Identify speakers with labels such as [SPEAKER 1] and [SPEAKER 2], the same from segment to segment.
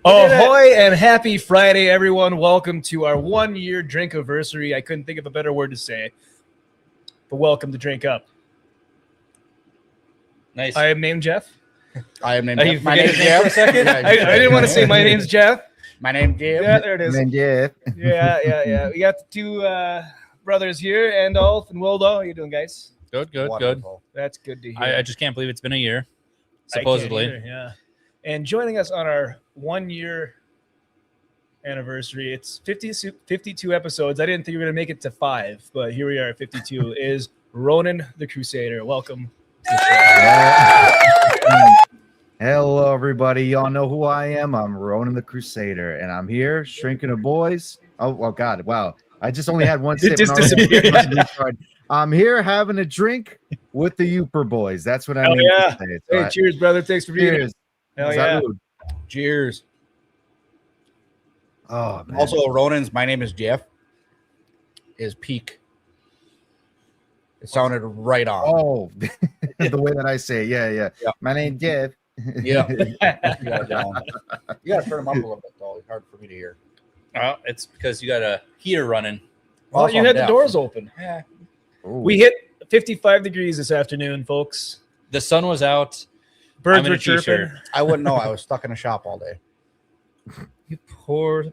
[SPEAKER 1] Ahoy and happy Friday, everyone. Welcome to our 1-year Drinkiversary. I couldn't think of a better word to say, but welcome to DrinkUP.
[SPEAKER 2] Nice.
[SPEAKER 1] I am named Jeff.
[SPEAKER 3] I am named
[SPEAKER 1] Jeff.
[SPEAKER 3] My name's Jeff.
[SPEAKER 1] For a second? I didn't want to say my name's Jeff.
[SPEAKER 3] My name's Jeff.
[SPEAKER 1] Yeah, there it is.
[SPEAKER 4] Jeff.
[SPEAKER 1] Yeah. We got the two brothers here, Andolph and Wildo. How you doing, guys?
[SPEAKER 2] Good.
[SPEAKER 1] That's good to hear.
[SPEAKER 2] I just can't believe it's been a year, supposedly.
[SPEAKER 1] I can't either, yeah. And joining us on our 1-year anniversary, it's 52 episodes. I didn't think we were going to make it to 5, but here we are at 52, is Ronin the Crusader. Welcome to the show.
[SPEAKER 4] Hello, everybody. Y'all know who I am. I'm Ronin the Crusader, and I'm here shrinking the boys. Oh, God. Wow. I just only had one sip.
[SPEAKER 1] just disappeared.
[SPEAKER 4] I'm here having a drink with the U.P boys. That's what I mean.
[SPEAKER 1] Yeah.
[SPEAKER 4] To say.
[SPEAKER 1] Hey, cheers, brother. Thanks for being here. Hell yeah.
[SPEAKER 4] Salud.
[SPEAKER 3] Cheers.
[SPEAKER 4] Oh, man.
[SPEAKER 3] Also, Ronin's My Name is Jeff is peak. It sounded right on.
[SPEAKER 4] Oh, the way that I say it. Yeah. My name's Jeff.
[SPEAKER 3] Yeah. You got to turn them up a little bit, though. It's hard for me to hear.
[SPEAKER 2] It's because you got a heater running.
[SPEAKER 1] Well, you had the doors open.
[SPEAKER 3] Yeah.
[SPEAKER 4] Ooh.
[SPEAKER 1] We hit 55 degrees this afternoon, folks.
[SPEAKER 2] The sun was out.
[SPEAKER 1] Birds
[SPEAKER 2] I'm in
[SPEAKER 1] were
[SPEAKER 2] a t-shirt.
[SPEAKER 1] chirping.
[SPEAKER 3] I wouldn't know. I was stuck in a shop all day.
[SPEAKER 1] You poor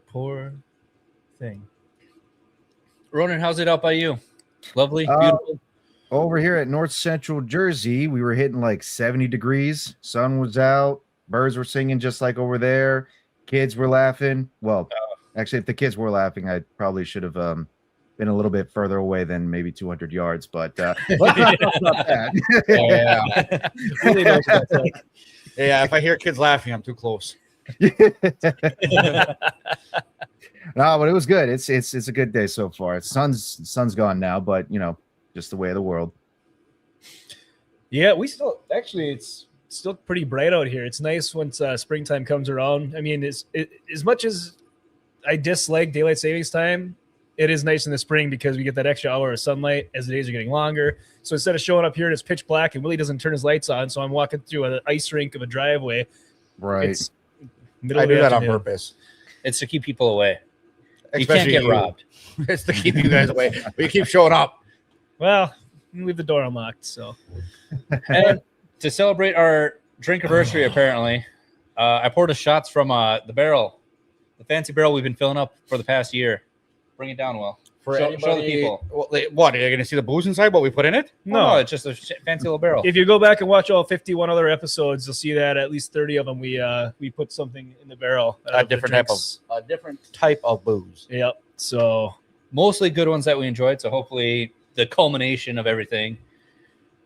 [SPEAKER 1] thing.
[SPEAKER 2] Ronan, how's it out by you? Lovely, beautiful.
[SPEAKER 4] Over here at North Central Jersey, we were hitting like 70 degrees. Sun was out. Birds were singing just like over there. Kids were laughing. Well, actually, if the kids were laughing, I probably should have been a little bit further away than maybe 200 yards. But let's not talk about that.
[SPEAKER 3] Yeah.
[SPEAKER 1] Really knows what that's like.
[SPEAKER 3] Yeah, if I hear kids laughing, I'm too close.
[SPEAKER 4] No, but it was good. It's a good day so far. Sun's gone now, but just the way of the world.
[SPEAKER 1] Yeah, we still it's still pretty bright out here. It's nice once springtime comes around. I mean, as much as I dislike daylight savings time, it is nice in the spring because we get that extra hour of sunlight as the days are getting longer. So instead of showing up here and it's pitch black and Willie doesn't turn his lights on, so I'm walking through an ice rink of a driveway.
[SPEAKER 4] Right.
[SPEAKER 1] It's middle
[SPEAKER 3] I
[SPEAKER 1] of the
[SPEAKER 3] do that on
[SPEAKER 1] afternoon.
[SPEAKER 3] purpose.
[SPEAKER 2] It's to keep people away. You
[SPEAKER 3] Especially
[SPEAKER 2] can't get robbed.
[SPEAKER 3] It's to keep you guys away. But you keep showing up.
[SPEAKER 1] Well, you leave the door unlocked, so.
[SPEAKER 2] And to celebrate our Drinkiversary, apparently, I poured us shots from the barrel, the fancy barrel we've been filling up for the past year. Bring it down, Will. Show the people.
[SPEAKER 3] What? Are you going to see the booze inside? What we put in it?
[SPEAKER 2] No, it's just a fancy little barrel.
[SPEAKER 1] If you go back and watch all 51 other episodes, you'll see that at least 30 of them we put something in the barrel.
[SPEAKER 3] A different type of booze.
[SPEAKER 1] Yep. So
[SPEAKER 2] Mostly good ones that we enjoyed. So hopefully the culmination of everything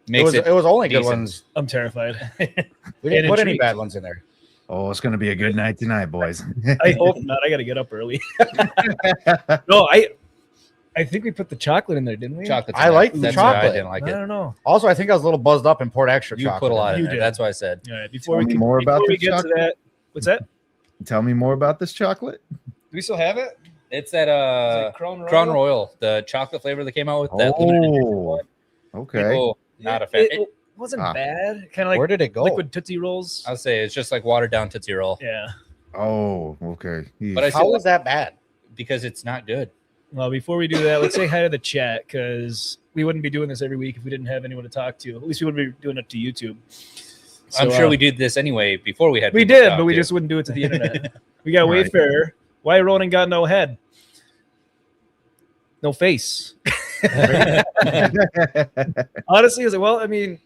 [SPEAKER 2] makes
[SPEAKER 3] It was only good
[SPEAKER 2] decent.
[SPEAKER 3] ones.
[SPEAKER 1] I'm terrified.
[SPEAKER 3] We didn't
[SPEAKER 1] And
[SPEAKER 3] put any
[SPEAKER 1] intrigued.
[SPEAKER 3] bad ones in there.
[SPEAKER 4] Oh, it's gonna be a good night tonight, boys.
[SPEAKER 1] I hope not. I got to get up early. No, I think we put the chocolate in there, didn't we?
[SPEAKER 2] Chocolate.
[SPEAKER 3] I like the
[SPEAKER 2] That's why I
[SPEAKER 3] chocolate.
[SPEAKER 2] didn't like
[SPEAKER 1] I
[SPEAKER 2] it.
[SPEAKER 1] don't know.
[SPEAKER 3] Also, I think I was a little buzzed up and poured extra
[SPEAKER 2] You
[SPEAKER 3] chocolate.
[SPEAKER 2] put a lot in
[SPEAKER 1] You
[SPEAKER 2] there.
[SPEAKER 1] did.
[SPEAKER 2] That's why I said.
[SPEAKER 1] All right.
[SPEAKER 4] Tell me more about
[SPEAKER 1] before we
[SPEAKER 4] this
[SPEAKER 1] get to
[SPEAKER 4] chocolate.
[SPEAKER 1] that, what's that? Do
[SPEAKER 4] Tell me more about this chocolate.
[SPEAKER 1] we still have it?
[SPEAKER 2] It's that
[SPEAKER 1] Is it Crown Royal?
[SPEAKER 2] Crown Royal, the chocolate flavor that came out with that limited edition
[SPEAKER 4] Oh,
[SPEAKER 2] one.
[SPEAKER 4] okay.
[SPEAKER 2] People not a fan.
[SPEAKER 1] It wasn't
[SPEAKER 4] Ah.
[SPEAKER 1] bad. Kind of like
[SPEAKER 3] Where did it go?
[SPEAKER 1] liquid Tootsie Rolls.
[SPEAKER 2] I would say it's just like watered down Tootsie Roll
[SPEAKER 1] Yeah.
[SPEAKER 4] Oh, okay.
[SPEAKER 2] But I
[SPEAKER 3] How
[SPEAKER 2] still
[SPEAKER 3] was that bad?
[SPEAKER 2] because it's not good.
[SPEAKER 1] Well, before we do that, let's say hi to the chat because we wouldn't be doing this every week if we didn't have anyone to talk to. At least we wouldn't be doing it to YouTube.
[SPEAKER 2] I'm
[SPEAKER 1] So,
[SPEAKER 2] sure we did this anyway before we had.
[SPEAKER 1] We
[SPEAKER 2] people to
[SPEAKER 1] did,
[SPEAKER 2] talk
[SPEAKER 1] but we
[SPEAKER 2] to.
[SPEAKER 1] just wouldn't do it to the internet. We got
[SPEAKER 4] Right.
[SPEAKER 1] Wayfarer. Why Ronan got no head? No face. Honestly, I was like, well, I mean,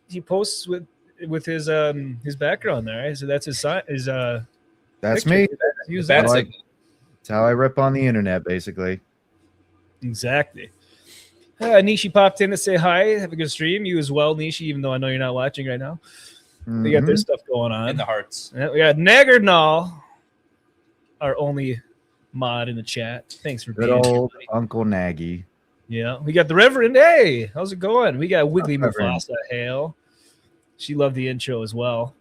[SPEAKER 1] he posts with his background there, right? So that's his sign.
[SPEAKER 4] That's
[SPEAKER 1] picture.
[SPEAKER 4] me.
[SPEAKER 1] Use
[SPEAKER 2] Bad
[SPEAKER 1] that.
[SPEAKER 4] like-
[SPEAKER 2] signal.
[SPEAKER 4] That's how I rip on the internet, basically.
[SPEAKER 1] Exactly. Nishi popped in to say hi. Have a good stream. You as well, Nishi, even though I know you're not watching right now. They got their
[SPEAKER 4] Mhm.
[SPEAKER 1] stuff going on.
[SPEAKER 2] in the hearts.
[SPEAKER 1] Yeah, we got Naggardnall, our only mod in the chat. Thanks for
[SPEAKER 4] Good
[SPEAKER 1] being here.
[SPEAKER 4] old Uncle Nagy.
[SPEAKER 1] Yeah, we got the Reverend. Hey, how's it going? We got Wiggly
[SPEAKER 4] Reverend.
[SPEAKER 1] Mufasa. Hail. She loved the intro as well.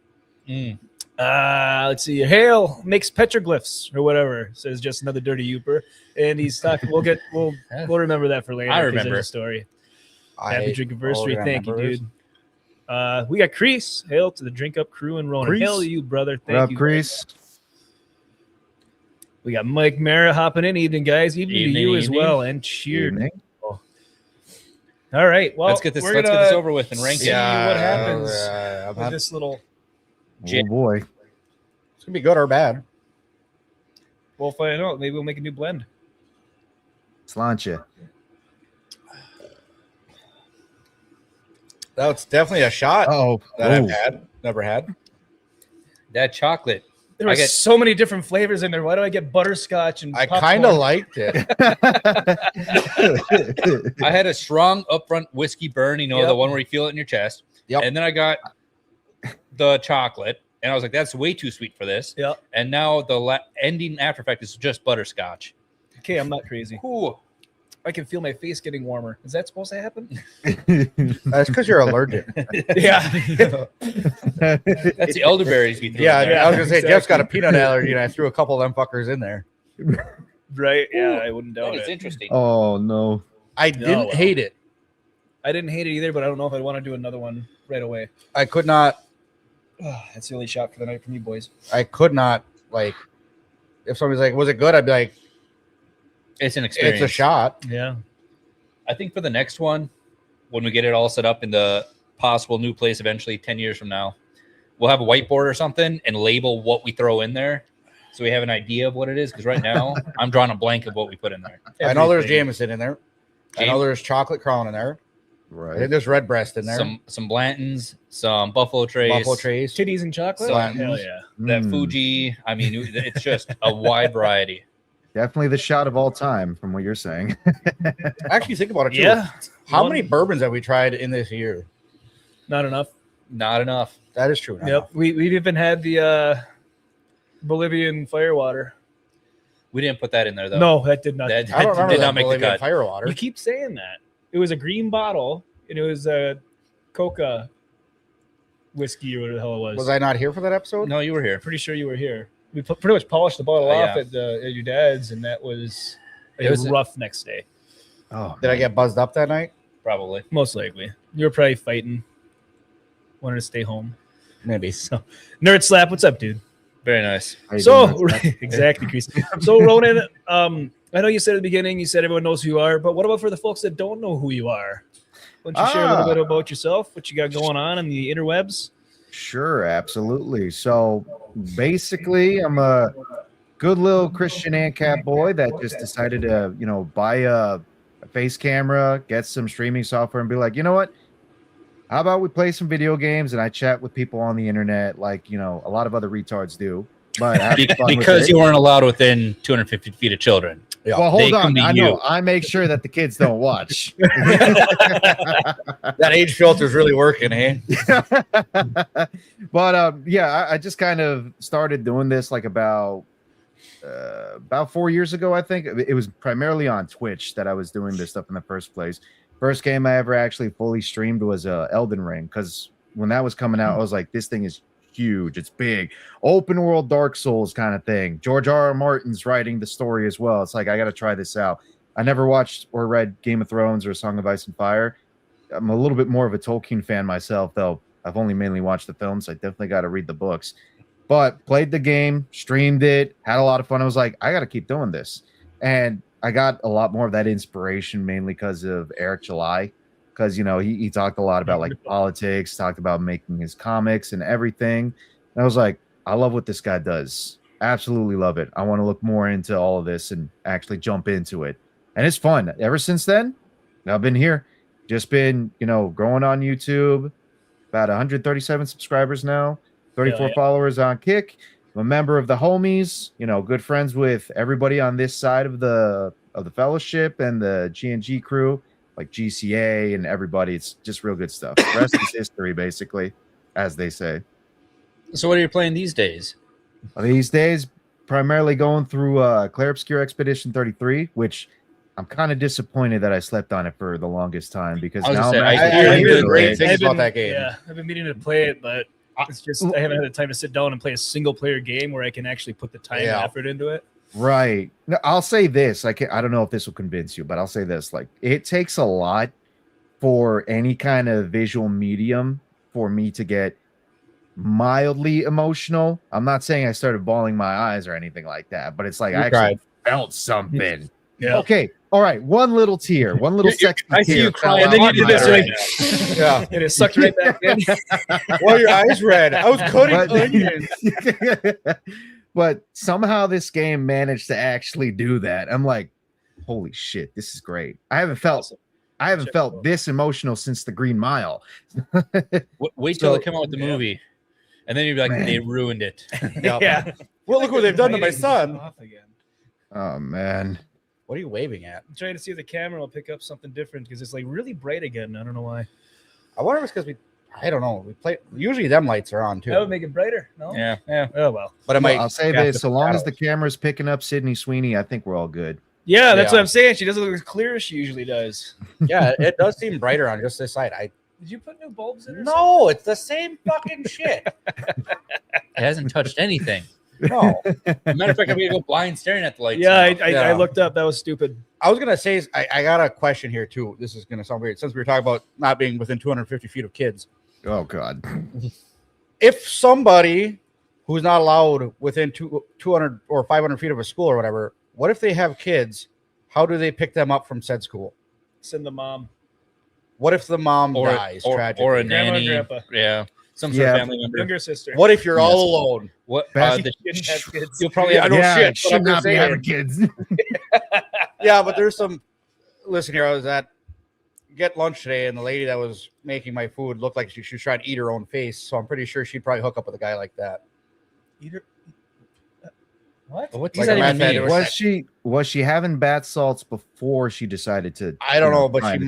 [SPEAKER 2] Mm.
[SPEAKER 1] Let's see. Hail makes petroglyphs or whatever. Says just another dirty Youper, and he's talking. We'll remember that for later.
[SPEAKER 2] I
[SPEAKER 1] 'cause
[SPEAKER 2] remember.
[SPEAKER 1] there's a story.
[SPEAKER 3] I
[SPEAKER 1] Happy Drinkiversary.
[SPEAKER 3] already
[SPEAKER 1] Thank you,
[SPEAKER 3] remember.
[SPEAKER 1] dude. We got Crease. Hail to the Drink Up crew and Ronan.
[SPEAKER 4] Crease?
[SPEAKER 1] Hail to you, brother.
[SPEAKER 4] What
[SPEAKER 1] Thank
[SPEAKER 4] up,
[SPEAKER 1] you.
[SPEAKER 4] Crease?
[SPEAKER 1] We got Mike Mara hopping in. Evening, guys. Evening to you as well. And cheers.
[SPEAKER 4] Evening.
[SPEAKER 1] All right. Well,
[SPEAKER 2] let's get this over with and rank
[SPEAKER 1] see
[SPEAKER 2] it.
[SPEAKER 1] what happens
[SPEAKER 3] I'm
[SPEAKER 1] with
[SPEAKER 3] not-
[SPEAKER 1] this little.
[SPEAKER 4] Oh boy.
[SPEAKER 3] It's gonna be good or bad.
[SPEAKER 1] We'll find out. Maybe we'll make a new blend.
[SPEAKER 4] Slancha.
[SPEAKER 3] That's definitely a shot
[SPEAKER 4] Oh,
[SPEAKER 3] that I've never had.
[SPEAKER 2] That chocolate.
[SPEAKER 1] There were so many different flavors in there. Why do I get butterscotch and
[SPEAKER 3] I
[SPEAKER 1] popcorn?
[SPEAKER 3] kind of liked it.
[SPEAKER 2] I had a strong upfront whiskey burn, the one where you feel it in your chest.
[SPEAKER 3] Yep.
[SPEAKER 2] And then I got the chocolate, and I was like, that's way too sweet for this.
[SPEAKER 1] Yep.
[SPEAKER 2] And now the ending after effect is just butterscotch.
[SPEAKER 1] Okay, I'm not crazy.
[SPEAKER 2] Ooh.
[SPEAKER 1] I can feel my face getting warmer. Is that supposed to happen?
[SPEAKER 3] That's because you're allergic.
[SPEAKER 1] Yeah.
[SPEAKER 2] That's the elderberries.
[SPEAKER 3] I was gonna say
[SPEAKER 1] exactly.
[SPEAKER 3] Jeff's got a peanut allergy, and I threw a couple of them fuckers in there.
[SPEAKER 1] Right. Yeah, I wouldn't doubt
[SPEAKER 2] It's
[SPEAKER 1] it.
[SPEAKER 2] interesting.
[SPEAKER 4] Oh no.
[SPEAKER 3] I didn't hate it.
[SPEAKER 1] I didn't hate it either, but I don't know if I'd want to do another one right away.
[SPEAKER 3] I could not.
[SPEAKER 1] That's the only shot for the night from you boys.
[SPEAKER 3] I could not like. If somebody's like, "Was it good?" I'd be like,
[SPEAKER 2] It's an experience.
[SPEAKER 3] "It's a shot."
[SPEAKER 1] Yeah.
[SPEAKER 2] I think for the next one, when we get it all set up in the possible new place eventually 10 years from now, we'll have a whiteboard or something and label what we throw in there so we have an idea of what it is. Because right now, I'm drawing a blank of what we put in there.
[SPEAKER 3] I know there's
[SPEAKER 1] Everything.
[SPEAKER 3] Jameson in there. I know there's chocolate crown in there. I
[SPEAKER 4] Right.
[SPEAKER 3] think there's red breast in there.
[SPEAKER 2] Some Blantons, some Buffalo Trace,
[SPEAKER 3] Buffalo Trace.
[SPEAKER 1] Titties and chocolate?
[SPEAKER 2] Some-
[SPEAKER 1] Hell yeah.
[SPEAKER 2] that
[SPEAKER 4] Mm.
[SPEAKER 2] Fuji. I mean, it's just a wide variety.
[SPEAKER 4] Definitely the shot of all time, from what you're saying.
[SPEAKER 3] Actually, think about it too.
[SPEAKER 1] Yeah.
[SPEAKER 3] How
[SPEAKER 1] One-
[SPEAKER 3] many bourbons have we tried in this year?
[SPEAKER 1] Not enough.
[SPEAKER 2] Not enough.
[SPEAKER 3] That is true. now.
[SPEAKER 1] Yep. We've even had the Bolivian firewater.
[SPEAKER 2] We didn't put that in there though.
[SPEAKER 1] No, that did not.
[SPEAKER 2] That
[SPEAKER 3] I don't remember
[SPEAKER 2] did
[SPEAKER 3] that
[SPEAKER 2] not make the
[SPEAKER 3] Bolivian
[SPEAKER 2] cut.
[SPEAKER 3] firewater.
[SPEAKER 1] You keep saying that. It was a green bottle, and it was a Coca whiskey or whatever the hell it was.
[SPEAKER 3] Was I not here for that episode?
[SPEAKER 2] No, you were here.
[SPEAKER 1] Pretty sure you were here. We pretty much polished the bottle
[SPEAKER 2] Yeah.
[SPEAKER 1] off at your dad's, and that was
[SPEAKER 2] It was
[SPEAKER 1] a rough next day.
[SPEAKER 4] Oh,
[SPEAKER 3] Did I get buzzed up that night?
[SPEAKER 2] Probably.
[SPEAKER 1] Most likely. You were probably fighting. Wanted to stay home.
[SPEAKER 3] Maybe.
[SPEAKER 1] So, Nerd Slap, what's up, dude?
[SPEAKER 2] Very nice.
[SPEAKER 4] how you
[SPEAKER 1] So,
[SPEAKER 4] doing?
[SPEAKER 1] exactly, Chris. So, Ronin, I know you said at the beginning, you said everyone knows who you are, but what about for the folks that don't know who you are? Why don't you share a little bit about yourself, what you got going on in the interwebs?
[SPEAKER 4] Sure, absolutely. So basically, I'm a good little Christian ANCAP boy that just decided to, buy a face camera, get some streaming software, and be like, you know what? How about we play some video games and I chat with people on the internet like, a lot of other retards do. But have fun with
[SPEAKER 2] Because
[SPEAKER 4] it.
[SPEAKER 2] you weren't allowed within 250 feet of children.
[SPEAKER 3] Yeah.
[SPEAKER 4] Well,
[SPEAKER 2] They
[SPEAKER 4] hold
[SPEAKER 2] come
[SPEAKER 4] on.
[SPEAKER 2] to
[SPEAKER 4] I
[SPEAKER 2] you.
[SPEAKER 4] know. I make sure that the kids don't watch.
[SPEAKER 3] That age filter's really working, eh?
[SPEAKER 4] But yeah, I just kind of started doing this like about 4 years ago. I think it was primarily on Twitch that I was doing this stuff in the first place. First game I ever actually fully streamed was Elden Ring, because when that was coming out, I was like, this thing is huge. It's big, open world Dark Souls kind of thing. George R.R. Martin's writing the story as well. It's like, I got to try this out. I never watched or read Game of Thrones or Song of Ice and Fire. I'm a little bit more of a Tolkien fan myself, though. I've only mainly watched the films. I definitely got to read the books. But played the game, streamed it, had a lot of fun. I was like, I got to keep doing this. And I got a lot more of that inspiration mainly because of Eric July. Because, you know, he talked a lot about like politics, talked about making his comics and everything. And I was like, I love what this guy does. Absolutely love it. I want to look more into all of this and actually jump into it. And it's fun. Ever since then, I've been here. Just been, you know, growing on YouTube. About 137 subscribers now. 34 followers on Kick. I'm a member of the homies. You know, good friends with everybody on this side of the fellowship and the G&G crew, like GCA and everybody. It's just real good stuff. The rest is history, basically, as they say.
[SPEAKER 2] So what are you playing these days?
[SPEAKER 4] These days, primarily going through Clair Obscure Expedition 33, which I'm kind of disappointed that I slept on it for the longest time because
[SPEAKER 2] I was
[SPEAKER 4] now
[SPEAKER 2] gonna
[SPEAKER 4] I'm
[SPEAKER 2] say,
[SPEAKER 4] actually
[SPEAKER 3] I
[SPEAKER 4] getting
[SPEAKER 3] hear
[SPEAKER 4] into
[SPEAKER 3] great
[SPEAKER 4] it.
[SPEAKER 3] things about that game.
[SPEAKER 1] Yeah, I've been meaning to play it, but it's just I haven't had the time to sit down and play a single player game where I can actually put the time and effort into it.
[SPEAKER 4] Right. No, I'll say this. I don't know if this will convince you, but I'll say this. Like, it takes a lot for any kind of visual medium for me to get mildly emotional. I'm not saying I started bawling my eyes or anything like that, but it's like I actually felt something.
[SPEAKER 1] Yeah.
[SPEAKER 4] Okay. All right. One little tear, one little sexy
[SPEAKER 2] I see
[SPEAKER 4] tear
[SPEAKER 2] you crying,
[SPEAKER 1] And then you did this right
[SPEAKER 2] Right.
[SPEAKER 3] Yeah.
[SPEAKER 1] and it sucked right back in.
[SPEAKER 3] Well, your eyes red. I was cutting onions.
[SPEAKER 4] But somehow this game managed to actually do that. I'm like, holy shit, this is great. I haven't felt this emotional since the Green Mile.
[SPEAKER 2] Wait till
[SPEAKER 4] So-
[SPEAKER 2] they come out with the movie, and then you'd be like,
[SPEAKER 4] Man.
[SPEAKER 2] they ruined it.
[SPEAKER 1] Yeah.
[SPEAKER 3] Well, look what they've done to my son.
[SPEAKER 1] Off again.
[SPEAKER 4] Oh man.
[SPEAKER 3] What are you waving at?
[SPEAKER 1] I'm trying to see if the camera will pick up something different because it's like really bright again. I don't know why.
[SPEAKER 3] I wonder if it's because I don't know. We play. Usually them lights are on too.
[SPEAKER 1] That would make it brighter. No.
[SPEAKER 2] Yeah, yeah.
[SPEAKER 1] Oh well.
[SPEAKER 3] But it might.
[SPEAKER 4] I'll say
[SPEAKER 3] yeah,
[SPEAKER 4] this: so long as the camera's picking up Sydney Sweeney, I think we're all good.
[SPEAKER 1] Yeah, that's
[SPEAKER 3] Yeah.
[SPEAKER 1] what I'm saying. She doesn't look as clear as she usually does.
[SPEAKER 3] Yeah, it does seem brighter on just this side.
[SPEAKER 1] Did you put new bulbs in? Or
[SPEAKER 3] No, it's the same fucking shit.
[SPEAKER 2] It hasn't touched anything.
[SPEAKER 3] No,
[SPEAKER 2] Matter of fact, I'm gonna go blind staring at the lights.
[SPEAKER 1] Yeah,
[SPEAKER 2] now.
[SPEAKER 1] I
[SPEAKER 3] Yeah.
[SPEAKER 1] looked up. That was stupid.
[SPEAKER 3] I was gonna say I got a question here too. This is gonna sound weird since we were talking about not being within 250 feet of kids.
[SPEAKER 4] Oh god.
[SPEAKER 3] If somebody who's not allowed within 200 or 500 feet of a school or whatever, what if they have kids? How do they pick them up from said school?
[SPEAKER 1] Send the mom.
[SPEAKER 3] What if the mom
[SPEAKER 2] or
[SPEAKER 3] dies
[SPEAKER 2] or,
[SPEAKER 3] tragically?
[SPEAKER 2] or a
[SPEAKER 1] Grandma and
[SPEAKER 2] nanny.
[SPEAKER 1] grandpa.
[SPEAKER 2] Yeah, some sort
[SPEAKER 4] Yeah.
[SPEAKER 2] of family member.
[SPEAKER 1] Younger sister.
[SPEAKER 3] What if you're
[SPEAKER 4] Yes.
[SPEAKER 3] all alone?
[SPEAKER 2] What?
[SPEAKER 4] Beth,
[SPEAKER 1] Didn't have kids.
[SPEAKER 2] You'll probably
[SPEAKER 3] Yeah,
[SPEAKER 2] have
[SPEAKER 3] I know
[SPEAKER 4] yeah,
[SPEAKER 3] shit,
[SPEAKER 4] it
[SPEAKER 3] but
[SPEAKER 4] should
[SPEAKER 3] I'm
[SPEAKER 4] not
[SPEAKER 3] just
[SPEAKER 4] be
[SPEAKER 3] saying.
[SPEAKER 4] having kids.
[SPEAKER 3] Yeah, but there's some. Listen here, I was at get lunch today, and the lady that was making my food looked like she was trying to eat her own face. So I'm pretty sure she'd probably hook up with a guy like that.
[SPEAKER 1] Either. What?
[SPEAKER 2] What's
[SPEAKER 3] Like
[SPEAKER 2] that
[SPEAKER 3] a
[SPEAKER 2] even
[SPEAKER 3] meth
[SPEAKER 2] mean?
[SPEAKER 3] head.
[SPEAKER 4] Was she having bath salts before she decided to?
[SPEAKER 3] I don't know, but
[SPEAKER 4] try
[SPEAKER 3] she
[SPEAKER 4] this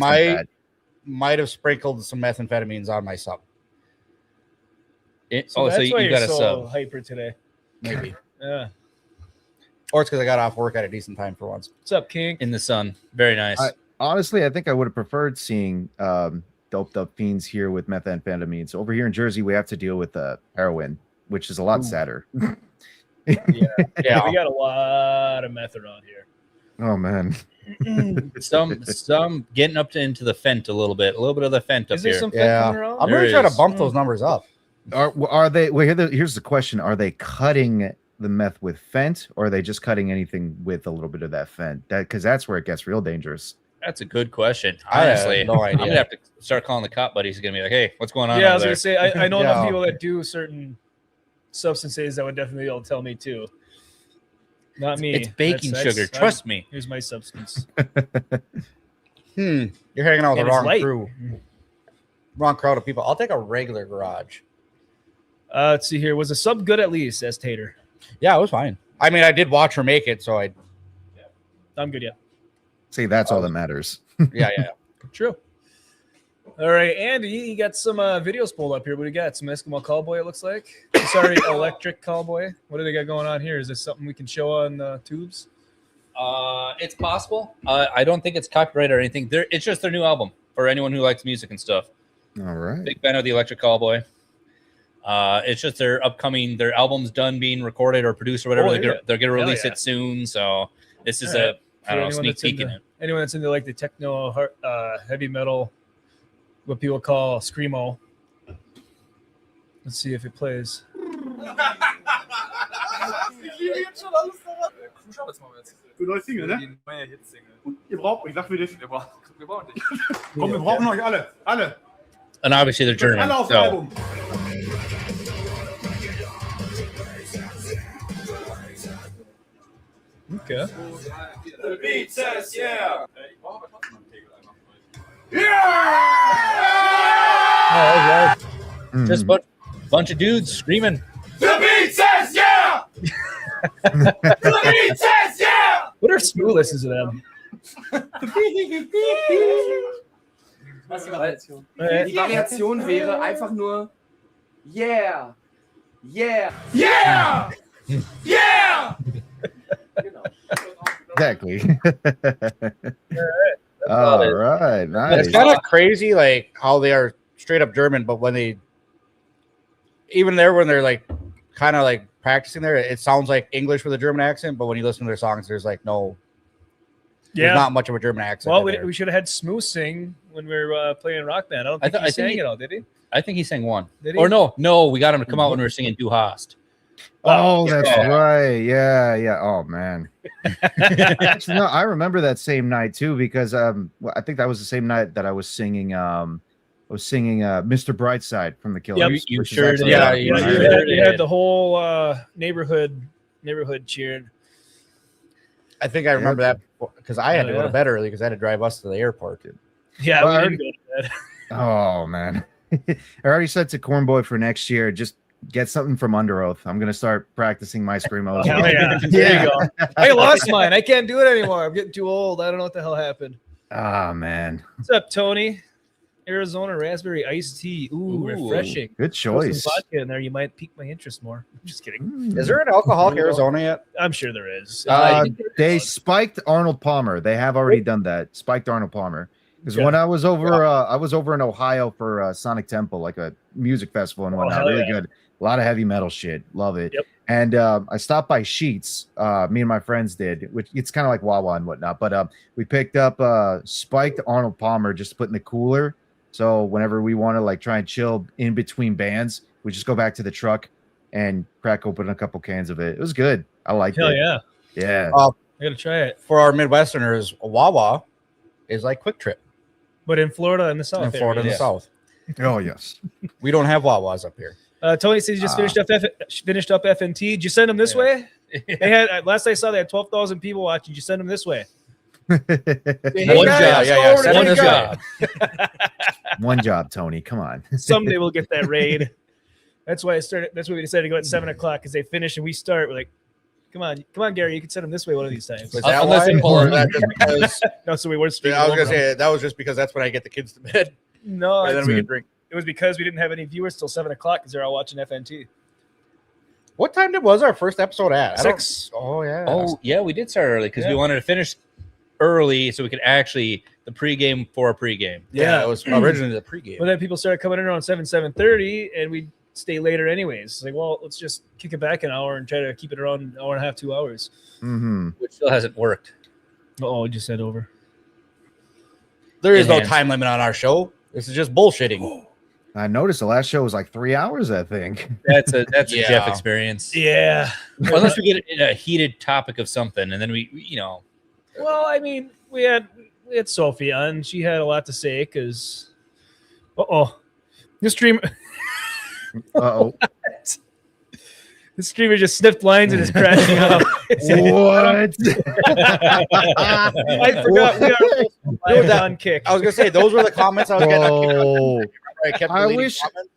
[SPEAKER 3] might have sprinkled some methamphetamines on my sub.
[SPEAKER 1] So that's why
[SPEAKER 2] you
[SPEAKER 1] you're
[SPEAKER 2] got a
[SPEAKER 1] so
[SPEAKER 2] sub
[SPEAKER 1] hyper today.
[SPEAKER 3] Maybe.
[SPEAKER 1] Yeah.
[SPEAKER 3] Or it's because I got off work at a decent time for once.
[SPEAKER 1] What's up, King?
[SPEAKER 2] in the sun. Very nice.
[SPEAKER 4] Honestly, I think I would have preferred seeing doped up fiends here with methamphetamines. Over here in Jersey, we have to deal with heroin, which is a lot sadder.
[SPEAKER 3] Yeah.
[SPEAKER 1] We got a lot of meth around here.
[SPEAKER 4] Oh man.
[SPEAKER 2] some getting up into the fent a little bit of the fent up
[SPEAKER 1] Is there
[SPEAKER 2] here.
[SPEAKER 1] some fentanyl
[SPEAKER 3] Yeah.
[SPEAKER 1] around?
[SPEAKER 3] I'm
[SPEAKER 2] There
[SPEAKER 3] really trying
[SPEAKER 2] is.
[SPEAKER 3] to bump those numbers up.
[SPEAKER 4] Are they? Well, here's the question: are they cutting the meth with fent, or are they just cutting anything with a little bit of that fent? Because that's where it gets real dangerous.
[SPEAKER 2] That's a good question.
[SPEAKER 3] I have
[SPEAKER 2] Honestly,
[SPEAKER 3] no
[SPEAKER 2] I'm
[SPEAKER 3] idea.
[SPEAKER 2] gonna have to start calling the cop buddies. He's gonna be like, "Hey, what's going on?"
[SPEAKER 1] Yeah, I
[SPEAKER 2] over
[SPEAKER 1] was
[SPEAKER 2] there?
[SPEAKER 1] gonna say I know enough
[SPEAKER 3] Yeah.
[SPEAKER 1] people that do certain substances that would definitely be able to tell me too. Not me.
[SPEAKER 2] It's baking
[SPEAKER 1] That's-
[SPEAKER 2] sugar. Trust me.
[SPEAKER 1] Here's my substance.
[SPEAKER 3] You're hanging out with
[SPEAKER 1] And
[SPEAKER 3] the
[SPEAKER 1] it's
[SPEAKER 3] wrong
[SPEAKER 1] light.
[SPEAKER 3] crew. Wrong crowd of people. I'll take a regular garage.
[SPEAKER 1] Let's see here. Was a sub good at least? Says Tater.
[SPEAKER 3] Yeah, it was fine. I mean, I did watch her make it, so I.
[SPEAKER 1] I'm good. Yeah.
[SPEAKER 4] See, that's all that matters.
[SPEAKER 3] Yeah.
[SPEAKER 1] True. All right, Andy, you got some videos pulled up here. What do you got? Some Eskimo Cowboy, it looks like. Sorry, Electric Cowboy. What do they got going on here? Is this something we can show on tubes?
[SPEAKER 2] It's possible. I don't think it's copyright or anything. It's just their new album for anyone who likes music and stuff.
[SPEAKER 4] All right.
[SPEAKER 2] Big fan of the Electric Cowboy. It's just their album's done being recorded or produced or whatever.
[SPEAKER 1] Oh,
[SPEAKER 2] They're gonna
[SPEAKER 1] Hell
[SPEAKER 2] release
[SPEAKER 1] yeah.
[SPEAKER 2] it soon. So this is
[SPEAKER 1] All right.
[SPEAKER 2] I don't know,
[SPEAKER 1] For
[SPEAKER 2] sneak peek in it.
[SPEAKER 1] anyone that's into like the techno, heavy metal, what people call screamo. Let's see if it plays.
[SPEAKER 5] Für neue Single, ne? Und ihr braucht mich, sag mir das. Wir brauchen dich. Komm, wir brauchen euch alle. Alle.
[SPEAKER 2] And obviously they're German.
[SPEAKER 5] Alle auf dem
[SPEAKER 2] So
[SPEAKER 5] Album.
[SPEAKER 1] Okay.
[SPEAKER 5] The beat says yeah.
[SPEAKER 2] just a bunch of dudes screaming.
[SPEAKER 5] The beat says yeah. The beat says yeah.
[SPEAKER 1] What are Smooth listens to them?
[SPEAKER 6] Die Variation wäre einfach nur Yeah, yeah.
[SPEAKER 5] Yeah. Yeah.
[SPEAKER 6] Genau.
[SPEAKER 4] Exactly. All right. Nice.
[SPEAKER 3] It's kind of crazy, like how they are straight up German, but when they're like kind of like practicing there, it sounds like English with a German accent. But when you listen to their songs, there's like there's not much of a German accent.
[SPEAKER 1] Well,
[SPEAKER 3] in there.
[SPEAKER 1] we should have had Smooth sing when we were playing Rock Band. I don't
[SPEAKER 2] I
[SPEAKER 1] think
[SPEAKER 2] thought-
[SPEAKER 1] he
[SPEAKER 2] I think
[SPEAKER 1] sang
[SPEAKER 2] he-
[SPEAKER 1] it all, did he?
[SPEAKER 2] I think he sang one.
[SPEAKER 1] Did he?
[SPEAKER 2] Or no, we got him to come out when we were singing Du Hast.
[SPEAKER 4] Oh, that's right. Yeah. Oh man. Actually, no, I remember that same night too because I think that was the same night that I was singing Mr. Brightside from the Killers.
[SPEAKER 2] You
[SPEAKER 4] which is
[SPEAKER 2] sure
[SPEAKER 4] actually
[SPEAKER 2] did.
[SPEAKER 4] a lot of
[SPEAKER 2] Yeah,
[SPEAKER 4] fun.
[SPEAKER 2] you
[SPEAKER 1] You had the whole neighborhood cheering.
[SPEAKER 3] I think I remember that because I had to go
[SPEAKER 1] Yeah.
[SPEAKER 3] to bed early because I had to drive us to the airport.
[SPEAKER 1] Yeah,
[SPEAKER 4] Well,
[SPEAKER 1] we
[SPEAKER 4] I
[SPEAKER 1] didn't go to bed.
[SPEAKER 4] Oh man. I already said to Cornboy for next year, just get something from Under Oath. I'm gonna start practicing my screamos.
[SPEAKER 1] Hell yeah. There you go. I lost mine. I can't do it anymore. I'm getting too old. I don't know what the hell happened.
[SPEAKER 4] Ah man.
[SPEAKER 1] What's up, Tony? Arizona raspberry iced tea. Ooh, refreshing.
[SPEAKER 4] Good
[SPEAKER 1] Throw some
[SPEAKER 4] choice.
[SPEAKER 1] vodka in there. You might pique my interest more. I'm just kidding.
[SPEAKER 3] Is there an alcoholic Arizona yet?
[SPEAKER 1] I'm sure there is.
[SPEAKER 4] They spiked Arnold Palmer. They have already done that. Spiked Arnold Palmer. Because
[SPEAKER 1] Yeah.
[SPEAKER 4] when I was over in Ohio for Sonic Temple, like a music festival and whatnot,
[SPEAKER 1] hell
[SPEAKER 4] really
[SPEAKER 1] yeah.
[SPEAKER 4] good. A lot of heavy metal shit. Love it.
[SPEAKER 1] Yep.
[SPEAKER 4] And I stopped by Sheets. Me and my friends did, which it's kind of like Wawa and whatnot. But we picked up spiked Arnold Palmer just to put in the cooler. So whenever we want to like try and chill in between bands, we just go back to the truck and crack open a couple cans of it. It was good. I liked
[SPEAKER 1] Hell
[SPEAKER 4] it.
[SPEAKER 1] yeah.
[SPEAKER 4] Yeah.
[SPEAKER 1] I gotta try it.
[SPEAKER 3] For our Midwesterners, Wawa is like Quick Trip
[SPEAKER 1] But in Florida and the South.
[SPEAKER 3] in Florida and the
[SPEAKER 1] area.
[SPEAKER 3] South.
[SPEAKER 4] Oh yes.
[SPEAKER 3] We don't have Wawas up here.
[SPEAKER 1] Tony says he just finished up FNT. Did you send them this way? They had last I saw they had 12,000 people watching. Did you send them this way?
[SPEAKER 2] One
[SPEAKER 1] guys,
[SPEAKER 2] job.
[SPEAKER 1] forward
[SPEAKER 2] One
[SPEAKER 1] to
[SPEAKER 2] job.
[SPEAKER 4] One job, Tony. Come on.
[SPEAKER 1] Someday we'll get that raid. That's why we decided to go at 7:00 because they finish and we start. We're like, come on, Gary, you can send them this way one of these times.
[SPEAKER 3] Was that
[SPEAKER 2] Unless
[SPEAKER 3] why?
[SPEAKER 2] they pull
[SPEAKER 3] Or
[SPEAKER 2] it.
[SPEAKER 3] that just because,
[SPEAKER 1] No, so we were streaming.
[SPEAKER 3] I was gonna
[SPEAKER 1] over them.
[SPEAKER 3] say that was just because that's when I get the kids to bed,
[SPEAKER 1] No,
[SPEAKER 3] and then we can drink.
[SPEAKER 1] it was because we didn't have any viewers till 7:00 because they're all watching FNT.
[SPEAKER 3] What time was our first episode at? I don't-
[SPEAKER 1] 6.
[SPEAKER 3] Oh yeah.
[SPEAKER 2] Oh, yeah, we did start early because we
[SPEAKER 1] Yeah.
[SPEAKER 2] wanted to finish early so we could actually the pregame for a pregame.
[SPEAKER 3] yeah. It was originally the pregame.
[SPEAKER 1] But then people started coming in around 7:30, and we'd stay later anyways. It's like, well, let's just kick it back an hour and try to keep it around an hour and a half, 2 hours.
[SPEAKER 4] Mm-hmm.
[SPEAKER 2] Which still hasn't worked.
[SPEAKER 1] Oh, just said over.
[SPEAKER 3] There is no
[SPEAKER 2] Enhanced.
[SPEAKER 3] time limit on our show. This is just bullshitting.
[SPEAKER 4] I noticed the last show was like 3 hours, I think.
[SPEAKER 2] That's a
[SPEAKER 3] Yeah.
[SPEAKER 2] Jeff experience.
[SPEAKER 1] Yeah.
[SPEAKER 2] Unless we get in a heated topic of something, and then we
[SPEAKER 1] Well, I mean, we had Sophie on. She had a lot to say because, the stream,
[SPEAKER 4] Uh-oh.
[SPEAKER 1] the streamer just sniffed lines and is crashing out.
[SPEAKER 4] What?
[SPEAKER 1] I forgot we are live on Kick.
[SPEAKER 3] I was gonna say those were the comments I was getting. On Kick.
[SPEAKER 4] Whoa.
[SPEAKER 3] I kept
[SPEAKER 4] I
[SPEAKER 3] deleting
[SPEAKER 4] wish-
[SPEAKER 3] comments.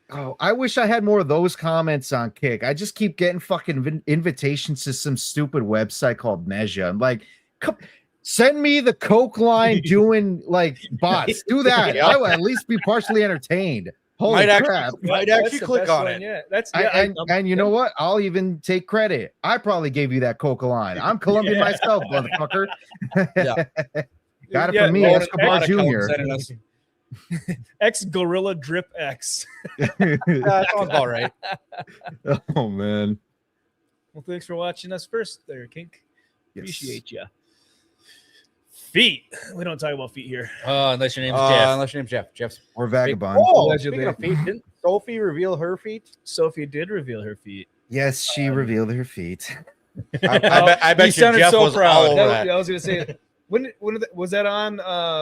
[SPEAKER 4] Oh, I wish I had more of those comments on Kick. I just keep getting fucking invitations to some stupid website called Measure. I'm like, come, send me the Coke line doing like bots. Do that.
[SPEAKER 3] Yeah.
[SPEAKER 4] I will at least be partially entertained. Holy
[SPEAKER 3] Might
[SPEAKER 4] crap.
[SPEAKER 3] Might
[SPEAKER 1] That's
[SPEAKER 3] actually
[SPEAKER 1] the
[SPEAKER 3] click
[SPEAKER 1] best
[SPEAKER 3] on
[SPEAKER 1] one
[SPEAKER 3] it.
[SPEAKER 1] yet. That's
[SPEAKER 4] And you know what? I'll even take credit. I probably gave you that Coca line. I'm Colombian
[SPEAKER 1] Yeah.
[SPEAKER 4] myself, motherfucker.
[SPEAKER 3] Yeah.
[SPEAKER 4] Got it
[SPEAKER 1] Yeah,
[SPEAKER 4] from me,
[SPEAKER 1] well,
[SPEAKER 4] Escobar
[SPEAKER 3] Monaco
[SPEAKER 4] Jr.
[SPEAKER 3] sending us-
[SPEAKER 1] X Gorilla Drip X.
[SPEAKER 3] Yeah, that sounds about right.
[SPEAKER 4] Oh man.
[SPEAKER 1] Well, thanks for watching us first, there, Kink.
[SPEAKER 4] Yes.
[SPEAKER 1] Appreciate you. Feet. We don't talk about feet here.
[SPEAKER 2] unless your name's Jeff.
[SPEAKER 3] Unless your name's Jeff. Jeff's.
[SPEAKER 4] Or vagabond.
[SPEAKER 3] Oh,
[SPEAKER 1] Allegedly.
[SPEAKER 3] speaking of feet, didn't Sophie reveal her feet?
[SPEAKER 1] Sophie did reveal her feet.
[SPEAKER 4] Yes, she revealed her feet.
[SPEAKER 3] I bet you
[SPEAKER 2] sounded
[SPEAKER 3] Jeff
[SPEAKER 2] so
[SPEAKER 3] was
[SPEAKER 2] proud.
[SPEAKER 3] all over
[SPEAKER 1] That
[SPEAKER 3] that.
[SPEAKER 1] was, I was gonna say, when was that on?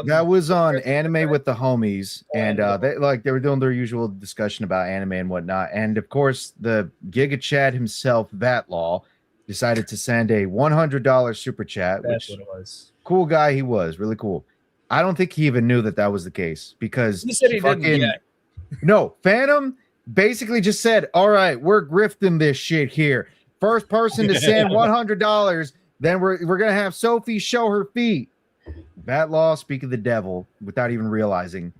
[SPEAKER 4] That was on Anime with the Homies, and they were doing their usual discussion about anime and whatnot. And of course, the Giga Chad himself, Vatlaw, decided to send a $100 super chat,
[SPEAKER 1] That's
[SPEAKER 4] which
[SPEAKER 1] what it was.
[SPEAKER 4] cool guy he was, really cool. I don't think he even knew that was the case because
[SPEAKER 1] He said he didn't yet.
[SPEAKER 4] No, Phantom basically just said, "All right, we're grifting this shit here. First person to send $100, then we're gonna have Sophie show her feet." That law, speak of the devil, without even realizing,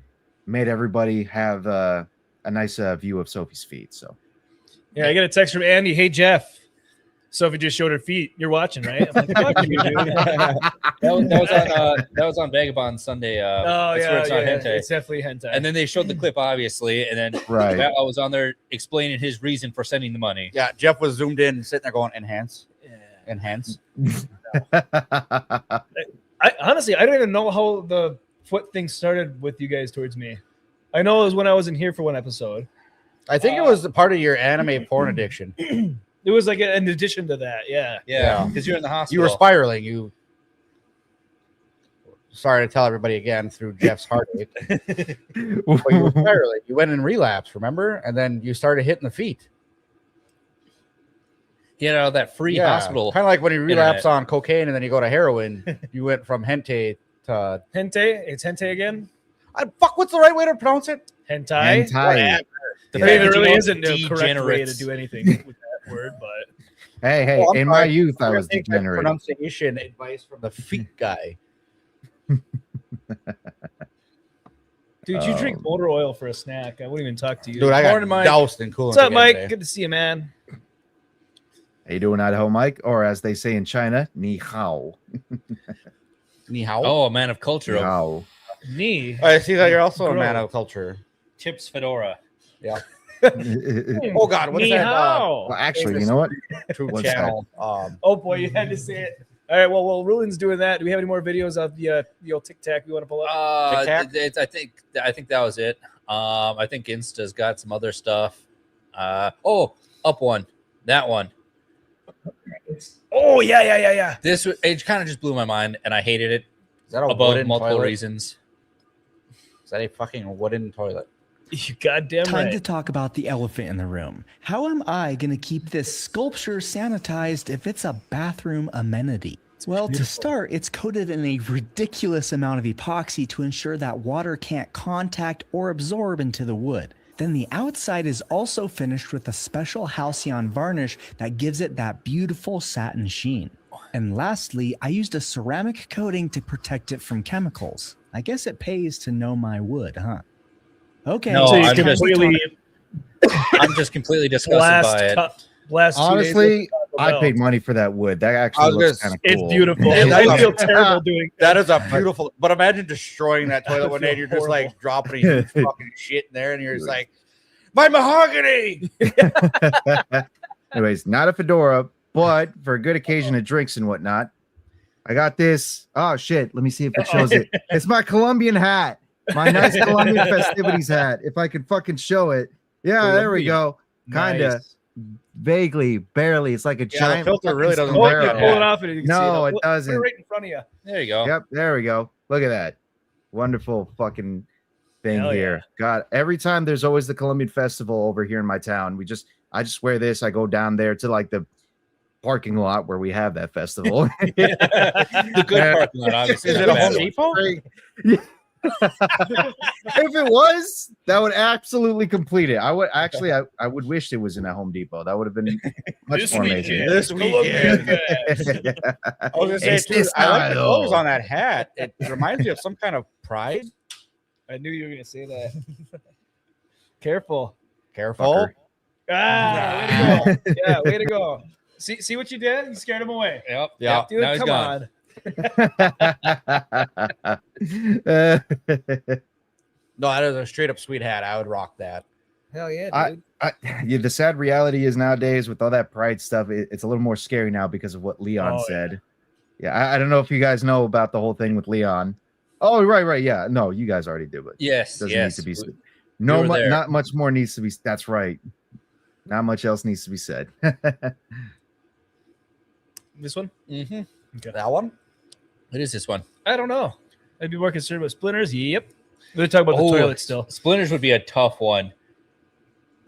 [SPEAKER 4] made everybody have a nice view of Sophie's feet. So
[SPEAKER 1] Yeah, I got a text from Andy. Hey Jeff, Sophie just showed her feet. You're watching, right? I'm like, fuck you, dude.
[SPEAKER 2] that was on Vagabond Sunday.
[SPEAKER 1] Oh
[SPEAKER 2] that's where
[SPEAKER 1] yeah,
[SPEAKER 2] it's on
[SPEAKER 1] yeah,
[SPEAKER 2] hentai.
[SPEAKER 1] it's definitely hentai.
[SPEAKER 2] And then they showed the clip, obviously, and then
[SPEAKER 4] right.
[SPEAKER 2] I was on there explaining his reason for sending the money.
[SPEAKER 3] Yeah, Jeff was zoomed in, sitting there going, enhance, enhance.
[SPEAKER 1] I honestly, I don't even know how the foot thing started with you guys towards me. I know it was when I wasn't here for one episode.
[SPEAKER 3] I think it was a part of your anime porn addiction.
[SPEAKER 1] It was like in addition to that. Yeah.
[SPEAKER 2] Yeah, because you're in the hospital.
[SPEAKER 3] You were spiraling. You. Sorry to tell everybody again through Jeff's heartache. But you were spiraling. You went in relapse, remember? And then you started hitting the feet.
[SPEAKER 2] Get out of that free hospital.
[SPEAKER 3] Kind of like when you relapse on cocaine and then you go to heroin. You went from hentai to
[SPEAKER 1] Hente? It's hente again?
[SPEAKER 3] what's the right way to pronounce it?
[SPEAKER 1] Hentai?
[SPEAKER 4] Hentai.
[SPEAKER 1] The
[SPEAKER 3] Yeah.
[SPEAKER 1] fact there really isn't no correct way to
[SPEAKER 2] Degenerates.
[SPEAKER 1] do anything with that word, but
[SPEAKER 4] Hey,
[SPEAKER 3] Oh, I'm
[SPEAKER 4] in my
[SPEAKER 3] sorry.
[SPEAKER 4] youth, I
[SPEAKER 3] We're
[SPEAKER 4] was
[SPEAKER 3] gonna take that
[SPEAKER 4] degenerate.
[SPEAKER 3] pronunciation advice from the feet guy.
[SPEAKER 1] dude, you drink motor oil for a snack. I wouldn't even talk to you.
[SPEAKER 3] Dude, I got
[SPEAKER 1] Morning, Mike.
[SPEAKER 3] doused in coolant.
[SPEAKER 1] What's up,
[SPEAKER 3] again
[SPEAKER 1] Mike?
[SPEAKER 3] today.
[SPEAKER 1] Good to see you, man.
[SPEAKER 4] How you doing, Idaho Mike? Or as they say in China, ni hao.
[SPEAKER 3] Ni hao.
[SPEAKER 2] Oh, a man of culture.
[SPEAKER 4] Ni hao.
[SPEAKER 1] Knee.
[SPEAKER 3] I see that you're also a
[SPEAKER 1] Grow.
[SPEAKER 3] man of culture.
[SPEAKER 2] Chips fedora.
[SPEAKER 3] Yeah.
[SPEAKER 4] Well,
[SPEAKER 3] Oh God, what is
[SPEAKER 1] Knee
[SPEAKER 3] that?
[SPEAKER 1] how?
[SPEAKER 4] actually, you know what?
[SPEAKER 3] True
[SPEAKER 4] One
[SPEAKER 3] channel.
[SPEAKER 1] Oh boy, you had to say it. All right, well, while Rulin's doing that, do we have any more videos of the old Tic Tac we want to pull up?
[SPEAKER 3] Tic Tac?
[SPEAKER 2] I think that was it. I think Insta's got some other stuff. Up one. That one.
[SPEAKER 1] Oh yeah.
[SPEAKER 2] This it kind of just blew my mind, and I hated it
[SPEAKER 3] Is that a
[SPEAKER 2] above
[SPEAKER 3] wooden
[SPEAKER 2] multiple
[SPEAKER 3] toilet?
[SPEAKER 2] reasons.
[SPEAKER 3] Is that a fucking wooden toilet?
[SPEAKER 1] You goddamn
[SPEAKER 7] Time
[SPEAKER 1] right.
[SPEAKER 7] to talk about the elephant in the room. How am I going to keep this sculpture sanitized if it's a bathroom amenity? Well, to start, it's coated in a ridiculous amount of epoxy to ensure that water can't contact or absorb into the wood. Then the outside is also finished with a special halcyon varnish that gives it that beautiful satin sheen. And lastly, I used a ceramic coating to protect it from chemicals. I guess it pays to know my wood, huh? Okay.
[SPEAKER 2] No,
[SPEAKER 1] So you
[SPEAKER 2] I'm just-
[SPEAKER 1] completely
[SPEAKER 2] I'm just completely disgusted by it.
[SPEAKER 1] last 2 days
[SPEAKER 4] Honestly,
[SPEAKER 1] of Taco
[SPEAKER 4] I
[SPEAKER 1] Bell.
[SPEAKER 4] paid money for that wood. That
[SPEAKER 3] I
[SPEAKER 4] actually
[SPEAKER 3] was
[SPEAKER 4] looks
[SPEAKER 3] gonna
[SPEAKER 4] kind of
[SPEAKER 1] It's
[SPEAKER 4] cool.
[SPEAKER 1] beautiful.
[SPEAKER 3] Yeah,
[SPEAKER 1] I feel terrible doing
[SPEAKER 3] That is a beautiful. But imagine destroying that toilet one day and you're just like
[SPEAKER 1] Horrible.
[SPEAKER 3] dropping huge fucking shit in there, and you're just like, my mahogany.
[SPEAKER 4] Anyways, not a fedora, but for a good occasion of drinks and whatnot, I got this. Oh shit! Let me see if it shows it. It's my Colombian hat, my nice Colombian festivities hat. If I could fucking show it, yeah, there we go. Kinda,
[SPEAKER 1] Nice.
[SPEAKER 4] vaguely, barely. It's like a
[SPEAKER 3] Yeah, the
[SPEAKER 4] giant
[SPEAKER 3] filter really
[SPEAKER 4] fucking
[SPEAKER 3] doesn't
[SPEAKER 1] Oh,
[SPEAKER 3] work
[SPEAKER 1] you
[SPEAKER 4] sombrero.
[SPEAKER 1] can
[SPEAKER 3] that
[SPEAKER 1] pull it
[SPEAKER 3] bad.
[SPEAKER 1] off and you can
[SPEAKER 4] No,
[SPEAKER 1] see
[SPEAKER 4] it
[SPEAKER 1] Put it
[SPEAKER 4] doesn't.
[SPEAKER 1] right in front of you.
[SPEAKER 2] There you go.
[SPEAKER 4] Yep, there we go. Look at that. Wonderful fucking thing
[SPEAKER 1] Hell
[SPEAKER 4] here. God, every time there's always the Colombian festival over here in my town. I just wear this. I go down there to like the parking lot where we have that festival.
[SPEAKER 2] The good parking lot, obviously.
[SPEAKER 3] Is
[SPEAKER 2] not
[SPEAKER 3] it a
[SPEAKER 2] bad
[SPEAKER 3] Home
[SPEAKER 2] one.
[SPEAKER 3] Depot?
[SPEAKER 4] Yeah. If it was, that would absolutely complete it. I would actually, I would wish it was in a Home Depot. That would have been much
[SPEAKER 1] This
[SPEAKER 4] more
[SPEAKER 1] weekend.
[SPEAKER 4] amazing.
[SPEAKER 3] This
[SPEAKER 1] Colombian
[SPEAKER 3] weekend.
[SPEAKER 1] fest.
[SPEAKER 3] I was gonna say
[SPEAKER 4] It's
[SPEAKER 3] too,
[SPEAKER 4] this
[SPEAKER 3] I like the
[SPEAKER 4] style.
[SPEAKER 3] colors on that hat. It reminds me of some kind of pride.
[SPEAKER 1] I knew you were gonna say that. Careful.
[SPEAKER 3] Careful.
[SPEAKER 1] Ah, way to go. Yeah, way to go. See what you did? You scared him away.
[SPEAKER 2] Yep.
[SPEAKER 3] Yeah.
[SPEAKER 2] Yep.
[SPEAKER 1] Dude,
[SPEAKER 2] Now he's
[SPEAKER 1] come
[SPEAKER 2] gone.
[SPEAKER 1] on.
[SPEAKER 3] No, that is a straight up sweet hat. I would rock that.
[SPEAKER 1] Hell yeah, dude.
[SPEAKER 4] Yeah, the sad reality is nowadays with all that pride stuff, it's a little more scary now because of what Leon
[SPEAKER 1] Oh,
[SPEAKER 4] said. Yeah, I don't know if you guys know about the whole thing with Leon. Oh, right. Yeah, no, you guys already do, but
[SPEAKER 2] Yes.
[SPEAKER 4] doesn't
[SPEAKER 2] Yes.
[SPEAKER 4] need to be said.
[SPEAKER 2] we
[SPEAKER 4] No,
[SPEAKER 2] were there.
[SPEAKER 4] not much more needs to be. That's right. Not much else needs to be said.
[SPEAKER 1] This one?
[SPEAKER 2] Mm-hmm.
[SPEAKER 3] That one?
[SPEAKER 2] What is this one?
[SPEAKER 1] I don't know. I'd be more concerned with splinters. Yep. We're talking about the toilet still.
[SPEAKER 2] Splinters would be a tough one.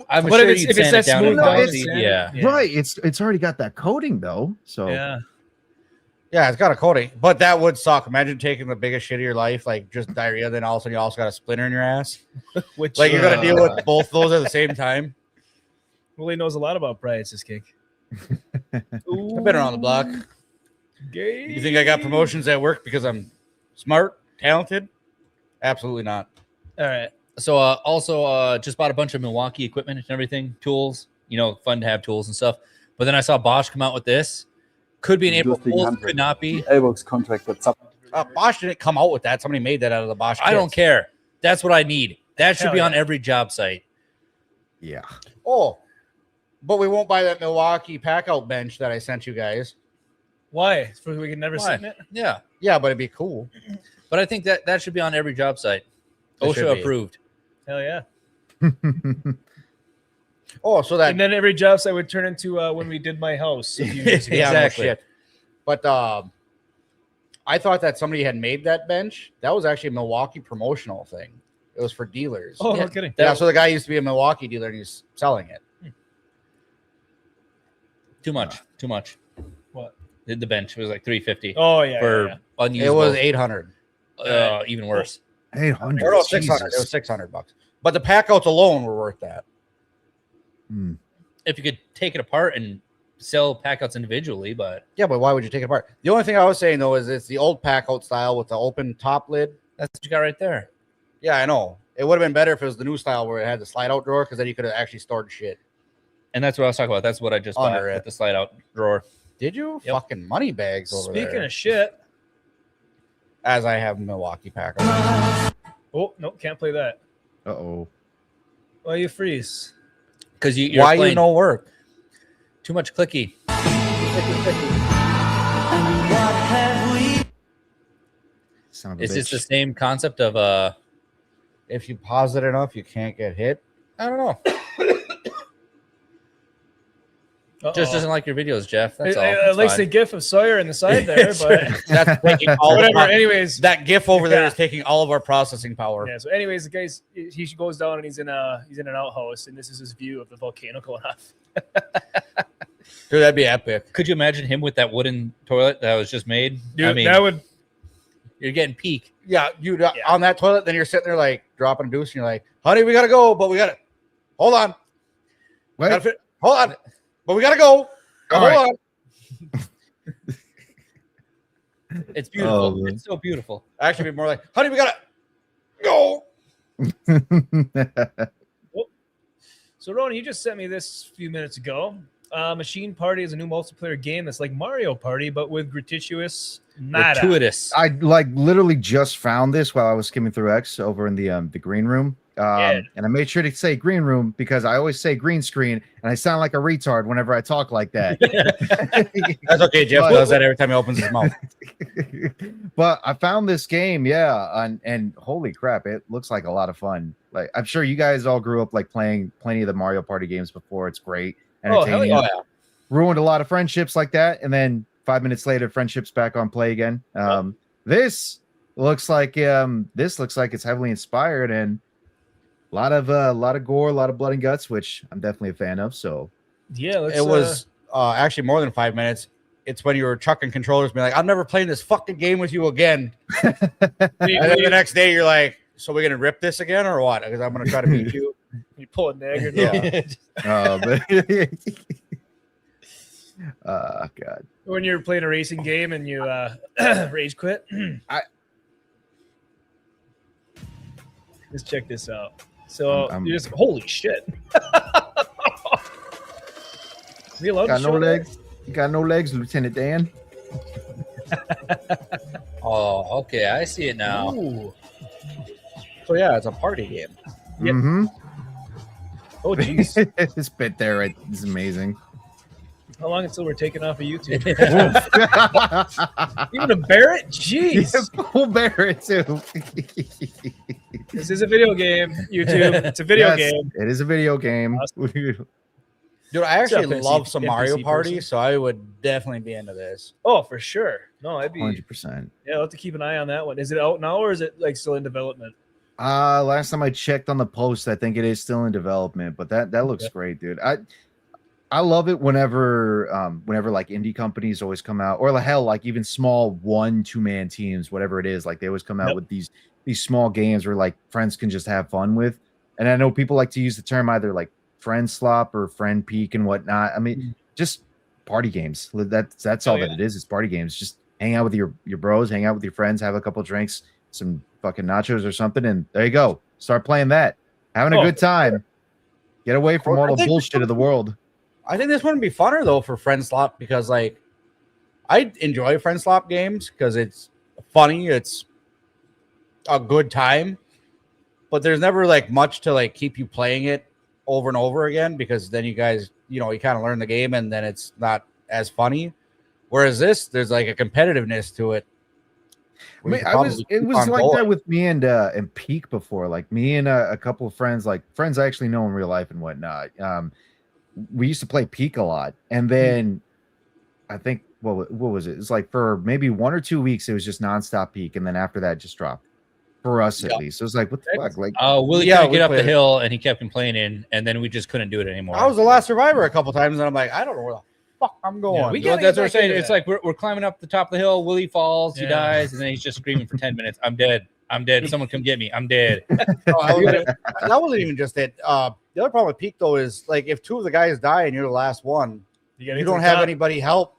[SPEAKER 2] I'm
[SPEAKER 1] But
[SPEAKER 2] sure
[SPEAKER 1] if it's-
[SPEAKER 2] you'd
[SPEAKER 1] if it's
[SPEAKER 2] sand it
[SPEAKER 1] that
[SPEAKER 2] down
[SPEAKER 1] smooth
[SPEAKER 2] in
[SPEAKER 4] down,
[SPEAKER 2] glossy.
[SPEAKER 1] sand,
[SPEAKER 2] Yeah.
[SPEAKER 1] Yeah.
[SPEAKER 4] Right. It's already got that coating though. So
[SPEAKER 1] Yeah.
[SPEAKER 3] Yeah, it's got a coating, but that would suck. Imagine taking the biggest shit of your life, like just diarrhea, then all of a sudden you also got a splinter in your ass.
[SPEAKER 1] Which
[SPEAKER 3] Like you're gonna deal with both those at the same time.
[SPEAKER 1] Willie knows a lot about pride, this kick.
[SPEAKER 3] I've been around the block.
[SPEAKER 1] Gay.
[SPEAKER 3] You think I got promotions at work because I'm smart, talented? Absolutely not.
[SPEAKER 1] All right.
[SPEAKER 2] So also just bought a bunch of Milwaukee equipment and everything, tools, fun to have tools and stuff. But then I saw Bosch come out with this. Could be an April Fool's, could not be.
[SPEAKER 8] Elbows contract with
[SPEAKER 3] Bosch didn't come out with that. Somebody made that out of the Bosch.
[SPEAKER 2] I don't
[SPEAKER 3] kits.
[SPEAKER 2] care. That's what I need. That should
[SPEAKER 1] Hell
[SPEAKER 2] be on
[SPEAKER 1] yeah.
[SPEAKER 2] every job site.
[SPEAKER 4] yeah.
[SPEAKER 3] Oh, but we won't buy that Milwaukee pack out bench that I sent you guys.
[SPEAKER 1] Why? So we can never
[SPEAKER 2] Why?
[SPEAKER 1] sit in it?
[SPEAKER 3] Yeah, but it'd be cool.
[SPEAKER 2] But I think that should be on every job site.
[SPEAKER 3] It should
[SPEAKER 2] OSHA
[SPEAKER 3] be.
[SPEAKER 2] approved.
[SPEAKER 1] Hell yeah.
[SPEAKER 3] Oh, so that
[SPEAKER 1] And then every job site would turn into when we did my house. A few years ago.
[SPEAKER 3] yeah, no
[SPEAKER 2] Exactly.
[SPEAKER 3] shit. But I thought that somebody had made that bench. That was actually a Milwaukee promotional thing. It was for dealers.
[SPEAKER 1] Oh,
[SPEAKER 2] Yeah.
[SPEAKER 1] no kidding.
[SPEAKER 3] Yeah, so the guy used to be a Milwaukee dealer and he's selling it.
[SPEAKER 2] Too much.
[SPEAKER 1] What?
[SPEAKER 2] The bench was like $350
[SPEAKER 1] Oh, yeah.
[SPEAKER 2] for
[SPEAKER 1] yeah.
[SPEAKER 2] unusable.
[SPEAKER 3] It was 800.
[SPEAKER 2] Even worse.
[SPEAKER 4] 800.
[SPEAKER 3] Or no, 600. It was $600. But the pack outs alone were worth that.
[SPEAKER 2] If you could take it apart and sell pack outs individually, but
[SPEAKER 3] Yeah, but why would you take it apart? The only thing I was saying though is it's the old pack out style with the open top lid.
[SPEAKER 2] that's what you got right there.
[SPEAKER 3] Yeah, I know. It would have been better if it was the new style where it had the slide out drawer because then you could have actually stored shit.
[SPEAKER 2] And that's what I was talking about. That's what I just bought
[SPEAKER 3] Under it.
[SPEAKER 2] with the slide out drawer.
[SPEAKER 3] Did you?
[SPEAKER 2] Yep.
[SPEAKER 3] Fucking money bags over
[SPEAKER 1] Speaking
[SPEAKER 3] there.
[SPEAKER 1] of shit.
[SPEAKER 3] As I have Milwaukee pack out.
[SPEAKER 1] Oh, no, can't play that.
[SPEAKER 4] Uh-oh.
[SPEAKER 1] Why you freeze?
[SPEAKER 2] Because you're
[SPEAKER 3] Why
[SPEAKER 2] playing
[SPEAKER 3] you no work?
[SPEAKER 2] too much clicky.
[SPEAKER 4] Son of a
[SPEAKER 2] It's just the
[SPEAKER 4] bitch.
[SPEAKER 2] same concept of
[SPEAKER 3] If you pause it enough, you can't get hit.
[SPEAKER 2] I don't know.
[SPEAKER 1] Uh-oh.
[SPEAKER 2] Just doesn't like your videos, Jeff. That's
[SPEAKER 1] It,
[SPEAKER 2] all.
[SPEAKER 1] it
[SPEAKER 2] It's
[SPEAKER 1] likes
[SPEAKER 2] fine.
[SPEAKER 1] the gif of Sawyer in the side there, but
[SPEAKER 3] That's taking all
[SPEAKER 1] whatever.
[SPEAKER 3] of
[SPEAKER 1] Anyways,
[SPEAKER 3] that GIF over there
[SPEAKER 1] Yeah.
[SPEAKER 3] is taking all of our processing power.
[SPEAKER 1] yeah. So, anyways, the guy's he goes down and he's in an outhouse, and this is his view of the volcano going off.
[SPEAKER 3] Dude, that'd be epic.
[SPEAKER 2] Could you imagine him with that wooden toilet that was just made?
[SPEAKER 1] Dude,
[SPEAKER 2] I mean,
[SPEAKER 1] that would.
[SPEAKER 2] you're getting peak.
[SPEAKER 3] Yeah, you on that toilet, then you're sitting there like dropping a deuce, and you're like, "Honey, we gotta go, but we gotta hold on,
[SPEAKER 4] Wait.
[SPEAKER 3] gotta fit, hold on, but we gotta go,
[SPEAKER 4] All
[SPEAKER 3] hold
[SPEAKER 4] right.
[SPEAKER 3] on."
[SPEAKER 2] It's beautiful.
[SPEAKER 4] Oh, man.
[SPEAKER 2] It's so beautiful.
[SPEAKER 3] Actually, be more like, "Honey, we gotta go."
[SPEAKER 1] So, Ronan, you just sent me this a few minutes ago. Machine Party is a new multiplayer game that's like Mario Party, but with gratuitous nada.
[SPEAKER 2] Gratuitous.
[SPEAKER 4] I like literally just found this while I was skimming through X over in the green room.
[SPEAKER 1] Yeah.
[SPEAKER 4] And I made sure to say green room because I always say green screen and I sound like a retard whenever I talk like that.
[SPEAKER 3] That's okay. Jeff
[SPEAKER 4] But-
[SPEAKER 3] does that every time he opens his mouth.
[SPEAKER 4] But I found this game, yeah, and holy crap, it looks like a lot of fun. Like I'm sure you guys all grew up like playing plenty of the Mario Party games before. It's great,
[SPEAKER 1] Oh, hell
[SPEAKER 4] entertaining.
[SPEAKER 1] yeah.
[SPEAKER 4] Ruined a lot of friendships like that, and then 5 minutes later, friendships back on play again. This looks like it's heavily inspired and a lot of gore, a lot of blood and guts, which I'm definitely a fan of. So
[SPEAKER 1] Yeah, let's,
[SPEAKER 3] It was actually more than 5 minutes. It's when you were chucking controllers, being like, "I'm never playing this fucking game with you again." And then the next day, you're like, "So we're gonna rip this again or what?" Because I'm gonna try to beat you.
[SPEAKER 1] you pull a nagger.
[SPEAKER 3] Yeah.
[SPEAKER 4] but God.
[SPEAKER 1] When you're playing a racing game and you rage quit. Let's check this out. So
[SPEAKER 4] I'm-
[SPEAKER 1] you just holy shit. We allowed
[SPEAKER 4] Got
[SPEAKER 1] to
[SPEAKER 4] no
[SPEAKER 1] show that?
[SPEAKER 4] legs. You got no legs, Lieutenant Dan.
[SPEAKER 2] Oh, okay. I see it now.
[SPEAKER 1] Ooh.
[SPEAKER 3] So yeah, it's a party game.
[SPEAKER 1] Yep.
[SPEAKER 4] Mm-hmm.
[SPEAKER 1] Oh jeez.
[SPEAKER 4] This bit there is amazing.
[SPEAKER 1] How long until we're taken off of YouTube? Even a Barrett? Jeez.
[SPEAKER 4] Full Barrett too.
[SPEAKER 1] This is a video game, YouTube. It's a video
[SPEAKER 4] Yes,
[SPEAKER 1] game.
[SPEAKER 4] It is a video game.
[SPEAKER 3] Dude, I actually
[SPEAKER 1] NPC
[SPEAKER 3] love some Mario
[SPEAKER 1] person.
[SPEAKER 3] Party, so I would definitely be into this.
[SPEAKER 1] Oh, for sure. No, I'd be
[SPEAKER 4] 100%.
[SPEAKER 1] yeah, I'll have to keep an eye on that one. Is it out now or is it like still in development?
[SPEAKER 4] Last time I checked on the post, I think it is still in development, but that looks great, dude. I love it whenever like indie companies always come out, or hell, like even small 1-2 man teams, whatever it is, like they always come out with these small games where like friends can just have fun with. And I know people like to use the term either like friend slop or friend peak and whatnot. I mean, just party games. That's all that it is. It's party games. Just hang out with your bros, hang out with your friends, have a couple drinks, some fucking nachos or something, and there you go. Start playing that, having a good time. Get away from all the bullshit of the world.
[SPEAKER 3] I think this wouldn't be funner though for friend slop because like I enjoy friend slop games because it's funny, it's a good time, but there's never like much to like keep you playing it over and over again because then you guys, you kind of learn the game and then it's not as funny. Whereas this, there's like a competitiveness to it.
[SPEAKER 4] I mean, it was like that with me and Peak before. Like me and a couple of friends, like friends I actually know in real life and whatnot. We used to play Peak a lot, and then I think what was it? It's like for maybe 1 or 2 weeks, it was just nonstop Peak, and then after that, just dropped. For us, at least, it was like, what the fuck? Like,
[SPEAKER 2] Willie couldn't get up the hill, and he kept complaining, and then we just couldn't do it anymore.
[SPEAKER 3] I was the last survivor a couple times, and I'm like, I don't know where the fuck I'm going.
[SPEAKER 2] Yeah, that's what we're saying. It's like we're climbing up the top of the hill. Willie falls, he dies, and then he's just screaming for 10 minutes. I'm dead. I'm dead. Someone come get me. I'm dead.
[SPEAKER 3] That wasn't even just it. The other problem with Peak though is like if 2 of the guys die and you're the last one, you don't have anybody help.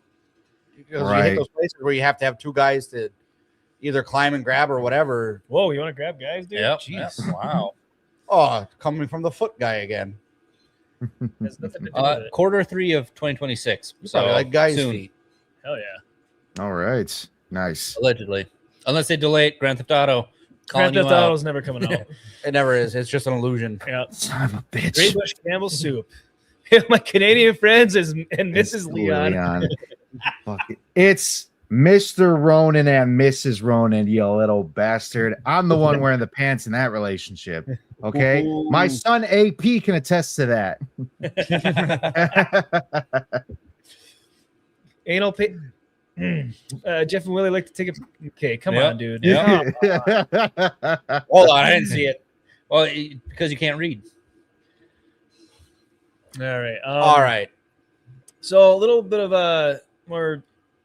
[SPEAKER 3] Because you hit those places where you have to have 2 guys to either climb and grab or whatever.
[SPEAKER 1] Whoa, you want to grab guys, dude?
[SPEAKER 2] Yep.
[SPEAKER 1] Jeez.
[SPEAKER 2] Yep. Wow.
[SPEAKER 3] Oh, coming from the foot guy again.
[SPEAKER 2] Quarter 3 of 2026. So
[SPEAKER 3] like guys'
[SPEAKER 2] soon.
[SPEAKER 3] feet.
[SPEAKER 1] Hell yeah.
[SPEAKER 4] all right, nice.
[SPEAKER 2] Allegedly. Unless they delay it, Grand Theft Auto.
[SPEAKER 1] Grand Theft Auto's never coming out.
[SPEAKER 3] It never is. It's just an illusion.
[SPEAKER 1] Yeah.
[SPEAKER 4] Son of a bitch.
[SPEAKER 1] Great Bush Campbell soup. My Canadian friends and Mrs. Leon.
[SPEAKER 4] Fuck it. It's Mr. Ronin and Mrs. Ronin, you little bastard. I'm the one wearing the pants in that relationship. Okay.
[SPEAKER 2] Ooh.
[SPEAKER 4] My son AP can attest to that.
[SPEAKER 1] Anal pay. Jeff and Willie like to take a. Okay, come on, dude.
[SPEAKER 2] Yeah. Hold on, I didn't see it. Well, because you can't read.
[SPEAKER 1] All right.
[SPEAKER 3] All right.
[SPEAKER 1] So a little bit of a more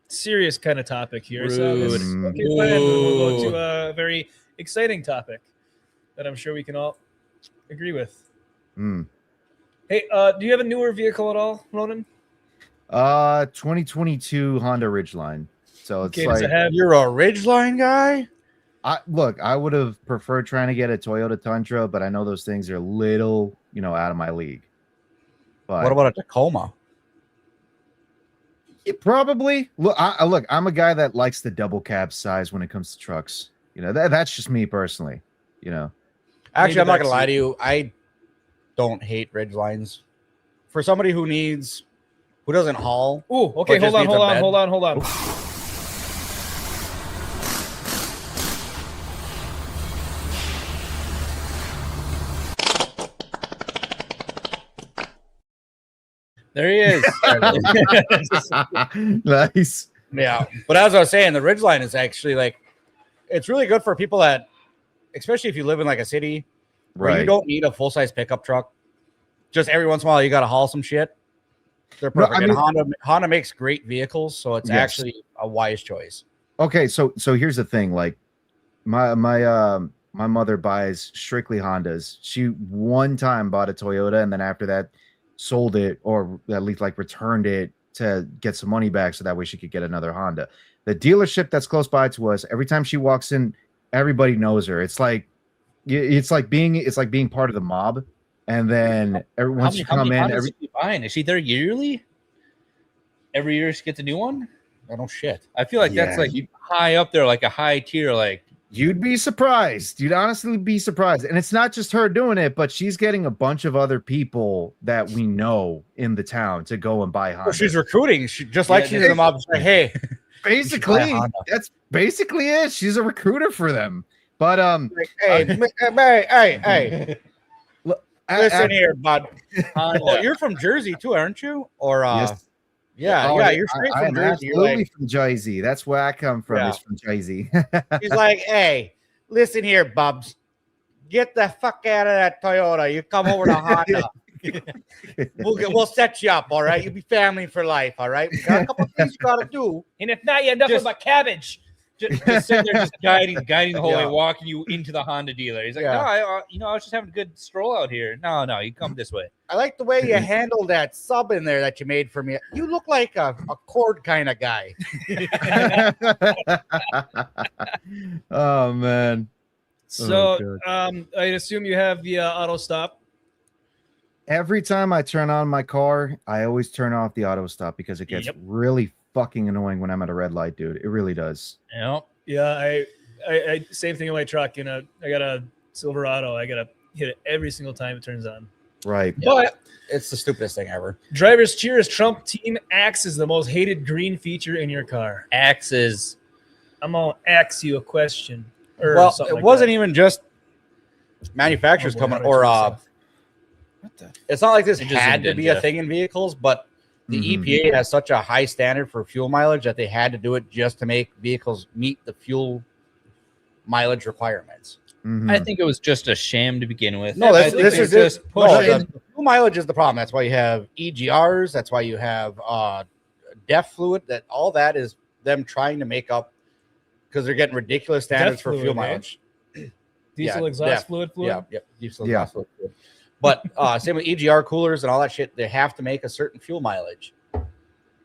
[SPEAKER 1] serious kind of topic here. So okay, fine. We'll go to a very exciting topic that I'm sure we can all agree with. Hey, do you have a newer vehicle at all, Ronin?
[SPEAKER 4] 2022 Honda Ridgeline. So it's like
[SPEAKER 3] you're a Ridgeline guy.
[SPEAKER 4] I would have preferred trying to get a Toyota Tundra, but I know those things are a little, out of my league. But
[SPEAKER 3] what about a Tacoma?
[SPEAKER 4] Probably. Look, I'm a guy that likes the double cab size when it comes to trucks. That's just me personally.
[SPEAKER 3] Actually, I'm not gonna lie to you. I don't hate Ridgelines. For somebody who doesn't haul.
[SPEAKER 1] Ooh, okay, hold on.
[SPEAKER 2] There he is.
[SPEAKER 4] Nice.
[SPEAKER 3] Yeah. But as I was saying, the Ridgeline is actually it's really good for people that, especially if you live in like a city where you don't need a full-size pickup truck. Just every once in a while, you got to haul some shit. They're perfect. And Honda makes great vehicles, so it's actually a wise choice.
[SPEAKER 4] Okay, so here's the thing. Like my mother buys strictly Hondas. She one time bought a Toyota, and then after that sold it, or at least returned it to get some money back, so that way she could get another Honda. The dealership that's close by to us, every time she walks in, everybody knows her. It's like being part of the mob. And then once you come in,
[SPEAKER 2] is she there yearly? Every year she gets a new one.
[SPEAKER 3] I don't shit.
[SPEAKER 2] I feel like that's high up there, like a high tier.
[SPEAKER 4] You'd be surprised. You'd honestly be surprised. And it's not just her doing it, but she's getting a bunch of other people that we know in the town to go and buy Honda.
[SPEAKER 3] Well, she's recruiting. She's in the mob. Like, hey,
[SPEAKER 4] basically, that's basically it. She's a recruiter for them. But
[SPEAKER 3] hey. Listen here, bud. You're from Jersey too, aren't you? Or
[SPEAKER 4] yes.
[SPEAKER 3] You're straight from Jersey.
[SPEAKER 4] Absolutely from Jersey. That's where I come from. Is from Jersey.
[SPEAKER 3] He's like, hey, listen here, bubs. Get the fuck out of that Toyota. You come over to Honda. We'll set you up, all right? You'll be family for life, all right? We got a couple things you gotta do.
[SPEAKER 1] And if not, you end up with a cabbage.
[SPEAKER 2] Just sitting there, just guiding the whole way, walking you into the Honda dealer. He's like, no, I was just having a good stroll out here. No, you come this way.
[SPEAKER 3] I like the way you handled that sub in there that you made for me. You look like a cord kind of guy.
[SPEAKER 4] Oh man.
[SPEAKER 1] So I assume you have the auto stop.
[SPEAKER 4] Every time I turn on my car, I always turn off the auto stop because it gets really fucking annoying when I'm at a red light, dude. It really does.
[SPEAKER 2] Yep.
[SPEAKER 1] Yeah, I same thing in my truck. I got a Silverado. I gotta hit it every single time it turns on.
[SPEAKER 4] Right.
[SPEAKER 1] But
[SPEAKER 3] it's the stupidest thing ever.
[SPEAKER 1] Drivers cheers. Trump team Axe is the most hated green feature in your car.
[SPEAKER 2] Axe is
[SPEAKER 1] I'm gonna ask you a question. Or
[SPEAKER 3] Well,
[SPEAKER 1] something
[SPEAKER 3] it
[SPEAKER 1] like
[SPEAKER 3] wasn't
[SPEAKER 1] that.
[SPEAKER 3] even just manufacturers
[SPEAKER 1] Oh, boy,
[SPEAKER 3] coming,
[SPEAKER 1] how do I
[SPEAKER 3] or
[SPEAKER 1] turn this off?
[SPEAKER 3] it's not like this
[SPEAKER 2] Ninjas
[SPEAKER 3] had to
[SPEAKER 2] and
[SPEAKER 3] be a
[SPEAKER 2] Ninja.
[SPEAKER 3] thing in vehicles, but the
[SPEAKER 4] Mhm.
[SPEAKER 3] EPA has such a high standard for fuel mileage that they had to do it just to make vehicles meet the fuel mileage requirements.
[SPEAKER 4] Mhm.
[SPEAKER 2] I think it was just a sham to begin with.
[SPEAKER 3] No,
[SPEAKER 2] I
[SPEAKER 3] this
[SPEAKER 2] think
[SPEAKER 3] is
[SPEAKER 2] they're
[SPEAKER 3] just no,
[SPEAKER 2] pushing.
[SPEAKER 3] the fuel mileage is the problem. That's why you have EGRs. That's why you have DEF fluid. That all that is them trying to make up because they're getting ridiculous standards for
[SPEAKER 1] fluid,
[SPEAKER 3] fuel
[SPEAKER 1] eh?
[SPEAKER 3] mileage.
[SPEAKER 1] Diesel
[SPEAKER 3] Yeah,
[SPEAKER 1] exhaust
[SPEAKER 3] def.
[SPEAKER 1] fluid.
[SPEAKER 3] Yeah, diesel
[SPEAKER 4] Yeah.
[SPEAKER 3] exhaust fluid. But same with EGR coolers and all that shit. They have to make a certain fuel mileage.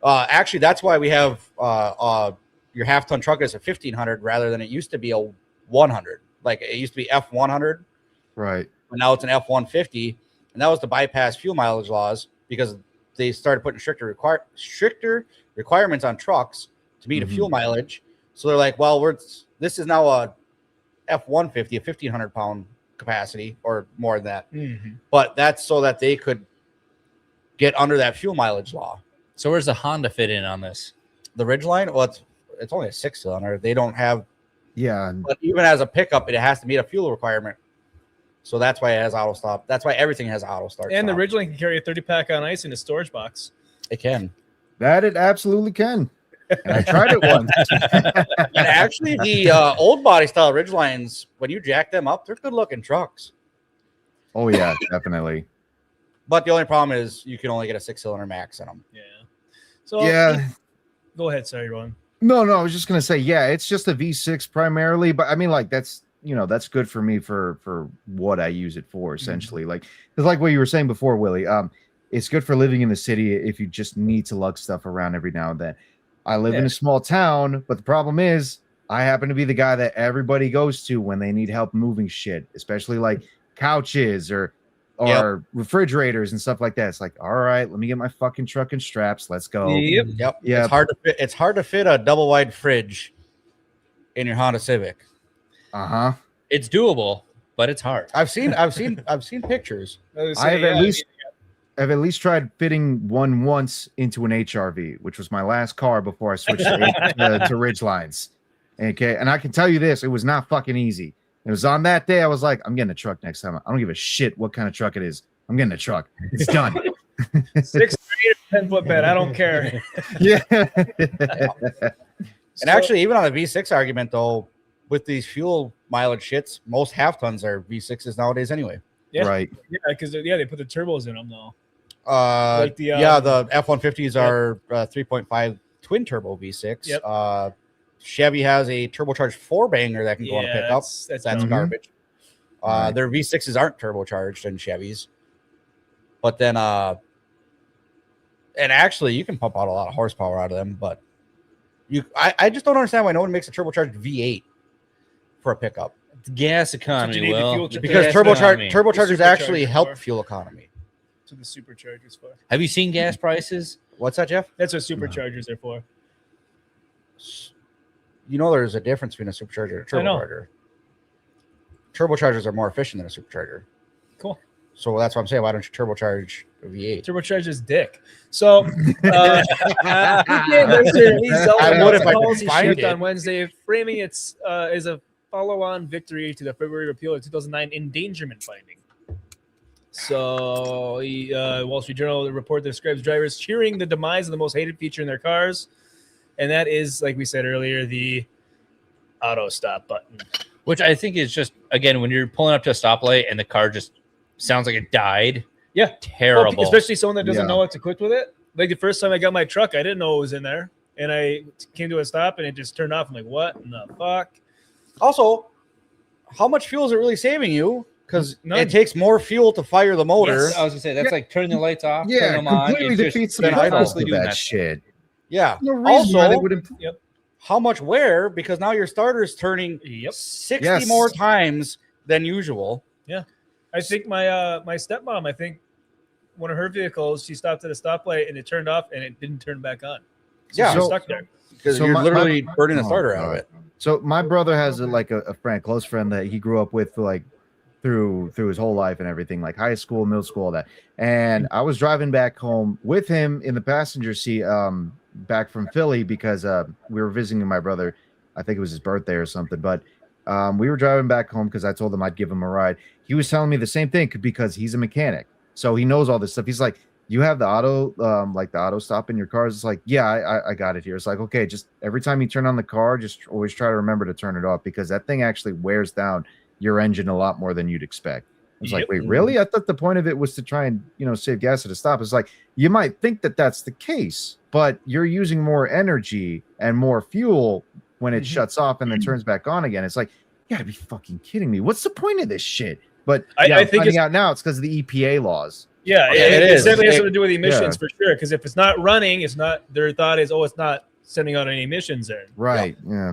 [SPEAKER 3] Actually, that's why we have your half-ton truck is a 1500 rather than it used to be a 100. Like it used to be F100,
[SPEAKER 4] Right.
[SPEAKER 3] but now it's an F150, and that was to bypass fuel mileage laws because they started putting stricter requirements on trucks to meet a
[SPEAKER 4] Mhm.
[SPEAKER 3] fuel mileage. So they're like, well, this is now a F150, a 1500 pound capacity or more than that.
[SPEAKER 1] Mm-hmm.
[SPEAKER 3] But that's so that they could get under that fuel mileage law.
[SPEAKER 2] So where's the Honda fit in on this?
[SPEAKER 3] The Ridgeline, well, it's only a 6-cylinder. They don't have,
[SPEAKER 4] Yeah.
[SPEAKER 3] but even as a pickup, it has to meet a fuel requirement. So that's why it has auto stop. That's why everything has auto start.
[SPEAKER 1] And the
[SPEAKER 3] stop.
[SPEAKER 1] Ridgeline can carry a 30-pack on ice in a storage box.
[SPEAKER 3] It can.
[SPEAKER 4] That it absolutely can. And I tried it once.
[SPEAKER 3] And actually, the old body style Ridgelines, when you jack them up, they're good looking trucks.
[SPEAKER 4] Oh yeah, definitely.
[SPEAKER 3] But the only problem is you can only get a 6-cylinder max in them.
[SPEAKER 1] Yeah. So
[SPEAKER 4] Yeah.
[SPEAKER 1] Go ahead. Sorry, Ron.
[SPEAKER 4] No, I was just gonna say, yeah, it's just a V6 primarily, but I mean, like that's that's good for me for what I use it for, essentially. Like it's like what you were saying before, Willie. It's good for living in the city if you just need to lug stuff around every now and then. I live in a small town, but the problem is I happen to be the guy that everybody goes to when they need help moving shit, especially like couches or refrigerators and stuff like that. It's like, all right, let me get my fucking truck and straps. Let's go.
[SPEAKER 1] Yep.
[SPEAKER 3] Yep.
[SPEAKER 4] Yeah.
[SPEAKER 3] It's hard to fit a double wide fridge in your Honda Civic.
[SPEAKER 4] Uh-huh.
[SPEAKER 2] It's doable, but it's hard.
[SPEAKER 3] I've seen pictures.
[SPEAKER 4] I've at least tried fitting one once into an HRV, which was my last car before I switched to Ridgelines. Okay, and I can tell you this, it was not fucking easy. It was on that day I was like, I'm getting a truck next time. I don't give a shit what kind of truck it is. I'm getting a truck. It's done.
[SPEAKER 1] 6 or 8 or 10 foot bed. I don't care.
[SPEAKER 4] Yeah.
[SPEAKER 3] And actually, even on a V6 argument, though, with these fuel mileage shits, most half tons are V6s nowadays anyway.
[SPEAKER 1] Yeah.
[SPEAKER 4] Right.
[SPEAKER 1] Yeah, because they put the turbos in them though.
[SPEAKER 3] Like
[SPEAKER 1] the
[SPEAKER 3] F-150s are 3.5 twin turbo V6.
[SPEAKER 1] Yep.
[SPEAKER 3] Chevy has a turbocharged 4-banger that can go on a pickup.
[SPEAKER 1] That's
[SPEAKER 3] That's garbage.
[SPEAKER 4] Right.
[SPEAKER 3] Their V6s aren't turbocharged in Chevys. But then, and actually, you can pump out a lot of horsepower out of them. But I just don't understand why no one makes a turbocharged V8 for a pickup.
[SPEAKER 2] It's gas
[SPEAKER 1] What you
[SPEAKER 2] economy,
[SPEAKER 1] need the
[SPEAKER 2] Will.
[SPEAKER 1] fuel to-
[SPEAKER 3] Because
[SPEAKER 2] Gas
[SPEAKER 3] turbochargers
[SPEAKER 1] Supercharger
[SPEAKER 3] actually
[SPEAKER 1] for.
[SPEAKER 3] help fuel economy.
[SPEAKER 1] That's what the superchargers for.
[SPEAKER 2] Have you seen gas prices?
[SPEAKER 3] What's that, Jeff?
[SPEAKER 1] That's what superchargers are for.
[SPEAKER 3] You know there's a difference between a supercharger and a
[SPEAKER 1] I know.
[SPEAKER 3] turbocharger. Turbochargers are more efficient than a supercharger.
[SPEAKER 1] Cool.
[SPEAKER 3] So that's what I'm saying. Why don't you turbocharge a V8?
[SPEAKER 1] Turbocharger's dick. So Drinkiversary
[SPEAKER 3] I would if I could
[SPEAKER 1] policy
[SPEAKER 3] find
[SPEAKER 1] shift
[SPEAKER 3] it.
[SPEAKER 1] on Wednesday, framing its as a follow-on victory to the February repeal of 2009 endangerment finding. So, Wall Street Journal report describes drivers cheering the demise of the most hated feature in their cars, and that is, like we said earlier, the auto stop button.
[SPEAKER 2] Which I think is just, again, when you're pulling up to a stoplight and the car just sounds like it died.
[SPEAKER 1] Yeah.
[SPEAKER 2] Terrible.
[SPEAKER 1] Well, especially someone that doesn't
[SPEAKER 4] Yeah.
[SPEAKER 1] know what to equip with it. Like the first time I got my truck, I didn't know it was in there, and I came to a stop and it just turned off. I'm like, what in the fuck?
[SPEAKER 3] Also, how much fuel is it really saving you? Because
[SPEAKER 1] None.
[SPEAKER 3] it takes more fuel to fire the motor.
[SPEAKER 2] Yes, I was gonna say that's like turning the lights off,
[SPEAKER 4] Yeah,
[SPEAKER 2] turning them on.
[SPEAKER 4] completely
[SPEAKER 2] It's just
[SPEAKER 4] defeats the
[SPEAKER 3] been
[SPEAKER 4] purpose
[SPEAKER 2] constantly
[SPEAKER 4] of
[SPEAKER 2] doing
[SPEAKER 4] that shit.
[SPEAKER 3] Yeah.
[SPEAKER 4] No reason why they
[SPEAKER 3] Also,
[SPEAKER 4] wouldn't.
[SPEAKER 3] how much wear? Because now your starter is turning
[SPEAKER 1] Yep.
[SPEAKER 3] 60
[SPEAKER 4] Yes.
[SPEAKER 3] more times than usual.
[SPEAKER 1] I think my my stepmom, I think one of her vehicles, she stopped at a stoplight and it turned off and it didn't turn back on. So
[SPEAKER 3] Yeah.
[SPEAKER 1] she was
[SPEAKER 4] So-
[SPEAKER 1] stuck there.
[SPEAKER 3] Because
[SPEAKER 4] So
[SPEAKER 3] you're
[SPEAKER 4] my-
[SPEAKER 3] literally
[SPEAKER 4] my-
[SPEAKER 3] burning the
[SPEAKER 4] Oh,
[SPEAKER 3] starter out of
[SPEAKER 4] God.
[SPEAKER 3] it.
[SPEAKER 4] So my brother has a friend, close friend that he grew up with, like through his whole life and everything, like high school, middle school, all that. And I was driving back home with him in the passenger seat, back from Philly because we were visiting my brother I think it was his birthday or something. But we were driving back home because I told him I'd give him a ride. He was telling me the same thing because he's a mechanic, so he knows all this stuff. He's like, "You have the auto, like the auto stop in your cars?" It's like, "Yeah, I got it here." It's like, okay, just every time you turn on the car, just always try to remember to turn it off because that thing actually wears down your engine a lot more than you'd expect. It's like, wait, really? I thought the point of it was to try and, save gas at a stop. It's like, you might think that that's the case, but you're using more energy and more fuel when it shuts off and then turns back on again. It's like, you gotta be fucking kidding me. What's the point of this shit? But I think finding out now it's because of the EPA laws.
[SPEAKER 1] Yeah,
[SPEAKER 3] it
[SPEAKER 1] it
[SPEAKER 3] is.
[SPEAKER 1] definitely has something to do with emissions for sure. Because if it's not running, it's not. Their thought is, it's not sending out any emissions there.
[SPEAKER 4] Right. Yeah.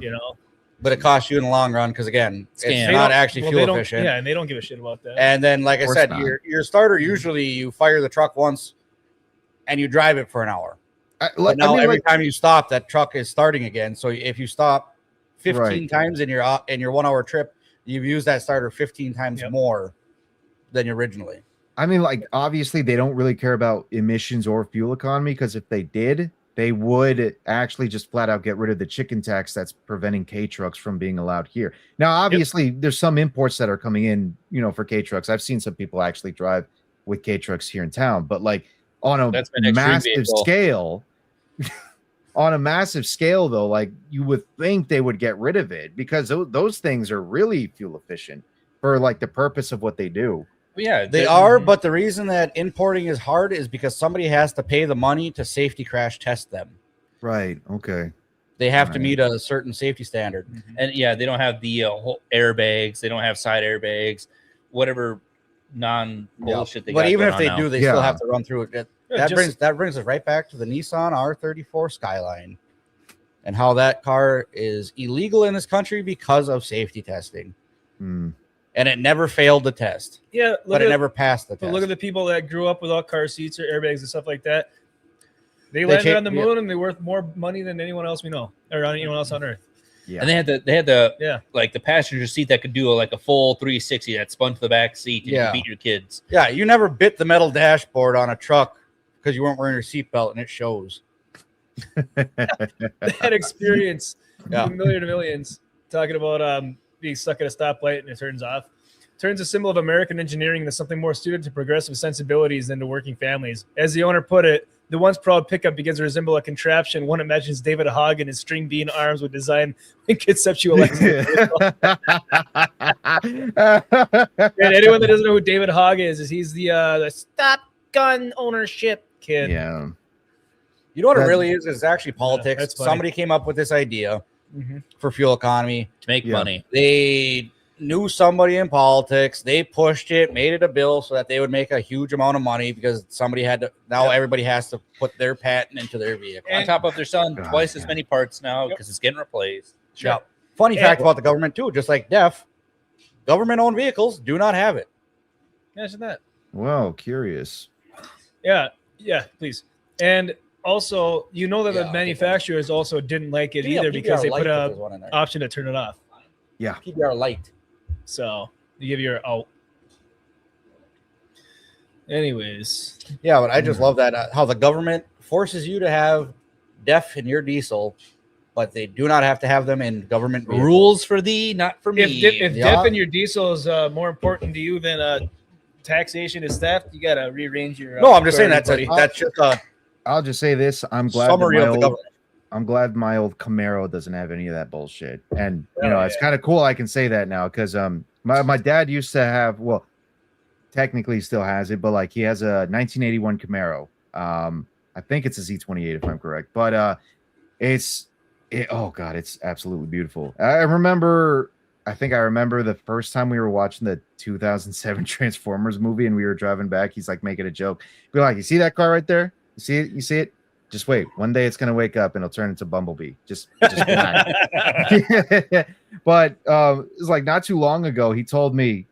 [SPEAKER 3] But it costs you in the long run because again, it's
[SPEAKER 2] Scam.
[SPEAKER 3] not actually fuel efficient.
[SPEAKER 1] Yeah, and they don't give a shit about that.
[SPEAKER 3] And then, like I
[SPEAKER 4] course
[SPEAKER 3] said,
[SPEAKER 4] not.
[SPEAKER 3] your starter usually you fire the truck once, and you drive it for an hour. But now every time you stop, that truck is starting again. So if you stop 15 times in your 1 hour trip, you've used that starter 15 times more than originally.
[SPEAKER 4] I mean, like, obviously they don't really care about emissions or fuel economy because if they did, they would actually just flat out get rid of the chicken tax that's preventing K trucks from being allowed here. Now, obviously, there's some imports that are coming in, for K trucks. I've seen some people actually drive with K trucks here in town, but like on a massive scale, though, like you would think they would get rid of it because those things are really fuel efficient for like the purpose of what they do.
[SPEAKER 2] Yeah,
[SPEAKER 3] they are, but the reason that importing is hard is because somebody has to pay the money to safety crash test them.
[SPEAKER 4] Right. Okay.
[SPEAKER 3] They have to meet a certain safety standard.
[SPEAKER 2] And yeah, they don't have the whole airbags. They don't have side airbags, whatever non-bullshit they got.
[SPEAKER 3] But even if they
[SPEAKER 2] now.
[SPEAKER 3] do, they still have to run through it. That brings us right back to the Nissan R34 Skyline and how that car is illegal in this country because of safety testing. And it never failed the test.
[SPEAKER 1] Yeah,
[SPEAKER 3] but it never passed the test.
[SPEAKER 1] But look at the people that grew up without car seats or airbags and stuff like that. They landed on the moon and they're worth more money than anyone else we know or anyone else on Earth.
[SPEAKER 2] Yeah. And they had the like the passenger seat that could do like a full 360 that spun to the back seat and you could beat your kids.
[SPEAKER 3] Yeah, you never bit the metal dashboard on a truck because you weren't wearing your seatbelt and it shows.
[SPEAKER 1] That experience, millions talking about being stuck at a stoplight and it turns off. Turns a symbol of American engineering into something more suited to progressive sensibilities than to working families. As the owner put it, the once proud pickup begins to resemble a contraption. One imagines David Hogg in his string bean arms with design and conceptualize. And anyone that doesn't know who David Hogg is he's the stop gun ownership kid.
[SPEAKER 4] Yeah.
[SPEAKER 3] You know what it really is? It's actually politics. Yeah, somebody came up with this idea for fuel economy
[SPEAKER 2] to make money.
[SPEAKER 3] They knew somebody in politics. They pushed it, made it a bill so that they would make a huge amount of money because somebody had to. Now everybody has to put their patent into their vehicle.
[SPEAKER 2] On top of their selling twice as many parts now because it's getting replaced.
[SPEAKER 3] Sure. Yeah. Funny fact about the government too, just like DEF, government-owned vehicles do not have it.
[SPEAKER 1] Imagine that.
[SPEAKER 4] Wow, curious.
[SPEAKER 1] Yeah, please. And also, that the manufacturers also didn't like it either because they put an option to turn it off.
[SPEAKER 4] Yeah.
[SPEAKER 3] PBR light.
[SPEAKER 1] So you give your out. Anyways.
[SPEAKER 3] Yeah, but I just love that how the government forces you to have DEF in your diesel, but they do not have to have them in government vehicles.
[SPEAKER 2] Rules for thee, not for me.
[SPEAKER 1] If DEF in your diesel is more important to you than taxation is theft, you gotta rearrange your.
[SPEAKER 3] No, I'm just saying that's just a.
[SPEAKER 4] I'll just say this: I'm glad I'm glad my old Camaro doesn't have any of that bullshit. And it's kind of cool I can say that now because my dad used to have, well, technically still has it, but like he has a 1981 Camaro. I think it's a Z28 if I'm correct, but it's absolutely beautiful. I remember the first time we were watching the 2007 Transformers movie and we were driving back. He's like making a joke. Be like, you see that car right there? You see it? You see it? Just wait. One day it's gonna wake up and it'll turn into Bumblebee. Just relax. But it's like not too long ago. He told me,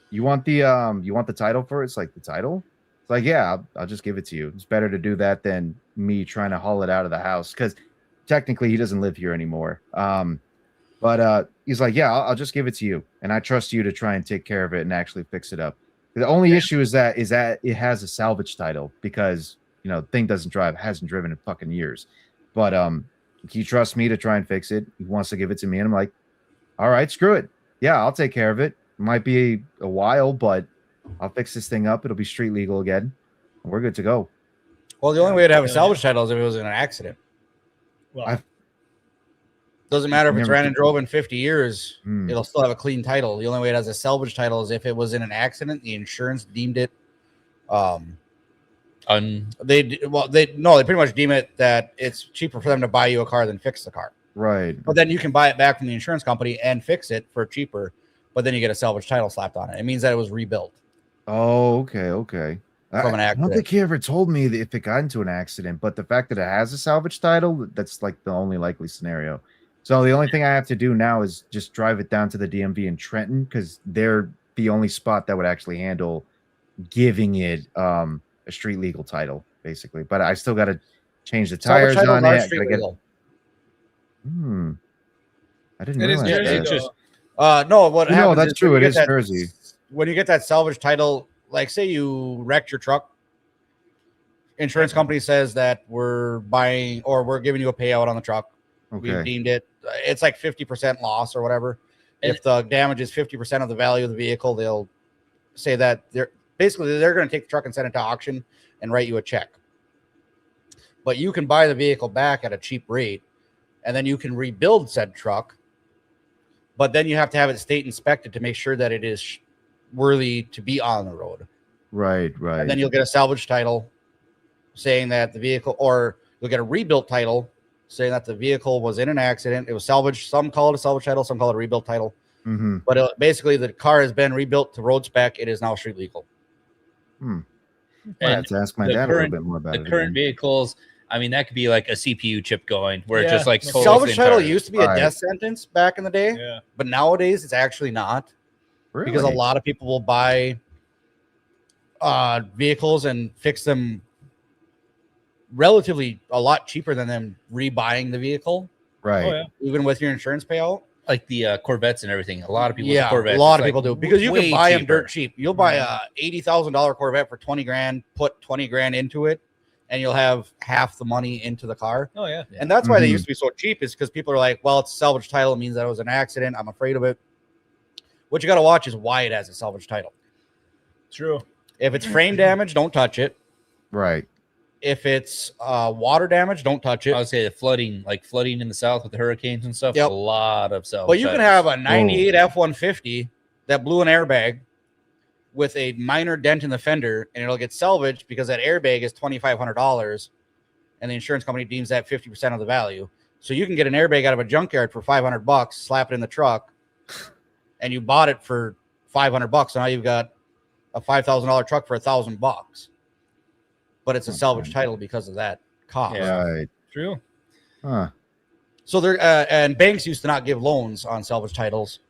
[SPEAKER 4] "You want the title for it?" It's like the title. It's like, yeah, I'll just give it to you. It's better to do that than me trying to haul it out of the house because technically he doesn't live here anymore. But he's like, yeah, I'll just give it to you, and I trust you to try and take care of it and actually fix it up. The only issue is that it has a salvage title because thing doesn't drive, hasn't driven in fucking years. But He trusts me to try and fix it. He wants to give it to me, and I'm like, all right, screw it. Yeah, I'll take care of it. It might be a while, but I'll fix this thing up. It'll be street legal again. And we're good to go.
[SPEAKER 3] Well, the only way to have a salvage title is if it was in an accident.
[SPEAKER 1] Well,
[SPEAKER 3] Doesn't matter if it's
[SPEAKER 4] Never
[SPEAKER 3] ran
[SPEAKER 4] did.
[SPEAKER 3] and drove in 50 years,
[SPEAKER 4] Hmm.
[SPEAKER 3] it'll still have a clean title. The only way it has a salvage title is if it was in an accident, the insurance deemed it. They pretty much deem it that it's cheaper for them to buy you a car than fix the car.
[SPEAKER 4] Right.
[SPEAKER 3] But then you can buy it back from the insurance company and fix it for cheaper, but then you get a salvage title slapped on it. It means that it was rebuilt.
[SPEAKER 4] Oh, okay.
[SPEAKER 3] From an
[SPEAKER 4] I don't
[SPEAKER 3] accident.
[SPEAKER 4] think he ever told me that if it got into an accident, but the fact that it has a salvage title, that's like the only likely scenario. So the only thing I have to do now is just drive it down to the DMV in Trenton, because they're the only spot that would actually handle giving it a street legal title, basically. But I still got to change the
[SPEAKER 3] Salvage
[SPEAKER 4] tires
[SPEAKER 3] titles
[SPEAKER 4] on
[SPEAKER 3] are
[SPEAKER 4] it.
[SPEAKER 3] street
[SPEAKER 4] Gotta get-
[SPEAKER 3] legal.
[SPEAKER 4] I didn't
[SPEAKER 1] it is
[SPEAKER 4] realize
[SPEAKER 1] Jersey,
[SPEAKER 4] that.
[SPEAKER 2] just-
[SPEAKER 1] though.
[SPEAKER 3] No, what happens?
[SPEAKER 4] No, that's
[SPEAKER 3] is
[SPEAKER 4] true.
[SPEAKER 3] when
[SPEAKER 4] It
[SPEAKER 3] you
[SPEAKER 4] is
[SPEAKER 3] get that-
[SPEAKER 4] Jersey.
[SPEAKER 3] When you get that salvage title, like say you wrecked your truck, insurance company says that we're buying or we're giving you a payout on the truck. We've
[SPEAKER 4] Okay.
[SPEAKER 3] deemed it. It's like 50% loss or whatever.
[SPEAKER 2] And-
[SPEAKER 3] If the damage is 50% of the value of the vehicle, they'll say that they're going to take the truck and send it to auction and write you a check. But you can buy the vehicle back at a cheap rate, and then you can rebuild said truck. But then you have to have it state inspected to make sure that it is worthy to be on the road.
[SPEAKER 4] Right.
[SPEAKER 3] And then you'll get a salvage title saying that the vehicle, or you'll get a rebuilt title saying that the vehicle was in an accident. It was salvaged. Some call it a salvage title, some call it a rebuilt title.
[SPEAKER 4] Mm-hmm.
[SPEAKER 3] But basically, the car has been rebuilt to road spec. It is now street legal.
[SPEAKER 4] I have
[SPEAKER 2] And
[SPEAKER 4] to ask my
[SPEAKER 2] the
[SPEAKER 4] dad a little
[SPEAKER 2] current-
[SPEAKER 4] bit more about
[SPEAKER 2] the
[SPEAKER 4] it.
[SPEAKER 2] current
[SPEAKER 4] again.
[SPEAKER 2] vehicles, I mean, that could be like a CPU chip going where it
[SPEAKER 1] Yeah.
[SPEAKER 2] just like totals
[SPEAKER 3] Salvage
[SPEAKER 2] the
[SPEAKER 3] title
[SPEAKER 2] entire-
[SPEAKER 3] used to be a
[SPEAKER 4] Right.
[SPEAKER 3] death sentence back in the day,
[SPEAKER 1] Yeah.
[SPEAKER 3] but nowadays it's actually not,
[SPEAKER 4] Really?
[SPEAKER 3] because a lot of people will buy vehicles and fix them relatively a lot cheaper than them rebuying the vehicle,
[SPEAKER 4] Right.
[SPEAKER 1] Oh, yeah.
[SPEAKER 3] even with your insurance payout.
[SPEAKER 2] like the Corvettes and everything. A lot of people, with
[SPEAKER 3] Yeah,
[SPEAKER 2] Corvettes,
[SPEAKER 3] a lot
[SPEAKER 2] it's
[SPEAKER 3] of
[SPEAKER 2] like
[SPEAKER 3] people do, because you
[SPEAKER 2] way
[SPEAKER 3] can buy them
[SPEAKER 2] cheaper.
[SPEAKER 3] dirt cheap. You'll buy a $80,000 Corvette for 20 grand, put 20 grand into it, and you'll have half the money into the car.
[SPEAKER 1] Oh yeah.
[SPEAKER 3] And that's why they
[SPEAKER 4] Mhm.
[SPEAKER 3] used to be so cheap, is because people are like, well, it's a salvage title. It means that it was an accident. I'm afraid of it. What you got to watch is why it has a salvage title.
[SPEAKER 1] True.
[SPEAKER 3] If it's frame damage, don't touch it.
[SPEAKER 4] Right.
[SPEAKER 3] If it's water damage, don't touch
[SPEAKER 2] I
[SPEAKER 3] it.
[SPEAKER 2] would say the flooding in the south with the hurricanes and stuff.
[SPEAKER 3] Yep.
[SPEAKER 2] A lot of self.
[SPEAKER 3] But you can have a 98 F-150 that blew an airbag with a minor dent in the fender, and it'll get salvaged because that airbag is $2,500, and the insurance company deems that 50% of the value. So you can get an airbag out of a junkyard for $500, slap it in the truck, and you bought it for $500. So now you've got a $5,000 truck for $1,000. But it's a salvage title because of that cost.
[SPEAKER 2] Yeah.
[SPEAKER 4] Right.
[SPEAKER 1] True.
[SPEAKER 4] Huh.
[SPEAKER 3] So they're and banks used to not give loans on salvage titles,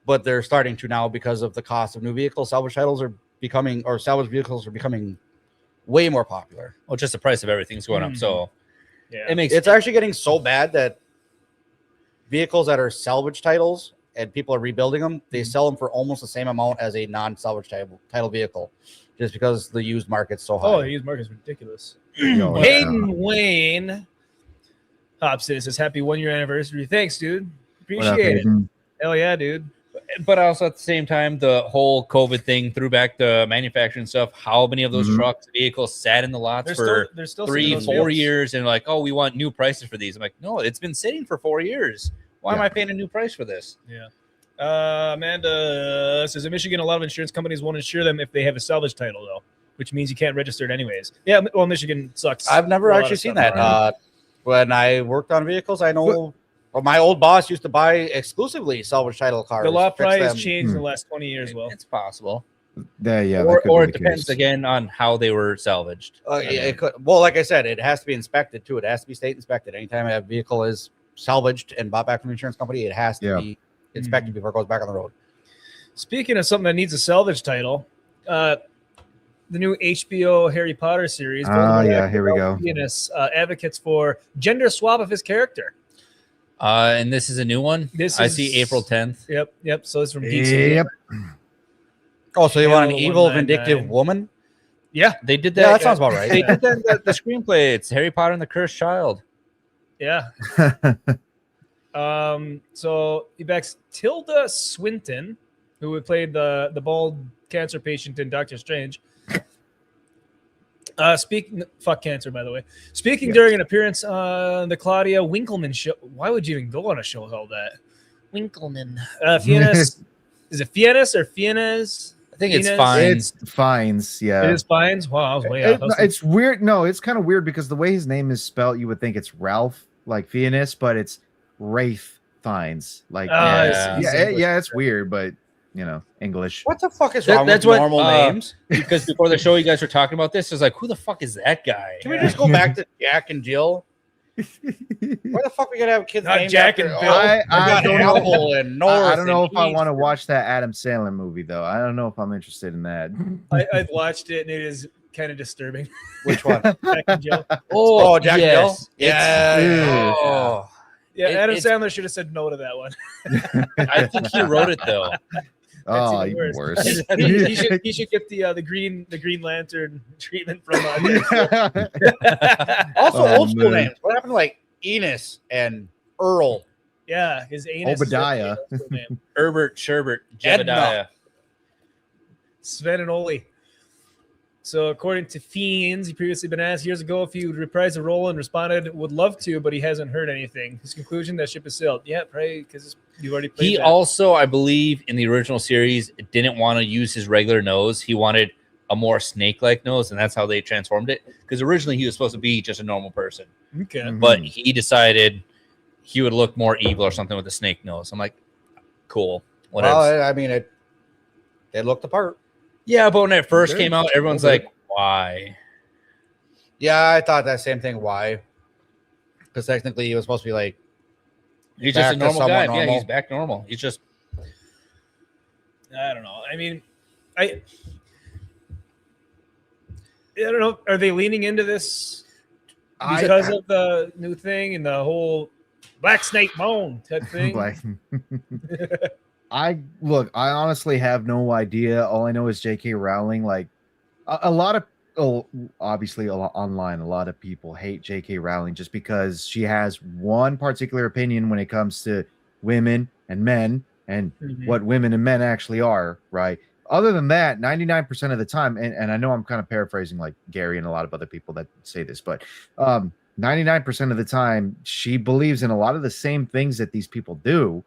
[SPEAKER 3] but they're starting to now because of the cost of new vehicles. Salvage titles are becoming, or salvage vehicles are becoming way more popular.
[SPEAKER 2] Well, just the price of everything's going up. So
[SPEAKER 1] Yeah.
[SPEAKER 2] it makes
[SPEAKER 3] It's actually getting so bad that vehicles that are salvage titles and people are rebuilding them, they sell them for almost the same amount as a non-salvage title vehicle, just because the used market's so high.
[SPEAKER 1] Oh, the used market is ridiculous.
[SPEAKER 4] Yo,
[SPEAKER 1] Hayden Wayne Hobson says, "Happy 1-year anniversary." Thanks, dude.
[SPEAKER 4] What up,
[SPEAKER 1] Appreciate it.
[SPEAKER 4] Hayden?
[SPEAKER 1] Hell yeah, dude.
[SPEAKER 2] but also at the same time, the whole COVID thing threw back the manufacturing stuff. How many of those
[SPEAKER 4] Mhm.
[SPEAKER 2] trucks, vehicles sat in the lots
[SPEAKER 1] They're still sitting in those
[SPEAKER 2] 3-4
[SPEAKER 1] fields.
[SPEAKER 2] years and like, oh, we want new prices for these. I'm like, no, it's been sitting for 4 years. Why am
[SPEAKER 4] Yeah.
[SPEAKER 2] I paying a new price for this?
[SPEAKER 1] Yeah. Amanda says in Michigan, a lot of insurance companies won't insure them if they have a salvage title, though, which means you can't register it anyways. Yeah, well, Michigan sucks.
[SPEAKER 3] I've never
[SPEAKER 1] for a lot
[SPEAKER 3] actually
[SPEAKER 1] of
[SPEAKER 3] seen
[SPEAKER 1] stuff.
[SPEAKER 3] that. When I worked on vehicles, I know my old boss used to buy exclusively salvage title cars.
[SPEAKER 1] The law
[SPEAKER 3] fix
[SPEAKER 1] probably has
[SPEAKER 3] them.
[SPEAKER 1] changed in the last 20 years. Well,
[SPEAKER 2] It's possible.
[SPEAKER 4] Yeah, that
[SPEAKER 2] or
[SPEAKER 4] could
[SPEAKER 2] or
[SPEAKER 4] be
[SPEAKER 2] it
[SPEAKER 4] the
[SPEAKER 2] depends
[SPEAKER 4] case.
[SPEAKER 2] again on how they were salvaged.
[SPEAKER 3] Yeah, it could. Well, like I said, it has to be inspected too. It has to be state inspected. Anytime a vehicle is salvaged and bought back from the insurance company, it has to
[SPEAKER 4] Yeah.
[SPEAKER 3] be inspected before it goes back on the road.
[SPEAKER 1] speaking of something that needs a salvage title, the new HBO Harry Potter series.
[SPEAKER 4] Yeah, here we go.
[SPEAKER 1] Guinness advocates for gender swap of his character.
[SPEAKER 2] And this is a new one. I see
[SPEAKER 1] is-
[SPEAKER 2] April 10th.
[SPEAKER 1] Yep. So it's from Geeks.
[SPEAKER 4] Yep.
[SPEAKER 3] Oh, so you want an
[SPEAKER 1] Halo
[SPEAKER 3] evil,
[SPEAKER 1] 199.
[SPEAKER 3] vindictive woman?
[SPEAKER 1] Yeah,
[SPEAKER 2] They did that.
[SPEAKER 3] Yeah, that sounds about right.
[SPEAKER 2] They did that in the screenplay. It's Harry Potter and the Cursed Child.
[SPEAKER 1] Yeah. So he backs Tilda Swinton, who played the bald cancer patient in Doctor Strange. Fuck cancer, by the way. Speaking during an appearance on the Claudia Winkleman show. Why would you even go on a show called that? Winkleman. Fiennes. Is it Fiennes or Fiennes?
[SPEAKER 2] I think it's
[SPEAKER 1] Fiennes?
[SPEAKER 2] Fines.
[SPEAKER 4] It's Fines, yeah.
[SPEAKER 1] It is Fines. Wow, I was way off.
[SPEAKER 4] It's weird. No, it's kind of weird because the way his name is spelled, you would think it's Ralph, like Fiennes, but it's Rafe Fines. Like, it's weird, but you know, English.
[SPEAKER 3] What the fuck is wrong with normal names?
[SPEAKER 2] Because before the show, you guys were talking about this. It's like, who the fuck is that guy?
[SPEAKER 3] Can we just go back to Jack and Jill? Why the fuck we gotta have kids named
[SPEAKER 1] Jack and Bill?
[SPEAKER 3] I don't know. And North
[SPEAKER 4] I don't know if I
[SPEAKER 3] East.
[SPEAKER 4] want to watch that Adam Sandler movie though. I don't know if I'm interested in that.
[SPEAKER 1] I've watched it and it is kind of disturbing.
[SPEAKER 3] Which one?
[SPEAKER 1] Jack and Jill.
[SPEAKER 3] Oh, Jack and Jill?
[SPEAKER 2] Yes.
[SPEAKER 3] Yeah.
[SPEAKER 2] Oh.
[SPEAKER 1] Yeah, Adam Sandler should have said no to that one.
[SPEAKER 2] I think he wrote it though.
[SPEAKER 4] Oh,
[SPEAKER 1] even
[SPEAKER 4] even worse.
[SPEAKER 1] he should get the Green Lantern treatment from.
[SPEAKER 3] Also, old school
[SPEAKER 4] man.
[SPEAKER 3] names. What happened to like Enos and Earl?
[SPEAKER 1] Yeah, his anus.
[SPEAKER 4] Obadiah.
[SPEAKER 1] Is his name.
[SPEAKER 2] Herbert, Sherbert,
[SPEAKER 3] Edna.
[SPEAKER 2] Jebediah.
[SPEAKER 1] Sven and Oli. So, according to Fiends, he previously been asked years ago if he would reprise the role and responded, would love to, but he hasn't heard anything. His conclusion, that ship has sailed. Yeah, probably because you've already played
[SPEAKER 2] He
[SPEAKER 1] that.
[SPEAKER 2] also, I believe, in the original series, didn't want to use his regular nose. He wanted a more snake-like nose, and that's how they transformed it. Because originally he was supposed to be just a normal person.
[SPEAKER 1] Okay.
[SPEAKER 2] But he decided he would look more evil or something with a snake nose. I'm like, cool. Whatever.
[SPEAKER 3] Well, I mean, it looked the part.
[SPEAKER 2] Yeah, but when it first
[SPEAKER 4] Good.
[SPEAKER 2] came out, everyone's
[SPEAKER 4] Okay.
[SPEAKER 2] like, why?
[SPEAKER 3] Yeah, I thought that same thing. Why? Because technically he was supposed to be like,
[SPEAKER 2] He's
[SPEAKER 3] back
[SPEAKER 2] just a
[SPEAKER 3] to
[SPEAKER 2] normal
[SPEAKER 3] somewhat
[SPEAKER 2] guy.
[SPEAKER 3] normal.
[SPEAKER 2] Yeah, he's back normal. He's just
[SPEAKER 1] I don't know. I mean, I don't know. Are they leaning into this because of the new thing and the whole black snake bone type thing?
[SPEAKER 4] I honestly have no idea. All I know is J.K. Rowling. Like a lot of, obviously online, a lot of people hate J.K. Rowling just because she has one particular opinion when it comes to women and men and what women and men actually are, right? Other than that, 99% of the time, and I know I'm kind of paraphrasing like Gary and a lot of other people that say this, but 99% of the time, she believes in a lot of the same things that these people do,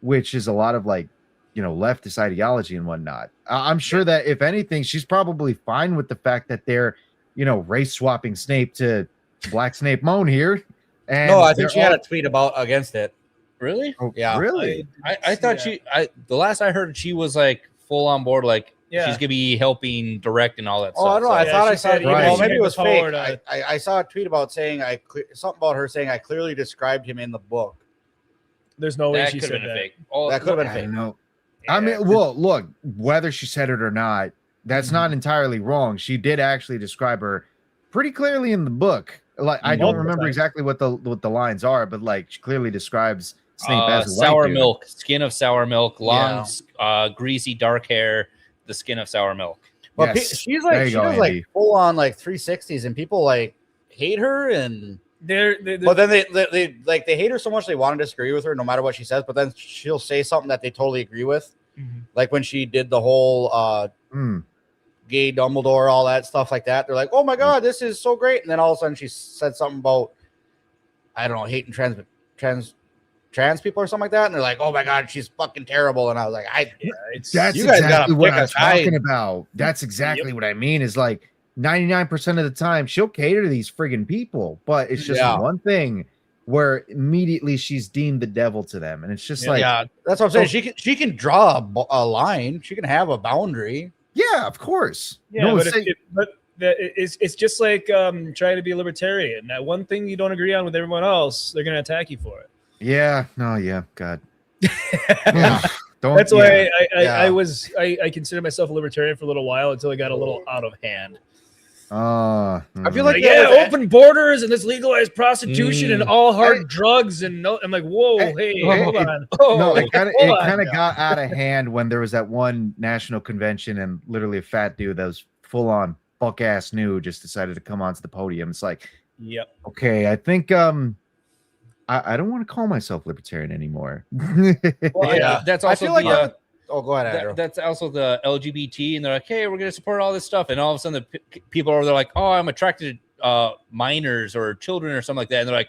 [SPEAKER 4] which is a lot of like, you know, leftist ideology and whatnot. I'm sure that if anything, she's probably fine with the fact that they're, you know, race swapping Snape to Black Snape Moan here. And
[SPEAKER 3] no, I think she had a tweet against it.
[SPEAKER 2] really.
[SPEAKER 4] Oh,
[SPEAKER 3] Yeah.
[SPEAKER 4] really.
[SPEAKER 2] I thought the last I heard, she was like full on board, like she's gonna be helping direct and all that stuff.
[SPEAKER 3] Oh, I don't know. I thought I saw it.
[SPEAKER 4] Right.
[SPEAKER 3] Well, maybe it was fake.
[SPEAKER 1] Forward,
[SPEAKER 3] I saw a tweet about saying something about her saying I clearly described him in the book.
[SPEAKER 1] There's no way
[SPEAKER 2] That
[SPEAKER 1] she
[SPEAKER 2] could have
[SPEAKER 1] said
[SPEAKER 2] been
[SPEAKER 1] that.
[SPEAKER 2] fake. Oh,
[SPEAKER 3] That could have been
[SPEAKER 4] I
[SPEAKER 3] fake.
[SPEAKER 4] know. I mean, well, look, whether she said it or not, that's not entirely wrong. She did actually describe her pretty clearly in the book. Like, I don't remember exactly what the lines are, but like she clearly describes Snape as a white
[SPEAKER 2] sour
[SPEAKER 4] dude.
[SPEAKER 2] milk, skin of sour milk, long, greasy, dark hair, the skin of sour milk.
[SPEAKER 3] Well,
[SPEAKER 4] Yes.
[SPEAKER 3] she's
[SPEAKER 4] There
[SPEAKER 3] like
[SPEAKER 4] you
[SPEAKER 3] she
[SPEAKER 4] go,
[SPEAKER 3] does
[SPEAKER 4] Andy.
[SPEAKER 3] like full on like 360s, and people like hate her and.
[SPEAKER 1] They're
[SPEAKER 3] But then they like they hate her so much they want to disagree with her no matter what she says. But then she'll say something that they totally agree with, like when she did the whole gay Dumbledore, all that stuff like that. They're like, "Oh my god, this is so great!" And then all of a sudden she said something about I don't know hating trans people or something like that, and they're like, "Oh my god, she's fucking terrible." And I was like,
[SPEAKER 4] That's
[SPEAKER 3] you guys gotta
[SPEAKER 4] exactly what
[SPEAKER 3] pick
[SPEAKER 4] I'm
[SPEAKER 3] a side.
[SPEAKER 4] talking about. That's exactly what I mean. Is like 99% of the time she'll cater to these friggin' people, but it's just one thing where immediately she's deemed the devil to them, and it's just like,
[SPEAKER 3] yeah, that's what I'm saying. She can draw a line. She can have a boundary.
[SPEAKER 4] yeah, of course.
[SPEAKER 1] Yeah,
[SPEAKER 4] No,
[SPEAKER 1] but it's just like trying to be a libertarian. That one thing you don't agree on with everyone else, they're going to attack you for it.
[SPEAKER 4] yeah, no, yeah, God. Yeah, don't,
[SPEAKER 1] That's why
[SPEAKER 4] yeah.
[SPEAKER 1] I considered myself a libertarian for a little while until it got a little out of hand.
[SPEAKER 3] I feel like
[SPEAKER 1] Open borders and this legalized prostitution and all hard drugs and no. I'm like, whoa, hey, hold on.
[SPEAKER 4] No, it kind
[SPEAKER 1] hold
[SPEAKER 4] of
[SPEAKER 1] on.
[SPEAKER 4] got out of hand when there was that one national convention and literally a fat dude that was full on buck ass nude just decided to come onto the podium. It's like,
[SPEAKER 1] Yep.
[SPEAKER 4] okay, I think I don't want to call myself libertarian anymore.
[SPEAKER 2] Well,
[SPEAKER 3] Yeah.
[SPEAKER 2] that's
[SPEAKER 3] I
[SPEAKER 2] also
[SPEAKER 3] feel like
[SPEAKER 2] the,
[SPEAKER 3] oh, go ahead. Andrew.
[SPEAKER 2] that's also the LGBT, and they're like, hey, we're going to support all this stuff. And all of a sudden, the people are there like, oh, I'm attracted to minors or children or something like that. And they're like,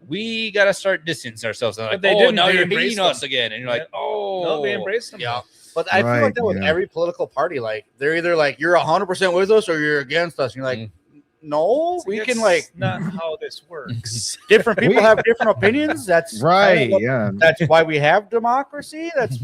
[SPEAKER 2] we got to start distancing ourselves. And they're like,
[SPEAKER 1] But they
[SPEAKER 2] oh,
[SPEAKER 1] didn't.
[SPEAKER 2] now
[SPEAKER 1] They
[SPEAKER 2] you're
[SPEAKER 1] embraced
[SPEAKER 2] hating us
[SPEAKER 1] them.
[SPEAKER 2] again. And you're like,
[SPEAKER 1] Yeah.
[SPEAKER 2] oh.
[SPEAKER 1] No, they embraced them.
[SPEAKER 3] Yeah. But I feel like
[SPEAKER 4] Right,
[SPEAKER 3] that with
[SPEAKER 4] yeah.
[SPEAKER 3] every political party. Like, they're either like, you're 100% with us or you're against us. And you're like, no, we can, like,
[SPEAKER 1] not how this works.
[SPEAKER 3] different people have different opinions. That's
[SPEAKER 4] Right,
[SPEAKER 3] kind of
[SPEAKER 4] yeah.
[SPEAKER 3] That's why we have democracy. That's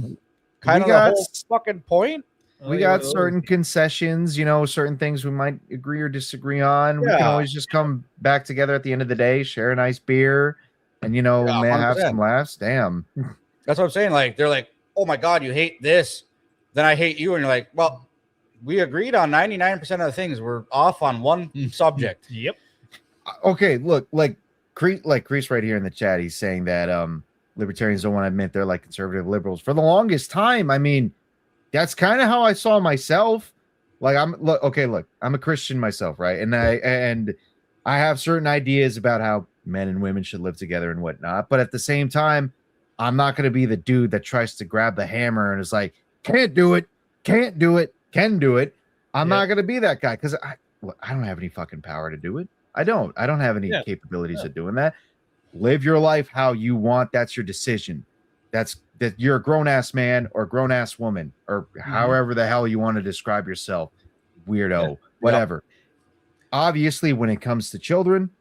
[SPEAKER 3] kind of the
[SPEAKER 4] got-
[SPEAKER 3] whole fucking point.
[SPEAKER 4] We got certain concessions, certain things we might agree or disagree on. We can
[SPEAKER 3] Yeah.
[SPEAKER 4] always just come back together at the end of the day, share a nice beer, and may have
[SPEAKER 3] 100%.
[SPEAKER 4] some laughs. Damn.
[SPEAKER 3] That's what I'm saying. Like, they're like, oh my God, you hate this. Then I hate you. And you're like, well, we agreed on 99% of the things. We're off on one subject.
[SPEAKER 1] Yep.
[SPEAKER 4] Okay, look, like Chris right here in the chat, he's saying that libertarians don't want to admit they're like conservative liberals. For the longest time, I mean, that's kind of how I saw myself. Like, I'm a Christian myself, right? And I have certain ideas about how men and women should live together and whatnot. But at the same time, I'm not going to be the dude that tries to grab the hammer and is like, can't do it, can do it. I'm not going to be that guy because I don't have any fucking power to do it. I don't have any capabilities of doing that. Live your life how you want. That's your decision. That you're a grown-ass man or grown-ass woman or however the hell you want to describe yourself. Weirdo, whatever. Obviously, when it comes to children,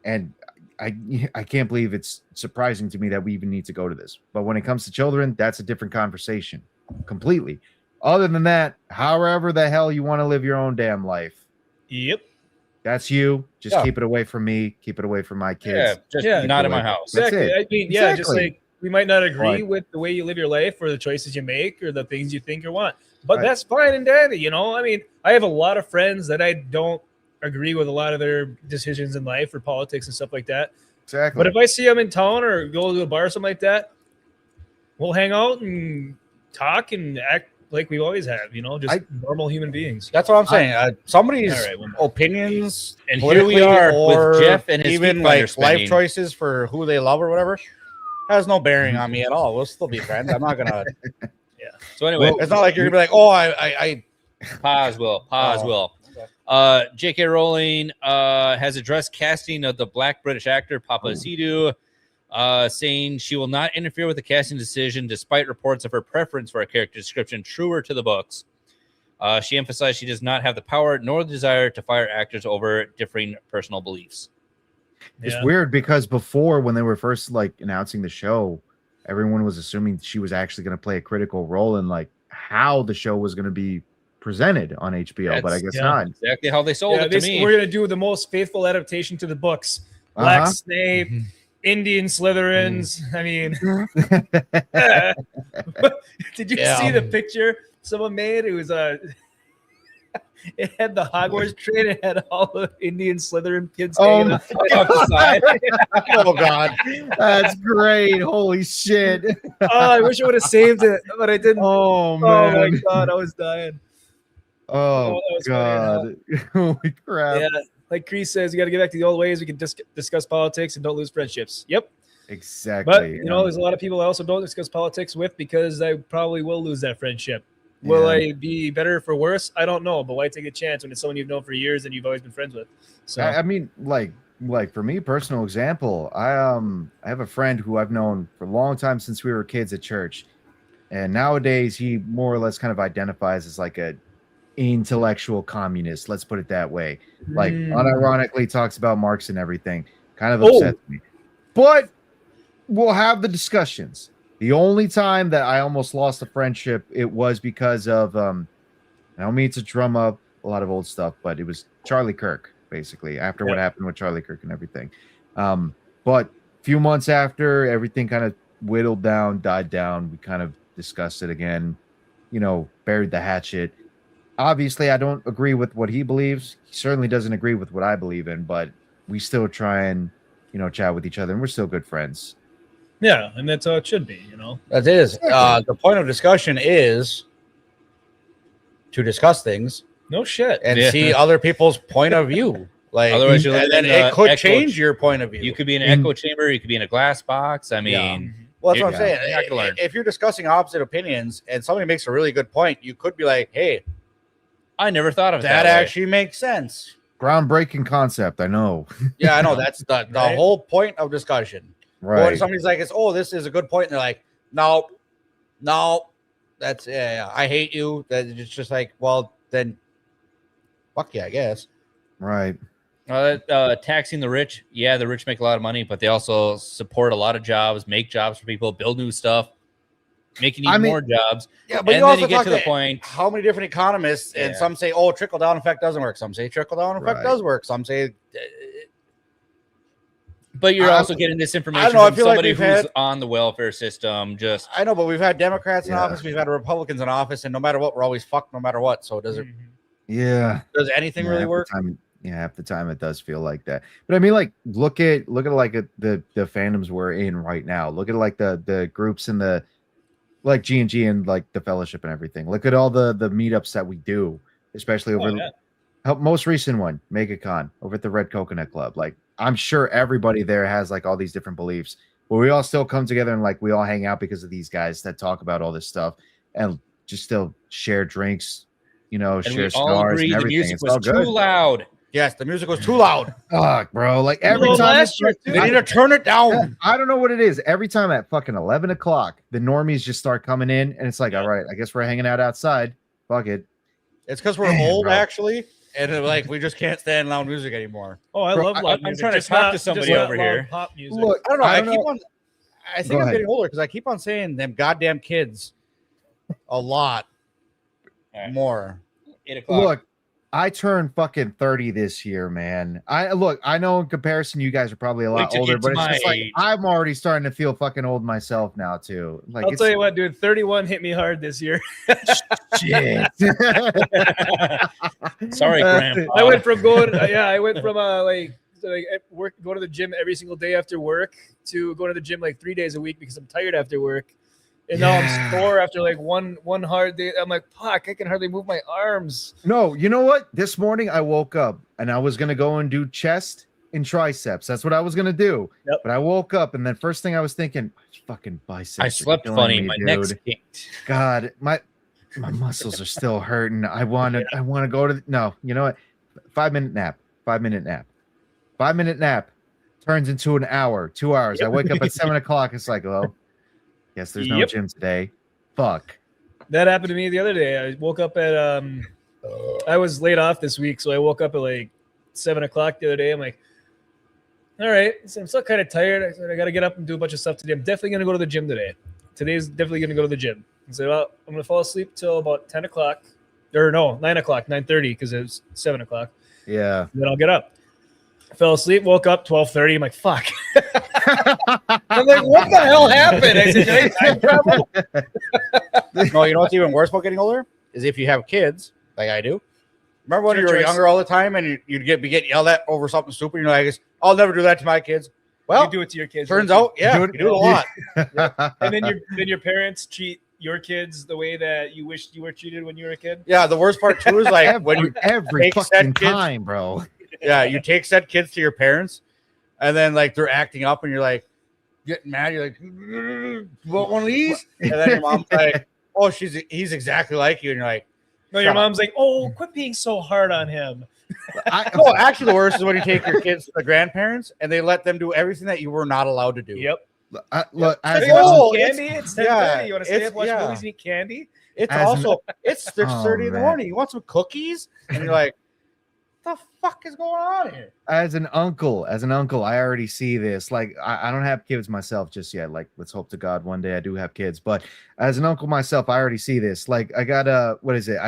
[SPEAKER 4] and I can't believe it's surprising to me that we even need to go to this. But when it comes to children, that's a different conversation completely. Other than that, however the hell you want to live your own damn life.
[SPEAKER 1] Yep.
[SPEAKER 4] That's you. Just keep it away from me. Keep it away from my kids.
[SPEAKER 2] Just not in my house.
[SPEAKER 4] That's
[SPEAKER 1] Exactly.
[SPEAKER 4] it.
[SPEAKER 1] I mean, just like we might not agree with the way you live your life or the choices you make or the things you think or want, but that's fine and dandy. I mean, I have a lot of friends that I don't agree with a lot of their decisions in life or politics and stuff like that.
[SPEAKER 4] Exactly.
[SPEAKER 1] But if I see them in town or go to a bar or something like that, we'll hang out and talk and act like we always have, just normal human beings.
[SPEAKER 3] That's what I'm saying. Somebody's opinions,
[SPEAKER 2] and here we are with Jeff and his
[SPEAKER 3] even like life choices for who they love or whatever has no bearing on me at all. We'll still be friends. I'm not gonna.
[SPEAKER 2] So anyway,
[SPEAKER 3] it's not like you're gonna be like, oh, I
[SPEAKER 2] pause. J.K. Rowling has addressed casting of the Black British actor Papa Sidhu, saying she will not interfere with the casting decision despite reports of her preference for a character description truer to the books. She emphasized she does not have the power nor the desire to fire actors over differing personal beliefs.
[SPEAKER 4] It's weird because before, when they were first like announcing the show, everyone was assuming she was actually going to play a critical role in like how the show was going to be presented on HBO, but I guess not.
[SPEAKER 2] Exactly how they sold it to me.
[SPEAKER 1] We're going to do the most faithful adaptation to the books. Black Snape, Indian Slytherins. I mean, did you see the picture someone made? It was it had the Hogwarts train. It had all the Indian Slytherin kids hanging off the side.
[SPEAKER 3] Oh God,
[SPEAKER 4] that's great! Holy shit!
[SPEAKER 1] I wish I would have saved it, but I didn't.
[SPEAKER 4] Oh man!
[SPEAKER 1] Oh my God, I was dying.
[SPEAKER 4] Oh God! Holy crap!
[SPEAKER 1] Yeah, like Chris says, you got to get back to the old ways. We can discuss politics and don't lose friendships. Yep.
[SPEAKER 4] Exactly.
[SPEAKER 1] But there's a lot of people I also don't discuss politics with because I probably will lose that friendship. Will I be better for worse? I don't know, but why take a chance when it's someone you've known for years and you've always been friends with? So
[SPEAKER 4] I mean, like for me, personal example, I have a friend who I've known for a long time since we were kids at church, and nowadays he more or less kind of identifies as like a intellectual communist. Let's put it that way. Like unironically talks about Marx and everything. Kind of upsets me, but we'll have the discussions. The only time that I almost lost a friendship, it was because of, I don't mean to drum up a lot of old stuff, but it was Charlie Kirk, basically, after what happened with Charlie Kirk and everything. But a few months after, everything kind of whittled down, died down. We kind of discussed it again, buried the hatchet. Obviously, I don't agree with what he believes. He certainly doesn't agree with what I believe in, but we still try and, chat with each other, and we're still good friends.
[SPEAKER 1] yeah, and that's how it should be,
[SPEAKER 3] That is. The point of discussion is to discuss things
[SPEAKER 1] No shit.
[SPEAKER 3] and see other people's point of view. Like,
[SPEAKER 2] Otherwise, you're
[SPEAKER 3] and
[SPEAKER 2] living
[SPEAKER 3] then
[SPEAKER 2] in
[SPEAKER 3] it could
[SPEAKER 2] echo-
[SPEAKER 3] change your point of view.
[SPEAKER 2] You could be in an echo chamber. You could be in a glass box. I mean,
[SPEAKER 3] Well, that's what I'm
[SPEAKER 2] Yeah.
[SPEAKER 3] saying.
[SPEAKER 2] You're not gonna learn.
[SPEAKER 3] If you're discussing opposite opinions and somebody makes a really good point, you could be like, "Hey,
[SPEAKER 2] I never thought of it
[SPEAKER 3] that
[SPEAKER 2] that way.
[SPEAKER 3] actually makes sense."
[SPEAKER 4] Groundbreaking concept. I know.
[SPEAKER 3] Yeah, I know. That's the
[SPEAKER 1] Right?
[SPEAKER 3] whole point of discussion. But when
[SPEAKER 4] Right.
[SPEAKER 3] somebody's like, this is a good point," and they're like, no, that's I hate you. That it's just like, well, then fuck yeah, I guess.
[SPEAKER 4] Right.
[SPEAKER 2] Taxing the rich. Yeah, the rich make a lot of money, but they also support a lot of jobs, make jobs for people, build new stuff, making even more jobs.
[SPEAKER 3] Yeah, but
[SPEAKER 2] And
[SPEAKER 3] you
[SPEAKER 2] then
[SPEAKER 3] also
[SPEAKER 2] you get
[SPEAKER 3] talk
[SPEAKER 2] to the point.
[SPEAKER 3] how many different economists, and
[SPEAKER 2] Yeah.
[SPEAKER 3] some say, "Oh, trickle down effect doesn't work." Some say trickle down effect
[SPEAKER 4] Right.
[SPEAKER 3] does work. Some say,
[SPEAKER 2] But you're
[SPEAKER 3] I-
[SPEAKER 2] also getting this information
[SPEAKER 3] I don't know, I
[SPEAKER 2] from
[SPEAKER 3] feel like
[SPEAKER 2] somebody
[SPEAKER 3] we've
[SPEAKER 2] who's
[SPEAKER 3] had-
[SPEAKER 2] on the welfare system. Just
[SPEAKER 3] I know, but we've had Democrats in
[SPEAKER 4] Yeah.
[SPEAKER 3] office, we've had Republicans in office, and no matter what, we're always fucked no matter what. So does
[SPEAKER 4] Yeah.
[SPEAKER 3] anything
[SPEAKER 4] Yeah,
[SPEAKER 3] really
[SPEAKER 4] half the
[SPEAKER 3] work?
[SPEAKER 4] time- half the time it does feel like that. But I mean, like, look at like the fandoms we're in right now. Look at like the groups in the like G&G and like the fellowship and everything. Look at all the meetups that we do, especially over most recent one, MegaCon over at the Red Coconut Club. Like, I'm sure everybody there has like all these different beliefs, but we all still come together and like we all hang out because of these guys that talk about all this stuff and just still share drinks,
[SPEAKER 2] and
[SPEAKER 4] share
[SPEAKER 2] we all
[SPEAKER 4] cigars
[SPEAKER 2] agree
[SPEAKER 4] and
[SPEAKER 2] the
[SPEAKER 4] everything.
[SPEAKER 2] music
[SPEAKER 4] It's
[SPEAKER 2] was
[SPEAKER 4] all
[SPEAKER 2] too
[SPEAKER 4] good.
[SPEAKER 2] loud.
[SPEAKER 3] Yes, the music was too loud.
[SPEAKER 4] Fuck, bro. Like every
[SPEAKER 1] Well,
[SPEAKER 4] time
[SPEAKER 1] last year,
[SPEAKER 3] They need to turn it down.
[SPEAKER 4] I don't know what it is. Every time at fucking 11 o'clock, the normies just start coming in, and it's like, all right, I guess we're hanging out outside. Fuck it.
[SPEAKER 3] It's because we're
[SPEAKER 4] Damn,
[SPEAKER 3] old,
[SPEAKER 4] bro.
[SPEAKER 3] actually, and like we just can't stand loud music anymore.
[SPEAKER 1] Oh, I
[SPEAKER 3] Bro,
[SPEAKER 1] love loud
[SPEAKER 2] I'm
[SPEAKER 1] music.
[SPEAKER 2] trying to
[SPEAKER 1] just
[SPEAKER 2] talk
[SPEAKER 1] not-
[SPEAKER 2] to somebody
[SPEAKER 1] just not
[SPEAKER 2] over
[SPEAKER 1] loud
[SPEAKER 2] here.
[SPEAKER 1] Pop music.
[SPEAKER 4] Look,
[SPEAKER 3] I don't know. I
[SPEAKER 4] don't
[SPEAKER 3] keep
[SPEAKER 4] know.
[SPEAKER 3] on. I
[SPEAKER 4] Go
[SPEAKER 3] think I'm
[SPEAKER 4] ahead.
[SPEAKER 3] getting older because I keep on saying them goddamn kids a lot
[SPEAKER 2] All right.
[SPEAKER 3] more.
[SPEAKER 2] 8 o'clock.
[SPEAKER 4] Look, I turned fucking 30 this year, man. I know in comparison, you guys are probably a
[SPEAKER 2] Wait
[SPEAKER 4] lot
[SPEAKER 2] till you
[SPEAKER 4] older,
[SPEAKER 2] get
[SPEAKER 4] but
[SPEAKER 2] to
[SPEAKER 4] it's
[SPEAKER 2] my
[SPEAKER 4] just like
[SPEAKER 2] age.
[SPEAKER 4] I'm already starting to feel fucking old myself now too. Like,
[SPEAKER 1] I'll
[SPEAKER 4] it's
[SPEAKER 1] tell you what, dude. 31 hit me hard this year.
[SPEAKER 4] shit.
[SPEAKER 2] Sorry, Grandpa.
[SPEAKER 1] I went from going, like at work, go to the gym every single day after work to going to the gym like 3 days a week because I'm tired after work. And now I'm sore after like one hard day. I'm like, fuck, I can hardly move my arms.
[SPEAKER 4] No, you know what? This morning I woke up and I was gonna go and do chest and triceps. That's what I was gonna do.
[SPEAKER 1] Yep.
[SPEAKER 4] But I woke up and then first thing I was thinking, fucking biceps.
[SPEAKER 2] I
[SPEAKER 4] are
[SPEAKER 2] slept
[SPEAKER 4] killing
[SPEAKER 2] funny.
[SPEAKER 4] me,
[SPEAKER 2] My
[SPEAKER 4] dude.
[SPEAKER 2] neck's kinked.
[SPEAKER 4] God, my muscles are still hurting. I want to go to no. You know what? 5-minute nap. 5-minute nap. 5-minute nap turns into an hour, 2 hours. I wake up at 7 o'clock. It's like, well, guess there's no
[SPEAKER 1] Yep.
[SPEAKER 4] gym today. Fuck.
[SPEAKER 1] That happened to me the other day. I woke up at I was laid off this week, so I woke up at like 7 o'clock the other day. I'm like, all right, so I'm still kind of tired. I said I got to get up and do a bunch of stuff today. I'm definitely gonna go to the gym today. Today's definitely gonna go to the gym. I said, well, I'm gonna fall asleep till about 10 o'clock, or no, 9 o'clock, 9:30, because it was 7 o'clock.
[SPEAKER 4] Yeah.
[SPEAKER 1] And then I'll get up. I fell asleep, woke up 12:30. I'm like, fuck. I'm like, what the hell happened? I said, did I time travel?
[SPEAKER 3] No, you know what's even worse about getting older is if you have kids, like I do. Remember when
[SPEAKER 1] Your
[SPEAKER 3] you were
[SPEAKER 1] choice.
[SPEAKER 3] younger all the time and you'd be getting yelled at over something stupid? You're like, I'll never do that to my kids. Well,
[SPEAKER 1] You do it to your kids.
[SPEAKER 3] turns
[SPEAKER 1] don't you?
[SPEAKER 3] out, yeah,
[SPEAKER 4] Do
[SPEAKER 3] you
[SPEAKER 4] it-
[SPEAKER 3] do it a lot.
[SPEAKER 1] And then your parents treat your kids the way that you wished you were treated when you were a kid.
[SPEAKER 3] Yeah, the worst part too is like when you
[SPEAKER 4] every
[SPEAKER 3] take
[SPEAKER 4] fucking
[SPEAKER 3] said kids-
[SPEAKER 4] time, bro.
[SPEAKER 3] you take said kids to your parents, and then like they're acting up, and you're like getting mad. You're like, "You want one of these?" And then your mom's like, "Oh, he's exactly like you," and you're like,
[SPEAKER 1] No, your
[SPEAKER 3] Shut up.
[SPEAKER 1] mom's like, oh, quit being so hard on him.
[SPEAKER 3] "No, actually, the worst is when you take your kids to the grandparents and they let them do everything that you were not allowed to do."
[SPEAKER 1] Yep.
[SPEAKER 4] Look,
[SPEAKER 1] Hey,
[SPEAKER 4] as
[SPEAKER 1] you want some
[SPEAKER 3] Oh,
[SPEAKER 1] candy? It's 10:30.
[SPEAKER 3] yeah,
[SPEAKER 1] You want to stay
[SPEAKER 3] it's-
[SPEAKER 1] up, watch
[SPEAKER 3] yeah.
[SPEAKER 1] movies, and eat candy?
[SPEAKER 3] It's
[SPEAKER 4] As
[SPEAKER 3] also it's 6:30 in the
[SPEAKER 4] man.
[SPEAKER 3] morning. You want some cookies? And you're like, "What the fuck is going on here?"
[SPEAKER 4] as an uncle, I already see this. Like, I don't have kids myself just yet. Like, let's hope to God one day I do have kids. But as an uncle myself, I already see this. Like, I got what is it?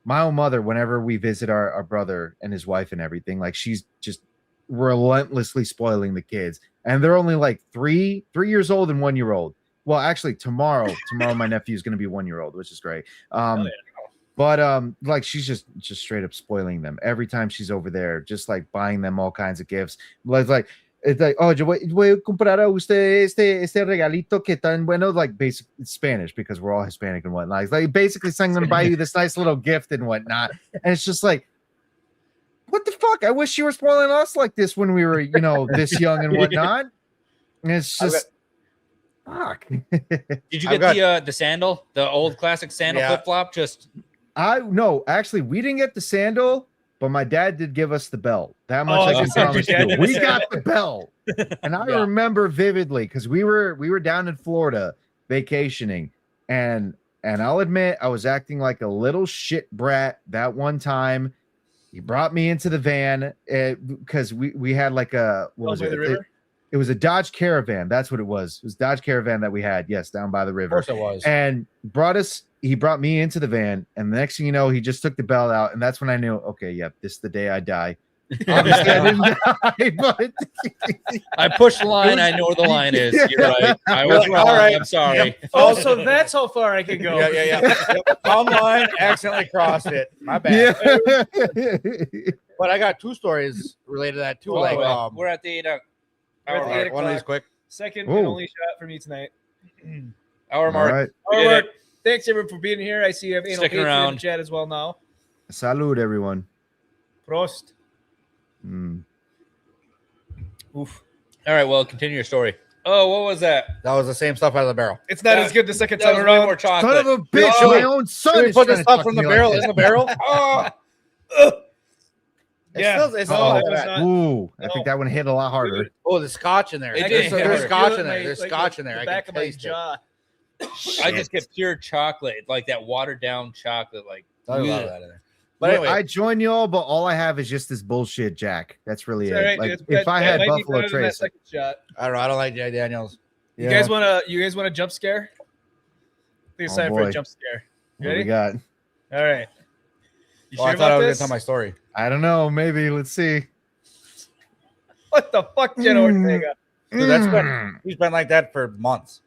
[SPEAKER 4] My own mother, whenever we visit our brother and his wife and everything, like she's just relentlessly spoiling the kids. And they're only like 3 years old and 1 year old. Well, actually, tomorrow my nephew is going to be 1 year old, which is great. But like she's just straight up spoiling them every time she's over there, just like buying them all kinds of gifts. Like it's like, oh, yo voy a comprar a usted este regalito que tan bueno, like basic Spanish because we're all Hispanic and whatnot. Like basically saying I'm gonna buy you this nice little gift and whatnot. And it's just like, what the fuck? I wish you were spoiling us like this when we were, this young and whatnot. And it's just fuck.
[SPEAKER 2] Did you get the sandal, the old classic sandal flip flop?
[SPEAKER 4] No, actually, we didn't get the sandal, but my dad did give us the belt. That much I can promise you. We got the belt, and I remember vividly because we were down in Florida vacationing, and I'll admit I was acting like a little shit brat that one time. He brought me into the van because we had like a what was it? It was a Dodge Caravan. That's what it was. It was Dodge Caravan that we had. Yes, down by the river.
[SPEAKER 3] Of course it was.
[SPEAKER 4] And he brought me into the van. And the next thing you know, he just took the belt out. And that's when I knew, okay, yep, this is the day I die. Obviously, I didn't die, but
[SPEAKER 2] I pushed the line. I know where the line is. You're right. I was wrong. All right. I'm sorry.
[SPEAKER 1] Oh, so that's how far I can go.
[SPEAKER 3] Yeah. Wrong line, accidentally crossed it. My bad.
[SPEAKER 4] Yeah.
[SPEAKER 3] But I got 2 stories related to that too.
[SPEAKER 2] We're at the 8 o'clock.
[SPEAKER 3] One of these quick.
[SPEAKER 1] Second and only shot for me tonight.
[SPEAKER 2] Hour mark.
[SPEAKER 4] Right.
[SPEAKER 1] Hour mark. Thanks everyone for being here. I see you have Anal
[SPEAKER 2] Sticking
[SPEAKER 1] Patriot
[SPEAKER 2] around
[SPEAKER 1] in the chat as well now.
[SPEAKER 4] Salud, everyone.
[SPEAKER 1] Prost.
[SPEAKER 2] Oof. All right, well, continue your story. Oh, what was that?
[SPEAKER 3] That was the same stuff out of the barrel.
[SPEAKER 1] It's not as good the second
[SPEAKER 2] That
[SPEAKER 1] time
[SPEAKER 2] was way
[SPEAKER 1] around.
[SPEAKER 2] more chocolate.
[SPEAKER 4] Son of a bitch, my own son.
[SPEAKER 3] We
[SPEAKER 4] is
[SPEAKER 3] put
[SPEAKER 4] trying
[SPEAKER 3] the
[SPEAKER 4] to
[SPEAKER 3] stuff
[SPEAKER 4] talk
[SPEAKER 3] from
[SPEAKER 4] to
[SPEAKER 3] the
[SPEAKER 4] me
[SPEAKER 3] barrel
[SPEAKER 4] like
[SPEAKER 3] in the
[SPEAKER 4] this.
[SPEAKER 3] barrel.
[SPEAKER 2] Yeah.
[SPEAKER 4] I think that one hit a lot harder.
[SPEAKER 3] Oh, the scotch in there.
[SPEAKER 2] It did.
[SPEAKER 3] There's
[SPEAKER 2] I
[SPEAKER 3] scotch
[SPEAKER 1] feel
[SPEAKER 3] in
[SPEAKER 1] it
[SPEAKER 3] there.
[SPEAKER 1] in
[SPEAKER 3] There's
[SPEAKER 1] my-
[SPEAKER 3] scotch in
[SPEAKER 1] the
[SPEAKER 3] there. I
[SPEAKER 1] back
[SPEAKER 3] can
[SPEAKER 1] of my
[SPEAKER 3] taste it.
[SPEAKER 1] jaw.
[SPEAKER 2] I just get pure chocolate, like that watered down chocolate. Like,
[SPEAKER 3] I love
[SPEAKER 2] yeah.
[SPEAKER 3] that in there. But
[SPEAKER 4] But
[SPEAKER 3] anyway,
[SPEAKER 4] I join you all, but all I have is just this bullshit Jack. That's really
[SPEAKER 1] It's
[SPEAKER 4] it.
[SPEAKER 1] all right,
[SPEAKER 4] Like
[SPEAKER 1] dude.
[SPEAKER 4] if I had
[SPEAKER 1] might be
[SPEAKER 4] Buffalo
[SPEAKER 1] better than that
[SPEAKER 4] Trace,
[SPEAKER 1] second shot.
[SPEAKER 3] I don't know. I don't like Jack Daniels.
[SPEAKER 1] You guys want a jump scare? I think it's
[SPEAKER 4] Oh,
[SPEAKER 1] time for
[SPEAKER 4] boy.
[SPEAKER 1] a jump scare.
[SPEAKER 4] What do we
[SPEAKER 1] Ready?
[SPEAKER 4] got?
[SPEAKER 1] All right. You
[SPEAKER 3] Well, I
[SPEAKER 1] sure
[SPEAKER 3] thought I
[SPEAKER 1] about
[SPEAKER 3] was going
[SPEAKER 1] this?
[SPEAKER 3] to tell my story.
[SPEAKER 4] I don't know. Maybe let's see.
[SPEAKER 1] What the fuck, Jenna Ortega?
[SPEAKER 3] Dude, he's been like that for months.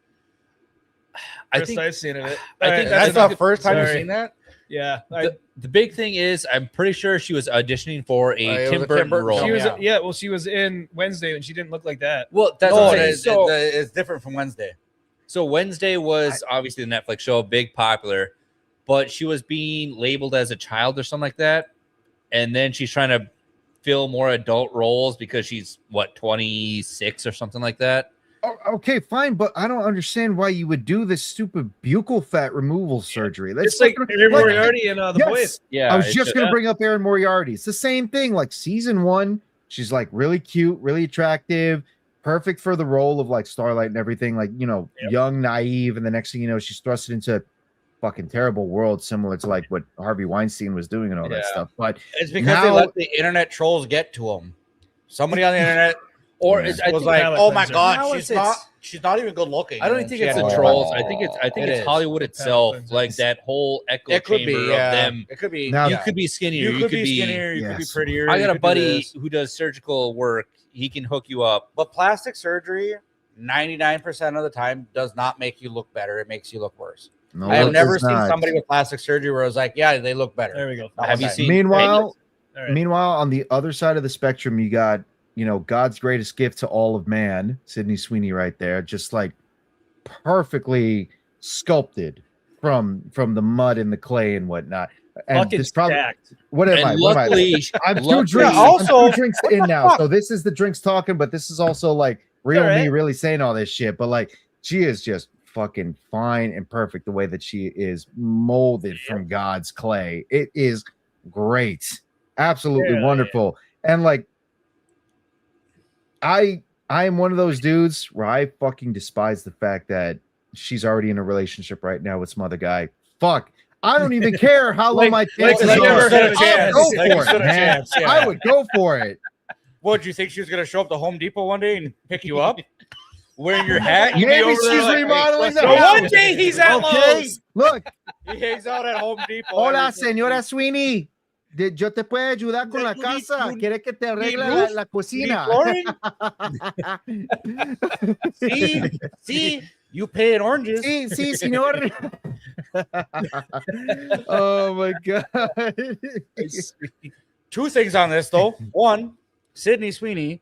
[SPEAKER 1] First I've seen it.
[SPEAKER 2] I think
[SPEAKER 3] That's
[SPEAKER 2] enough.
[SPEAKER 3] the first time you've
[SPEAKER 1] Sorry.
[SPEAKER 3] seen that?
[SPEAKER 1] Yeah.
[SPEAKER 2] The big thing is, I'm pretty sure she was auditioning for
[SPEAKER 3] it
[SPEAKER 2] a
[SPEAKER 3] was
[SPEAKER 2] Tim
[SPEAKER 3] a
[SPEAKER 2] Burton
[SPEAKER 3] Tim Burton
[SPEAKER 2] role.
[SPEAKER 3] film,
[SPEAKER 1] She was
[SPEAKER 3] yeah.
[SPEAKER 1] well, she was in Wednesday and she didn't look like that.
[SPEAKER 2] Well, that's
[SPEAKER 3] No,
[SPEAKER 2] what I'm saying.
[SPEAKER 3] it's different from Wednesday.
[SPEAKER 2] So Wednesday was obviously the Netflix show, big popular, but she was being labeled as a child or something like that. And then she's trying to fill more adult roles because she's 26 or something like that.
[SPEAKER 4] Oh, okay, fine, but I don't understand why you would do this stupid buccal fat removal surgery. That's
[SPEAKER 1] It's like Aaron Moriarty and The Boys.
[SPEAKER 2] Yeah,
[SPEAKER 4] I was just gonna bring up Aaron Moriarty. It's the same thing. Like season 1, she's like really cute, really attractive, perfect for the role of like Starlight and everything. Like young, naive, and the next thing you know, she's thrusted into a fucking terrible world, similar to like what Harvey Weinstein was doing and all that stuff. But
[SPEAKER 3] It's because they let the internet trolls get to him. Somebody on the internet was like, "Oh my god, she's not even good looking."
[SPEAKER 2] I don't think it's the trolls. I think it's Hollywood itself, like that whole echo
[SPEAKER 3] It could
[SPEAKER 2] chamber
[SPEAKER 3] be.
[SPEAKER 2] of them.
[SPEAKER 3] It could be.
[SPEAKER 4] Now-
[SPEAKER 2] You could be skinnier.
[SPEAKER 3] You could be skinnier. You could be
[SPEAKER 4] Yes.
[SPEAKER 3] prettier.
[SPEAKER 2] I
[SPEAKER 3] you
[SPEAKER 2] got a
[SPEAKER 3] could do
[SPEAKER 2] buddy
[SPEAKER 3] this.
[SPEAKER 2] who does surgical work. He can hook you up.
[SPEAKER 3] But plastic surgery, 99% of the time, does not make you look better. It makes you look worse.
[SPEAKER 4] no,
[SPEAKER 3] I have
[SPEAKER 4] it
[SPEAKER 3] never
[SPEAKER 4] does
[SPEAKER 3] seen
[SPEAKER 4] not.
[SPEAKER 3] somebody with plastic surgery where I was like, "Yeah, they look better."
[SPEAKER 1] There we go.
[SPEAKER 3] Not
[SPEAKER 2] Have
[SPEAKER 3] one
[SPEAKER 2] you
[SPEAKER 3] time.
[SPEAKER 2] seen?
[SPEAKER 4] Meanwhile,
[SPEAKER 1] All right.
[SPEAKER 4] on the other side of the spectrum, you got God's greatest gift to all of man, Sydney Sweeney, right there, just like perfectly sculpted from the mud and the clay and whatnot. And
[SPEAKER 1] Fucking
[SPEAKER 4] this probably
[SPEAKER 1] stacked.
[SPEAKER 4] what am I?
[SPEAKER 2] And
[SPEAKER 4] What am I?
[SPEAKER 2] luckily,
[SPEAKER 4] I'm two
[SPEAKER 2] luckily-
[SPEAKER 4] drinks.
[SPEAKER 3] Also-
[SPEAKER 4] I'm 2 drinks in now, so this is the drinks talking, but this is also like real
[SPEAKER 1] All right.
[SPEAKER 4] me really saying all this shit. But like, she is just fucking fine and perfect the way that she is molded from God's clay. It is great, absolutely
[SPEAKER 1] Yeah,
[SPEAKER 4] wonderful, and like, I am one of those dudes where I fucking despise the fact that she's already in a relationship right now with some other guy. Fuck. I don't even care how low my chances
[SPEAKER 3] like you
[SPEAKER 4] are.
[SPEAKER 3] stood a chance.
[SPEAKER 4] I'll go
[SPEAKER 3] Like you
[SPEAKER 4] for it,
[SPEAKER 3] stood a
[SPEAKER 4] man.
[SPEAKER 3] chance, yeah.
[SPEAKER 4] I would go for it.
[SPEAKER 3] What, do you think she was going to show up to Home Depot one day and pick you up? Wearing your hat? You'd be
[SPEAKER 4] Maybe
[SPEAKER 3] over there
[SPEAKER 4] she's
[SPEAKER 3] like,
[SPEAKER 4] remodeling the
[SPEAKER 3] "Hey,
[SPEAKER 4] house.
[SPEAKER 1] One day he's at
[SPEAKER 4] Okay,
[SPEAKER 1] Lowe's.
[SPEAKER 4] look.
[SPEAKER 3] He hangs out at Home Depot.
[SPEAKER 4] Hola,
[SPEAKER 3] every-
[SPEAKER 4] señora Sweeney. Yo te puedo ayudar con la
[SPEAKER 3] You need-
[SPEAKER 4] casa.
[SPEAKER 3] you
[SPEAKER 4] ¿Quiere que te arregle
[SPEAKER 3] roof?
[SPEAKER 4] la
[SPEAKER 3] You need
[SPEAKER 4] cocina?
[SPEAKER 3] flooring? See, you pay in oranges.
[SPEAKER 4] Sí, sí, señor. Oh my god.
[SPEAKER 3] 2 things on this, though. One, Sydney Sweeney.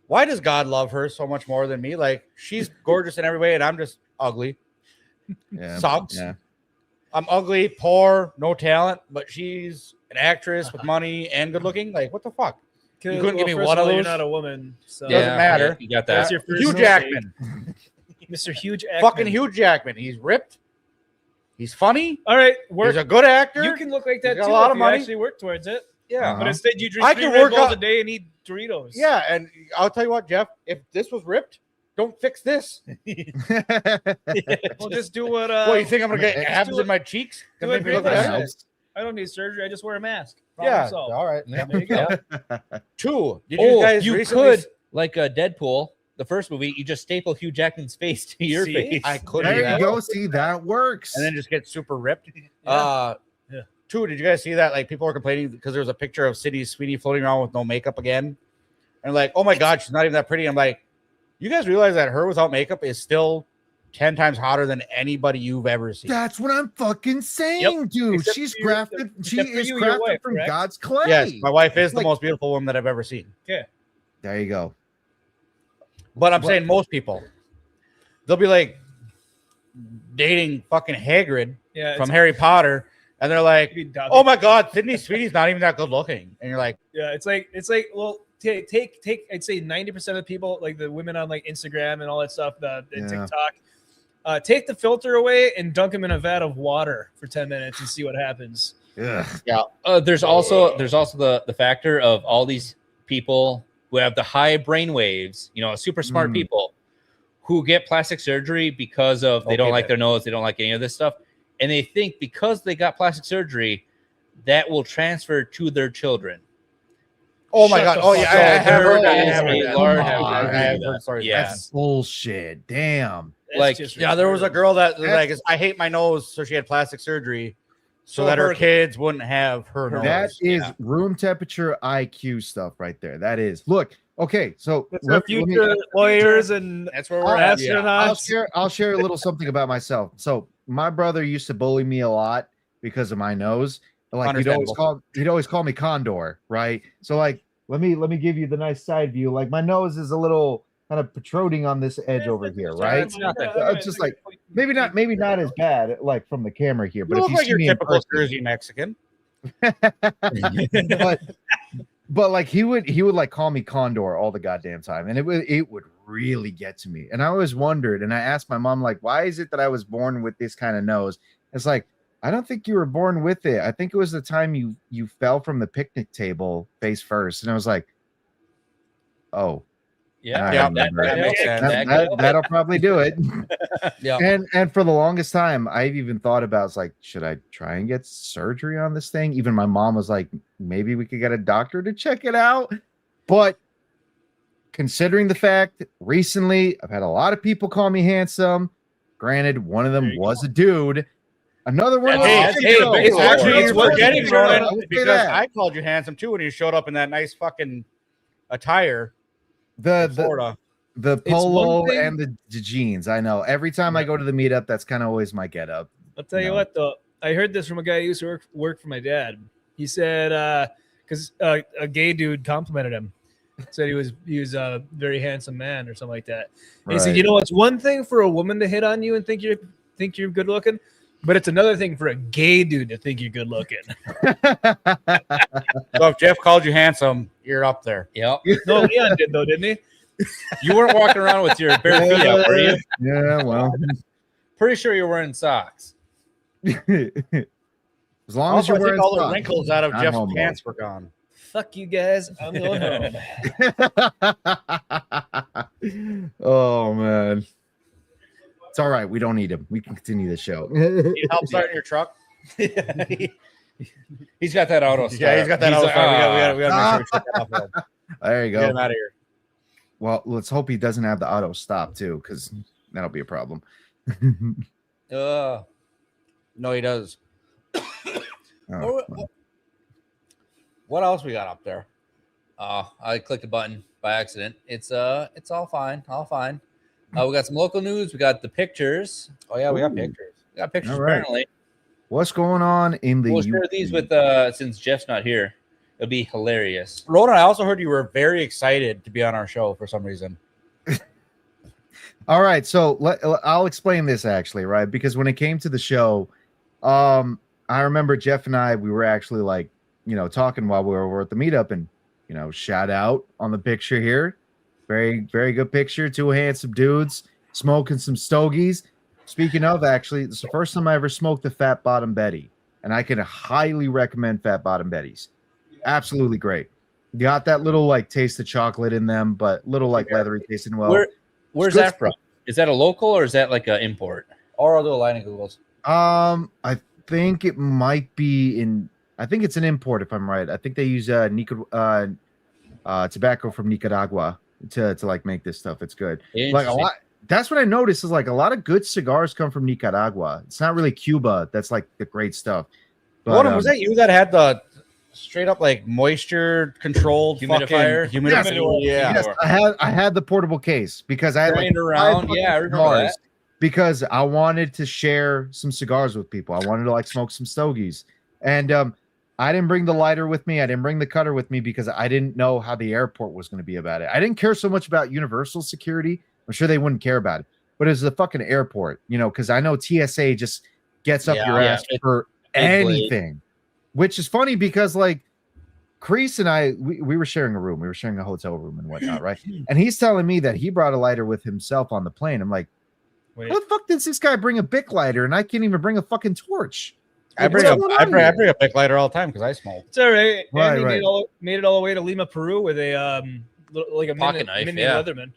[SPEAKER 3] Why does God love her so much more than me? Like, she's gorgeous in every way, and I'm just ugly.
[SPEAKER 4] Yeah,
[SPEAKER 3] Sucks.
[SPEAKER 4] yeah.
[SPEAKER 3] I'm ugly, poor, no talent, but she's an actress with money and good looking. Like, what the fuck? You couldn't give me
[SPEAKER 1] first
[SPEAKER 3] one
[SPEAKER 1] of
[SPEAKER 3] of
[SPEAKER 1] all, You're
[SPEAKER 3] those?
[SPEAKER 1] not a woman, so
[SPEAKER 3] Doesn't matter.
[SPEAKER 2] You got
[SPEAKER 1] That's
[SPEAKER 2] that.
[SPEAKER 1] your first
[SPEAKER 3] Hugh
[SPEAKER 1] mistake.
[SPEAKER 3] Jackman.
[SPEAKER 1] Mr. Hugh Jackman.
[SPEAKER 3] Fucking Hugh Jackman. He's ripped. He's funny.
[SPEAKER 1] All right,
[SPEAKER 3] He's a good actor.
[SPEAKER 1] You can look like that
[SPEAKER 3] He's got
[SPEAKER 1] too
[SPEAKER 3] a lot
[SPEAKER 1] if
[SPEAKER 3] of
[SPEAKER 1] you
[SPEAKER 3] money.
[SPEAKER 1] actually work towards it.
[SPEAKER 3] Yeah.
[SPEAKER 1] But instead, you drink
[SPEAKER 3] I
[SPEAKER 1] 3
[SPEAKER 3] can
[SPEAKER 1] Red
[SPEAKER 3] work
[SPEAKER 1] Bulls
[SPEAKER 3] out-
[SPEAKER 1] a day and eat Doritos.
[SPEAKER 3] Yeah, and I'll tell you what, Jeff. If this was ripped, don't fix this.
[SPEAKER 1] Well, just do what.
[SPEAKER 3] What, you think I'm gonna get
[SPEAKER 1] just
[SPEAKER 3] abs
[SPEAKER 1] do
[SPEAKER 3] in my cheeks?
[SPEAKER 1] do
[SPEAKER 3] That
[SPEAKER 1] what
[SPEAKER 3] make me
[SPEAKER 1] Greg
[SPEAKER 3] look
[SPEAKER 1] Bush
[SPEAKER 3] better?
[SPEAKER 1] says. I don't need surgery. I just wear a mask. Problem
[SPEAKER 3] Yeah.
[SPEAKER 1] solved.
[SPEAKER 3] All right.
[SPEAKER 1] There you go.
[SPEAKER 3] 2. Did you guys
[SPEAKER 2] you
[SPEAKER 3] recently?
[SPEAKER 2] could like Deadpool, the first movie. You just staple Hugh Jackman's face to your
[SPEAKER 1] See?
[SPEAKER 2] face.
[SPEAKER 3] I could do
[SPEAKER 4] There
[SPEAKER 3] that.
[SPEAKER 4] you go. See, that works.
[SPEAKER 3] And then just get super ripped.
[SPEAKER 1] Yeah.
[SPEAKER 3] 2, did you guys see that? Like, people were complaining because there was a picture of Sydney Sweeney floating around with no makeup again. And like, oh my God, she's not even that pretty. I'm like, you guys realize that her without makeup is still 10 times hotter than anybody you've ever seen.
[SPEAKER 4] That's what I'm fucking saying, dude.
[SPEAKER 1] Except
[SPEAKER 4] She's
[SPEAKER 1] for you-
[SPEAKER 4] grafted. She
[SPEAKER 1] except for
[SPEAKER 4] is
[SPEAKER 1] you, your
[SPEAKER 4] crafted
[SPEAKER 1] wife,
[SPEAKER 4] from
[SPEAKER 1] correct?
[SPEAKER 4] God's clay.
[SPEAKER 3] Yes, my wife is the
[SPEAKER 4] Like-
[SPEAKER 3] most beautiful woman that I've ever seen.
[SPEAKER 4] There you go.
[SPEAKER 3] But I'm saying most people, they'll be like dating fucking Hagrid
[SPEAKER 1] Yeah.
[SPEAKER 3] from Harry Potter, and they're like, oh my God, Sydney Sweeney's not even that good looking. And you're like,
[SPEAKER 1] Yeah, it's like well, take I'd say 90% of the people, like the women on like Instagram and all that stuff, the
[SPEAKER 4] Yeah.
[SPEAKER 1] TikTok, take the filter away and dunk them in a vat of water for 10 minutes and see what happens.
[SPEAKER 4] Ugh.
[SPEAKER 2] There's also the factor of all these people who have the high brain waves, super smart people who get plastic surgery because of they don't like their nose, they don't like any of this stuff, and they think because they got plastic surgery that will transfer to their children.
[SPEAKER 3] oh my
[SPEAKER 1] Shut
[SPEAKER 3] God.
[SPEAKER 1] the
[SPEAKER 3] Oh
[SPEAKER 1] fuck
[SPEAKER 3] yeah,
[SPEAKER 1] up.
[SPEAKER 3] I have heard
[SPEAKER 1] There
[SPEAKER 3] that. I
[SPEAKER 1] is
[SPEAKER 3] have
[SPEAKER 1] a
[SPEAKER 3] heard that.
[SPEAKER 1] large
[SPEAKER 3] I have heard stories.
[SPEAKER 2] Yeah.
[SPEAKER 4] That's bullshit. Damn.
[SPEAKER 1] That's
[SPEAKER 2] Like,
[SPEAKER 1] just
[SPEAKER 3] Yeah, there was a
[SPEAKER 1] retarded.
[SPEAKER 3] girl that like, I hate my nose, so she had plastic surgery so that her kids wouldn't have her nose.
[SPEAKER 4] That is room temperature IQ stuff right there. That is. Look, okay, so
[SPEAKER 1] It's our future lawyers and
[SPEAKER 2] That's where
[SPEAKER 4] we're
[SPEAKER 2] at.
[SPEAKER 1] astronauts.
[SPEAKER 4] I'll share a little something about myself. So my brother used to bully me a lot because of my nose. Like he'd always call me Condor, right? So like let me give you the nice side view. Like my nose is a little kind of protruding on this edge over here, right?
[SPEAKER 2] It's not that
[SPEAKER 4] It's just like maybe not as bad like from the camera here, but
[SPEAKER 3] You
[SPEAKER 4] if
[SPEAKER 3] look
[SPEAKER 4] you
[SPEAKER 3] like
[SPEAKER 4] see
[SPEAKER 3] your
[SPEAKER 4] me in
[SPEAKER 3] typical
[SPEAKER 4] person-
[SPEAKER 3] Jersey Mexican.
[SPEAKER 4] but like he would like call me Condor all the goddamn time, and it would really get to me. And I always wondered, and I asked my mom, like, why is it that I was born with this kind of nose? It's like, I don't think you were born with it. I think it was the time you fell from the picnic table face first, and I was like, oh.
[SPEAKER 2] Yeah,
[SPEAKER 3] Yeah,
[SPEAKER 2] that makes sense.
[SPEAKER 4] That'll probably do it.
[SPEAKER 3] Yeah.
[SPEAKER 4] And for the longest time, I've even thought about, it's like, should I try and get surgery on this thing? Even my mom was like, maybe we could get a doctor to check it out. But considering the fact, recently I've had a lot of people call me handsome. Granted, one of them was a dude. Another one was a girl.
[SPEAKER 3] It's forgetting, Ronin,
[SPEAKER 4] Let's say
[SPEAKER 3] because
[SPEAKER 4] that.
[SPEAKER 3] I called you handsome too when you showed up in that nice fucking attire.
[SPEAKER 4] the
[SPEAKER 3] Florida.
[SPEAKER 4] the
[SPEAKER 1] It's one
[SPEAKER 4] polo
[SPEAKER 1] thing-
[SPEAKER 4] and the jeans. I know. Every time I go to the meetup, that's kind of always my getup.
[SPEAKER 1] I'll tell you
[SPEAKER 4] No.
[SPEAKER 1] what, though. I heard this from a guy who used to work for my dad. He said, because a gay dude complimented him, said he was a very handsome man or something like that. And he said,
[SPEAKER 4] Right.
[SPEAKER 1] you know, it's one thing for a woman to hit on you and think you're good looking, but it's another thing for a gay dude to think you're good looking.
[SPEAKER 3] So if Jeff called you handsome, you're up there.
[SPEAKER 2] Yep.
[SPEAKER 1] No, Leon did though, didn't he?
[SPEAKER 2] You weren't walking around with your bare feet out, were you?
[SPEAKER 4] Yeah, well,
[SPEAKER 2] Pretty sure you're wearing socks.
[SPEAKER 4] as long as
[SPEAKER 3] Also,
[SPEAKER 4] you're
[SPEAKER 3] I
[SPEAKER 4] wearing
[SPEAKER 3] think all the
[SPEAKER 4] socks.
[SPEAKER 3] wrinkles out of
[SPEAKER 4] I'm
[SPEAKER 3] Jeff's
[SPEAKER 4] homo.
[SPEAKER 3] pants were gone.
[SPEAKER 1] Fuck you guys. I'm going home.
[SPEAKER 4] Oh man, it's all right. We don't need him. We can continue the show.
[SPEAKER 3] Need help starting your truck?
[SPEAKER 2] He's got that auto.
[SPEAKER 3] Yeah, he's got that
[SPEAKER 2] He's
[SPEAKER 3] auto.
[SPEAKER 2] like,
[SPEAKER 3] We got to make sure we shut that off. of him.
[SPEAKER 4] There you
[SPEAKER 3] Get him
[SPEAKER 4] go.
[SPEAKER 3] out of here.
[SPEAKER 4] Well, let's hope he doesn't have the auto stop too, because that'll be a problem.
[SPEAKER 3] No, he does.
[SPEAKER 4] Oh, well.
[SPEAKER 3] What else we got up there?
[SPEAKER 2] I clicked a button by accident. It's all fine. All fine. We got some local news. We got the pictures.
[SPEAKER 3] Oh yeah, we got
[SPEAKER 4] Ooh.
[SPEAKER 3] pictures.
[SPEAKER 2] We got pictures
[SPEAKER 4] All right.
[SPEAKER 2] apparently.
[SPEAKER 4] What's going on in the
[SPEAKER 2] We'll share
[SPEAKER 4] UP?
[SPEAKER 2] these with since Jeff's not here. It'll be hilarious.
[SPEAKER 3] Ronan, I also heard you were very excited to be on our show for some reason.
[SPEAKER 4] All right, so I'll explain this actually, right? Because when it came to the show, I remember Jeff and I, we were actually like talking while we were at the meetup, and shout out on the picture here. Very, very good picture. Two handsome dudes smoking some stogies. Speaking of, actually, it's the first time I ever smoked a Fat Bottom Betty, and I can highly recommend Fat Bottom Betties. Absolutely great. Got that little like taste of chocolate in them, but little like leathery tasting. Well,
[SPEAKER 2] where's that from? Is that a local or is that like an import?
[SPEAKER 3] Or I'll do a line of Googles.
[SPEAKER 4] I think it might be in. I think it's an import if I'm right. I think they use tobacco from Nicaragua to like make this stuff. It's good. Like a lot. That's what I noticed is like a lot of good cigars come from Nicaragua. It's not really Cuba. That's like the great stuff. But,
[SPEAKER 3] was that you that had the straight up like moisture controlled
[SPEAKER 2] humidifier?
[SPEAKER 3] Humidifier.
[SPEAKER 4] Yes, I had the portable case because I had like
[SPEAKER 2] around. Yeah, I remember that.
[SPEAKER 4] Because I wanted to share some cigars with people. I wanted to like smoke some stogies. And I didn't bring the lighter with me. I didn't bring the cutter with me because I didn't know how the airport was going to be about it. I didn't care so much about universal security. I'm sure they wouldn't care about it. But it's the fucking airport, because I know TSA just gets up your ass for anything. Which is funny because like Kreese and I, we were sharing a room. We were sharing a hotel room and whatnot, right? And he's telling me that he brought a lighter with himself on the plane. I'm like, wait, what the fuck does this guy bring a Bic lighter and I can't even bring a fucking torch?
[SPEAKER 3] I bring a Bic lighter all the time because I smoke.
[SPEAKER 1] It's all right. Andy made it all the way to Lima, Peru with a like a
[SPEAKER 2] pocket knife,
[SPEAKER 1] Leatherman.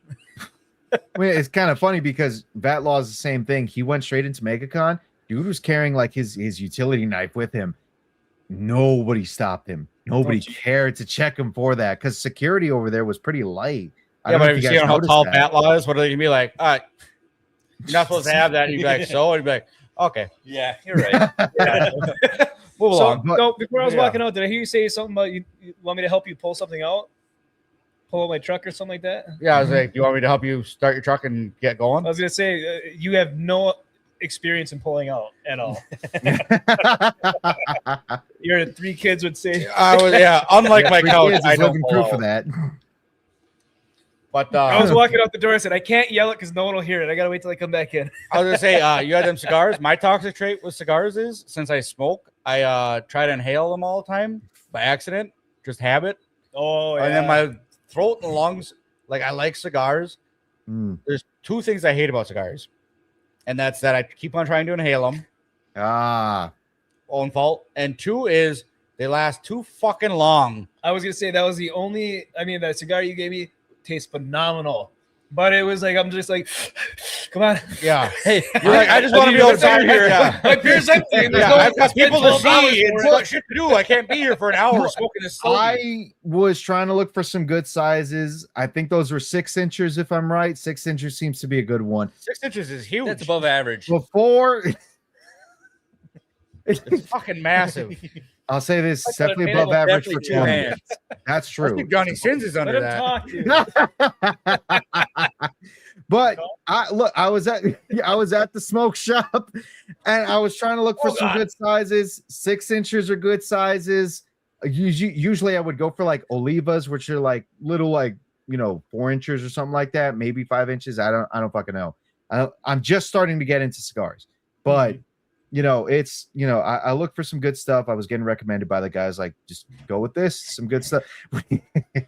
[SPEAKER 4] Well, it's kind of funny because Vatlaw is the same thing. He went straight into MegaCon. Dude was carrying like his utility knife with him. Nobody stopped him. Nobody cared to check him for that because security over there was pretty light.
[SPEAKER 3] Yeah, but if you see how tall Vatlaw is, what are they gonna be like? All right, you're not supposed to have that. And you'd be like, so? And you'd be like, okay.
[SPEAKER 2] Yeah, you're right.
[SPEAKER 3] Move along.
[SPEAKER 1] No, before I was walking out, did I hear you say something about you want me to help you pull something out? Pull out my truck or something like that?
[SPEAKER 3] Yeah, I was like, do you want me to help you start your truck and get going?
[SPEAKER 1] I was going to say, you have no experience in pulling out at all. Your 3 kids would say.
[SPEAKER 3] Unlike my couch, I don't pull
[SPEAKER 4] proof
[SPEAKER 3] out.
[SPEAKER 4] of that.
[SPEAKER 3] But
[SPEAKER 1] I was walking out the door and said, I can't yell it because no one will hear it. I got to wait till I come back in.
[SPEAKER 3] I was going to say, you had them cigars. My toxic trait with cigars is, since I smoke, I try to inhale them all the time by accident, just habit.
[SPEAKER 1] Oh, yeah.
[SPEAKER 3] And then my throat and lungs, like I like cigars. There's 2 things I hate about cigars. And that's that I keep on trying to inhale them. Own fault. And 2 is they last too fucking long.
[SPEAKER 1] I was going to say that was the only, that cigar you gave me tastes phenomenal. But it was like, I'm just like, come on.
[SPEAKER 3] Yeah. Hey, you're like, I just want to be able to sit here.
[SPEAKER 1] My beer's empty.
[SPEAKER 3] I've got people to see and got shit to do. I can't be here for an hour smoking this slowly.
[SPEAKER 4] I was trying to look for some good sizes. I think those were 6 inches, if I'm right. 6 inches seems to be a good one.
[SPEAKER 3] 6 inches is huge.
[SPEAKER 2] That's above average.
[SPEAKER 4] Before
[SPEAKER 3] it's fucking massive.
[SPEAKER 4] I'll say this, definitely above average for 20. That's true.
[SPEAKER 3] I think Johnny Sins is under that.
[SPEAKER 4] But I was at the smoke shop and I was trying to look for some good sizes. 6 inches are good sizes. Usually I would go for like Olivas, which are like little, like, 4 inches or something like that, maybe 5 inches. I don't fucking know. I'm just starting to get into cigars, but I look for some good stuff. I was getting recommended by the guys like, just go with this, some good stuff. What do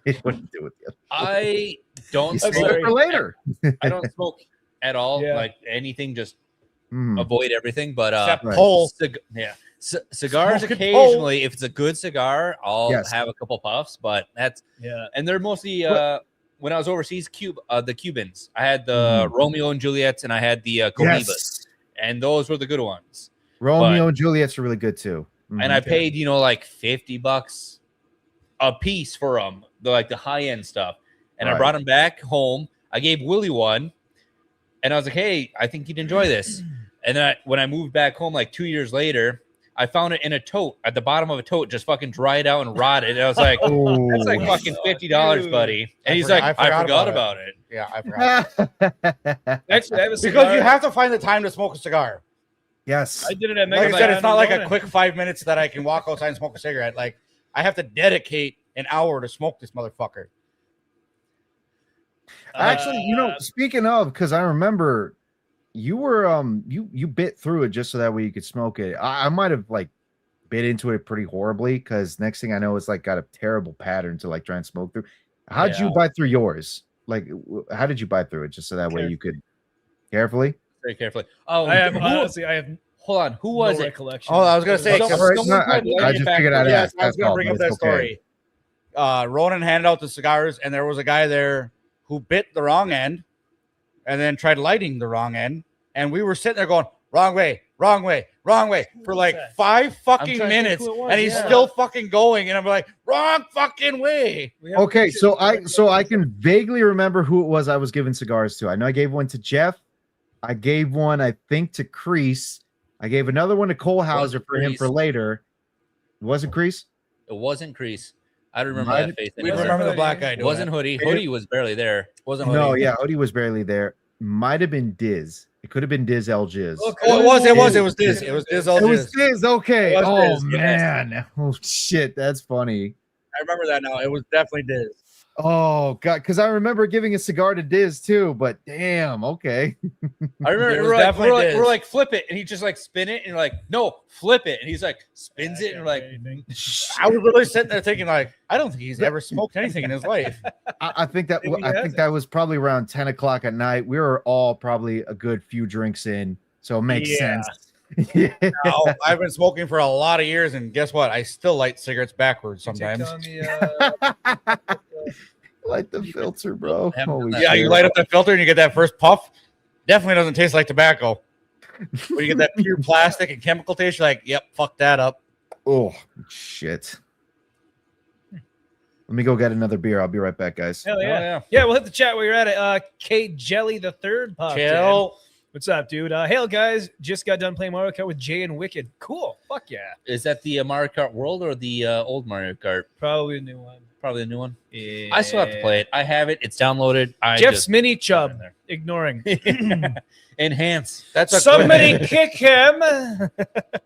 [SPEAKER 4] you do with the other?
[SPEAKER 2] I don't
[SPEAKER 4] save it for later.
[SPEAKER 2] I don't smoke at all. Yeah. Like anything, just avoid everything. But cigars occasionally. If it's a good cigar, I'll have a couple puffs. But that's and they're mostly when I was overseas, the Cubans. I had the Romeo and Juliets, and I had the Colibas, and those were the good ones.
[SPEAKER 4] Romeo and Juliet's are really good too.
[SPEAKER 2] And I paid, like $50 a piece for them, the high end stuff. And I brought them back home. I gave Willie one, and I was like, "Hey, I think you'd enjoy this." And then when I moved back home, like 2 years later, I found it in a tote at the bottom of a tote, just fucking dried out and rotted. And I was like, "That's like fucking $50, buddy." And he's like, "I forgot about it."
[SPEAKER 3] Yeah, I forgot.
[SPEAKER 1] Actually, I have a cigar.
[SPEAKER 3] Because you have to find the time to smoke a cigar.
[SPEAKER 4] Yes,
[SPEAKER 1] I did it at
[SPEAKER 3] Like I said, it's not like a quick 5 minutes that I can walk outside and smoke a cigarette. Like I have to dedicate an hour to smoke this motherfucker.
[SPEAKER 4] Actually, speaking of, because I remember you were you bit through it just so that way you could smoke it. I might have like bit into it pretty horribly because next thing I know, it's like got a terrible pattern to like try and smoke through. How'd you bite through yours? Like, how did you bite through it? Just so that way you could carefully.
[SPEAKER 2] Very carefully. Oh,
[SPEAKER 1] I have honestly, I have
[SPEAKER 2] hold on. Who was
[SPEAKER 1] no
[SPEAKER 2] it?
[SPEAKER 1] recollection.
[SPEAKER 3] Oh, I was gonna say.
[SPEAKER 2] Someone-
[SPEAKER 4] All right,
[SPEAKER 2] someone
[SPEAKER 4] no,
[SPEAKER 2] tried
[SPEAKER 4] I
[SPEAKER 2] lighting
[SPEAKER 4] just
[SPEAKER 2] it
[SPEAKER 4] figured
[SPEAKER 2] back-
[SPEAKER 4] I'd
[SPEAKER 3] Yes,
[SPEAKER 4] ask.
[SPEAKER 3] I was
[SPEAKER 4] That's
[SPEAKER 3] gonna
[SPEAKER 4] all,
[SPEAKER 3] bring
[SPEAKER 4] but
[SPEAKER 3] up that
[SPEAKER 4] it's okay.
[SPEAKER 3] story. Ronan handed out the cigars, and there was a guy there who bit the wrong end, and then tried lighting the wrong end, and we were sitting there going wrong way, wrong way, wrong way for like
[SPEAKER 1] that?
[SPEAKER 3] 5 fucking
[SPEAKER 2] trying to think
[SPEAKER 3] minutes,
[SPEAKER 2] who it was,
[SPEAKER 3] and he's
[SPEAKER 2] yeah.
[SPEAKER 3] still fucking going, and I'm like wrong fucking way.
[SPEAKER 4] Okay, so I can vaguely remember who it was I was giving cigars to. I know I gave one to Jeff. I gave one, I think, to Crease. I gave another one to Cole Hauser for him
[SPEAKER 2] Crease.
[SPEAKER 4] for later. Was it Crease?
[SPEAKER 2] It wasn't Crease. I remember
[SPEAKER 4] Might-
[SPEAKER 2] that face.
[SPEAKER 3] We
[SPEAKER 2] It
[SPEAKER 3] remember the black guy.
[SPEAKER 2] It wasn't Hoodie. Hoodie was barely there.
[SPEAKER 3] Wasn't
[SPEAKER 4] No,
[SPEAKER 3] Hoodie.
[SPEAKER 4] yeah, Odie was barely there. Might have been Diz. It could have been Diz El Jizz.
[SPEAKER 3] Oh, it was Diz. It was Diz.
[SPEAKER 4] It was Diz. Okay.
[SPEAKER 3] It was
[SPEAKER 4] Oh
[SPEAKER 3] Diz, yes.
[SPEAKER 4] man. Oh shit. That's funny.
[SPEAKER 3] I remember that now. It was definitely Diz.
[SPEAKER 4] Oh god, because I remember giving a cigar to Diz too. But damn. Okay.
[SPEAKER 2] I remember
[SPEAKER 3] It was
[SPEAKER 2] we're like,
[SPEAKER 3] definitely Diz.
[SPEAKER 2] we're like flip it, and he just like spin it, and you're like, no, flip it, and he's like spins it, and you're like,
[SPEAKER 3] I was really sitting there thinking, like, I don't think he's ever smoked anything in his life.
[SPEAKER 4] I think that
[SPEAKER 1] Maybe he
[SPEAKER 4] I think
[SPEAKER 1] hasn't.
[SPEAKER 4] that was probably around 10 o'clock at night. We were all probably a good few drinks in, so it makes
[SPEAKER 1] Yeah.
[SPEAKER 4] sense. Yeah.
[SPEAKER 3] Now, I've been smoking for a lot of years, and guess what? I still light cigarettes backwards sometimes.
[SPEAKER 4] Like the filter, bro.
[SPEAKER 2] Haven't done
[SPEAKER 4] Holy
[SPEAKER 2] that.
[SPEAKER 3] Yeah, you
[SPEAKER 4] shit.
[SPEAKER 3] light up that filter and you get that first puff. Definitely doesn't taste like tobacco. When you get that pure plastic and chemical taste, you're like, yep, fuck that up.
[SPEAKER 4] Oh shit. Let me go get another beer. I'll be right back, guys.
[SPEAKER 1] Hell yeah.
[SPEAKER 2] yeah.
[SPEAKER 1] Yeah, we'll hit the chat while you're at it. K Jelly the third popped in.
[SPEAKER 3] Chill.
[SPEAKER 1] What's up, dude? Hey guys, just got done playing Mario Kart with Jay and Wicked. Cool. Fuck yeah.
[SPEAKER 2] Is that the Mario Kart World or the old Mario Kart?
[SPEAKER 1] Probably a new one.
[SPEAKER 2] Probably the new one.
[SPEAKER 1] Yeah.
[SPEAKER 2] I still have to play it. I have it. It's downloaded. I
[SPEAKER 1] Jeff's
[SPEAKER 2] just
[SPEAKER 1] mini
[SPEAKER 2] put it
[SPEAKER 1] chub.
[SPEAKER 2] in there.
[SPEAKER 1] Ignoring.
[SPEAKER 2] Enhance.
[SPEAKER 3] That's a
[SPEAKER 1] Somebody kick him.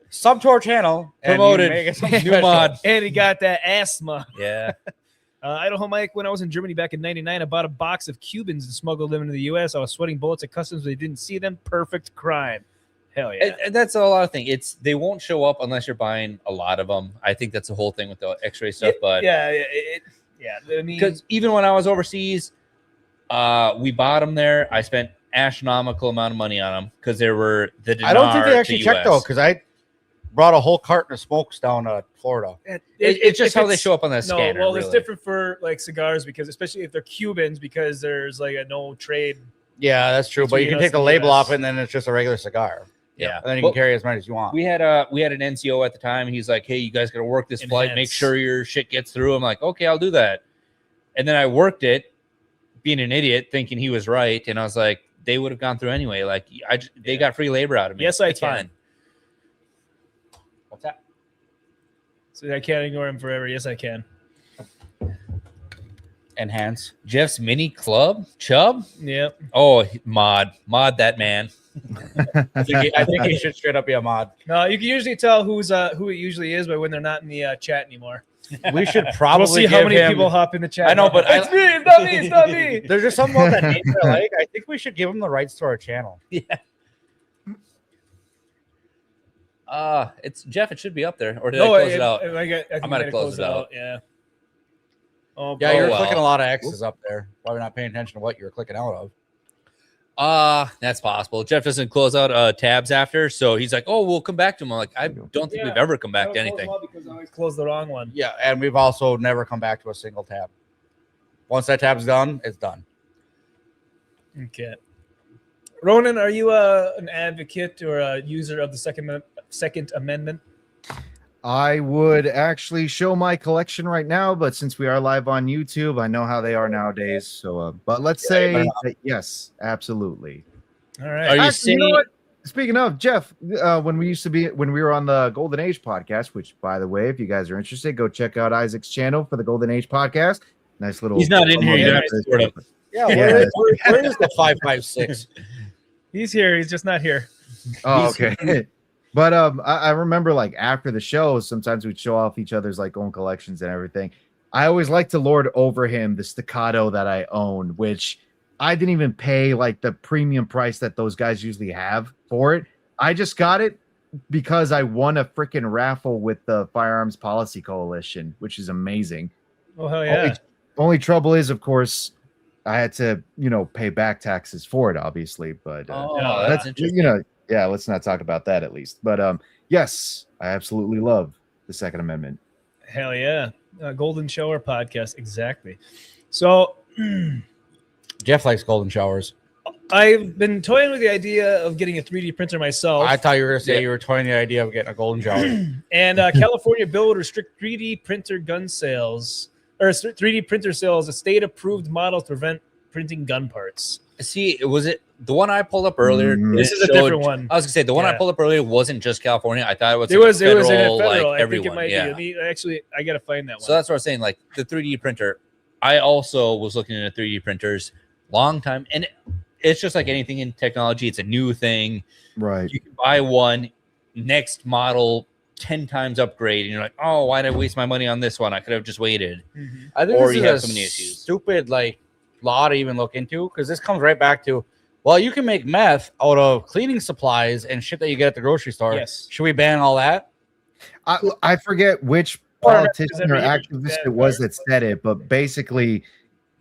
[SPEAKER 3] sub to our channel. and you
[SPEAKER 2] Promoted.
[SPEAKER 3] make it something
[SPEAKER 2] New
[SPEAKER 3] special.
[SPEAKER 2] mod.
[SPEAKER 1] And he got that asthma.
[SPEAKER 2] Yeah.
[SPEAKER 1] Idaho Mike, when I was in Germany back in 99, I bought a box of Cubans and smuggled them into the U.S. I was sweating bullets at customs. They didn't see them. Perfect crime. Hell yeah.
[SPEAKER 2] And that's a lot of things. They won't show up unless you're buying a lot of them. I think that's the whole thing with the X-ray stuff. But
[SPEAKER 1] yeah. I mean,
[SPEAKER 2] because even when I was overseas, we bought them there. I spent astronomical amount of money on them because there were the
[SPEAKER 3] I don't think they
[SPEAKER 2] dinar
[SPEAKER 3] actually
[SPEAKER 2] to
[SPEAKER 3] checked
[SPEAKER 2] US.
[SPEAKER 3] though, because I brought a whole carton of smokes down to Florida.
[SPEAKER 2] It's just
[SPEAKER 1] if
[SPEAKER 2] how they show up on that
[SPEAKER 1] No,
[SPEAKER 2] scanner.
[SPEAKER 1] well, it's
[SPEAKER 2] really.
[SPEAKER 1] different for like cigars because especially if they're Cubans because there's like a no trade.
[SPEAKER 3] Yeah, that's true. But you
[SPEAKER 1] Between
[SPEAKER 3] can
[SPEAKER 1] us
[SPEAKER 3] take the
[SPEAKER 1] and
[SPEAKER 3] label
[SPEAKER 1] US.
[SPEAKER 3] off it, and then it's just a regular cigar.
[SPEAKER 2] Yeah.
[SPEAKER 3] And then you
[SPEAKER 2] Well,
[SPEAKER 3] can carry as many as you want.
[SPEAKER 2] we had an NCO at the time. And he's like, "Hey, you guys got to work this flight. Make
[SPEAKER 1] Enhance.
[SPEAKER 2] sure your shit gets through." I'm like, "Okay, I'll do that." And then I worked it, being an idiot, thinking he was right, and I was like, "They would have gone through anyway. Like, they got free labor out of me.
[SPEAKER 1] Yes, I
[SPEAKER 2] It's
[SPEAKER 1] can.
[SPEAKER 2] fine." What's that?
[SPEAKER 1] So I can't ignore him forever. Yes, I can.
[SPEAKER 3] Enhance.
[SPEAKER 2] Jeff's mini club chub.
[SPEAKER 1] Yep.
[SPEAKER 2] Oh, mod that man.
[SPEAKER 3] I think he should straight up be a mod.
[SPEAKER 1] No, you can usually tell who it usually is by when they're not in the chat anymore.
[SPEAKER 3] We should probably
[SPEAKER 1] We'll see how
[SPEAKER 3] give
[SPEAKER 1] many
[SPEAKER 3] him-
[SPEAKER 1] people hop in the chat.
[SPEAKER 3] I know, but
[SPEAKER 1] it's me. It's not me. It's not me.
[SPEAKER 3] There's just something about that name that I like. I think we should give him the rights to our channel.
[SPEAKER 2] It's Jeff. It should be up there, or did I close it out?
[SPEAKER 1] I think
[SPEAKER 2] might have
[SPEAKER 1] I
[SPEAKER 2] closed it out.
[SPEAKER 1] Yeah. Oh,
[SPEAKER 3] Yeah,
[SPEAKER 2] Oh,
[SPEAKER 3] you're
[SPEAKER 2] well.
[SPEAKER 3] clicking a lot of X's up there. Probably not paying attention to what you're clicking out of.
[SPEAKER 2] That's possible. Jeff doesn't close out tabs after, so he's like, "Oh, we'll come back to him." I'm like, I don't think we've ever come back to anything.
[SPEAKER 1] Because I always close the wrong one.
[SPEAKER 3] Yeah, and we've also never come back to a single tab. Once that tab's done, it's done.
[SPEAKER 1] Okay. Ronan, are you an advocate or a user of the Second Amendment?
[SPEAKER 4] I would actually show my collection right now, but since we are live on YouTube, I know how they are nowadays. So, but let's say that yes, absolutely.
[SPEAKER 1] All right.
[SPEAKER 2] Are you
[SPEAKER 4] Actually, you know
[SPEAKER 2] saying-
[SPEAKER 4] what? Speaking of Jeff, when we were on the Golden Age podcast, which by the way, if you guys are interested, go check out Isaac's channel for the Golden Age podcast. Nice little.
[SPEAKER 2] He's not in here, you
[SPEAKER 1] don't
[SPEAKER 2] have to sort of-
[SPEAKER 3] Yeah,
[SPEAKER 4] Yeah.
[SPEAKER 3] where is the 556?
[SPEAKER 1] He's here. He's just not here.
[SPEAKER 4] Oh, okay. But I remember like after the show, sometimes we'd show off each other's like own collections and everything. I always like to lord over him the staccato that I own, which I didn't even pay like the premium price that those guys usually have for it. I just got it because I won a freaking raffle with the Firearms Policy Coalition, which is amazing.
[SPEAKER 1] Oh hell yeah!
[SPEAKER 4] Only trouble is, of course, I had to, pay back taxes for it, obviously. But
[SPEAKER 2] that's interesting.
[SPEAKER 4] Yeah, let's not talk about that at least. But yes, I absolutely love the Second Amendment.
[SPEAKER 1] Hell yeah. Golden Shower podcast. Exactly. So
[SPEAKER 3] Jeff likes golden showers.
[SPEAKER 1] I've been toying with the idea of getting a 3D printer myself.
[SPEAKER 3] I thought you were going to say you were toying the idea of getting a golden shower.
[SPEAKER 1] And California bill would restrict 3D printer gun sales, or 3D printer sales, a state-approved model to prevent printing gun parts.
[SPEAKER 2] See, was it the one I pulled up earlier?
[SPEAKER 1] This is a different one.
[SPEAKER 2] I was gonna say the one I pulled up earlier wasn't just California. I thought it was.
[SPEAKER 1] It was in a federal.
[SPEAKER 2] Like
[SPEAKER 1] I
[SPEAKER 2] everyone.
[SPEAKER 1] think it might
[SPEAKER 2] yeah.
[SPEAKER 1] be. Actually, I gotta find that one.
[SPEAKER 2] So that's what I was saying. Like the 3D printer, I also was looking at 3D printers long time, and it's just like anything in technology. It's a new thing.
[SPEAKER 4] Right.
[SPEAKER 2] You can buy one, next model 10 times upgrade, and you're like, oh, why did I waste my money on this one? I could have just waited.
[SPEAKER 1] Mm-hmm.
[SPEAKER 3] I think
[SPEAKER 2] Or
[SPEAKER 3] this
[SPEAKER 2] you
[SPEAKER 3] is
[SPEAKER 2] have
[SPEAKER 3] a
[SPEAKER 2] so many issues.
[SPEAKER 3] stupid law to even look into, because this comes right back to, well, you can make meth out of cleaning supplies and shit that you get at the grocery store.
[SPEAKER 1] Yes.
[SPEAKER 3] Should we ban all that?
[SPEAKER 4] I forget which politician or activist it was that said it, but basically,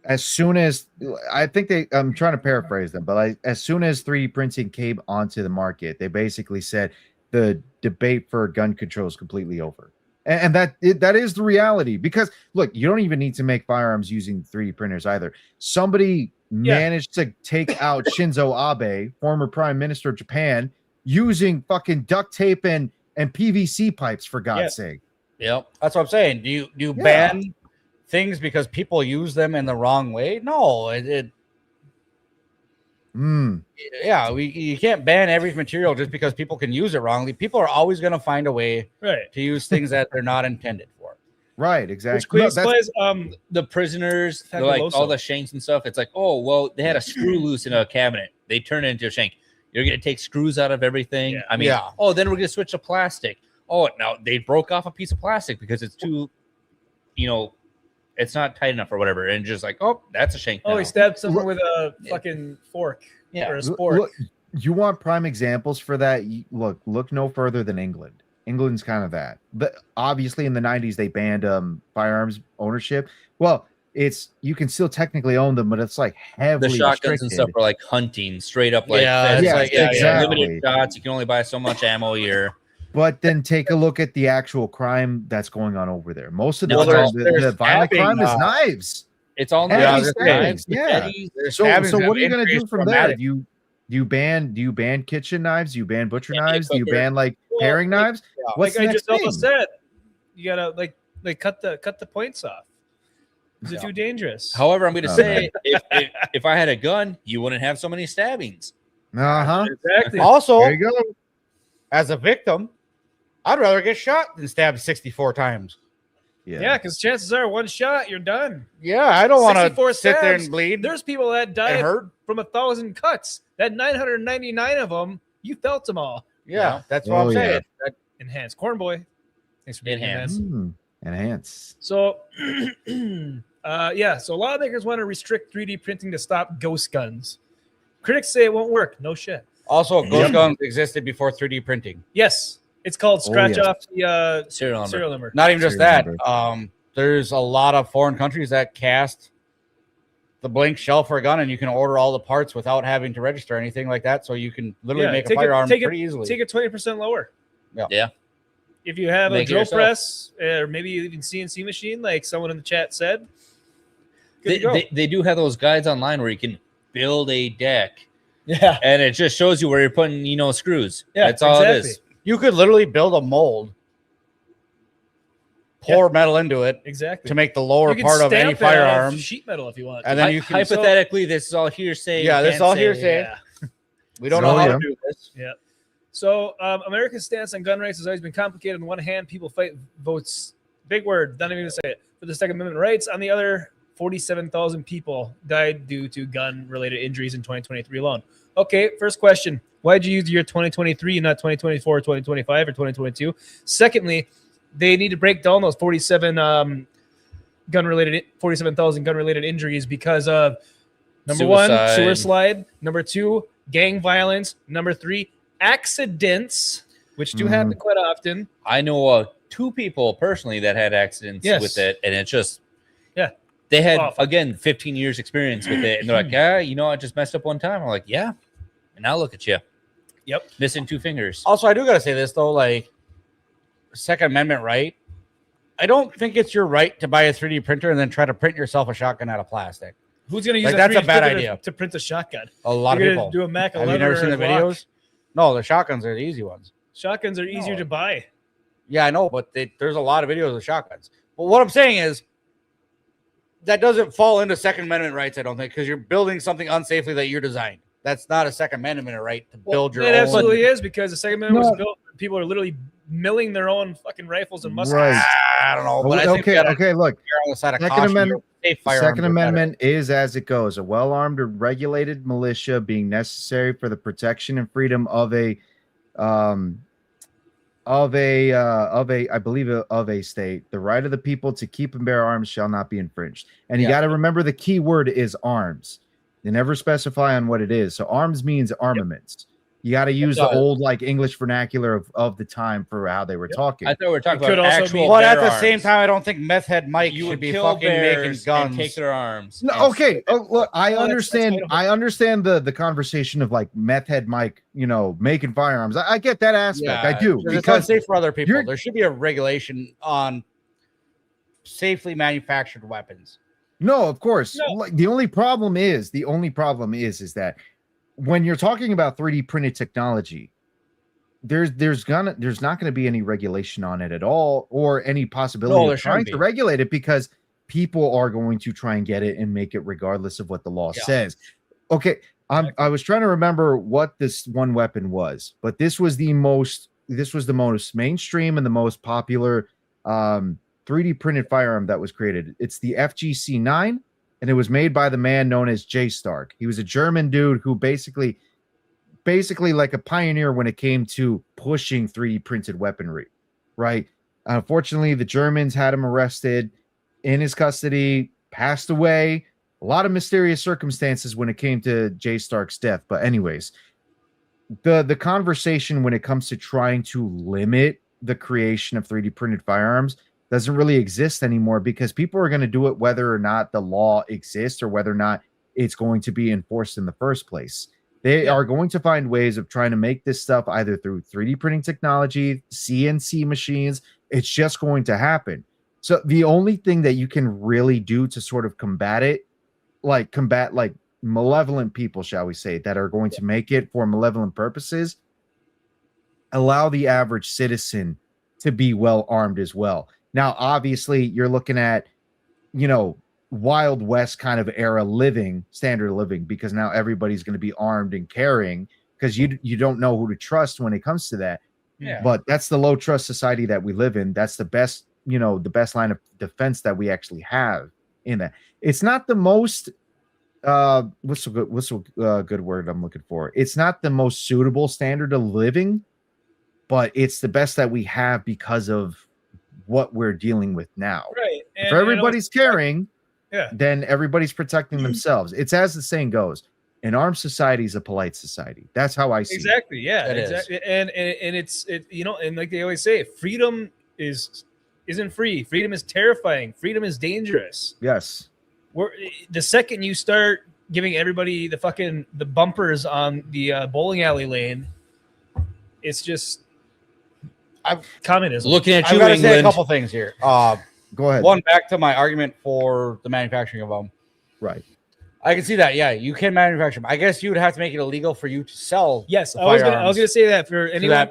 [SPEAKER 4] as soon as I'm trying to paraphrase them, but as soon as 3D printing came onto the market, they basically said the debate for gun control is completely over. And that is the reality, because look, you don't even need to make firearms using 3D printers either. Somebody managed to take out Shinzo Abe, former prime minister of Japan, using fucking duct tape and PVC pipes, for God's sake.
[SPEAKER 3] Yep. That's what I'm saying. Do you ban things because people use them in the wrong way? No, you can't ban every material just because people can use it wrongly. People are always going to find a way to use things that they're not intended for.
[SPEAKER 4] Right, exactly.
[SPEAKER 1] Which explains
[SPEAKER 2] the prisoners, like all the shanks and stuff. It's like, oh, well, they had a screw loose in a cabinet. They turn it into a shank. You're going to take screws out of everything.
[SPEAKER 1] Yeah.
[SPEAKER 2] I mean, oh, then we're going to switch to plastic. Oh, now they broke off a piece of plastic because it's too, it's not tight enough or whatever. And just like, oh, that's a shank.
[SPEAKER 1] Oh, he stabbed someone with a fucking fork or a spork.
[SPEAKER 4] Look, you want prime examples for that? Look no further than England. England's kind of that. But obviously in the 90s, they banned firearms ownership. Well, you can still technically own them, but it's like heavily
[SPEAKER 2] the shotguns
[SPEAKER 4] restricted.
[SPEAKER 2] and stuff are like hunting straight up. Like,
[SPEAKER 4] exactly.
[SPEAKER 2] Limited shots. You can only buy so much ammo a year.
[SPEAKER 4] But then take a look at the actual crime that's going on over there. Most of the time, the violent crime is knives.
[SPEAKER 2] It's all
[SPEAKER 4] knives.
[SPEAKER 2] knives.
[SPEAKER 4] Yeah. So what are you going to do from there? Do you ban kitchen knives? Do you ban butcher knives? Do you ban paring knives? What's
[SPEAKER 1] like
[SPEAKER 4] the
[SPEAKER 1] I
[SPEAKER 4] next
[SPEAKER 1] just also
[SPEAKER 4] thing?
[SPEAKER 1] said, you gotta like cut the points off. Is it too dangerous?
[SPEAKER 2] However, I'm going to say, if I had a gun, you wouldn't have so many stabbings.
[SPEAKER 1] Exactly.
[SPEAKER 3] Also,
[SPEAKER 4] there you go.
[SPEAKER 3] As a victim, I'd rather get shot than stabbed 64 times.
[SPEAKER 1] Yeah, because chances are one shot, you're done.
[SPEAKER 3] Yeah, I don't want to
[SPEAKER 1] 64
[SPEAKER 3] sit there
[SPEAKER 1] stabs.
[SPEAKER 3] and bleed.
[SPEAKER 1] There's people that died from 1,000 cuts. That 999 of them, you felt them all.
[SPEAKER 3] Yeah, that's what I'm saying.
[SPEAKER 1] Enhance. Corn Boy. Thanks for being
[SPEAKER 2] Enhance.
[SPEAKER 4] Enhance.
[SPEAKER 1] So, so lawmakers want to restrict 3D printing to stop ghost guns. Critics say it won't work. No shit.
[SPEAKER 3] Also, ghost guns existed before 3D printing.
[SPEAKER 1] Yes. It's called scratch off the
[SPEAKER 2] serial
[SPEAKER 1] number.
[SPEAKER 3] Not even just that. There's a lot of foreign countries that cast the blank shell for a gun, and you can order all the parts without having to register anything like that. So you can literally make a firearm pretty easily.
[SPEAKER 1] Take it 20% lower.
[SPEAKER 3] Yeah.
[SPEAKER 1] If you have a drill press or maybe even CNC machine, like someone in the chat said,
[SPEAKER 2] they do have those guides online where you can build a deck.
[SPEAKER 1] Yeah.
[SPEAKER 2] And it just shows you where you're putting, screws.
[SPEAKER 1] Yeah,
[SPEAKER 2] that's all it is.
[SPEAKER 3] You could literally build a mold, pour metal into it, to make the lower part of any firearm.
[SPEAKER 1] Sheet metal if you want.
[SPEAKER 3] And then you can
[SPEAKER 2] hypothetically, this is all hearsay.
[SPEAKER 3] Yeah, this is all hearsay. Yeah. We don't know how to do this.
[SPEAKER 1] Yeah. So America's stance on gun rights has always been complicated. On one hand, people fight votes, big word, not even going to say it, for the Second Amendment rights. On the other, 47,000 people died due to gun-related injuries in 2023 alone. Okay, first question. Why'd you use the year 2023 and not 2024, 2025, or 2022? Secondly, they need to break down those 47,000 gun-related injuries because of, number one, sewer slide. Number two, gang violence. Number three, accidents, which do happen quite often.
[SPEAKER 2] I know 2 people personally that had accidents with it, and it's just they had again 15 years experience with it, and they're like, yeah, I just messed up one time. I'm like, yeah, and now look at you.
[SPEAKER 1] Yep,
[SPEAKER 2] missing 2 fingers.
[SPEAKER 3] Also, I do gotta say this though, like Second Amendment right. I don't think it's your right to buy a 3D printer and then try to print yourself a shotgun out of plastic.
[SPEAKER 1] Who's going to use
[SPEAKER 3] that's a
[SPEAKER 1] 3D
[SPEAKER 3] bad
[SPEAKER 1] printer
[SPEAKER 3] idea
[SPEAKER 1] to print a shotgun?
[SPEAKER 3] A lot of people
[SPEAKER 1] do a Mac 11.
[SPEAKER 3] Have you never seen the
[SPEAKER 1] Glock.
[SPEAKER 3] videos? No, the shotguns are the easy ones.
[SPEAKER 1] Shotguns are easier to buy.
[SPEAKER 3] Yeah, I know, but there's a lot of videos of shotguns. But what I'm saying is that doesn't fall into Second Amendment rights, I don't think, because you're building something unsafely that you're designed. That's not a Second Amendment right to build your own.
[SPEAKER 1] It absolutely is, because the Second Amendment was built. People are literally milling their own fucking rifles and muskets.
[SPEAKER 4] Right.
[SPEAKER 3] I don't know. But
[SPEAKER 4] Okay, look.
[SPEAKER 3] You're on the side of
[SPEAKER 4] Second Amendment is as it goes: a well-armed or regulated militia being necessary for the protection and freedom of a state. The right of the people to keep and bear arms shall not be infringed. And you got to remember the key word is arms. They never specify on what it is. So arms means armaments. You got to use the old like English vernacular of the time for how they were talking.
[SPEAKER 2] I thought we were talking about actual.
[SPEAKER 3] But at the same time, I don't think meth head Mike should be fucking making guns
[SPEAKER 2] and take their arms.
[SPEAKER 4] No, okay. Oh, look, I understand. I understand the conversation of like meth head Mike, making firearms. I get that aspect. I do,
[SPEAKER 3] because it's safe for other people. There should be a regulation on safely manufactured weapons.
[SPEAKER 4] No, of course. No. Like, the only problem is that when you're talking about 3D printed technology, there's not going to be any regulation on it at all, or any possibility of trying to regulate it, because people are going to try and get it and make it regardless of what the law says. Okay, I was trying to remember what this one weapon was, but this was the most mainstream and the most popular 3D printed firearm that was created. It's the FGC-9. And it was made by the man known as J. Stark. He was a German dude who basically like a pioneer when it came to pushing 3D printed weaponry, right? Unfortunately, the Germans had him arrested, in his custody, passed away. A lot of mysterious circumstances when it came to J. Stark's death. But anyways, the conversation when it comes to trying to limit the creation of 3D printed firearms doesn't really exist anymore, because people are going to do it whether or not the law exists or whether or not it's going to be enforced in the first place. They are going to find ways of trying to make this stuff either through 3D printing technology, CNC machines. It's just going to happen. So the only thing that you can really do to sort of combat malevolent people, shall we say, that are going to make it for malevolent purposes, allow the average citizen to be well armed as well. Now, obviously, you're looking at, Wild West kind of era standard of living, because now everybody's going to be armed and carrying, because you don't know who to trust when it comes to that.
[SPEAKER 2] Yeah.
[SPEAKER 4] But that's the low trust society that we live in. That's the best, the best line of defense that we actually have in that. It's not the most, what's a good word I'm looking for? It's not the most suitable standard of living, but it's the best that we have because of what we're dealing with now.
[SPEAKER 1] Right.
[SPEAKER 4] If everybody's caring, then everybody's protecting themselves. It's as the saying goes, an armed society is a polite society. That's how I see
[SPEAKER 1] exactly. It. Yeah, exactly. And it's and like they always say, freedom isn't free. Freedom is terrifying. Freedom is dangerous.
[SPEAKER 4] Yes.
[SPEAKER 1] The second you start giving everybody the bumpers on the bowling alley lane, it's just communism.
[SPEAKER 2] Looking at you,
[SPEAKER 3] I've got to say a
[SPEAKER 2] England.
[SPEAKER 3] couple things here.
[SPEAKER 4] Go ahead.
[SPEAKER 3] One, back to my argument for the manufacturing of them.
[SPEAKER 4] Right.
[SPEAKER 3] I can see that. Yeah, you can manufacture them. I guess you would have to make it illegal for you to sell.
[SPEAKER 1] Yes, I was going to say that for anyone.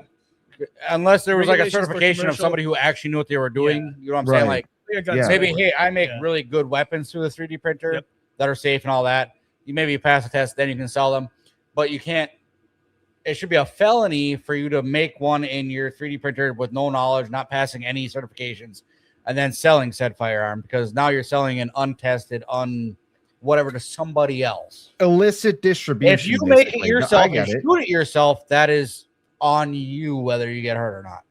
[SPEAKER 3] Unless there was like a
[SPEAKER 1] Regulations for
[SPEAKER 3] certification of somebody who actually knew what they were doing. You know what I'm saying? Like, maybe, hey, I make really good weapons through the 3D printer that are safe and all that. You maybe pass a test, then you can sell them. But you can't. It should be a felony for you to make one in your 3D printer with no knowledge, not passing any certifications, and then selling said firearm, because now you're selling an untested, whatever to somebody else.
[SPEAKER 4] Illicit distribution.
[SPEAKER 3] If you make it yourself and shoot it yourself, that is on you whether you get hurt or not.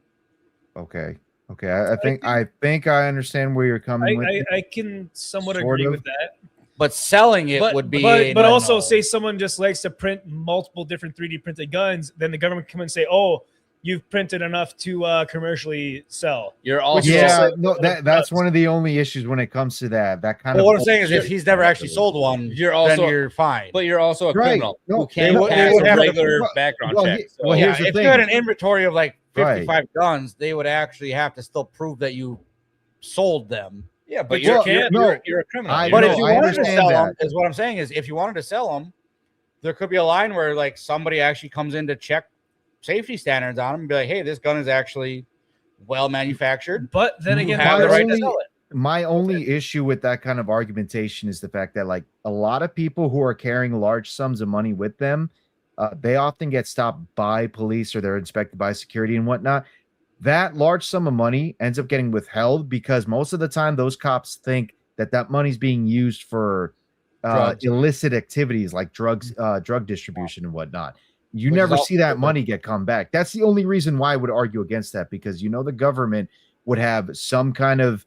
[SPEAKER 4] Okay. I think I understand where you're coming with.
[SPEAKER 1] I can somewhat agree with that.
[SPEAKER 3] But selling it would be.
[SPEAKER 1] But also, say someone just likes to print multiple different 3D printed guns, then the government come and say, "Oh, you've printed enough to commercially sell.
[SPEAKER 2] You're also
[SPEAKER 4] Yeah, no, that's one of the only issues when it comes to that. That kind
[SPEAKER 3] Well,
[SPEAKER 4] of.
[SPEAKER 3] what I'm saying is, if he's never actually sold one, then you're fine.
[SPEAKER 2] But you're also a
[SPEAKER 4] Right.
[SPEAKER 2] criminal
[SPEAKER 4] No,
[SPEAKER 2] who can't
[SPEAKER 3] they would
[SPEAKER 2] pass a
[SPEAKER 3] have to-
[SPEAKER 2] regular background
[SPEAKER 4] well,
[SPEAKER 2] check.
[SPEAKER 4] he-
[SPEAKER 2] So-
[SPEAKER 4] well,
[SPEAKER 3] yeah,
[SPEAKER 4] here's the
[SPEAKER 3] if
[SPEAKER 4] thing.
[SPEAKER 3] you had an inventory of like
[SPEAKER 4] Right.
[SPEAKER 3] 55 guns, they would actually have to still prove that you sold them.
[SPEAKER 2] yeah, but
[SPEAKER 1] But
[SPEAKER 2] you're,
[SPEAKER 1] you can't-
[SPEAKER 2] you're a criminal.
[SPEAKER 4] I
[SPEAKER 2] You're
[SPEAKER 3] But
[SPEAKER 4] know,
[SPEAKER 3] if you
[SPEAKER 4] I
[SPEAKER 3] wanted to
[SPEAKER 4] understand
[SPEAKER 3] sell
[SPEAKER 4] that.
[SPEAKER 3] them, is what I'm saying is, if you wanted to sell them, there could be a line where like somebody actually comes in to check safety standards on them and be like, "Hey, this gun is actually well manufactured."
[SPEAKER 1] But then
[SPEAKER 3] You
[SPEAKER 1] again,
[SPEAKER 3] have
[SPEAKER 4] my
[SPEAKER 3] the right to
[SPEAKER 4] only-
[SPEAKER 3] sell it.
[SPEAKER 4] My only issue with that kind of argumentation is the fact that like a lot of people who are carrying large sums of money with them, they often get stopped by police or they're inspected by security and whatnot. That large sum of money ends up getting withheld because most of the time those cops think that that money's being used for
[SPEAKER 3] Drugs.
[SPEAKER 4] illicit activities like drugs, drug distribution and whatnot. You
[SPEAKER 3] Which is
[SPEAKER 4] never
[SPEAKER 3] all
[SPEAKER 4] see that
[SPEAKER 3] stupid.
[SPEAKER 4] money get come back. That's the only reason why I would argue against that, because the government would have some kind of,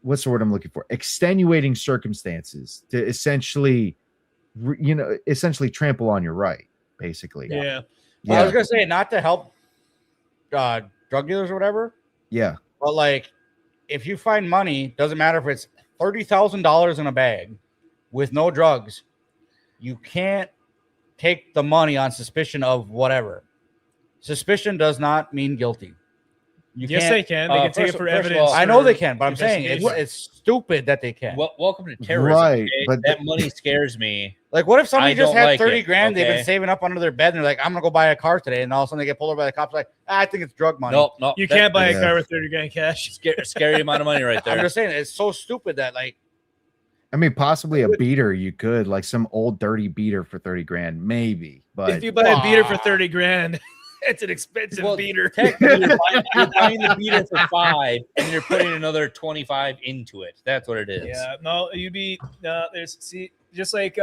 [SPEAKER 4] what's the word I'm looking for? Extenuating circumstances to essentially, essentially trample on your right, basically.
[SPEAKER 1] yeah.
[SPEAKER 3] Well, I was gonna say not to help drug dealers or whatever,
[SPEAKER 4] Yeah.
[SPEAKER 3] but like if you find money, doesn't matter if it's $30,000 in a bag with no drugs, you can't take the money on suspicion of whatever. Suspicion does not mean guilty. You
[SPEAKER 1] Yes,
[SPEAKER 3] can't.
[SPEAKER 1] they can. They can take it
[SPEAKER 2] first
[SPEAKER 1] for
[SPEAKER 2] of all,
[SPEAKER 1] evidence.
[SPEAKER 3] I know
[SPEAKER 1] for
[SPEAKER 3] they can, but I'm saying
[SPEAKER 1] investigation.
[SPEAKER 3] it's stupid that they can.
[SPEAKER 2] Well, welcome to terrorism.
[SPEAKER 4] Right,
[SPEAKER 2] okay?
[SPEAKER 4] but
[SPEAKER 2] that money scares me.
[SPEAKER 3] Like, what if somebody
[SPEAKER 2] I
[SPEAKER 3] just
[SPEAKER 2] don't
[SPEAKER 3] had
[SPEAKER 2] like
[SPEAKER 3] 30
[SPEAKER 2] it,
[SPEAKER 3] grand they've
[SPEAKER 2] okay?
[SPEAKER 3] been saving up under their bed and they're like, I'm gonna go buy a car today, and all of a sudden they get pulled over by the cops like, I think it's drug money.
[SPEAKER 2] No,
[SPEAKER 1] You can't buy a
[SPEAKER 4] Yeah.
[SPEAKER 1] car with 30 grand cash.
[SPEAKER 2] scary amount of money right
[SPEAKER 3] I'm
[SPEAKER 2] there.
[SPEAKER 3] just saying it's so stupid that like
[SPEAKER 4] I mean, possibly a beater you could, like some old dirty beater for 30 grand, maybe. But
[SPEAKER 1] If you buy a beater for 30 grand, it's an expensive
[SPEAKER 2] Well,
[SPEAKER 1] beater.
[SPEAKER 2] Technically, you're buying the beater for 5, and you're putting another 25 into it. That's what it is.
[SPEAKER 1] Yeah, no, just like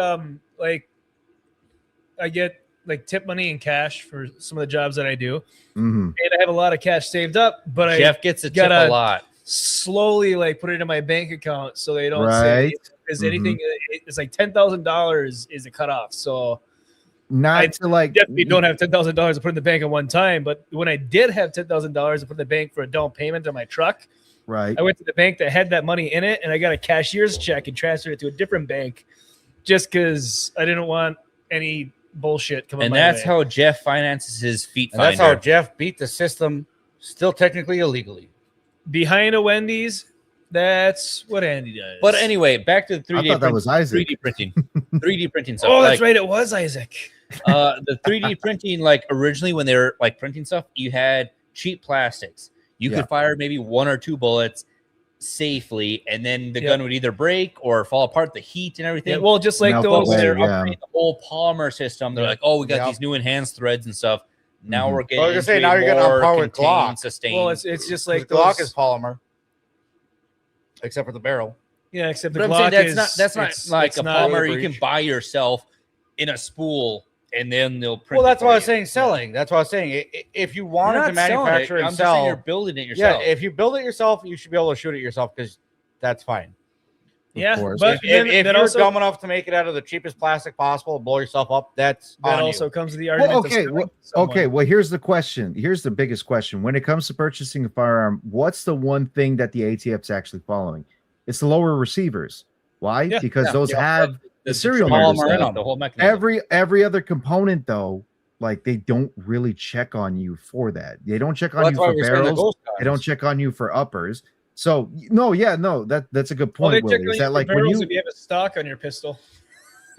[SPEAKER 1] I get like tip money and cash for some of the jobs that I do,
[SPEAKER 4] Mhm.
[SPEAKER 1] and I have a lot of cash saved up, but
[SPEAKER 2] Jeff gets a tip
[SPEAKER 1] gotta-
[SPEAKER 2] a lot.
[SPEAKER 1] slowly like put it in my bank account so they don't
[SPEAKER 4] Right.
[SPEAKER 1] say because anything it's like $10,000 is a cutoff. So
[SPEAKER 4] not
[SPEAKER 1] I
[SPEAKER 4] to like
[SPEAKER 1] definitely don't have $10,000 to put in the bank at one time. But when I did have $10,000 to put in the bank for a down payment on my truck,
[SPEAKER 4] right.
[SPEAKER 1] I went to the bank that had that money in it, and I got a cashier's check and transferred it to a different bank, just because I didn't want any bullshit coming.
[SPEAKER 2] And
[SPEAKER 1] my
[SPEAKER 2] that's
[SPEAKER 1] way.
[SPEAKER 2] how Jeff finances his feet
[SPEAKER 3] and that's
[SPEAKER 2] finder.
[SPEAKER 3] how Jeff beat the system, still technically illegally.
[SPEAKER 1] Behind a Wendy's. That's what Andy does.
[SPEAKER 2] But anyway, back to the 3D
[SPEAKER 4] I thought that was Isaac.
[SPEAKER 2] 3D printing. 3D printing stuff.
[SPEAKER 1] oh, that's
[SPEAKER 2] Like,
[SPEAKER 1] right, it was Isaac.
[SPEAKER 2] the 3D printing, like originally when they were like printing stuff, you had cheap plastics. You
[SPEAKER 4] Yeah.
[SPEAKER 2] could fire maybe 1 or 2 bullets safely, and then the
[SPEAKER 1] Yep.
[SPEAKER 2] gun would either break or fall apart, the heat and everything.
[SPEAKER 1] Yeah, well, just like
[SPEAKER 4] Melt
[SPEAKER 1] those.
[SPEAKER 4] away.
[SPEAKER 2] They're
[SPEAKER 4] yeah.
[SPEAKER 2] upgrading the whole polymer system. They're
[SPEAKER 1] Yeah.
[SPEAKER 2] like, oh, we got
[SPEAKER 3] Yep.
[SPEAKER 2] these new enhanced threads and stuff. Now
[SPEAKER 4] Mhm.
[SPEAKER 2] we're getting
[SPEAKER 3] Well, I was gonna say,
[SPEAKER 2] into
[SPEAKER 3] now
[SPEAKER 2] a
[SPEAKER 3] you're getting on
[SPEAKER 2] more
[SPEAKER 3] par with
[SPEAKER 2] contained,
[SPEAKER 3] Glock.
[SPEAKER 2] sustained.
[SPEAKER 1] Well, it's just like
[SPEAKER 3] Like Glock
[SPEAKER 1] those,
[SPEAKER 3] is polymer, except for the barrel.
[SPEAKER 1] yeah, except the
[SPEAKER 2] But I'm
[SPEAKER 1] Glock
[SPEAKER 2] saying
[SPEAKER 1] is
[SPEAKER 2] that's not
[SPEAKER 1] it's-
[SPEAKER 2] like
[SPEAKER 1] it's
[SPEAKER 2] a
[SPEAKER 1] not-
[SPEAKER 2] polymer
[SPEAKER 3] really
[SPEAKER 2] you can buy yourself in a spool, and then they'll print.
[SPEAKER 3] Well,
[SPEAKER 2] it
[SPEAKER 3] that's
[SPEAKER 2] for
[SPEAKER 3] why I was
[SPEAKER 2] you.
[SPEAKER 3] saying selling. That's what I was saying. If you
[SPEAKER 2] You're
[SPEAKER 3] wanted
[SPEAKER 2] not
[SPEAKER 3] to
[SPEAKER 2] selling
[SPEAKER 3] manufacture
[SPEAKER 2] it.
[SPEAKER 3] and
[SPEAKER 2] I'm just saying
[SPEAKER 3] sell,
[SPEAKER 2] you're building it yourself.
[SPEAKER 3] yeah, if you build it yourself, you should be able to shoot it yourself because that's fine.
[SPEAKER 1] Yeah,
[SPEAKER 4] course.
[SPEAKER 1] but
[SPEAKER 3] If
[SPEAKER 1] then,
[SPEAKER 3] you're
[SPEAKER 1] that also
[SPEAKER 3] dumb enough to make it out of the cheapest plastic possible, blow yourself up, that's
[SPEAKER 1] that
[SPEAKER 3] on
[SPEAKER 1] also
[SPEAKER 3] you.
[SPEAKER 1] comes to the argument.
[SPEAKER 4] Well,
[SPEAKER 1] of
[SPEAKER 4] okay,
[SPEAKER 1] selling
[SPEAKER 4] well,
[SPEAKER 1] someone.
[SPEAKER 4] okay. Well, here's the question. Here's the biggest question. When it comes to purchasing a firearm, what's the one thing that the ATF's actually following? It's the lower receivers. Why?
[SPEAKER 1] Yeah,
[SPEAKER 4] Because
[SPEAKER 2] yeah,
[SPEAKER 4] those
[SPEAKER 2] yeah,
[SPEAKER 4] have
[SPEAKER 2] the
[SPEAKER 4] serial
[SPEAKER 2] polymer
[SPEAKER 3] numbers
[SPEAKER 2] in
[SPEAKER 3] in
[SPEAKER 2] the whole mechanism.
[SPEAKER 4] every other component though. Like they don't really check on you for that. They don't check on
[SPEAKER 3] Well,
[SPEAKER 4] you
[SPEAKER 3] that's why
[SPEAKER 4] for
[SPEAKER 3] we're saying the
[SPEAKER 4] barrels.
[SPEAKER 3] ghost
[SPEAKER 4] They don't
[SPEAKER 3] guns.
[SPEAKER 4] check on you for uppers. So no, that's a good
[SPEAKER 1] Well, they
[SPEAKER 4] point,
[SPEAKER 1] check
[SPEAKER 4] Willie.
[SPEAKER 1] on
[SPEAKER 4] Is
[SPEAKER 1] you
[SPEAKER 4] that
[SPEAKER 1] for
[SPEAKER 4] like when
[SPEAKER 1] barrels
[SPEAKER 4] you
[SPEAKER 1] if you have a stock on your pistol?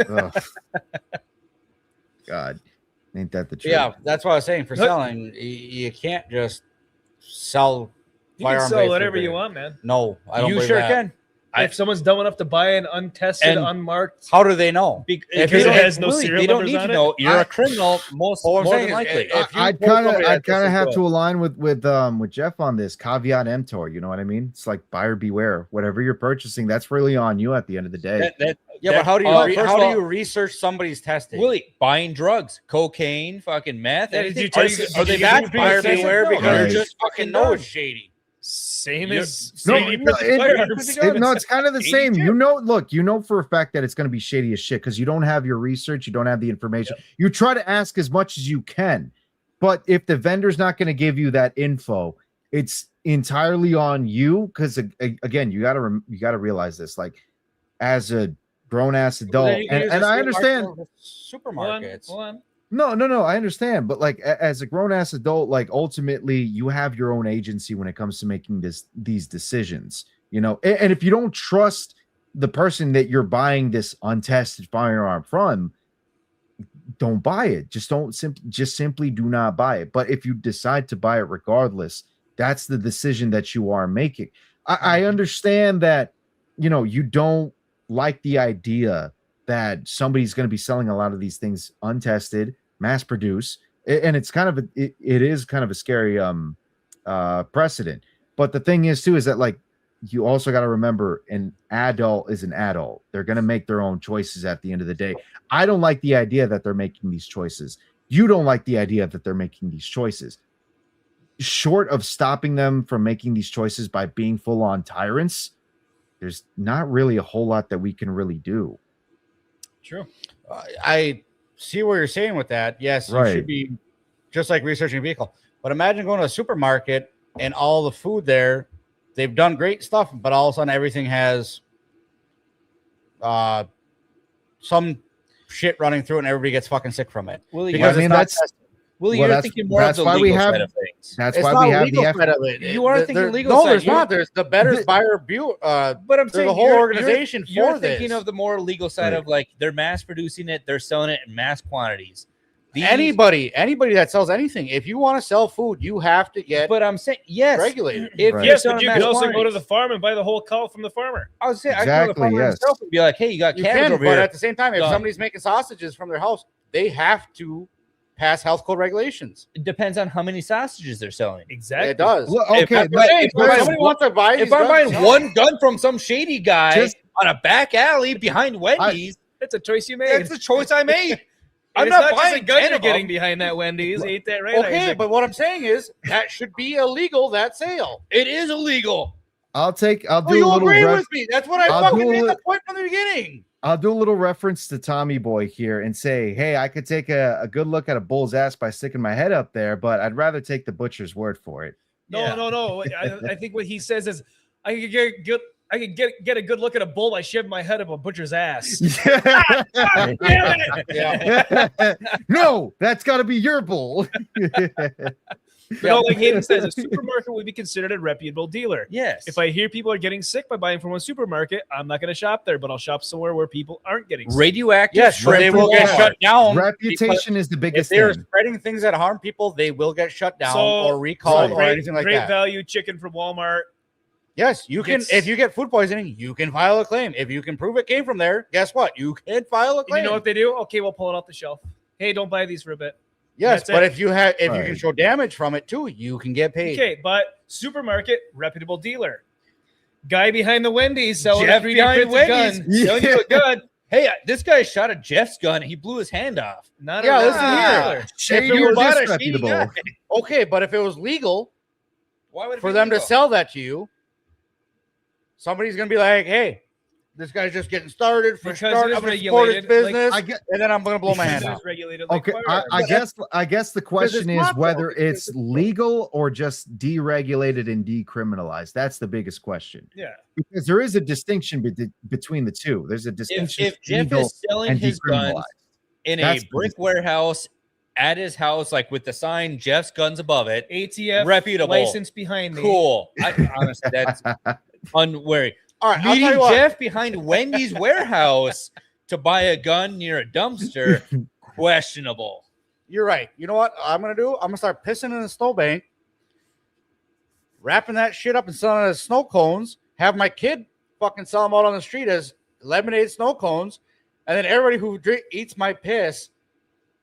[SPEAKER 4] Ugh. God, ain't that the truth?
[SPEAKER 3] Yeah, that's what I was saying. For
[SPEAKER 1] What?
[SPEAKER 3] selling, you can't just sell
[SPEAKER 1] You can
[SPEAKER 3] firearm
[SPEAKER 1] sell
[SPEAKER 3] blades for
[SPEAKER 1] whatever you
[SPEAKER 3] beer.
[SPEAKER 1] want, man.
[SPEAKER 3] No, I don't
[SPEAKER 2] You
[SPEAKER 3] believe
[SPEAKER 2] sure
[SPEAKER 3] that.
[SPEAKER 2] can.
[SPEAKER 1] If someone's dumb enough to buy an untested,
[SPEAKER 2] And
[SPEAKER 1] unmarked,
[SPEAKER 3] How do they know?
[SPEAKER 1] because
[SPEAKER 3] you
[SPEAKER 1] it
[SPEAKER 3] don't-
[SPEAKER 1] has no
[SPEAKER 2] Really,
[SPEAKER 1] serial
[SPEAKER 2] they don't
[SPEAKER 1] numbers
[SPEAKER 2] need
[SPEAKER 1] on
[SPEAKER 2] to
[SPEAKER 1] it.
[SPEAKER 2] know. You're a criminal,
[SPEAKER 3] Well, what I'm
[SPEAKER 2] more
[SPEAKER 3] saying
[SPEAKER 2] than
[SPEAKER 3] is,
[SPEAKER 2] likely.
[SPEAKER 3] if you
[SPEAKER 4] I'd
[SPEAKER 3] pull
[SPEAKER 4] kind of
[SPEAKER 3] somebody that this is
[SPEAKER 4] have
[SPEAKER 3] good-
[SPEAKER 4] to align with Jeff on this caveat emptor. You know what I mean? It's like buyer beware. Whatever you're purchasing, that's really on you at the end of the day.
[SPEAKER 3] Yeah, but how do you
[SPEAKER 2] first
[SPEAKER 3] how
[SPEAKER 2] of
[SPEAKER 3] do
[SPEAKER 2] all,
[SPEAKER 3] you research somebody's testing?
[SPEAKER 2] Willie, buying drugs, cocaine, fucking meth.
[SPEAKER 1] Yeah, did
[SPEAKER 2] anything.
[SPEAKER 1] you
[SPEAKER 2] Are
[SPEAKER 1] test-
[SPEAKER 2] are
[SPEAKER 1] did
[SPEAKER 2] they
[SPEAKER 1] you
[SPEAKER 2] back
[SPEAKER 1] get
[SPEAKER 2] for
[SPEAKER 1] your
[SPEAKER 3] buyer
[SPEAKER 1] Buyer
[SPEAKER 3] beware
[SPEAKER 1] No,
[SPEAKER 3] because
[SPEAKER 4] right.
[SPEAKER 3] you just fucking know it's shady.
[SPEAKER 1] Same
[SPEAKER 2] You're-
[SPEAKER 1] as
[SPEAKER 4] No,
[SPEAKER 1] 3D printed firearms.
[SPEAKER 4] no, it's kind of the same.
[SPEAKER 2] 82.
[SPEAKER 4] You know for a fact that it's going to be shady as shit because you don't have your research, you don't have the information. You try to ask as much as you can. But if the vendor's not going to give you that info, it's entirely on you. Because again, you gotta realize this. Like, as a grown ass adult, and I understand
[SPEAKER 3] supermarkets.
[SPEAKER 4] No, I understand, but like as a grown ass adult, like ultimately you have your own agency when it comes to making these decisions, you know. And if you don't trust the person that you're buying this untested firearm from, don't buy it. Just simply do not buy it. But if you decide to buy it regardless, that's the decision that you are making. I understand that, you know, you don't like the idea that somebody's going to be selling a lot of these things untested, mass produce, and it's kind of it is kind of a scary precedent. But the thing is too is that, like, you also got to remember, an adult is an adult. They're going to make their own choices at the end of the day. I don't like the idea that they're making these choices. You don't like the idea that they're making these choices. Short of stopping them from making these choices by being full on tyrants, there's not really a whole lot that we can really do.
[SPEAKER 1] True.
[SPEAKER 3] I see what you're saying with that. Yes,
[SPEAKER 4] right.
[SPEAKER 3] You should be just like researching a vehicle. But imagine going to a supermarket and all the food there, they've done great stuff, but all of a sudden everything has some shit running through it and everybody gets fucking sick from it.
[SPEAKER 1] Well,
[SPEAKER 3] because
[SPEAKER 4] I mean,
[SPEAKER 1] you're thinking more of the legal side of things.
[SPEAKER 4] That's why we have the
[SPEAKER 3] side of it.
[SPEAKER 1] You are thinking legal
[SPEAKER 3] no,
[SPEAKER 1] side.
[SPEAKER 3] there's not. There's the Better Buyer Bureau.
[SPEAKER 1] But I'm saying
[SPEAKER 3] the whole organization
[SPEAKER 1] you're
[SPEAKER 3] for this.
[SPEAKER 1] thinking of the more legal side of, like, they're mass producing it, they're selling it in mass quantities.
[SPEAKER 3] Anybody that sells anything, if you want to sell food, you have to get.
[SPEAKER 1] But I'm saying yes,
[SPEAKER 3] regulated.
[SPEAKER 1] If
[SPEAKER 4] Right.
[SPEAKER 1] yes,
[SPEAKER 5] But you
[SPEAKER 1] mass
[SPEAKER 5] can also
[SPEAKER 1] quantities.
[SPEAKER 5] go to the farm and buy the whole cow from the farmer.
[SPEAKER 1] I was saying I
[SPEAKER 4] Exactly,
[SPEAKER 1] can go to the farmer
[SPEAKER 4] yes.
[SPEAKER 1] himself and be like, hey, you got
[SPEAKER 3] You
[SPEAKER 1] cabbage
[SPEAKER 3] can,
[SPEAKER 1] over
[SPEAKER 3] but
[SPEAKER 1] here.
[SPEAKER 3] at the same time, if
[SPEAKER 1] Done.
[SPEAKER 3] somebody's making sausages from their house, they have to pass health code regulations.
[SPEAKER 1] It depends on how many sausages they're selling.
[SPEAKER 5] Exactly.
[SPEAKER 3] It does.
[SPEAKER 4] Well,
[SPEAKER 1] If
[SPEAKER 4] okay,
[SPEAKER 1] I'm saying,
[SPEAKER 3] If somebody wants to buy,
[SPEAKER 1] if I'm buying one gun from some shady guy
[SPEAKER 4] Just-
[SPEAKER 1] on a back alley behind Wendy's,
[SPEAKER 5] It's a choice you made.
[SPEAKER 1] that's the choice I made. I'm
[SPEAKER 5] It's
[SPEAKER 1] not
[SPEAKER 5] just
[SPEAKER 1] buying
[SPEAKER 5] a gun
[SPEAKER 1] 10
[SPEAKER 5] you're
[SPEAKER 1] of them.
[SPEAKER 5] getting behind that Wendy's. Ain't that right?
[SPEAKER 3] okay,
[SPEAKER 5] Isaac?
[SPEAKER 3] but what I'm saying is that should be illegal. That sale.
[SPEAKER 1] It is illegal.
[SPEAKER 4] I'll do
[SPEAKER 3] Oh,
[SPEAKER 4] a
[SPEAKER 3] you
[SPEAKER 4] little
[SPEAKER 3] agree with me? That's what I
[SPEAKER 4] I'll
[SPEAKER 3] fucking
[SPEAKER 4] do
[SPEAKER 3] made
[SPEAKER 4] a-
[SPEAKER 3] the point from the beginning.
[SPEAKER 4] I'll do a little reference to Tommy Boy here and say, hey, I could take a good look at a bull's ass by sticking my head up there, but I'd rather take the butcher's word for it.
[SPEAKER 5] No. I think what he says is, I could get a good look at a bull by shoving my head up a butcher's ass. Damn it!
[SPEAKER 3] Yeah.
[SPEAKER 4] No, that's got to be your bull.
[SPEAKER 5] But no, like Hayden says, a supermarket would be considered a reputable dealer.
[SPEAKER 1] Yes.
[SPEAKER 5] If I hear people are getting sick by buying from a supermarket, I'm not going to shop there, but I'll shop somewhere where people aren't getting sick.
[SPEAKER 1] radioactive
[SPEAKER 3] Yes, but they will get shut down.
[SPEAKER 4] Reputation is the
[SPEAKER 3] If
[SPEAKER 4] biggest
[SPEAKER 3] they're
[SPEAKER 4] thing.
[SPEAKER 3] spreading things that harm people, they will get shut down
[SPEAKER 5] So-
[SPEAKER 3] or recalled or
[SPEAKER 5] great,
[SPEAKER 3] anything like
[SPEAKER 5] great
[SPEAKER 3] that.
[SPEAKER 5] value chicken from Walmart.
[SPEAKER 3] Yes, you can.
[SPEAKER 5] Gets-
[SPEAKER 3] If you get food poisoning, you can file a claim. If you can prove it came from there, guess what? You can file a
[SPEAKER 5] And
[SPEAKER 3] claim.
[SPEAKER 5] you know what they do? Okay, we'll pull it off the shelf. Hey, don't buy these for a bit.
[SPEAKER 3] Yes,
[SPEAKER 5] That's
[SPEAKER 3] but
[SPEAKER 5] it.
[SPEAKER 3] if you can
[SPEAKER 4] Right.
[SPEAKER 3] show damage from it too, you can get paid.
[SPEAKER 5] Okay, but supermarket, reputable dealer. Guy behind the Wendy's selling
[SPEAKER 1] Jeff
[SPEAKER 5] a 3D
[SPEAKER 1] behind
[SPEAKER 5] printed
[SPEAKER 1] Wendy's
[SPEAKER 5] gun.
[SPEAKER 1] selling you a gun. Hey, this guy shot at Jeff's gun. He blew his hand off.
[SPEAKER 5] Not
[SPEAKER 3] Yeah,
[SPEAKER 5] a
[SPEAKER 3] listen
[SPEAKER 5] reputable
[SPEAKER 3] here.
[SPEAKER 5] dealer.
[SPEAKER 4] If it
[SPEAKER 3] you
[SPEAKER 4] was
[SPEAKER 3] bought a
[SPEAKER 4] disreputable.
[SPEAKER 3] shady guy. Okay, but if it was legal
[SPEAKER 1] Why would it
[SPEAKER 3] for
[SPEAKER 1] be
[SPEAKER 3] them to
[SPEAKER 1] legal?
[SPEAKER 3] sell that to you, somebody's gonna be like, "Hey, this guy's just getting started. For
[SPEAKER 5] Because
[SPEAKER 3] start,
[SPEAKER 5] it is
[SPEAKER 3] I'm gonna support his
[SPEAKER 5] regulated, like,
[SPEAKER 3] business,
[SPEAKER 4] I get
[SPEAKER 3] and then I'm gonna blow my
[SPEAKER 5] Because
[SPEAKER 3] hand
[SPEAKER 5] it
[SPEAKER 3] off."
[SPEAKER 5] is regulated like
[SPEAKER 4] okay.
[SPEAKER 5] firearms.
[SPEAKER 4] I guess the question is
[SPEAKER 3] not, though,
[SPEAKER 4] whether
[SPEAKER 3] because
[SPEAKER 4] it's legal or just deregulated and decriminalized. That's the biggest question.
[SPEAKER 5] Yeah.
[SPEAKER 4] Because there is a distinction between the two. There's a distinction.
[SPEAKER 1] If Jeff
[SPEAKER 4] legal
[SPEAKER 1] is selling
[SPEAKER 4] and
[SPEAKER 1] his guns
[SPEAKER 4] decriminalized.
[SPEAKER 1] in
[SPEAKER 4] That's
[SPEAKER 1] a
[SPEAKER 4] the
[SPEAKER 1] brick warehouse at his house, like with the sign Jeff's guns above it,
[SPEAKER 5] ATF
[SPEAKER 1] reputable,
[SPEAKER 5] license behind me.
[SPEAKER 1] cool. I honestly, that's unwary.
[SPEAKER 3] All right, I'll tell
[SPEAKER 1] Meeting
[SPEAKER 3] you what.
[SPEAKER 1] Jeff behind Wendy's warehouse to buy a gun near a dumpster, questionable.
[SPEAKER 3] You're right. You know what I'm gonna do? I'm gonna start pissing in the snowbank, wrapping that shit up and selling it as snow cones. Have my kid fucking sell them out on the street as lemonade snow cones, and then everybody who eats my piss,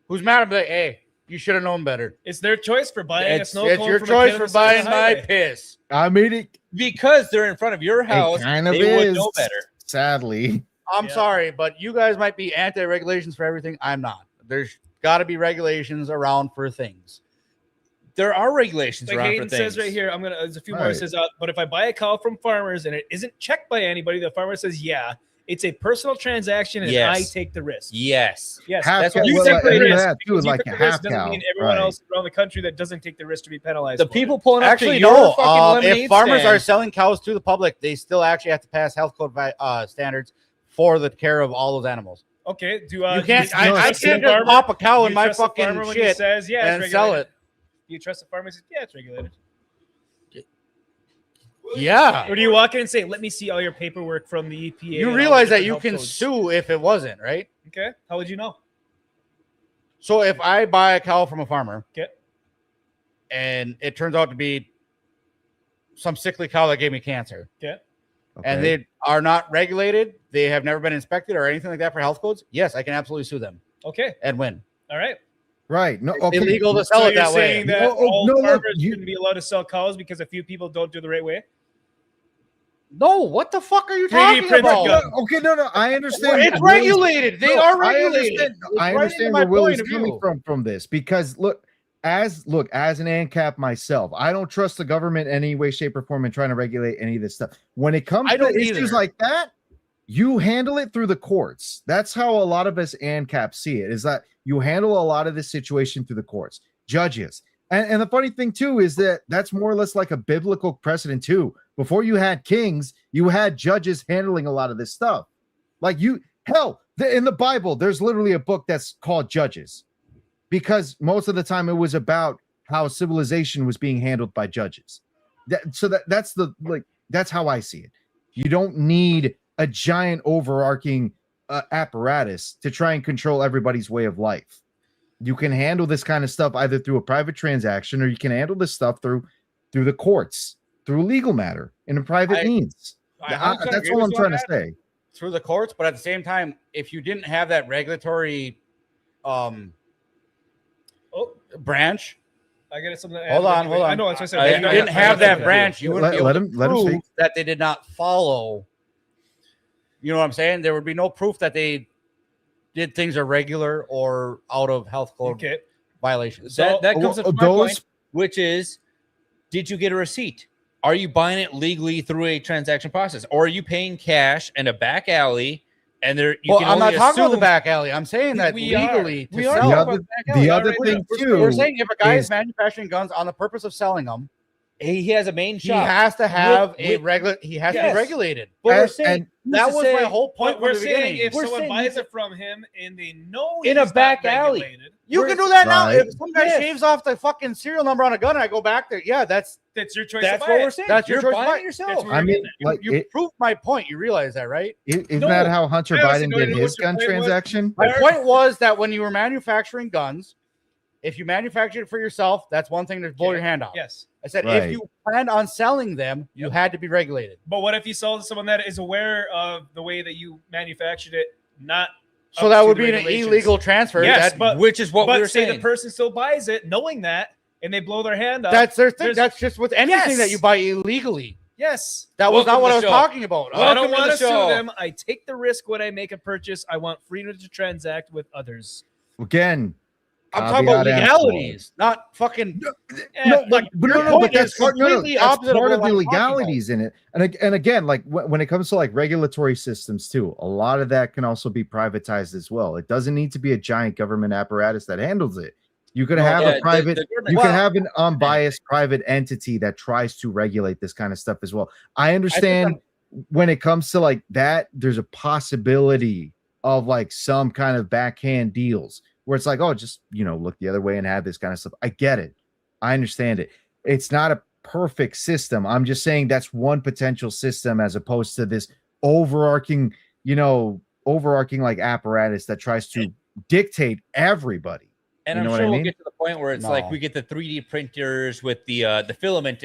[SPEAKER 3] who's mad at me, like, hey, you should have known better.
[SPEAKER 5] It's their choice for buying a snow
[SPEAKER 3] It's
[SPEAKER 5] cone
[SPEAKER 3] your
[SPEAKER 5] from a
[SPEAKER 3] choice
[SPEAKER 5] kid on
[SPEAKER 3] for
[SPEAKER 5] the side
[SPEAKER 3] buying
[SPEAKER 5] of the
[SPEAKER 3] my
[SPEAKER 5] highway.
[SPEAKER 3] piss.
[SPEAKER 4] I mean, it
[SPEAKER 1] Because they're in front of your house,
[SPEAKER 4] kind of
[SPEAKER 1] they would
[SPEAKER 4] is.
[SPEAKER 1] know better.
[SPEAKER 4] Sadly,
[SPEAKER 3] I'm
[SPEAKER 5] Yeah.
[SPEAKER 3] sorry, but you guys might be anti-regulations for everything. I'm not. There's got to be regulations around for things.
[SPEAKER 1] There are regulations
[SPEAKER 5] Like
[SPEAKER 1] around
[SPEAKER 5] Hayden
[SPEAKER 1] for things.
[SPEAKER 5] says right here, there's a few more. It
[SPEAKER 4] Right.
[SPEAKER 5] says, but if I buy a cow from farmers and it isn't checked by anybody, the farmer says, yeah, It's a personal transaction, and
[SPEAKER 2] Yes.
[SPEAKER 5] I take the risk.
[SPEAKER 2] Yes.
[SPEAKER 5] Yes,
[SPEAKER 4] Half
[SPEAKER 5] that's
[SPEAKER 4] cow-
[SPEAKER 5] what you
[SPEAKER 4] well,
[SPEAKER 5] take the
[SPEAKER 4] I do
[SPEAKER 5] risk.
[SPEAKER 4] that too,
[SPEAKER 5] Because you
[SPEAKER 4] like
[SPEAKER 5] took
[SPEAKER 4] a
[SPEAKER 5] the risk
[SPEAKER 4] half
[SPEAKER 5] doesn't
[SPEAKER 4] cow,
[SPEAKER 5] mean everyone
[SPEAKER 4] right.
[SPEAKER 5] else around the country that doesn't take the risk to be penalized.
[SPEAKER 2] The
[SPEAKER 5] for
[SPEAKER 2] people
[SPEAKER 5] it.
[SPEAKER 2] pulling up
[SPEAKER 3] Actually,
[SPEAKER 2] to your
[SPEAKER 3] no.
[SPEAKER 2] fucking lemonade
[SPEAKER 3] If farmers
[SPEAKER 2] stand,
[SPEAKER 3] are selling cows to the public, they still actually have to pass health code standards for the care of all those animals.
[SPEAKER 5] Okay, do
[SPEAKER 3] You can't.
[SPEAKER 5] do
[SPEAKER 3] I
[SPEAKER 5] trust the
[SPEAKER 3] can't just
[SPEAKER 5] farmer?
[SPEAKER 3] pop a cow
[SPEAKER 5] Do
[SPEAKER 3] in
[SPEAKER 5] you
[SPEAKER 3] my
[SPEAKER 5] trust the farmer
[SPEAKER 3] fucking
[SPEAKER 5] when he
[SPEAKER 3] shit
[SPEAKER 5] says, yeah, it's
[SPEAKER 3] and sell
[SPEAKER 5] regulated?
[SPEAKER 3] it.
[SPEAKER 5] Do you trust the farmer? Says, yeah, it's regulated.
[SPEAKER 3] Yeah.
[SPEAKER 5] Or do you walk in and say, let me see all your paperwork from the EPA?
[SPEAKER 3] You
[SPEAKER 5] and all
[SPEAKER 3] realize
[SPEAKER 5] the
[SPEAKER 3] that you
[SPEAKER 5] different
[SPEAKER 3] can
[SPEAKER 5] health codes?
[SPEAKER 3] sue if it wasn't, right?
[SPEAKER 5] Okay, how would you know?
[SPEAKER 3] So if I buy a cow from a farmer,
[SPEAKER 5] Okay.
[SPEAKER 3] and it turns out to be some sickly cow that gave me cancer,
[SPEAKER 5] Okay.
[SPEAKER 3] and they are not regulated, they have never been inspected or anything like that for health codes, yes, I can absolutely sue them
[SPEAKER 5] Okay.
[SPEAKER 3] and win.
[SPEAKER 5] All right.
[SPEAKER 4] Right. No.
[SPEAKER 3] It's
[SPEAKER 4] Okay.
[SPEAKER 3] illegal to
[SPEAKER 5] So
[SPEAKER 3] sell it
[SPEAKER 5] you're
[SPEAKER 3] that way.
[SPEAKER 5] saying that
[SPEAKER 4] Oh, oh,
[SPEAKER 5] all
[SPEAKER 4] no, look,
[SPEAKER 5] farmers
[SPEAKER 4] you-
[SPEAKER 5] shouldn't be allowed to sell cows because a few people don't do the right way?
[SPEAKER 3] No, what the fuck are you
[SPEAKER 5] 3D
[SPEAKER 3] talking
[SPEAKER 5] printed
[SPEAKER 3] about?
[SPEAKER 5] gun.
[SPEAKER 4] Okay. No. I understand.
[SPEAKER 3] It's
[SPEAKER 4] Will's-
[SPEAKER 3] regulated. They
[SPEAKER 4] No,
[SPEAKER 3] are
[SPEAKER 4] I
[SPEAKER 3] regulated.
[SPEAKER 4] understand.
[SPEAKER 3] It's
[SPEAKER 4] I
[SPEAKER 3] right
[SPEAKER 4] understand
[SPEAKER 3] into my
[SPEAKER 4] where Will
[SPEAKER 3] point
[SPEAKER 4] is
[SPEAKER 3] of
[SPEAKER 4] coming
[SPEAKER 3] view.
[SPEAKER 4] from this because as an ANCAP myself, I don't trust the government in any way, shape, or form in trying to regulate any of this stuff. When it comes
[SPEAKER 3] I
[SPEAKER 4] to
[SPEAKER 3] don't
[SPEAKER 4] issues
[SPEAKER 3] either.
[SPEAKER 4] like that, you handle it through the courts. That's how a lot of us ANCAP see it, is that you handle a lot of this situation through the courts, judges. And the funny thing too is that that's more or less like a biblical precedent too. Before you had kings, you had judges handling a lot of this stuff. Like in the Bible, there's literally a book that's called Judges, because most of the time it was about how civilization was being handled by judges. That's how I see it. You don't need a giant overarching apparatus to try and control everybody's way of life. You can handle this kind of stuff either through a private transaction, or you can handle this stuff through the courts, through a legal matter in a private means. That's all I'm trying to say.
[SPEAKER 3] Through the courts, but at the same time, if you didn't have that regulatory branch,
[SPEAKER 5] I got something.
[SPEAKER 3] Hold on.
[SPEAKER 5] I know. That's what I said.
[SPEAKER 3] if you didn't have that branch, you wouldn't be able
[SPEAKER 4] Let
[SPEAKER 3] to
[SPEAKER 4] him
[SPEAKER 3] prove
[SPEAKER 4] speak.
[SPEAKER 3] that they did not follow. You know what I'm saying? There would be no proof that they did things irregular or out of health code violations.
[SPEAKER 2] that comes up to my
[SPEAKER 4] those-
[SPEAKER 2] point, which is, did you get a receipt? Are you buying it legally through a transaction process, or are you paying cash in a back alley? And there, you can
[SPEAKER 3] I'm not
[SPEAKER 2] only
[SPEAKER 3] talking about the
[SPEAKER 2] assume-
[SPEAKER 3] back alley. I'm saying that
[SPEAKER 2] We are.
[SPEAKER 3] legally to
[SPEAKER 2] We are
[SPEAKER 3] sell.
[SPEAKER 2] talking
[SPEAKER 4] The
[SPEAKER 2] about
[SPEAKER 4] other-
[SPEAKER 2] back
[SPEAKER 4] the
[SPEAKER 2] alley
[SPEAKER 4] other
[SPEAKER 2] already.
[SPEAKER 4] thing
[SPEAKER 2] We're-
[SPEAKER 4] too
[SPEAKER 3] We're saying if a guy is
[SPEAKER 4] is-
[SPEAKER 3] manufacturing guns on the purpose of selling them,
[SPEAKER 2] he has a main
[SPEAKER 3] he
[SPEAKER 2] shop.
[SPEAKER 3] has to have
[SPEAKER 2] With-
[SPEAKER 3] he has to
[SPEAKER 2] Yes.
[SPEAKER 3] be regulated.
[SPEAKER 2] But we're
[SPEAKER 4] and-
[SPEAKER 2] saying
[SPEAKER 4] and
[SPEAKER 3] That
[SPEAKER 2] who's to
[SPEAKER 3] was
[SPEAKER 2] say-
[SPEAKER 3] my whole point
[SPEAKER 5] But we're
[SPEAKER 3] from the
[SPEAKER 5] saying
[SPEAKER 3] beginning.
[SPEAKER 5] if
[SPEAKER 2] We're
[SPEAKER 5] someone
[SPEAKER 2] saying
[SPEAKER 5] buys
[SPEAKER 2] you-
[SPEAKER 5] it from him and they know
[SPEAKER 2] In a
[SPEAKER 5] he's not
[SPEAKER 2] back alley.
[SPEAKER 5] regulated,
[SPEAKER 3] You can do that now.
[SPEAKER 4] Right.
[SPEAKER 3] If some guy
[SPEAKER 2] Yes.
[SPEAKER 3] shaves off the fucking serial number on a gun and I go back there, yeah, that's
[SPEAKER 5] that's your choice.
[SPEAKER 2] That's
[SPEAKER 5] to buy
[SPEAKER 2] what
[SPEAKER 5] it.
[SPEAKER 2] we're saying.
[SPEAKER 3] That's your
[SPEAKER 2] You're
[SPEAKER 3] choice to
[SPEAKER 2] buying
[SPEAKER 3] buy.
[SPEAKER 2] it yourself.
[SPEAKER 5] That's what
[SPEAKER 4] I
[SPEAKER 5] we're
[SPEAKER 4] mean,
[SPEAKER 5] getting at.
[SPEAKER 4] like,
[SPEAKER 3] you proved my point. You realize that, right?
[SPEAKER 4] isn't
[SPEAKER 5] No.
[SPEAKER 4] that how Hunter
[SPEAKER 5] I honestly
[SPEAKER 4] Biden
[SPEAKER 5] don't
[SPEAKER 4] did
[SPEAKER 5] even know
[SPEAKER 4] his
[SPEAKER 5] what your
[SPEAKER 4] gun
[SPEAKER 5] point was.
[SPEAKER 4] transaction?
[SPEAKER 3] My point was that when you were manufacturing guns, if you manufactured it for yourself, that's one thing to blow your hand off.
[SPEAKER 5] Yes.
[SPEAKER 3] I said
[SPEAKER 4] Right.
[SPEAKER 3] if you planned on selling them, you had to be regulated.
[SPEAKER 5] But what if you sold to someone that is aware of the way that you manufactured it, not
[SPEAKER 3] So
[SPEAKER 5] up
[SPEAKER 3] that
[SPEAKER 5] to
[SPEAKER 3] would
[SPEAKER 5] the
[SPEAKER 3] be an
[SPEAKER 5] regulations?
[SPEAKER 3] illegal transfer.
[SPEAKER 5] Yes,
[SPEAKER 3] That-
[SPEAKER 5] but
[SPEAKER 2] which is what we
[SPEAKER 5] but
[SPEAKER 2] were
[SPEAKER 5] say
[SPEAKER 2] saying.
[SPEAKER 5] the person still buys it knowing that, and they blow their hand up.
[SPEAKER 3] that's their thing.
[SPEAKER 5] There's-
[SPEAKER 3] That's just with anything
[SPEAKER 5] Yes.
[SPEAKER 3] that you buy illegally.
[SPEAKER 5] yes.
[SPEAKER 3] That was
[SPEAKER 2] Welcome
[SPEAKER 3] not what
[SPEAKER 2] to
[SPEAKER 3] I
[SPEAKER 2] the
[SPEAKER 3] was
[SPEAKER 2] show.
[SPEAKER 3] talking about.
[SPEAKER 5] Well, I don't
[SPEAKER 2] Welcome to
[SPEAKER 5] want
[SPEAKER 2] the
[SPEAKER 5] to sue
[SPEAKER 2] show.
[SPEAKER 5] them. I take the risk when I make a purchase. I want freedom to transact with others.
[SPEAKER 4] Again,
[SPEAKER 3] I'm talking about
[SPEAKER 4] caveat
[SPEAKER 3] legalities, not fucking.
[SPEAKER 4] no, but
[SPEAKER 3] your
[SPEAKER 4] but
[SPEAKER 3] point
[SPEAKER 4] that's
[SPEAKER 3] is
[SPEAKER 4] part,
[SPEAKER 3] completely
[SPEAKER 4] that's
[SPEAKER 3] opposite of
[SPEAKER 4] part
[SPEAKER 3] what
[SPEAKER 4] of the
[SPEAKER 3] I'm talking about.
[SPEAKER 4] legalities in it. And again, like when it comes to like regulatory systems too, a lot of that can also be privatized as well. It doesn't need to be a giant government apparatus that handles it. You could have a private, you could have an unbiased private entity that tries to regulate this kind of stuff as well. I understand when it comes to like that, there's a possibility of like some kind of backhand deals where it's like, oh, just, look the other way and have this kind of stuff. I get it. I understand it. It's not a perfect system. I'm just saying that's one potential system as opposed to this overarching like apparatus that tries to dictate everybody.
[SPEAKER 2] And
[SPEAKER 4] You know
[SPEAKER 2] I'm
[SPEAKER 4] what
[SPEAKER 2] sure
[SPEAKER 4] I
[SPEAKER 2] we'll
[SPEAKER 4] mean?
[SPEAKER 2] get to the point where it's
[SPEAKER 3] No.
[SPEAKER 2] like we get the 3D printers with the filament,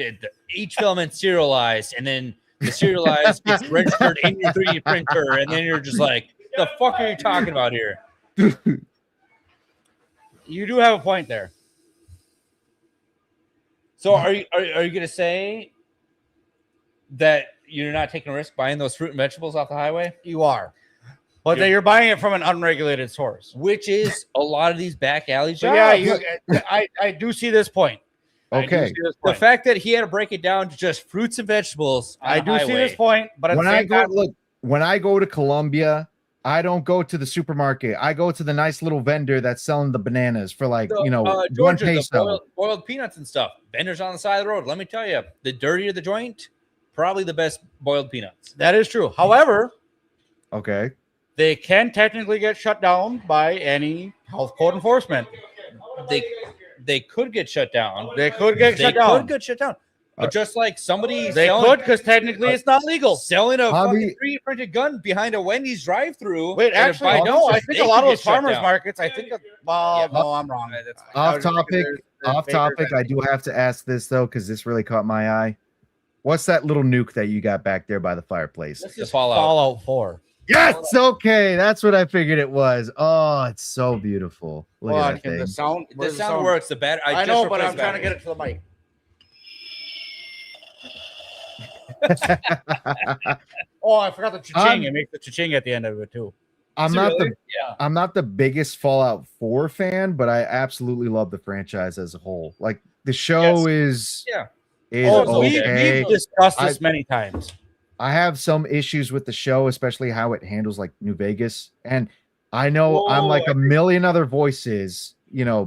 [SPEAKER 2] each filament serialized, and then the serialized gets registered in your 3D printer, and then you're just like, the fuck are you talking about here?
[SPEAKER 3] You do have a point there.
[SPEAKER 2] So are you gonna say that you're not taking a risk buying those fruit and vegetables off the highway?
[SPEAKER 3] You are, but then you're buying it from an unregulated source.
[SPEAKER 2] Which is a lot of these back alley jobs.
[SPEAKER 3] So yeah, I do see this point. I do
[SPEAKER 4] Okay.
[SPEAKER 3] see this
[SPEAKER 2] The
[SPEAKER 3] point.
[SPEAKER 2] fact that he had to break it down to just fruits and vegetables. On
[SPEAKER 3] I
[SPEAKER 2] the
[SPEAKER 3] do see
[SPEAKER 2] highway.
[SPEAKER 3] this point, but at
[SPEAKER 4] When
[SPEAKER 3] the
[SPEAKER 4] I
[SPEAKER 3] same
[SPEAKER 4] go
[SPEAKER 3] time,
[SPEAKER 4] look, when I go to Colombia, I don't go to the supermarket. I go to the nice little vendor that's selling the bananas for like,
[SPEAKER 2] So,
[SPEAKER 4] one
[SPEAKER 2] Georgia, the
[SPEAKER 4] peso.
[SPEAKER 2] boiled peanuts and stuff. Vendors on the side of the road. Let me tell you, the dirtier the joint, probably the best boiled peanuts.
[SPEAKER 3] That is true. However,
[SPEAKER 4] Okay.
[SPEAKER 3] they can technically get shut down by any health code enforcement.
[SPEAKER 2] They could get shut down.
[SPEAKER 3] They could get
[SPEAKER 2] They
[SPEAKER 3] shut down.
[SPEAKER 2] could get shut down. But just like somebody
[SPEAKER 3] They
[SPEAKER 2] selling,
[SPEAKER 3] could, because technically it's not legal.
[SPEAKER 2] selling a
[SPEAKER 4] Hobby-
[SPEAKER 2] fucking 3D printed gun behind a Wendy's drive-through.
[SPEAKER 3] Wait, actually, no. I think a lot of those farmers
[SPEAKER 2] markets.
[SPEAKER 3] markets. I think. Well,
[SPEAKER 2] Yeah.
[SPEAKER 3] no, I'm wrong.
[SPEAKER 2] That's fine.
[SPEAKER 4] Off topic. Off topic. I do have to ask this though, because this really caught my eye. What's that little nuke that you got back there by the fireplace?
[SPEAKER 3] This
[SPEAKER 2] The
[SPEAKER 3] is
[SPEAKER 2] Fallout.
[SPEAKER 3] Fallout 4.
[SPEAKER 4] Yes. Okay. That's what I figured it was. Oh, it's so beautiful. Look
[SPEAKER 3] Hold
[SPEAKER 4] at
[SPEAKER 3] on,
[SPEAKER 4] that
[SPEAKER 3] Kim,
[SPEAKER 4] thing.
[SPEAKER 3] the sound.
[SPEAKER 2] The
[SPEAKER 3] where's
[SPEAKER 2] sound works. The bad.
[SPEAKER 3] I
[SPEAKER 2] just
[SPEAKER 3] know, but
[SPEAKER 2] replaced
[SPEAKER 3] I'm trying to
[SPEAKER 2] battery.
[SPEAKER 3] get it to the mic. Oh, I forgot the cha-ching. It makes the cha-ching at the end of it too.
[SPEAKER 4] I'm
[SPEAKER 2] Is it
[SPEAKER 4] not
[SPEAKER 2] really?
[SPEAKER 4] the
[SPEAKER 2] Yeah.
[SPEAKER 4] I'm not the biggest Fallout 4 fan, but I absolutely love the franchise as a whole. Like the show is
[SPEAKER 2] Yeah.
[SPEAKER 3] Oh,
[SPEAKER 4] okay.
[SPEAKER 3] we've discussed this many times.
[SPEAKER 4] I have some issues with the show, especially how it handles like New Vegas. And I know I'm like a million other voices,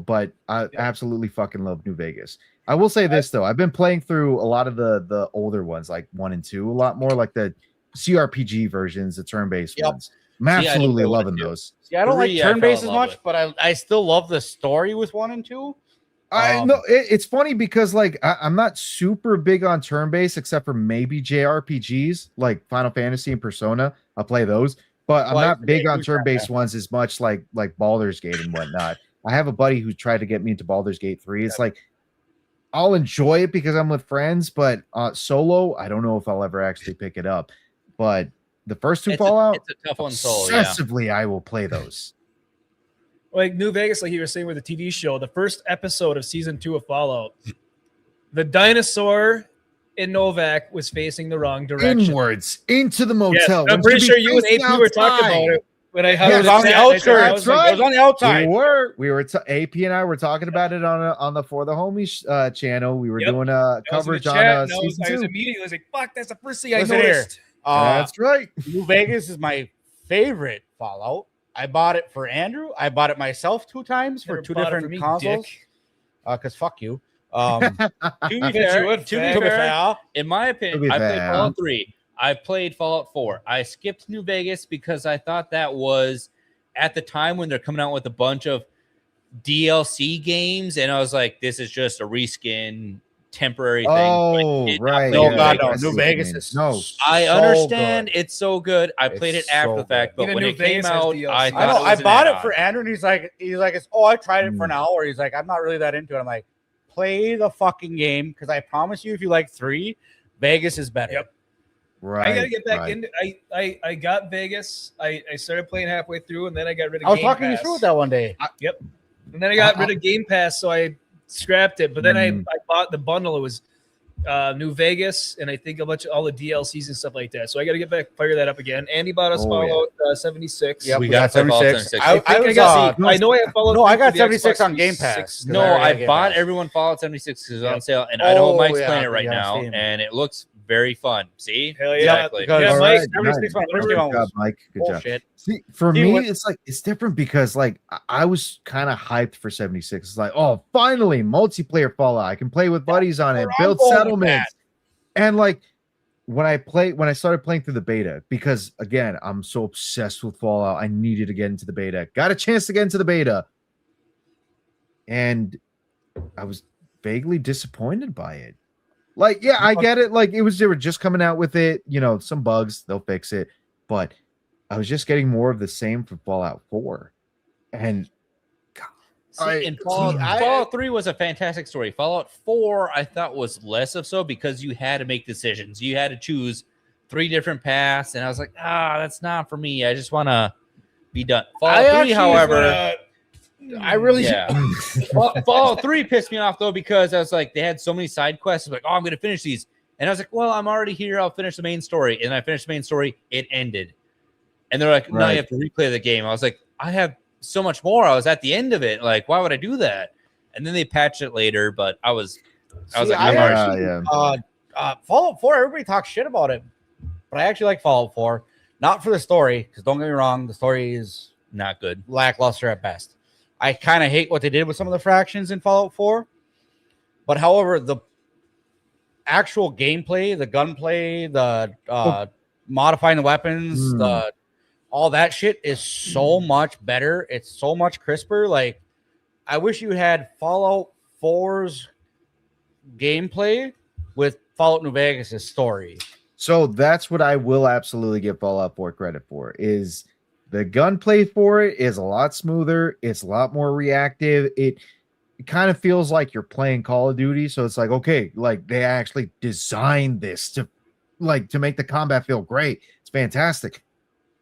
[SPEAKER 4] but I absolutely fucking love New Vegas. I will say this though, I've been playing through a lot of the older ones, like 1 and 2, a lot more like the CRPG versions, the turn-based ones. I'm absolutely loving those.
[SPEAKER 3] See, I don't like
[SPEAKER 2] 3 I fell
[SPEAKER 3] turn-based
[SPEAKER 2] in
[SPEAKER 3] as
[SPEAKER 2] love
[SPEAKER 3] much, but I still love the story with 1 and 2.
[SPEAKER 4] I know it's funny because like I'm not super big on turn-based except for maybe JRPGs like Final Fantasy and Persona. I'll play those, but I'm not big on turn-based ones as much like Baldur's Gate and whatnot. I have a buddy who tried to get me into Baldur's Gate 3. It's like I'll enjoy it because I'm with friends, but solo, I don't know if I'll ever actually pick it up. But the first two Fallout,
[SPEAKER 2] It's a tough one solo. Yeah.
[SPEAKER 4] obsessively, I will play those.
[SPEAKER 5] Like New Vegas, like you were saying with the TV show, the first episode of season 2 of Fallout, the dinosaur in Novak was facing the wrong direction.
[SPEAKER 4] Inwards into the
[SPEAKER 5] Yes,
[SPEAKER 4] motel.
[SPEAKER 5] I'm
[SPEAKER 4] when
[SPEAKER 5] pretty
[SPEAKER 4] should
[SPEAKER 5] sure
[SPEAKER 4] be
[SPEAKER 5] you and
[SPEAKER 4] facing
[SPEAKER 5] AP were talking
[SPEAKER 4] outside.
[SPEAKER 5] about it when I
[SPEAKER 3] It was on the outskirts.
[SPEAKER 4] right.
[SPEAKER 3] It was on the outside.
[SPEAKER 4] We were AP and I were talking about it on the For the Homies channel. We were
[SPEAKER 5] Yep.
[SPEAKER 4] doing coverage on season
[SPEAKER 5] I was
[SPEAKER 4] 2.
[SPEAKER 5] immediately like, "Fuck, that's the first thing I
[SPEAKER 3] Listen here.
[SPEAKER 5] noticed."
[SPEAKER 4] That's right.
[SPEAKER 3] New Vegas is my favorite Fallout. I bought it for Andrew. I bought it myself 2 times for
[SPEAKER 5] Never
[SPEAKER 3] 2
[SPEAKER 5] bought it for
[SPEAKER 3] different
[SPEAKER 5] me,
[SPEAKER 3] consoles.
[SPEAKER 5] dick.
[SPEAKER 3] Because fuck you.
[SPEAKER 2] To be fair,
[SPEAKER 3] To be fair,
[SPEAKER 2] in my opinion,
[SPEAKER 4] To be
[SPEAKER 2] I played
[SPEAKER 4] fair.
[SPEAKER 2] Fallout 3. I played Fallout 4. I skipped New Vegas because I thought that was at the time when they're coming out with a bunch of DLC games, and I was like, this is just a reskin temporary thing.
[SPEAKER 4] Oh,
[SPEAKER 2] It-
[SPEAKER 4] right.
[SPEAKER 3] No,
[SPEAKER 4] yeah,
[SPEAKER 3] God, no.
[SPEAKER 4] I see
[SPEAKER 3] New
[SPEAKER 4] what you
[SPEAKER 3] Vegas
[SPEAKER 4] mean.
[SPEAKER 3] is
[SPEAKER 4] no.
[SPEAKER 2] I
[SPEAKER 3] so
[SPEAKER 2] understand
[SPEAKER 3] good.
[SPEAKER 2] it's so good. I played it
[SPEAKER 3] It's
[SPEAKER 2] after
[SPEAKER 3] so
[SPEAKER 2] the fact, but
[SPEAKER 5] Even
[SPEAKER 2] when
[SPEAKER 5] New
[SPEAKER 2] it came
[SPEAKER 5] Vegas has
[SPEAKER 2] out,
[SPEAKER 5] DLC.
[SPEAKER 2] I
[SPEAKER 3] I
[SPEAKER 2] thought
[SPEAKER 3] know.
[SPEAKER 2] it was
[SPEAKER 3] I
[SPEAKER 2] an
[SPEAKER 3] bought it
[SPEAKER 2] add-on.
[SPEAKER 3] for Andrew, and he's like, oh, I tried it for an hour. He's like, I'm not really that into it. I'm like, play the fucking game because I promise you, if you like 3, Vegas is better.
[SPEAKER 5] Yep.
[SPEAKER 4] Right.
[SPEAKER 5] I gotta get back
[SPEAKER 4] right.
[SPEAKER 5] into. I got Vegas. I started playing halfway through, and then I got rid of.
[SPEAKER 3] I was
[SPEAKER 5] Game
[SPEAKER 3] talking you
[SPEAKER 5] Pass.
[SPEAKER 3] through it that one day.
[SPEAKER 5] And then I got rid of Game Pass, so I scrapped it. But then I bought the bundle. It was New Vegas, and I think a bunch of all the DLCs and stuff like that. So I got to get back, fire that up again. Andy bought us
[SPEAKER 4] Oh, yeah.
[SPEAKER 5] Fallout 76.
[SPEAKER 3] Yep,
[SPEAKER 2] We
[SPEAKER 3] we
[SPEAKER 2] got
[SPEAKER 3] got
[SPEAKER 2] Fallout
[SPEAKER 3] 76.
[SPEAKER 2] 76.
[SPEAKER 3] I
[SPEAKER 5] I
[SPEAKER 3] was,
[SPEAKER 5] got. I know I have Fallout.
[SPEAKER 3] no, I
[SPEAKER 5] 3
[SPEAKER 3] got
[SPEAKER 5] for the
[SPEAKER 3] 76
[SPEAKER 5] Xbox
[SPEAKER 3] on Game
[SPEAKER 5] 360.
[SPEAKER 3] Pass.
[SPEAKER 2] No,
[SPEAKER 3] I got
[SPEAKER 2] I
[SPEAKER 3] Game
[SPEAKER 2] bought
[SPEAKER 3] Pass.
[SPEAKER 2] everyone Fallout 76 because it's
[SPEAKER 5] Yeah.
[SPEAKER 2] on sale, and Idaho
[SPEAKER 3] Oh,
[SPEAKER 2] Mike's
[SPEAKER 3] yeah,
[SPEAKER 2] playing it right
[SPEAKER 3] yeah,
[SPEAKER 2] now,
[SPEAKER 3] Steam.
[SPEAKER 2] and it looks very fun. See?
[SPEAKER 5] Hell yeah.
[SPEAKER 2] Exactly.
[SPEAKER 3] Because
[SPEAKER 5] Yeah,
[SPEAKER 4] All
[SPEAKER 5] Mike,
[SPEAKER 4] right,
[SPEAKER 3] 76
[SPEAKER 4] nice.
[SPEAKER 3] my first
[SPEAKER 4] Good
[SPEAKER 3] game
[SPEAKER 4] job,
[SPEAKER 3] was
[SPEAKER 4] Mike. Good job.
[SPEAKER 3] bullshit.
[SPEAKER 4] See, for
[SPEAKER 3] See,
[SPEAKER 4] me,
[SPEAKER 3] what-
[SPEAKER 4] it's different because like I was kind of hyped for 76. It's like, oh, finally, multiplayer Fallout. I can play with buddies on it,
[SPEAKER 3] where I'm
[SPEAKER 4] build
[SPEAKER 3] going with
[SPEAKER 4] settlements. And like when I started playing through the beta, because again, I'm so obsessed with Fallout. I needed to get into the beta. Got a chance to get into the beta. And I was vaguely disappointed by it. Like, yeah, I get it. Like they were just coming out with it, some bugs, they'll fix it. But I was just getting more of the same from Fallout 4. And
[SPEAKER 2] Fallout 3 was a fantastic story. Fallout 4, I thought, was less of so because you had to make decisions. You had to choose 3 different paths, and I was like, that's not for me. I just want to be done. Fallout 3, however,
[SPEAKER 3] I really
[SPEAKER 2] Fallout 3 pissed me off though because I was like, they had so many side quests. I was like, I'm going to finish these, and I was like, well, I'm already here. I'll finish the main story, and I finished the main story. It ended, and they're like, no, you have to replay the game. I was like, I have so much more. I was at the end of it. Like, why would I do that? And then they patched it later, but I was like, I'm already.
[SPEAKER 3] Fallout 4, everybody talks shit about it, but I actually like Fallout 4. Not for the story, because don't get me wrong, the story is
[SPEAKER 2] Not good.
[SPEAKER 3] lackluster at best. I kind of hate what they did with some of the fractions in Fallout 4. But however, the actual gameplay, the gunplay, the modifying the weapons, all that shit is so much better. It's so much crisper. Like, I wish you had Fallout 4's gameplay with Fallout New Vegas' story.
[SPEAKER 4] So that's what I will absolutely give Fallout 4 credit for, is the gunplay for it is a lot smoother. It's a lot more reactive. It kind of feels like you're playing Call of Duty. So it's like, okay, like they actually designed this to make the combat feel great. It's fantastic.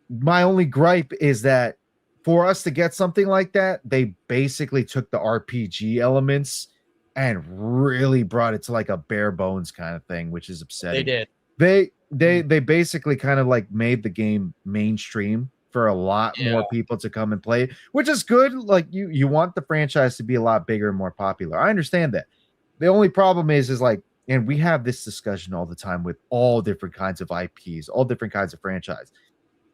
[SPEAKER 4] My only gripe is that for us to get something like that, they basically took the RPG elements and really brought it to like a bare bones kind of thing, which is upsetting.
[SPEAKER 3] They did.
[SPEAKER 4] They basically kind of like made the game mainstream for a lot more people to come and play, which is good. Like you want the franchise to be a lot bigger and more popular. I understand that. The only problem is like, and we have this discussion all the time with all different kinds of IPs, all different kinds of franchise.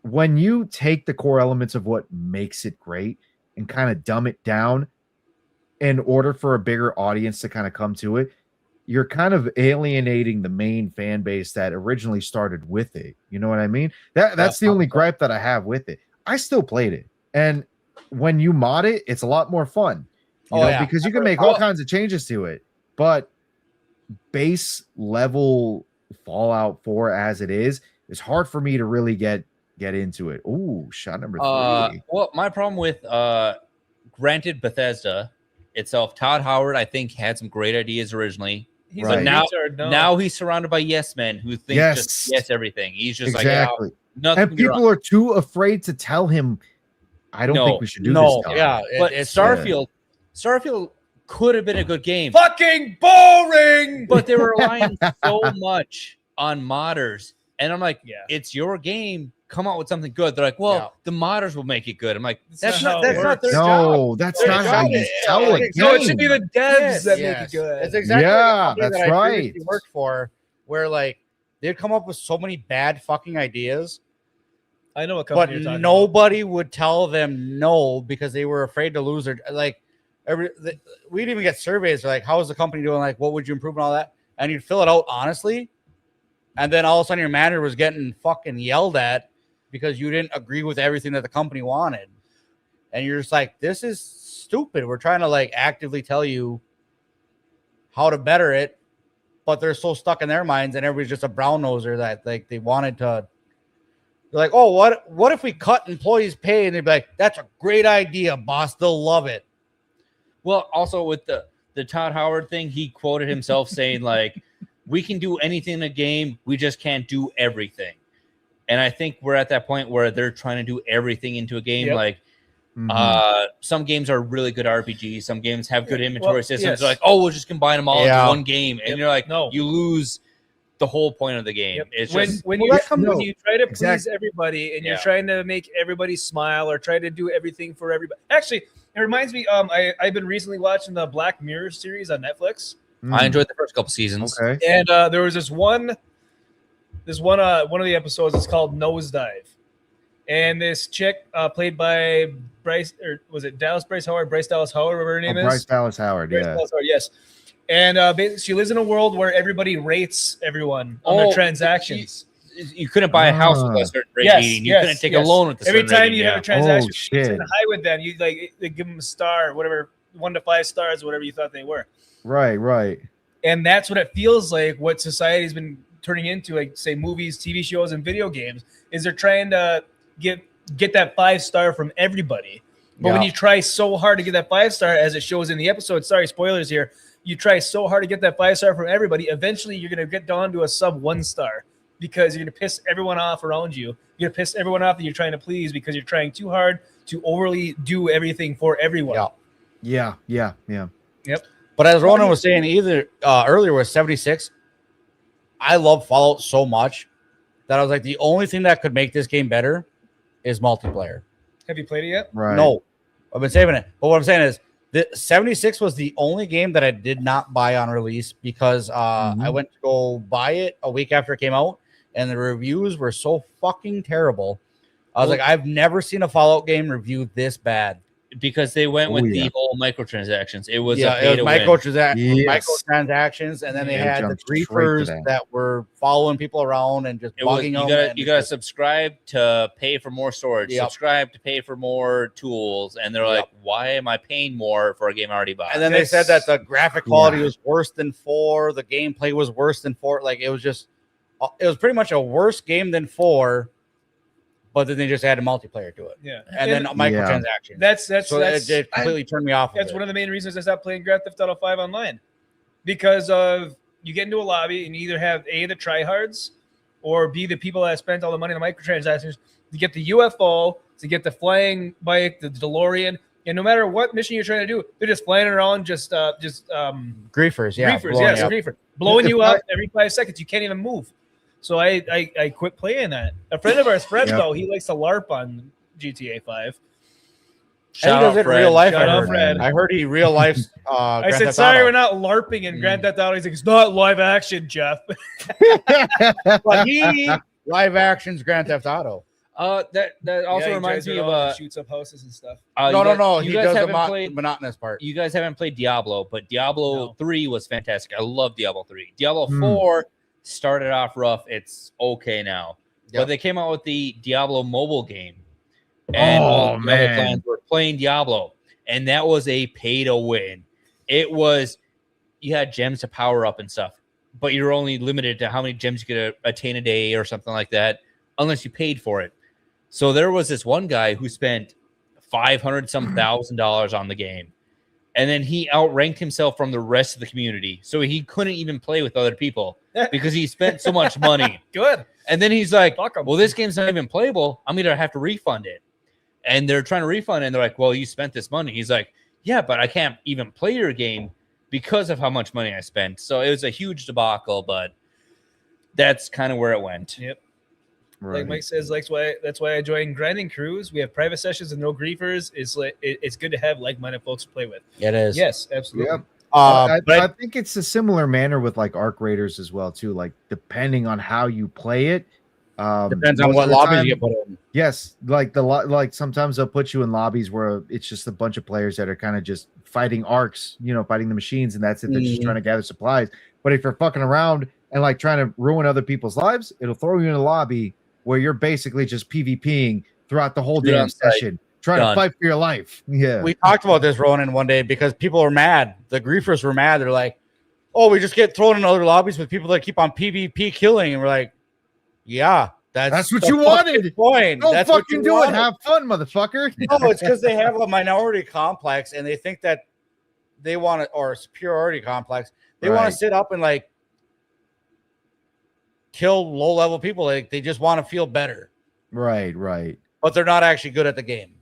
[SPEAKER 4] When you take the core elements of what makes it great and kind of dumb it down in order for a bigger audience to kind of come to it, you're kind of alienating the main fan base that originally started with it. You know what I mean? That's the only gripe that I have with it. I still played it. And when you mod it, it's a lot more fun. You know, because you can make all kinds of changes to it. But base level Fallout 4 as it is hard for me to really get into it. Ooh, shot number 3.
[SPEAKER 2] Well, my problem with granted Bethesda itself, Todd Howard, I think, had some great ideas originally.
[SPEAKER 5] He's
[SPEAKER 2] but
[SPEAKER 5] like,
[SPEAKER 2] now he's surrounded by yes men who think just yes everything. He's just like, nothing.
[SPEAKER 4] And people are too afraid to tell him, I don't think we should do this.
[SPEAKER 3] Yeah,
[SPEAKER 2] but Starfield could have been a good game.
[SPEAKER 5] Fucking boring.
[SPEAKER 2] But they were relying so much on modders. And I'm like, it's your game. Come out with something good. They're like, well, the modders will make it good. I'm like, that's not their job.
[SPEAKER 4] No, that's not how you sell it.
[SPEAKER 5] No, it should be the devs that make it good.
[SPEAKER 3] It's exactly that's right. I worked for, where like they'd come up with so many bad fucking ideas.
[SPEAKER 5] I know what company you're talking
[SPEAKER 3] nobody would tell them no because they were afraid to lose their like. We'd even get surveys like, how is the company doing? Like, what would you improve and all that? And you'd fill it out honestly. And then all of a sudden your manager was getting fucking yelled at because you didn't agree with everything that the company wanted. And you're just like, this is stupid. We're trying to like actively tell you how to better it, but they're so stuck in their minds and everybody's just a brown noser that like they wanted to. They're like, oh, what if we cut employees' pay? And they'd be like, that's a great idea, boss. They'll love it.
[SPEAKER 2] Well, also with the Todd Howard thing, he quoted himself saying like, we can do anything in a game. We just can't do everything. And I think we're at that point where they're trying to do everything into a game. Like some games are really good RPGs. Some games have good inventory systems. They're like, oh, we'll just combine them all into one game. And you're like, no, you lose the whole point of the game. It's
[SPEAKER 5] when you try to please everybody and you're trying to make everybody smile or try to do everything for everybody. Actually, it reminds me, I've been recently watching the Black Mirror series on Netflix.
[SPEAKER 2] I enjoyed the first couple seasons.
[SPEAKER 4] Okay.
[SPEAKER 5] And there was this one one of the episodes is called Nosedive. And this chick played by Bryce Dallas Howard, whatever her name is.
[SPEAKER 4] Bryce Dallas Howard,
[SPEAKER 5] Dallas Howard, yes. And basically she lives in a world where everybody rates everyone on their transactions.
[SPEAKER 2] You couldn't buy a house with a certain rating. You couldn't take a loan with a certain
[SPEAKER 5] rating. Every time
[SPEAKER 2] rating,
[SPEAKER 5] you have a transaction,
[SPEAKER 4] you
[SPEAKER 5] say hi with them. You they give them a star, whatever, 1 to 5 stars, whatever you thought they were.
[SPEAKER 4] Right.
[SPEAKER 5] And that's what it feels like. What society's been turning into, like say movies, TV shows, and video games, is they're trying to get that 5-star from everybody. But when you try so hard to get that 5-star, as it shows in the episode, sorry, spoilers here. You try so hard to get that 5-star from everybody. Eventually, you're going to get down to a sub 1-star because you're going to piss everyone off around you. You're going to piss everyone off that you're trying to please because you're trying too hard to overly do everything for everyone.
[SPEAKER 4] Yeah.
[SPEAKER 5] Yep.
[SPEAKER 3] But as Ronan was saying earlier with 76, I love Fallout so much that I was like, the only thing that could make this game better is multiplayer.
[SPEAKER 5] Have you played it yet?
[SPEAKER 4] Right.
[SPEAKER 3] No, I've been saving it. But what I'm saying is, the 76 was the only game that I did not buy on release because I went to go buy it a week after it came out, and the reviews were so fucking terrible. I was like, I've never seen a Fallout game reviewed this bad.
[SPEAKER 2] Because they went with the whole microtransactions. It was
[SPEAKER 3] microtransactions, and then they had the griefers that were following people around and just bugging them.
[SPEAKER 2] You gotta subscribe to pay for more storage, subscribe to pay for more tools, and they're like, why am I paying more for a game I already bought?
[SPEAKER 3] And then they said that the graphic quality was worse than 4, the gameplay was worse than 4. Like it was pretty much a worse game than 4. But then they just added multiplayer to it.
[SPEAKER 5] Yeah.
[SPEAKER 3] And then microtransactions.
[SPEAKER 5] That's
[SPEAKER 3] it completely turned me off.
[SPEAKER 5] That's one of the main reasons I stopped playing Grand Theft Auto 5 online. Because of you get into a lobby and you either have A, the tryhards, or B, the people that spent all the money on the microtransactions to get the UFO, to get the flying bike, the DeLorean. And no matter what mission you're trying to do, they're just flying around, griefers, blowing you up every 5 seconds. You can't even move. So I quit playing that. A friend of ours, Fred, though, he likes to LARP on GTA 5.
[SPEAKER 3] Shout out Fred. Real life.
[SPEAKER 5] I
[SPEAKER 3] heard he real life.
[SPEAKER 5] I said, sorry, we're not LARPing in Grand Theft Auto. He's like, it's not live action, Jeff.
[SPEAKER 3] But he live action's Grand Theft Auto.
[SPEAKER 2] That also reminds me of
[SPEAKER 5] shoots up houses and stuff.
[SPEAKER 3] No. He does the monotonous part.
[SPEAKER 2] You guys haven't played Diablo, but Diablo 3 was fantastic. I love Diablo 3. Diablo 4 started off rough. It's okay now. But they came out with the Diablo mobile game. And all the clans were playing Diablo. And that was a pay to win. It was, you had gems to power up and stuff, but you're only limited to how many gems you could attain a day or something like that, unless you paid for it. So there was this one guy who spent $500,000 on the game. And then he outranked himself from the rest of the community. So he couldn't even play with other people because he spent so much money.
[SPEAKER 5] Good.
[SPEAKER 2] And then he's like, well, this game's not even playable. I'm going to have to refund it. And they're trying to refund it. And they're like, well, you spent this money. He's like, yeah, but I can't even play your game because of how much money I spent. So it was a huge debacle, but that's kind of where it went.
[SPEAKER 5] Yep. Right. Like Mike says, that's why I joined Grinding Crews. We have private sessions and no griefers. It's good to have like-minded folks to play with.
[SPEAKER 3] It is.
[SPEAKER 5] Yes, absolutely.
[SPEAKER 4] Yep. I think it's a similar manner with like Arc Raiders as well too. Like depending on how you play it,
[SPEAKER 3] depends on what lobbies you get put in.
[SPEAKER 4] Yes, like sometimes they'll put you in lobbies where it's just a bunch of players that are kind of just fighting arcs, fighting the machines, and that's it. They're just trying to gather supplies. But if you're fucking around and like trying to ruin other people's lives, it'll throw you in a lobby where you're basically just PvPing throughout the whole damn session, trying to fight for your life. Yeah.
[SPEAKER 3] We talked about this, Ronin, one day because people were mad. The griefers were mad. They're like, oh, we just get thrown in other lobbies with people that keep on PvP killing. And we're like, yeah, that's
[SPEAKER 4] what you wanted.
[SPEAKER 3] Point.
[SPEAKER 4] Don't fucking do it. Have fun, motherfucker.
[SPEAKER 3] No, it's because they have a minority complex and they think that they want to, or a superiority complex. They want to sit up and like kill low-level people. Like they just want to feel better.
[SPEAKER 4] Right.
[SPEAKER 3] But they're not actually good at the game.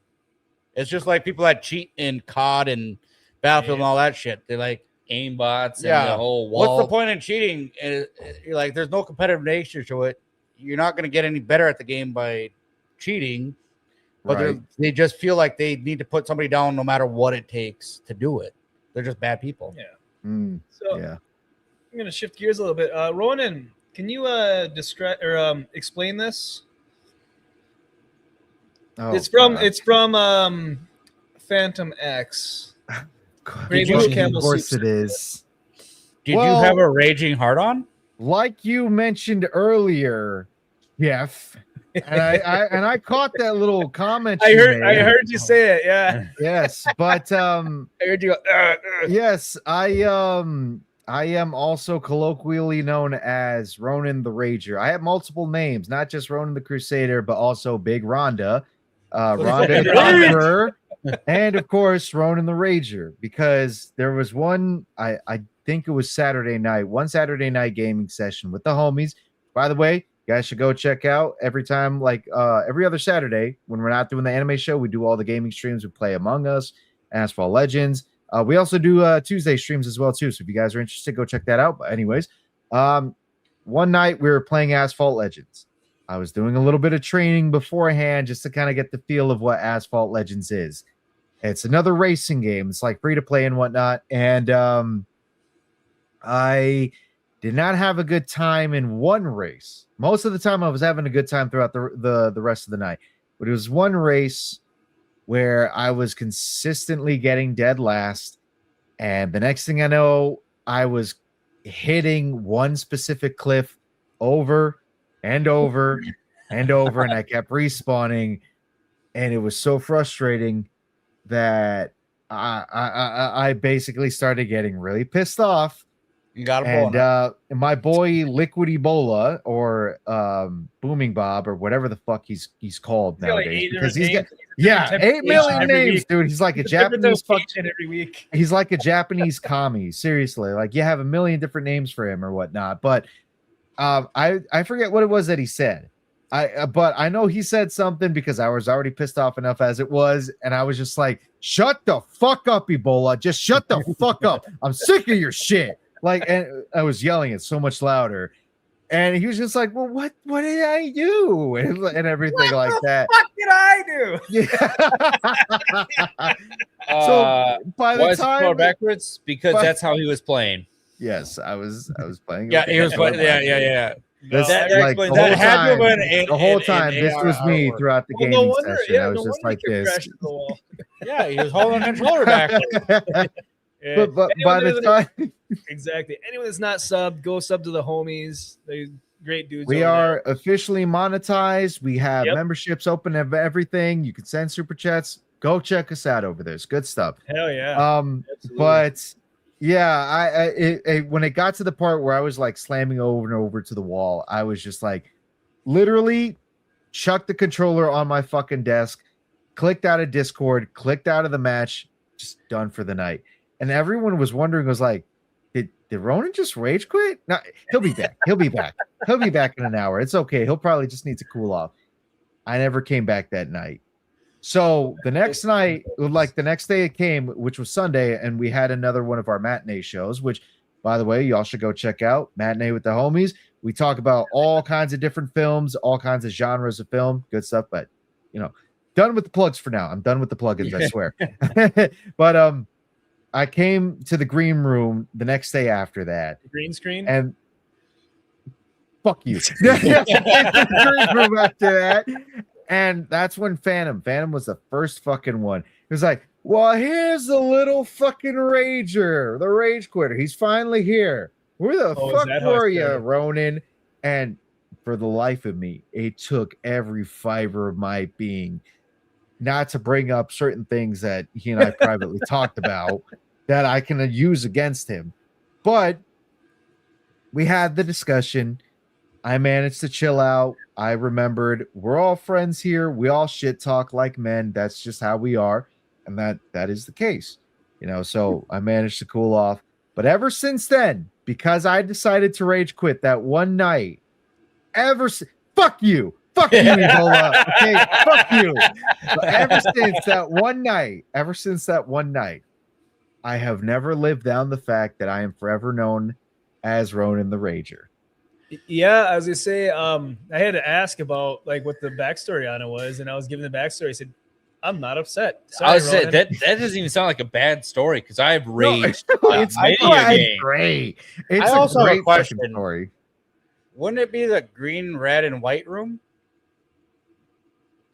[SPEAKER 3] It's just like people that cheat in COD and Battlefield and all that shit. They like
[SPEAKER 2] aimbots and the whole wall.
[SPEAKER 3] What's the point in cheating? You're like, there's no competitive nature to it. You're not going to get any better at the game by cheating. But they just feel like they need to put somebody down no matter what it takes to do it. They're just bad people.
[SPEAKER 5] Yeah. I'm going to shift gears a little bit. Ronin, can you describe or explain this? Oh, it's from Phantom X.
[SPEAKER 4] Of course it is.
[SPEAKER 3] Did you have a raging heart on?
[SPEAKER 4] Like you mentioned earlier, Jeff, and I caught that little comment.
[SPEAKER 5] I heard you say it. Yeah.
[SPEAKER 4] Yes, but
[SPEAKER 5] I heard you.
[SPEAKER 4] Yes, I am also colloquially known as Ronin the Rager. I have multiple names, not just Ronin the Crusader, but also Big Rhonda, Rhonda the Conqueror, and of course Ronin the Rager. Because there was one, I think it was one Saturday night gaming session with the homies. By the way, you guys should go check out every time, every other Saturday when we're not doing the anime show, we do all the gaming streams. We play Among Us, Asphalt Legends. We also do Tuesday streams as well too. So if you guys are interested, go check that out. But anyways, one night we were playing Asphalt Legends. I was doing a little bit of training beforehand just to kind of get the feel of what Asphalt Legends is. It's another racing game. It's like free to play and whatnot. And I did not have a good time in one race. Most of the time I was having a good time throughout the rest of the night. But it was one race where I was consistently getting dead last. And the next thing I know, I was hitting one specific cliff over and over and over, and I kept respawning. And it was so frustrating that I basically started getting really pissed off.
[SPEAKER 3] You got a boner.
[SPEAKER 4] And my boy Liquid Ebola or Booming Bob or whatever the fuck he's called nowadays, because he's got 8 million names, dude. He's like a Japanese
[SPEAKER 5] every week.
[SPEAKER 4] He's like a Japanese commie. Seriously, like you have a million different names for him or whatnot. But I forget what it was that he said. But I know he said something because I was already pissed off enough as it was, and I was just like, "Shut the fuck up, Ebola! Just shut the fuck up! I'm sick of your shit!" Like, and I was yelling it so much louder, and he was just like, "Well, what did I do?" and everything like that.
[SPEAKER 5] What did I do?
[SPEAKER 4] Yeah. So by the time
[SPEAKER 2] backwards, because that's how he was playing.
[SPEAKER 4] Yes, I was playing.
[SPEAKER 3] Yeah, he was playing. Yeah.
[SPEAKER 4] This,
[SPEAKER 2] That
[SPEAKER 4] like,
[SPEAKER 2] explains
[SPEAKER 4] the whole
[SPEAKER 2] that.
[SPEAKER 4] time,
[SPEAKER 3] Had
[SPEAKER 4] the whole time, this was me throughout the gaming session. I was just like this.
[SPEAKER 3] Yeah, he was holding the controller back.
[SPEAKER 5] Yeah.
[SPEAKER 4] But by the time
[SPEAKER 5] exactly, anyone that's not subbed, go sub to the homies. They great dudes.
[SPEAKER 4] we
[SPEAKER 5] over
[SPEAKER 4] are officially monetized, we have
[SPEAKER 5] Yep.
[SPEAKER 4] memberships open of everything. You can send super chats. Go check us out over there. It's good stuff.
[SPEAKER 5] there. Hell yeah. Absolutely.
[SPEAKER 4] But yeah, when it got to the part where I was like slamming over and over to the wall, I was just like, literally, chucked the controller on my fucking desk, clicked out of Discord, clicked out of the match, just done for the night. And everyone was wondering, was like, did Ronin just rage quit? No, he'll be back. He'll be back. He'll be back in an hour. It's okay. He'll probably just need to cool off. I never came back that night. So the next night, like the next day it came, which was Sunday, and we had another one of our matinee shows, which, by the way, y'all should go check out. Matinee with the Homies. We talk about all kinds of different films, all kinds of genres of film, good stuff. But, done with the plugs for now. I'm done with the plugins, I swear. But I came to the green room the next day after that.
[SPEAKER 5] The green screen.
[SPEAKER 4] And fuck you. The green room after that. And that's when Phantom was the first fucking one. He was like, well, here's the little fucking rager, the rage quitter. He's finally here. Where the fuck were you, Ronin? And for the life of me, it took every fiber of my being not to bring up certain things that he and I privately talked about that I can use against him. But we had the discussion. I managed to chill out. I remembered we're all friends here. We all shit talk like men. That's just how we are. And that is the case. So I managed to cool off. But ever since then, because I decided to rage quit that one night, fuck you. Fuck you, Ebola. Okay, fuck you. But ever since that one night, I have never lived down the fact that I am forever known as Ronin the Rager.
[SPEAKER 5] Yeah, I was gonna say, I had to ask about like what the backstory on it was, and I was giving the backstory. I said, I'm not upset. Sorry,
[SPEAKER 2] I was saying
[SPEAKER 5] Ronin.
[SPEAKER 2] that doesn't even sound like a bad story because I've raged.
[SPEAKER 4] It's great. It's
[SPEAKER 3] I also
[SPEAKER 4] a
[SPEAKER 3] have a
[SPEAKER 4] great
[SPEAKER 3] question.
[SPEAKER 4] fucking story.
[SPEAKER 3] Wouldn't it be the green, red, and white room?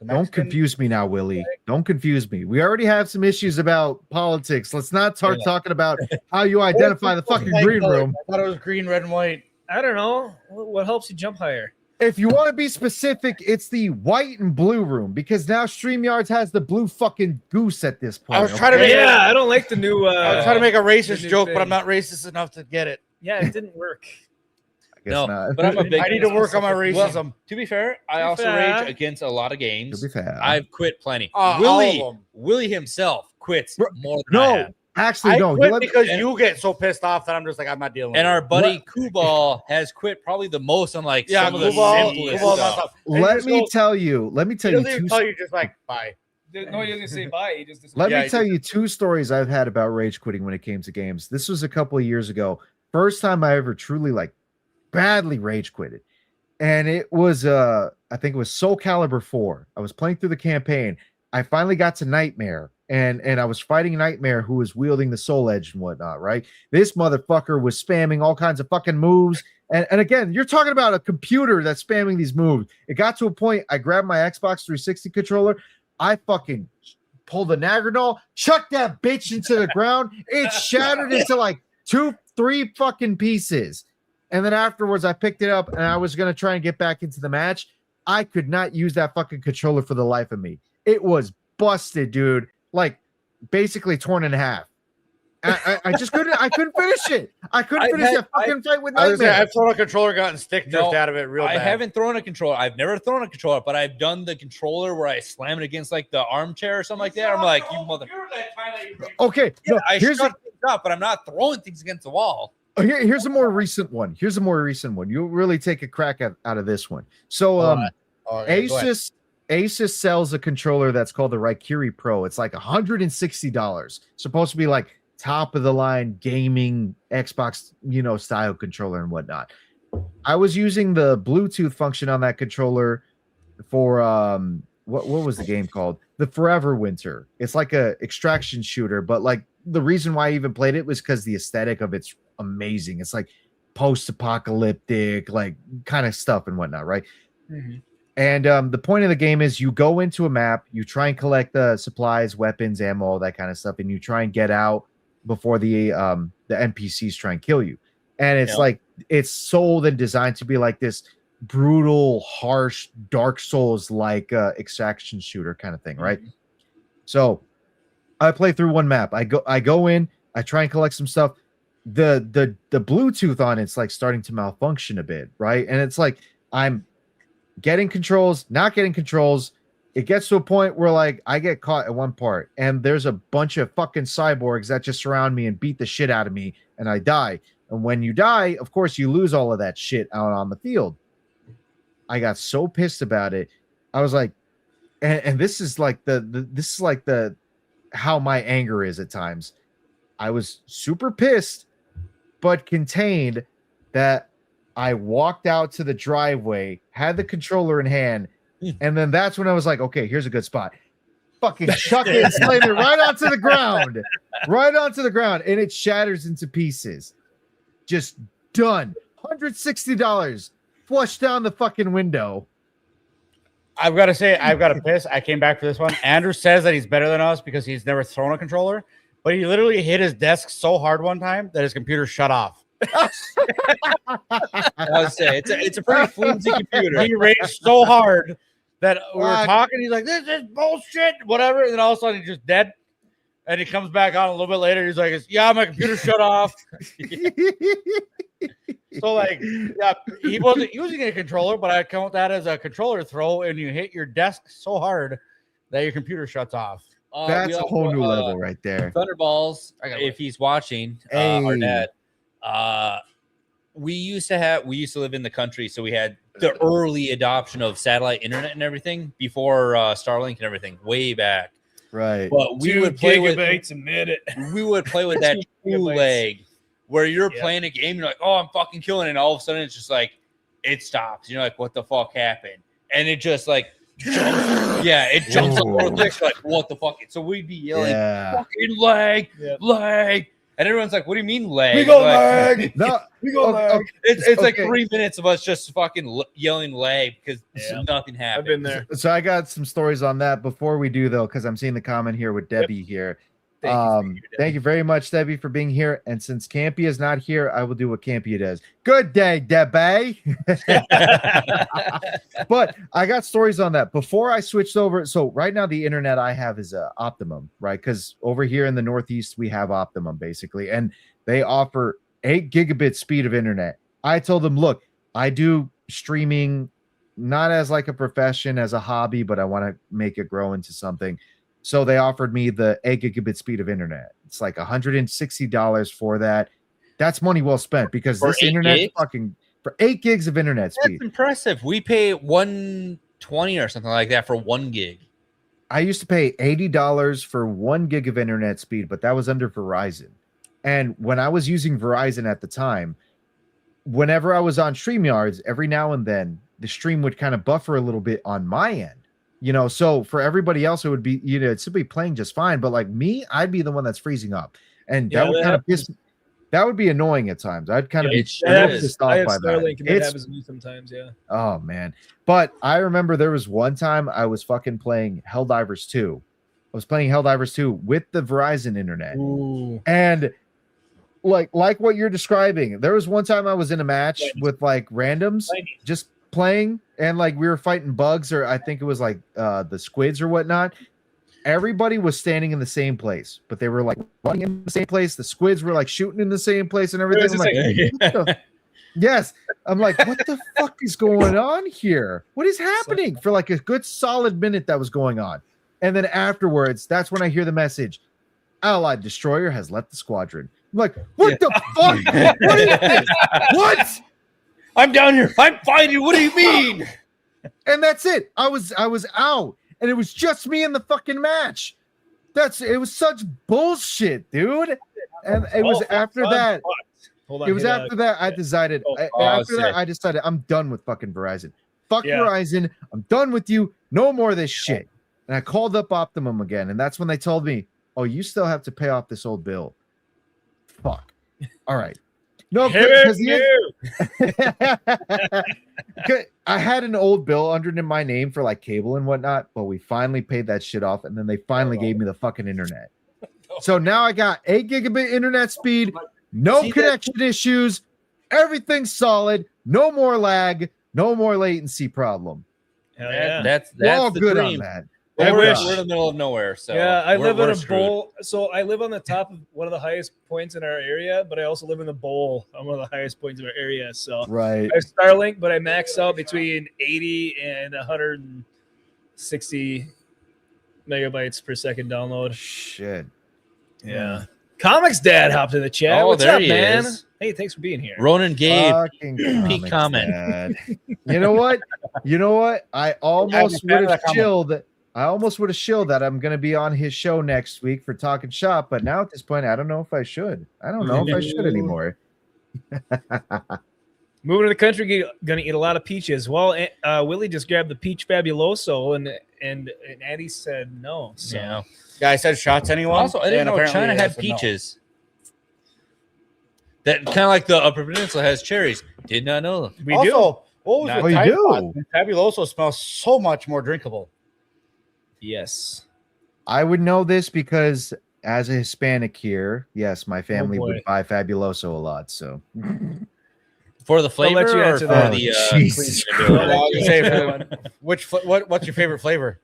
[SPEAKER 4] Don't confuse me now, Willie. Don't confuse me. We already have some issues about politics. Let's not start talking about how you identify the fucking green room.
[SPEAKER 3] I thought it was green, red, and white.
[SPEAKER 5] I don't know what helps you jump higher.
[SPEAKER 4] If you want to be specific, it's the white and blue room because now StreamYards has the blue fucking goose at this point.
[SPEAKER 3] I was trying to make
[SPEAKER 5] I don't like the new.
[SPEAKER 3] I was trying to make a racist
[SPEAKER 5] new
[SPEAKER 3] joke,
[SPEAKER 5] thing.
[SPEAKER 3] but I'm not racist enough to get it.
[SPEAKER 5] Yeah, it didn't work.
[SPEAKER 4] I guess
[SPEAKER 2] No,
[SPEAKER 4] not.
[SPEAKER 2] but I'm a big.
[SPEAKER 3] I need to work on my racism.
[SPEAKER 2] Well, to be fair, I
[SPEAKER 5] To be
[SPEAKER 2] also
[SPEAKER 5] fair.
[SPEAKER 2] rage against a lot of games.
[SPEAKER 4] To be fair.
[SPEAKER 2] I've quit plenty.
[SPEAKER 3] All of them.
[SPEAKER 2] Willie himself quits
[SPEAKER 4] Bro,
[SPEAKER 2] more than I
[SPEAKER 4] no,
[SPEAKER 2] have.
[SPEAKER 4] actually,
[SPEAKER 3] I
[SPEAKER 4] no.
[SPEAKER 3] quit
[SPEAKER 4] Let me-
[SPEAKER 3] because you get so pissed off that I'm just like, I'm not dealing with
[SPEAKER 2] And
[SPEAKER 3] it.
[SPEAKER 2] our buddy Kubal has quit probably the most on like
[SPEAKER 3] Yeah,
[SPEAKER 2] some of the
[SPEAKER 3] Kubal,
[SPEAKER 2] simplest
[SPEAKER 3] Kubal's
[SPEAKER 2] stuff.
[SPEAKER 3] not tough. And
[SPEAKER 4] let
[SPEAKER 3] just
[SPEAKER 4] me
[SPEAKER 3] go-
[SPEAKER 4] tell you. Let me tell
[SPEAKER 3] He
[SPEAKER 4] you
[SPEAKER 3] doesn't even
[SPEAKER 4] two.
[SPEAKER 3] tell you just like, bye.
[SPEAKER 5] No, he doesn't say bye. He just.
[SPEAKER 4] Let
[SPEAKER 3] Yeah,
[SPEAKER 4] me tell you two stories I've had about rage quitting when it came to games. This was a couple of years ago. First time I ever truly like badly rage quitted. And it was I think it was Soul Calibur 4. I was playing through the campaign. I finally got to Nightmare and I was fighting Nightmare, who was wielding the Soul Edge and whatnot, right? This motherfucker was spamming all kinds of fucking moves. And again, you're talking about a computer that's spamming these moves. It got to a point, I grabbed my Xbox 360 controller, I fucking pulled the Nagradol, chucked that bitch into the ground. It shattered into like 2-3 fucking pieces. And then afterwards, I picked it up and I was going to try and get back into the match. I could not use that fucking controller for the life of me. It was busted, dude. Like basically torn in half. I just couldn't. I couldn't finish it. I couldn't finish that fucking fight with Nightmare.
[SPEAKER 3] I've thrown a controller, gotten stick drift out of it real bad.
[SPEAKER 2] I haven't thrown a controller. I've never thrown a controller, but I've done the controller where I slam it against like the armchair or something like that. I'm like, you mother.
[SPEAKER 4] Okay,
[SPEAKER 2] Yeah,
[SPEAKER 4] no,
[SPEAKER 2] I
[SPEAKER 4] here's
[SPEAKER 2] shut things up, but I'm not throwing things against the wall.
[SPEAKER 4] here's a more recent one. You'll really take a crack out of this one. So, Asus sells a controller that's called the Raikiri Pro. It's like $160. Supposed to be like top of the line gaming Xbox, style controller and whatnot. I was using the Bluetooth function on that controller for what was the game called? The Forever Winter. It's like a extraction shooter, but like the reason why I even played it was because the aesthetic of it's amazing. It's like post-apocalyptic, like kind of stuff and whatnot, right? Mm-hmm. And the point of the game is you go into a map, you try and collect the supplies, weapons, ammo, all that kind of stuff, and you try and get out before the NPCs try and kill you. And it's like it's sold and designed to be like this brutal, harsh, Dark Souls like extraction shooter kind of thing, right? Mm-hmm. So I play through one map. I go in, I try and collect some stuff. The Bluetooth on it's like starting to malfunction a bit, right? And it's like I'm getting controls, not getting controls. It gets to a point where like I get caught at one part and there's a bunch of fucking cyborgs that just surround me and beat the shit out of me and I die. And when you die, of course you lose all of that shit out on the field. I got so pissed about it. I was like, and this is like the how my anger is at times. I was super pissed, but contained that I walked out to the driveway, had the controller in hand, and then that's when I was like, okay, here's a good spot. Fucking chuck it and slam it right onto the ground. Right onto the ground. And it shatters into pieces. Just done. $160. Flushed down the fucking window.
[SPEAKER 3] I've got to say, I've got to piss. I came back for this one. Andrew says that he's better than us because he's never thrown a controller, but he literally hit his desk so hard one time that his computer shut off.
[SPEAKER 2] I would say it's a pretty flimsy computer.
[SPEAKER 3] He raged so hard that we were talking. He's like, "This is bullshit," whatever. And then all of a sudden, he's just dead. And he comes back on a little bit later. He's like, "Yeah, my computer shut off." So like, yeah, he wasn't using a controller, but I count that as a controller throw, and you hit your desk so hard that your computer shuts off.
[SPEAKER 4] That's a whole new level right there.
[SPEAKER 2] Thunderballs, if he's watching, our dad. We used to live in the country, so we had the early adoption of satellite internet and everything before Starlink and everything way back.
[SPEAKER 4] Right.
[SPEAKER 2] But we would play with
[SPEAKER 5] a minute.
[SPEAKER 2] We would play with that two leg where you're playing a game, you're like, oh, I'm fucking killing it. And all of a sudden it's just like it stops. You're like, what the fuck happened? And it just like jumps. It jumps up real quick. Like, what the fuck? So we'd be yelling, fucking lag, lag. And everyone's like, what do you mean lag?
[SPEAKER 3] We go lag.
[SPEAKER 4] No,
[SPEAKER 3] we go lag.
[SPEAKER 2] It's like 3 minutes of us just fucking yelling lag because nothing happened.
[SPEAKER 5] I've been there.
[SPEAKER 4] So I got some stories on that before we do, though, because I'm seeing the comment here with Debbie here. Thank you very much, Debbie, for being here. And since Campy is not here, I will do what Campy does. Good day, Debbie. But I got stories on that before I switched over. So right now, the internet I have is Optimum, right? Because over here in the Northeast, we have Optimum basically, and they offer 8 gigabit speed of internet. I told them, look, I do streaming not as like a profession, as a hobby, but I want to make it grow into something. So they offered me the 8 gigabit speed of internet. It's like $160 for that. That's money well spent because
[SPEAKER 2] for
[SPEAKER 4] this internet
[SPEAKER 2] gigs?
[SPEAKER 4] Fucking for 8 gigs of internet speed.
[SPEAKER 2] That's impressive. We pay $120 or something like that for 1 gig.
[SPEAKER 4] I used to pay $80 for 1 gig of internet speed, but that was under Verizon. And when I was using Verizon at the time, whenever I was on StreamYards, every now and then the stream would kind of buffer a little bit on my end. You know, so for everybody else, it would be, you know, it'd still be playing just fine. But like me, I'd be the one that's freezing up. And that would kind of that would be annoying at times. I'd kind of be pissed off by that.
[SPEAKER 5] It happens to me sometimes, yeah.
[SPEAKER 4] Oh man. But I remember there was one time I was fucking playing Helldivers 2. I was playing Helldivers 2 with the Verizon internet.
[SPEAKER 5] Ooh.
[SPEAKER 4] And like what you're describing, there was one time I was in a match with like randoms just playing, and like we were fighting bugs, or I think it was like the squids or whatnot. Everybody was standing in the same place, but they were like running in the same place. The squids were like shooting in the same place and everything. Yes. I'm like, what the fuck is going on here? What is happening? For like a good solid minute that was going on. And then afterwards, that's when I hear the message, Allied destroyer has left the squadron. I'm like, what the fuck? What is this? What?
[SPEAKER 2] I'm down here. I'm fighting. What do you mean?
[SPEAKER 4] And that's it. I was out. And it was just me in the fucking match. It was such bullshit, dude. And it was after that. It was after that I decided. After that, I decided I'm done with fucking Verizon. Fuck Verizon. I'm done with you. No more of this shit. And I called up Optimum again, and that's when they told me, "Oh, you still have to pay off this old bill." Fuck. All right. No, because I had an old bill under my name for like cable and whatnot, but we finally paid that shit off, and then they finally gave me the fucking internet. So now I got 8 gigabit internet speed, no connection issues, everything's solid, no more lag, no more latency problem.
[SPEAKER 5] Hell yeah.
[SPEAKER 2] That's
[SPEAKER 4] all
[SPEAKER 2] the
[SPEAKER 4] good
[SPEAKER 2] dream.
[SPEAKER 4] on that.
[SPEAKER 2] We're in the middle of nowhere, so
[SPEAKER 5] yeah, I live in a
[SPEAKER 2] screwed.
[SPEAKER 5] bowl. So I live on the top of one of the highest points in our area, but I also live in the bowl on one of the highest points of our area. So
[SPEAKER 4] right,
[SPEAKER 5] I have Starlink, but I max out between 80 and 160 megabytes per second download.
[SPEAKER 4] Shit.
[SPEAKER 5] Yeah. Comics Dad hopped in the chat.
[SPEAKER 2] Oh,
[SPEAKER 5] What's
[SPEAKER 2] there
[SPEAKER 5] up,
[SPEAKER 2] he
[SPEAKER 5] man?
[SPEAKER 2] is.
[SPEAKER 5] Hey, thanks for being here.
[SPEAKER 2] Ronan gave
[SPEAKER 4] Fucking
[SPEAKER 2] peak comment.
[SPEAKER 4] Dad. You know what? I almost would have chilled. I almost would have shilled that I'm going to be on his show next week for Talking Shop, but now at this point, I don't know if I should. I don't know if I should anymore.
[SPEAKER 5] Moving to the country, gonna eat a lot of peaches. Well, Willie just grabbed the peach fabuloso, and Addie said no. So.
[SPEAKER 2] Yeah,
[SPEAKER 3] I said shots anyone.
[SPEAKER 2] Also, I didn't know China had peaches. That kind of like the Upper Peninsula has cherries. Did not know.
[SPEAKER 5] We
[SPEAKER 3] also,
[SPEAKER 5] do.
[SPEAKER 3] What was
[SPEAKER 4] Oh,
[SPEAKER 3] the
[SPEAKER 4] you
[SPEAKER 3] type
[SPEAKER 4] do?
[SPEAKER 3] Fabuloso smells so much more drinkable.
[SPEAKER 5] Yes.
[SPEAKER 4] I would know this because as a Hispanic here, yes, my family would buy Fabuloso a lot. So
[SPEAKER 2] for the flavor
[SPEAKER 5] let you
[SPEAKER 2] or
[SPEAKER 5] answer
[SPEAKER 2] for
[SPEAKER 5] that.
[SPEAKER 2] the
[SPEAKER 4] Jesus
[SPEAKER 3] What's your favorite flavor?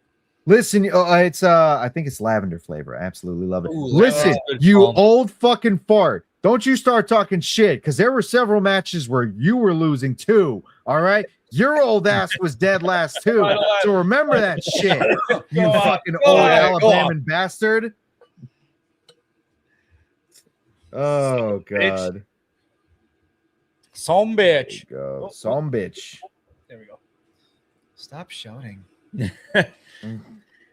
[SPEAKER 4] listen, it's I think it's lavender flavor. I absolutely love it.
[SPEAKER 2] Ooh,
[SPEAKER 4] Listen,
[SPEAKER 2] that's good
[SPEAKER 4] you
[SPEAKER 2] call.
[SPEAKER 4] old fucking fart. Don't you start talking shit, because there were several matches where you were losing too. All right. Your old ass was dead last too. So remember that shit. You fucking old Alabama bastard. Oh god.
[SPEAKER 3] Some bitch.
[SPEAKER 4] There you go. Some bitch.
[SPEAKER 5] There we go. Stop shouting.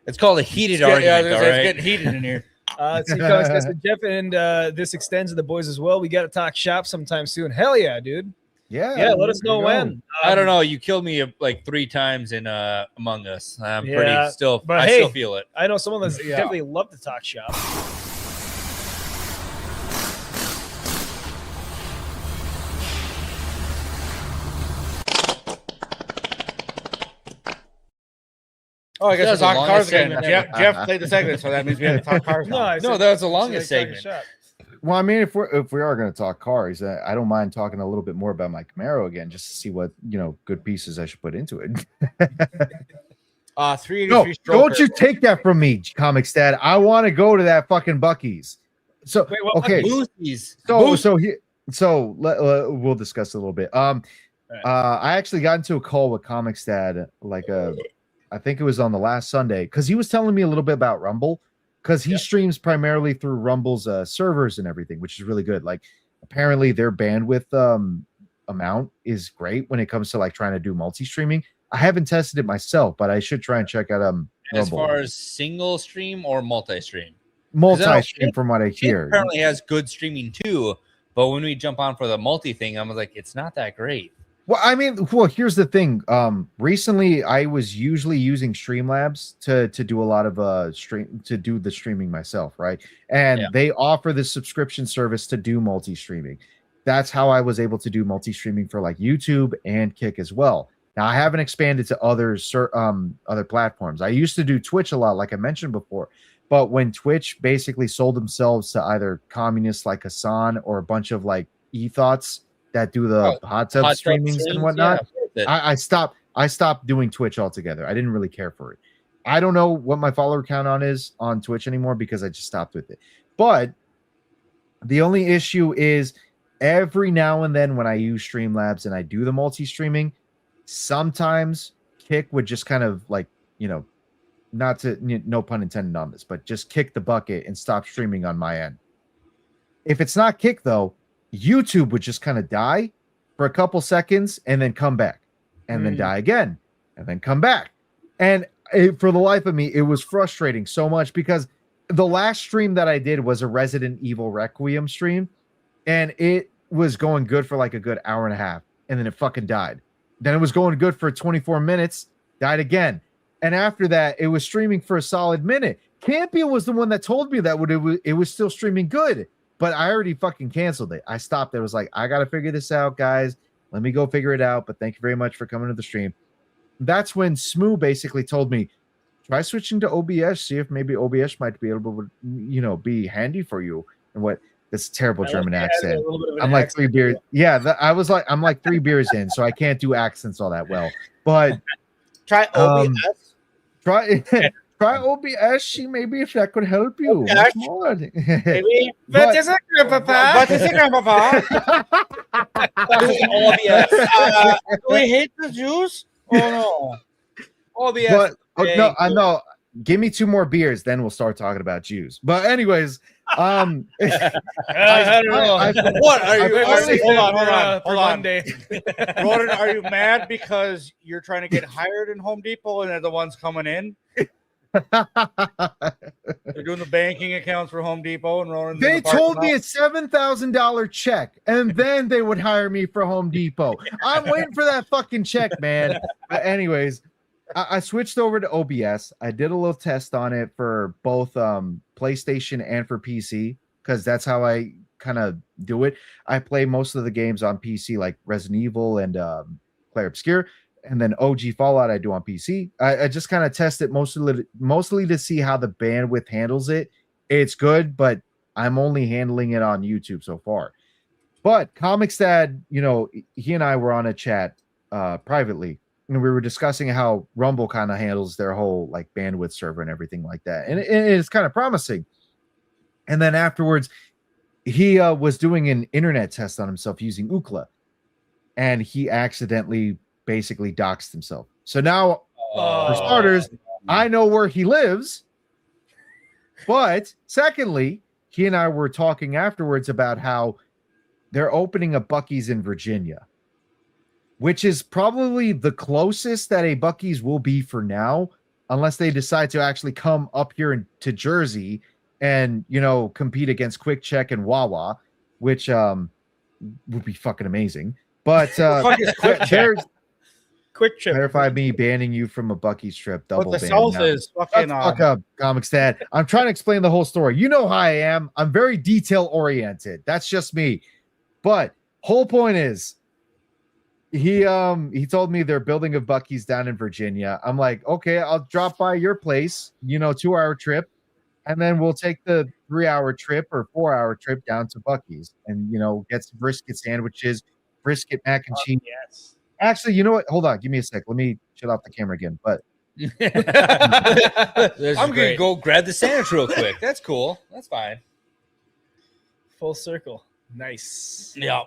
[SPEAKER 2] It's called a heated argument. All right,
[SPEAKER 3] it's getting heated in here.
[SPEAKER 5] Jeff, and this extends to the boys as well. We got to talk shop sometime soon. Hell yeah, dude.
[SPEAKER 4] Yeah.
[SPEAKER 5] Let us know when.
[SPEAKER 2] I don't know. You killed me like 3 times in Among Us. I'm
[SPEAKER 5] Yeah,
[SPEAKER 2] still feel it.
[SPEAKER 5] I know someone that's definitely love to talk shop.
[SPEAKER 3] Oh, I guess
[SPEAKER 2] That's
[SPEAKER 3] we're
[SPEAKER 2] the
[SPEAKER 3] talking
[SPEAKER 2] longest
[SPEAKER 3] cars again.
[SPEAKER 2] segment
[SPEAKER 3] Jeff played the segment, so that means we have to talk cars. now.
[SPEAKER 2] No, that was the longest segment.
[SPEAKER 4] Well, I mean, if we are going to talk cars, I don't mind talking a little bit more about my Camaro again, just to see what good pieces I should put into it.
[SPEAKER 3] 383
[SPEAKER 4] No,
[SPEAKER 3] stroker.
[SPEAKER 4] don't you take that from me, Comic Stat. I want to go to that fucking Buc-ee's. So okay, we'll discuss a little bit. I actually got into a call with Comic Stat I think it was on the last Sunday, because he was telling me a little bit about Rumble, because he streams primarily through Rumble's servers and everything, which is really good. Like, apparently their bandwidth amount is great when it comes to like trying to do multi-streaming. I haven't tested it myself, but I should try and check out
[SPEAKER 2] As
[SPEAKER 4] Rumble.
[SPEAKER 2] far as single stream or multi-stream?
[SPEAKER 4] Multi-stream from what I hear.
[SPEAKER 2] Apparently has good streaming too, but when we jump on for the multi thing, I was like, it's not that great.
[SPEAKER 4] Well, I mean, well, here's the thing. Recently I was usually using Streamlabs to do a lot of to do the streaming myself, right? And they offer the subscription service to do multi-streaming. That's how I was able to do multi-streaming for like YouTube and Kick as well. Now I haven't expanded to other platforms. I used to do Twitch a lot, like I mentioned before. But when Twitch basically sold themselves to either communists like Hassan or a bunch of like e-thoughts that do the hot tub streamings and whatnot, I stopped doing Twitch altogether. I didn't really care for it. I don't know what my follower count on Twitch anymore because I just stopped with it. But the only issue is every now and then when I use Streamlabs and I do the multi-streaming, sometimes Kick would just kind of like, not to, no pun intended on this, but just kick the bucket and stop streaming on my end. If it's not Kick though, YouTube would just kind of die for a couple seconds and then come back and then die again and then come back. And for the life of me, it was frustrating so much because the last stream that I did was a Resident Evil Requiem stream and it was going good for like a good hour and a half and then it fucking died. Then it was going good for 24 minutes, died again. And after that, it was streaming for a solid minute. Campia was the one that told me that it was still streaming good, but I already fucking canceled it. I stopped. I was like, I got to figure this out, guys. Let me go figure it out. But thank you very much for coming to the stream. That's when Smoo basically told me, try switching to OBS, see if maybe OBS might be able to, be handy for you. And what this terrible German accent. I'm like 3 beers. Yeah, I'm like 3 beers in, so I can't do accents all that well. But
[SPEAKER 3] try OBS.
[SPEAKER 4] Try OBS. See maybe if that could help you.
[SPEAKER 3] Maybe.
[SPEAKER 6] What is it, Grandpapa?
[SPEAKER 3] What is it, Grandpapa? OBS. Do we hate the Jews? Oh no. OBS.
[SPEAKER 4] No, I know. Give me 2 more beers, then we'll start talking about Jews. But anyways,
[SPEAKER 5] I don't know.
[SPEAKER 3] What are you?
[SPEAKER 5] Hold on.
[SPEAKER 3] Ronin, are you mad because you're trying to get hired in Home Depot and they're the ones coming in? They're doing the banking accounts for Home Depot and Ronin.
[SPEAKER 4] They told me a $7,000 check, and then they would hire me for Home Depot. I'm waiting for that fucking check, man. But anyways, I switched over to OBS. I did a little test on it for both PlayStation and for PC because that's how I kind of do it. I play most of the games on PC, like Resident Evil and Clair Obscur, and then OG Fallout I do on PC. I just kind of test it mostly to see how the bandwidth handles it. It's good, but I'm only handling it on YouTube so far. But Comics Dad, he and I were on a chat privately. And we were discussing how Rumble kind of handles their whole like bandwidth server and everything like that. And it's kind of promising. And then afterwards, he was doing an internet test on himself using Ookla. And he accidentally basically doxed himself. So now, for starters, I know where he lives. But secondly, he and I were talking afterwards about how they're opening a Buc-ee's in Virginia, which is probably the closest that a Buc-ee's will be for now, unless they decide to actually come up here to Jersey and, compete against Quick Check and Wawa, which would be fucking amazing. But
[SPEAKER 5] Quick Check.
[SPEAKER 4] Clarify me banning you from a Buc-ee's trip. Double
[SPEAKER 3] but the
[SPEAKER 4] ban.
[SPEAKER 3] South is fucking
[SPEAKER 4] fuck up, Comics Dad. I'm trying to explain the whole story. You know how I am. I'm very detail oriented. That's just me. But whole point is, he told me they're building a Buc-ee's down in Virginia. I'm like, okay, I'll drop by your place, 2-hour trip, and then we'll take the 3-hour trip or 4-hour trip down to Buc-ee's and get some brisket sandwiches, brisket mac and cheese.
[SPEAKER 5] Yes.
[SPEAKER 4] Actually, you know what? Hold on, give me a sec. Let me shut off the camera again. But
[SPEAKER 2] I'm gonna go grab the sandwich real quick. That's cool. That's fine.
[SPEAKER 5] Full circle. Nice.
[SPEAKER 3] Yeah.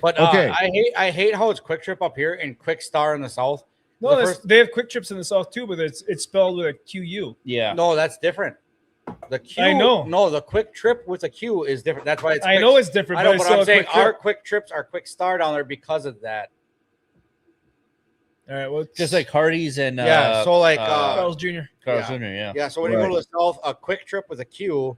[SPEAKER 3] But
[SPEAKER 4] okay,
[SPEAKER 3] I hate how it's Quick Trip up here and Quick Star in the South.
[SPEAKER 5] No, they have Quick Trips in the South too, but it's spelled with a QU.
[SPEAKER 2] Yeah.
[SPEAKER 3] No, that's different. The Q.
[SPEAKER 5] I know.
[SPEAKER 3] No, the Quick Trip with a Q is different. That's why it's.
[SPEAKER 5] I know it's different.
[SPEAKER 3] I know, but I'm saying
[SPEAKER 5] Quick
[SPEAKER 3] our
[SPEAKER 5] Trip.
[SPEAKER 3] Quick Trips are Quick Star down there because of that.
[SPEAKER 5] All right. Well,
[SPEAKER 2] Just like Hardee's and
[SPEAKER 3] Yeah. So like
[SPEAKER 5] Carl's Jr.
[SPEAKER 2] Carl's
[SPEAKER 3] yeah.
[SPEAKER 2] Jr. Yeah.
[SPEAKER 3] Yeah. So when you go to the South, a Quick Trip with a Q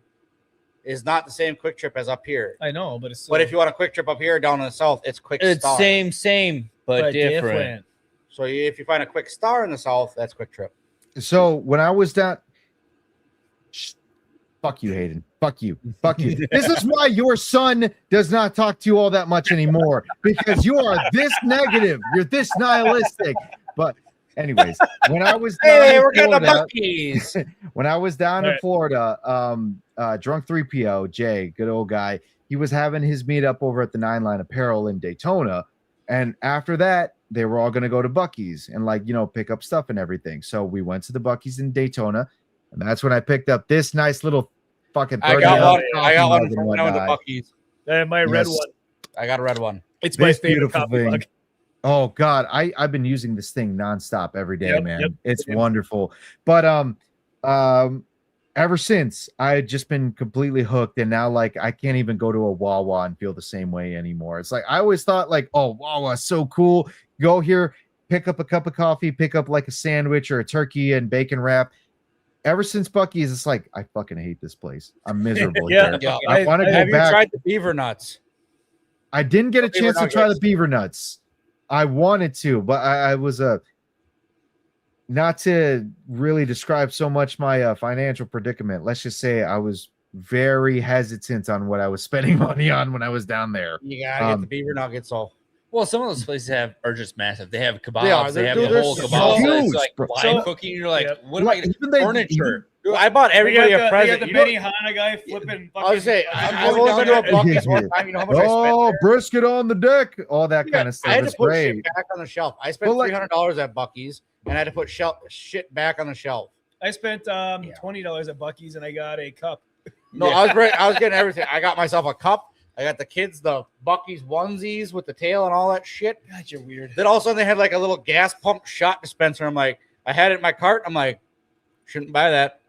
[SPEAKER 3] is not the same quick trip as up here.
[SPEAKER 5] I know, but it's still,
[SPEAKER 3] But if you want a quick trip up here, down in the south, it's quick
[SPEAKER 2] It's
[SPEAKER 3] star.
[SPEAKER 2] same, but different.
[SPEAKER 3] So if you find a quick star in the south, that's quick trip.
[SPEAKER 4] So when I was down, fuck you, Hayden. Fuck you. Fuck you. This is why your son does not talk to you all that much anymore, because you are this negative. You're this nihilistic. But anyways, when I was down
[SPEAKER 3] Hey,
[SPEAKER 4] in
[SPEAKER 3] we're getting the
[SPEAKER 4] Florida,
[SPEAKER 3] Buckies.
[SPEAKER 4] when I was down
[SPEAKER 5] All
[SPEAKER 4] in
[SPEAKER 5] right.
[SPEAKER 4] Florida, drunk 3PO, Jay, good old guy, he was having his meetup over at the 9 Line Apparel in Daytona. And after that, they were all going to go to Bucky's and pick up stuff and everything. So we went to the Bucky's in Daytona. And that's when I picked up this nice little fucking
[SPEAKER 3] I got
[SPEAKER 4] $30
[SPEAKER 3] one. I got one
[SPEAKER 4] coffee
[SPEAKER 3] from
[SPEAKER 4] mug
[SPEAKER 3] one
[SPEAKER 4] and
[SPEAKER 3] of the
[SPEAKER 4] whatnot.
[SPEAKER 3] Buckies.
[SPEAKER 5] my red
[SPEAKER 4] Yes.
[SPEAKER 5] one.
[SPEAKER 3] I got a red one.
[SPEAKER 5] It's my
[SPEAKER 4] This
[SPEAKER 5] favorite
[SPEAKER 4] beautiful
[SPEAKER 5] coffee
[SPEAKER 4] thing.
[SPEAKER 5] mug.
[SPEAKER 4] Oh God, I've been using this thing nonstop every day,
[SPEAKER 5] Yep,
[SPEAKER 4] man.
[SPEAKER 5] yep,
[SPEAKER 4] It's
[SPEAKER 5] yep.
[SPEAKER 4] wonderful. But ever since I had just been completely hooked, and now I can't even go to a Wawa and feel the same way anymore. It's like I always thought oh, Wawa so cool. Go here, pick up a cup of coffee, pick up a sandwich or a turkey and bacon wrap. Ever since Bucky's, it's like I fucking hate this place. I'm miserable
[SPEAKER 5] Yeah.
[SPEAKER 4] here.
[SPEAKER 3] Yeah.
[SPEAKER 4] I want to
[SPEAKER 3] Have
[SPEAKER 4] go
[SPEAKER 3] you
[SPEAKER 4] back.
[SPEAKER 3] tried the beaver nuts?
[SPEAKER 4] I didn't get a
[SPEAKER 3] Beaver
[SPEAKER 4] chance to try the
[SPEAKER 3] nuggets.
[SPEAKER 4] beaver nuts. I wanted to, but I was not to really describe so much my financial predicament. Let's just say I was very hesitant on what I was spending money on when I was down there.
[SPEAKER 3] You gotta get the beaver nuggets. So
[SPEAKER 2] Well, some of those places are just massive. They have
[SPEAKER 3] They are.
[SPEAKER 2] kebabs. They have
[SPEAKER 3] Dude,
[SPEAKER 2] the
[SPEAKER 3] they're
[SPEAKER 2] whole
[SPEAKER 3] so
[SPEAKER 2] kebab.
[SPEAKER 4] huge,
[SPEAKER 2] It's like
[SPEAKER 4] bro.
[SPEAKER 2] live cooking. You're like,
[SPEAKER 5] Yep.
[SPEAKER 2] what am I going
[SPEAKER 4] Even
[SPEAKER 2] to furniture?
[SPEAKER 3] dude, I bought everybody a present.
[SPEAKER 5] The
[SPEAKER 3] You know,
[SPEAKER 5] Benihana guy flipping.
[SPEAKER 3] I was say
[SPEAKER 5] fucking-
[SPEAKER 3] I've only been to a Bucky's one time. You know how much I spent?
[SPEAKER 4] Oh,
[SPEAKER 3] There?
[SPEAKER 4] brisket on the deck, all that kind of
[SPEAKER 3] I
[SPEAKER 4] stuff.
[SPEAKER 3] had
[SPEAKER 4] It's
[SPEAKER 3] to put
[SPEAKER 4] great.
[SPEAKER 3] shit back on the shelf. I spent
[SPEAKER 4] Well,
[SPEAKER 3] $300 at Bucky's, and I had to put shit back on the shelf.
[SPEAKER 5] I spent $20 at Bucky's and I got a cup.
[SPEAKER 3] No, I was getting everything. I got myself a cup. I got the kids the Bucky's onesies with the tail and all that shit.
[SPEAKER 5] God, you're weird.
[SPEAKER 3] Then all of a sudden they had a little gas pump shot dispenser. I'm like, I had it in my cart. I'm like, shouldn't buy that.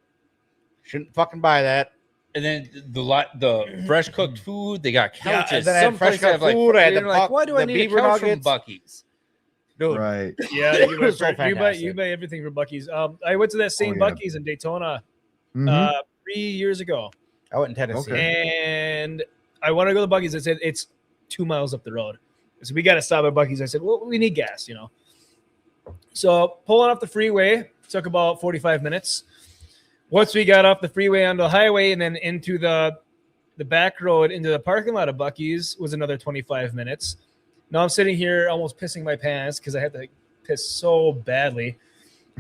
[SPEAKER 3] Shouldn't fucking buy that.
[SPEAKER 2] And then the fresh cooked food. They got
[SPEAKER 3] Yeah,
[SPEAKER 2] couches.
[SPEAKER 3] and then I had
[SPEAKER 2] Some
[SPEAKER 3] fresh
[SPEAKER 2] places have
[SPEAKER 3] cooked food, I had
[SPEAKER 2] you're
[SPEAKER 3] the
[SPEAKER 2] like, why do I
[SPEAKER 3] the
[SPEAKER 2] need a
[SPEAKER 3] beaver
[SPEAKER 2] couch from
[SPEAKER 3] nuggets.
[SPEAKER 2] Bucky's?
[SPEAKER 3] Dude,
[SPEAKER 4] Right.
[SPEAKER 5] Yeah,
[SPEAKER 3] It was so
[SPEAKER 5] you buy
[SPEAKER 3] fantastic.
[SPEAKER 5] everything from Bucky's. I went to that same
[SPEAKER 4] yeah.
[SPEAKER 5] Bucky's in Daytona
[SPEAKER 4] Mhm.
[SPEAKER 5] 3 years ago,
[SPEAKER 3] I went in Tennessee.
[SPEAKER 5] and I want to go to Bucky's. I said it's 2 miles up the road, so we got to stop at Bucky's. I said, well, we need gas, So pulling off the freeway took about 45 minutes. Once we got off the freeway onto the highway and then into the back road into the parking lot of Bucky's was another 25 minutes. Now I'm sitting here almost pissing my pants because I had to piss so badly.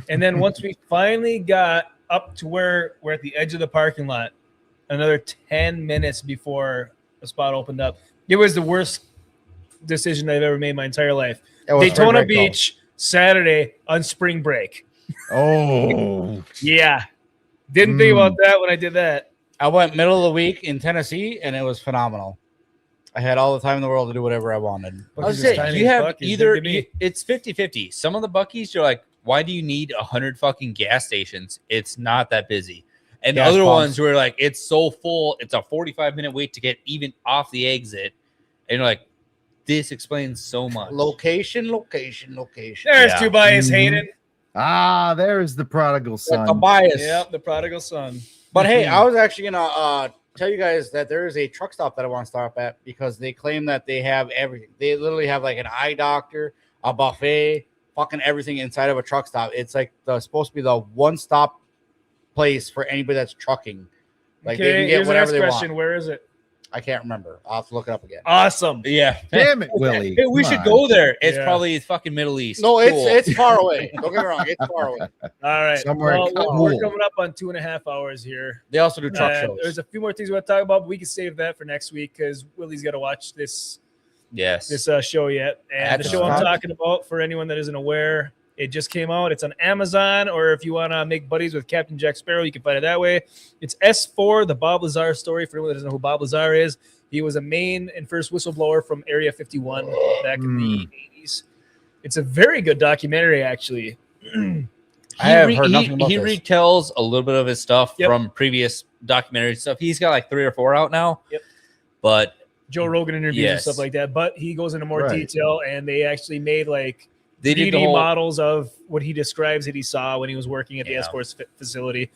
[SPEAKER 5] And then once we finally got up to where we're at the edge of the parking lot, another 10 minutes before a spot opened up. It was the worst decision I've ever made in my entire life.
[SPEAKER 3] It was
[SPEAKER 5] Daytona
[SPEAKER 3] spring break, though.
[SPEAKER 5] Beach, Saturday on spring break.
[SPEAKER 4] Oh,
[SPEAKER 5] Yeah. Didn't think about that when I did that.
[SPEAKER 3] I went middle of the week in Tennessee, and it was phenomenal. I had all the time in the world to do whatever I wanted.
[SPEAKER 2] I was
[SPEAKER 5] Buc-ee's is
[SPEAKER 2] saying,
[SPEAKER 5] tiny
[SPEAKER 2] you
[SPEAKER 5] as
[SPEAKER 2] have
[SPEAKER 5] fuck, it's
[SPEAKER 2] either
[SPEAKER 5] big to me.
[SPEAKER 2] it's 50-50. Some of the Bucky's, you're like, why do you need 100 fucking gas stations? It's not that busy. And
[SPEAKER 3] Gas
[SPEAKER 2] other
[SPEAKER 3] pumps.
[SPEAKER 2] ones where like it's so full, it's a 45-minute wait to get even off the exit. And you're like, this explains so much.
[SPEAKER 3] Location.
[SPEAKER 5] There's
[SPEAKER 2] Yeah.
[SPEAKER 5] Tobias
[SPEAKER 4] Mhm.
[SPEAKER 5] Hayden.
[SPEAKER 4] there's the prodigal
[SPEAKER 3] That's a
[SPEAKER 4] son.
[SPEAKER 3] bias.
[SPEAKER 5] Yep, the prodigal son.
[SPEAKER 3] But hey, I was actually gonna tell you guys that there is a truck stop that I want to stop at because they claim that they have everything. They literally have like an eye doctor, a buffet, fucking everything inside of a truck stop. It's like supposed to be the one-stop place for anybody that's trucking. Like they can get
[SPEAKER 5] here's the
[SPEAKER 3] whatever
[SPEAKER 5] next
[SPEAKER 3] they
[SPEAKER 5] question.
[SPEAKER 3] want.
[SPEAKER 5] Where is it?
[SPEAKER 3] I can't remember. I'll have to look it up again.
[SPEAKER 5] Awesome.
[SPEAKER 2] Yeah.
[SPEAKER 4] Damn it, Willie.
[SPEAKER 2] Hey, we
[SPEAKER 4] Come
[SPEAKER 2] should
[SPEAKER 4] on.
[SPEAKER 2] go there. It's
[SPEAKER 5] Yeah.
[SPEAKER 2] probably fucking Middle East.
[SPEAKER 3] No,
[SPEAKER 2] Cool.
[SPEAKER 3] it's far away. Don't get me wrong, it's far away.
[SPEAKER 5] All right.
[SPEAKER 4] Somewhere in
[SPEAKER 5] Well, we're
[SPEAKER 4] Kabul.
[SPEAKER 5] coming up on 2.5 hours here.
[SPEAKER 3] They also do truck
[SPEAKER 5] And
[SPEAKER 3] shows.
[SPEAKER 5] there's a few more things we want to talk about, but we can save that for next week because Willie's got to watch this
[SPEAKER 2] Yes.
[SPEAKER 5] show yet. And
[SPEAKER 3] That's
[SPEAKER 5] the show I'm
[SPEAKER 3] fun.
[SPEAKER 5] talking about, for anyone that isn't aware, it just came out. It's on Amazon, or if you want to make buddies with Captain Jack Sparrow, you can find it that way. It's S4, the Bob Lazar story. For anyone that doesn't know who Bob Lazar is, he was a main and first whistleblower from Area 51 back in the 80s. It's a very good documentary, actually.
[SPEAKER 3] I have heard nothing about
[SPEAKER 2] he
[SPEAKER 3] this.
[SPEAKER 2] retells a little bit of his stuff
[SPEAKER 5] Yep.
[SPEAKER 2] from previous documentary stuff. He's got like 3 or 4 out now.
[SPEAKER 5] Yep.
[SPEAKER 2] But
[SPEAKER 5] Joe Rogan interviews and
[SPEAKER 2] Yes.
[SPEAKER 5] stuff like that, but he goes into more
[SPEAKER 4] Right.
[SPEAKER 5] detail, and they actually made like
[SPEAKER 2] they did the
[SPEAKER 5] 3D
[SPEAKER 2] whole,
[SPEAKER 5] models of what he describes that he saw when he was working at the
[SPEAKER 2] Yeah.
[SPEAKER 5] S-Force facility.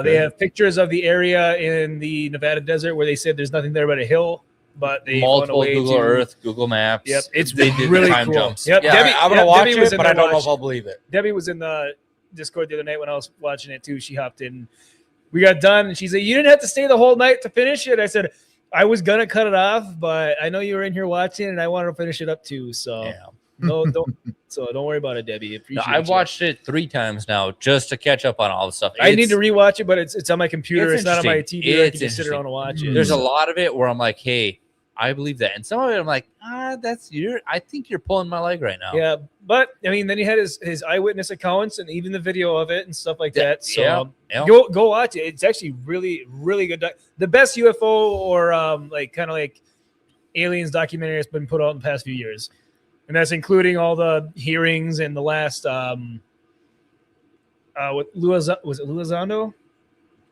[SPEAKER 1] They have pictures of the area in the Nevada desert where they said there's nothing there but a hill, but they
[SPEAKER 2] multiple Google Earth, Google Maps.
[SPEAKER 1] Yep, it's
[SPEAKER 2] they did
[SPEAKER 1] really
[SPEAKER 2] time
[SPEAKER 1] cool.
[SPEAKER 2] jumps.
[SPEAKER 1] Yep,
[SPEAKER 3] Yeah,
[SPEAKER 1] Debbie,
[SPEAKER 3] I'm gonna watch
[SPEAKER 1] Debbie was
[SPEAKER 3] it,
[SPEAKER 1] in
[SPEAKER 3] but I
[SPEAKER 1] there
[SPEAKER 3] don't know if
[SPEAKER 1] watching.
[SPEAKER 3] I'll believe it.
[SPEAKER 1] Debbie was in the Discord the other night when I was watching it too. She hopped in. We got done, and she said, "You didn't have to stay the whole night to finish it." I said, "I was gonna cut it off, but I know you were in here watching, and I wanted to finish it up too." So
[SPEAKER 2] Yeah.
[SPEAKER 1] don't worry about it, Debbie.
[SPEAKER 2] No,
[SPEAKER 1] Appreciate
[SPEAKER 2] I've
[SPEAKER 1] you.
[SPEAKER 2] watched it 3 times now just to catch up on all the stuff.
[SPEAKER 1] I need to rewatch it, but it's on my computer.
[SPEAKER 2] it's
[SPEAKER 1] It's not on my
[SPEAKER 2] interesting.
[SPEAKER 1] TV. I
[SPEAKER 2] It's
[SPEAKER 1] can just sit around and watch it.
[SPEAKER 2] There's a lot of it where I'm like, hey, I believe that, and some of it I'm like, I think you're pulling my leg right now.
[SPEAKER 1] Yeah, but I mean, then he had his eyewitness accounts and even the video of it and stuff like that. So
[SPEAKER 2] yeah.
[SPEAKER 1] go watch it. It's actually really really good. The best UFO or like kind of like aliens documentary that's been put out in the past few years, and that's including all the hearings and the last what was it Luizando?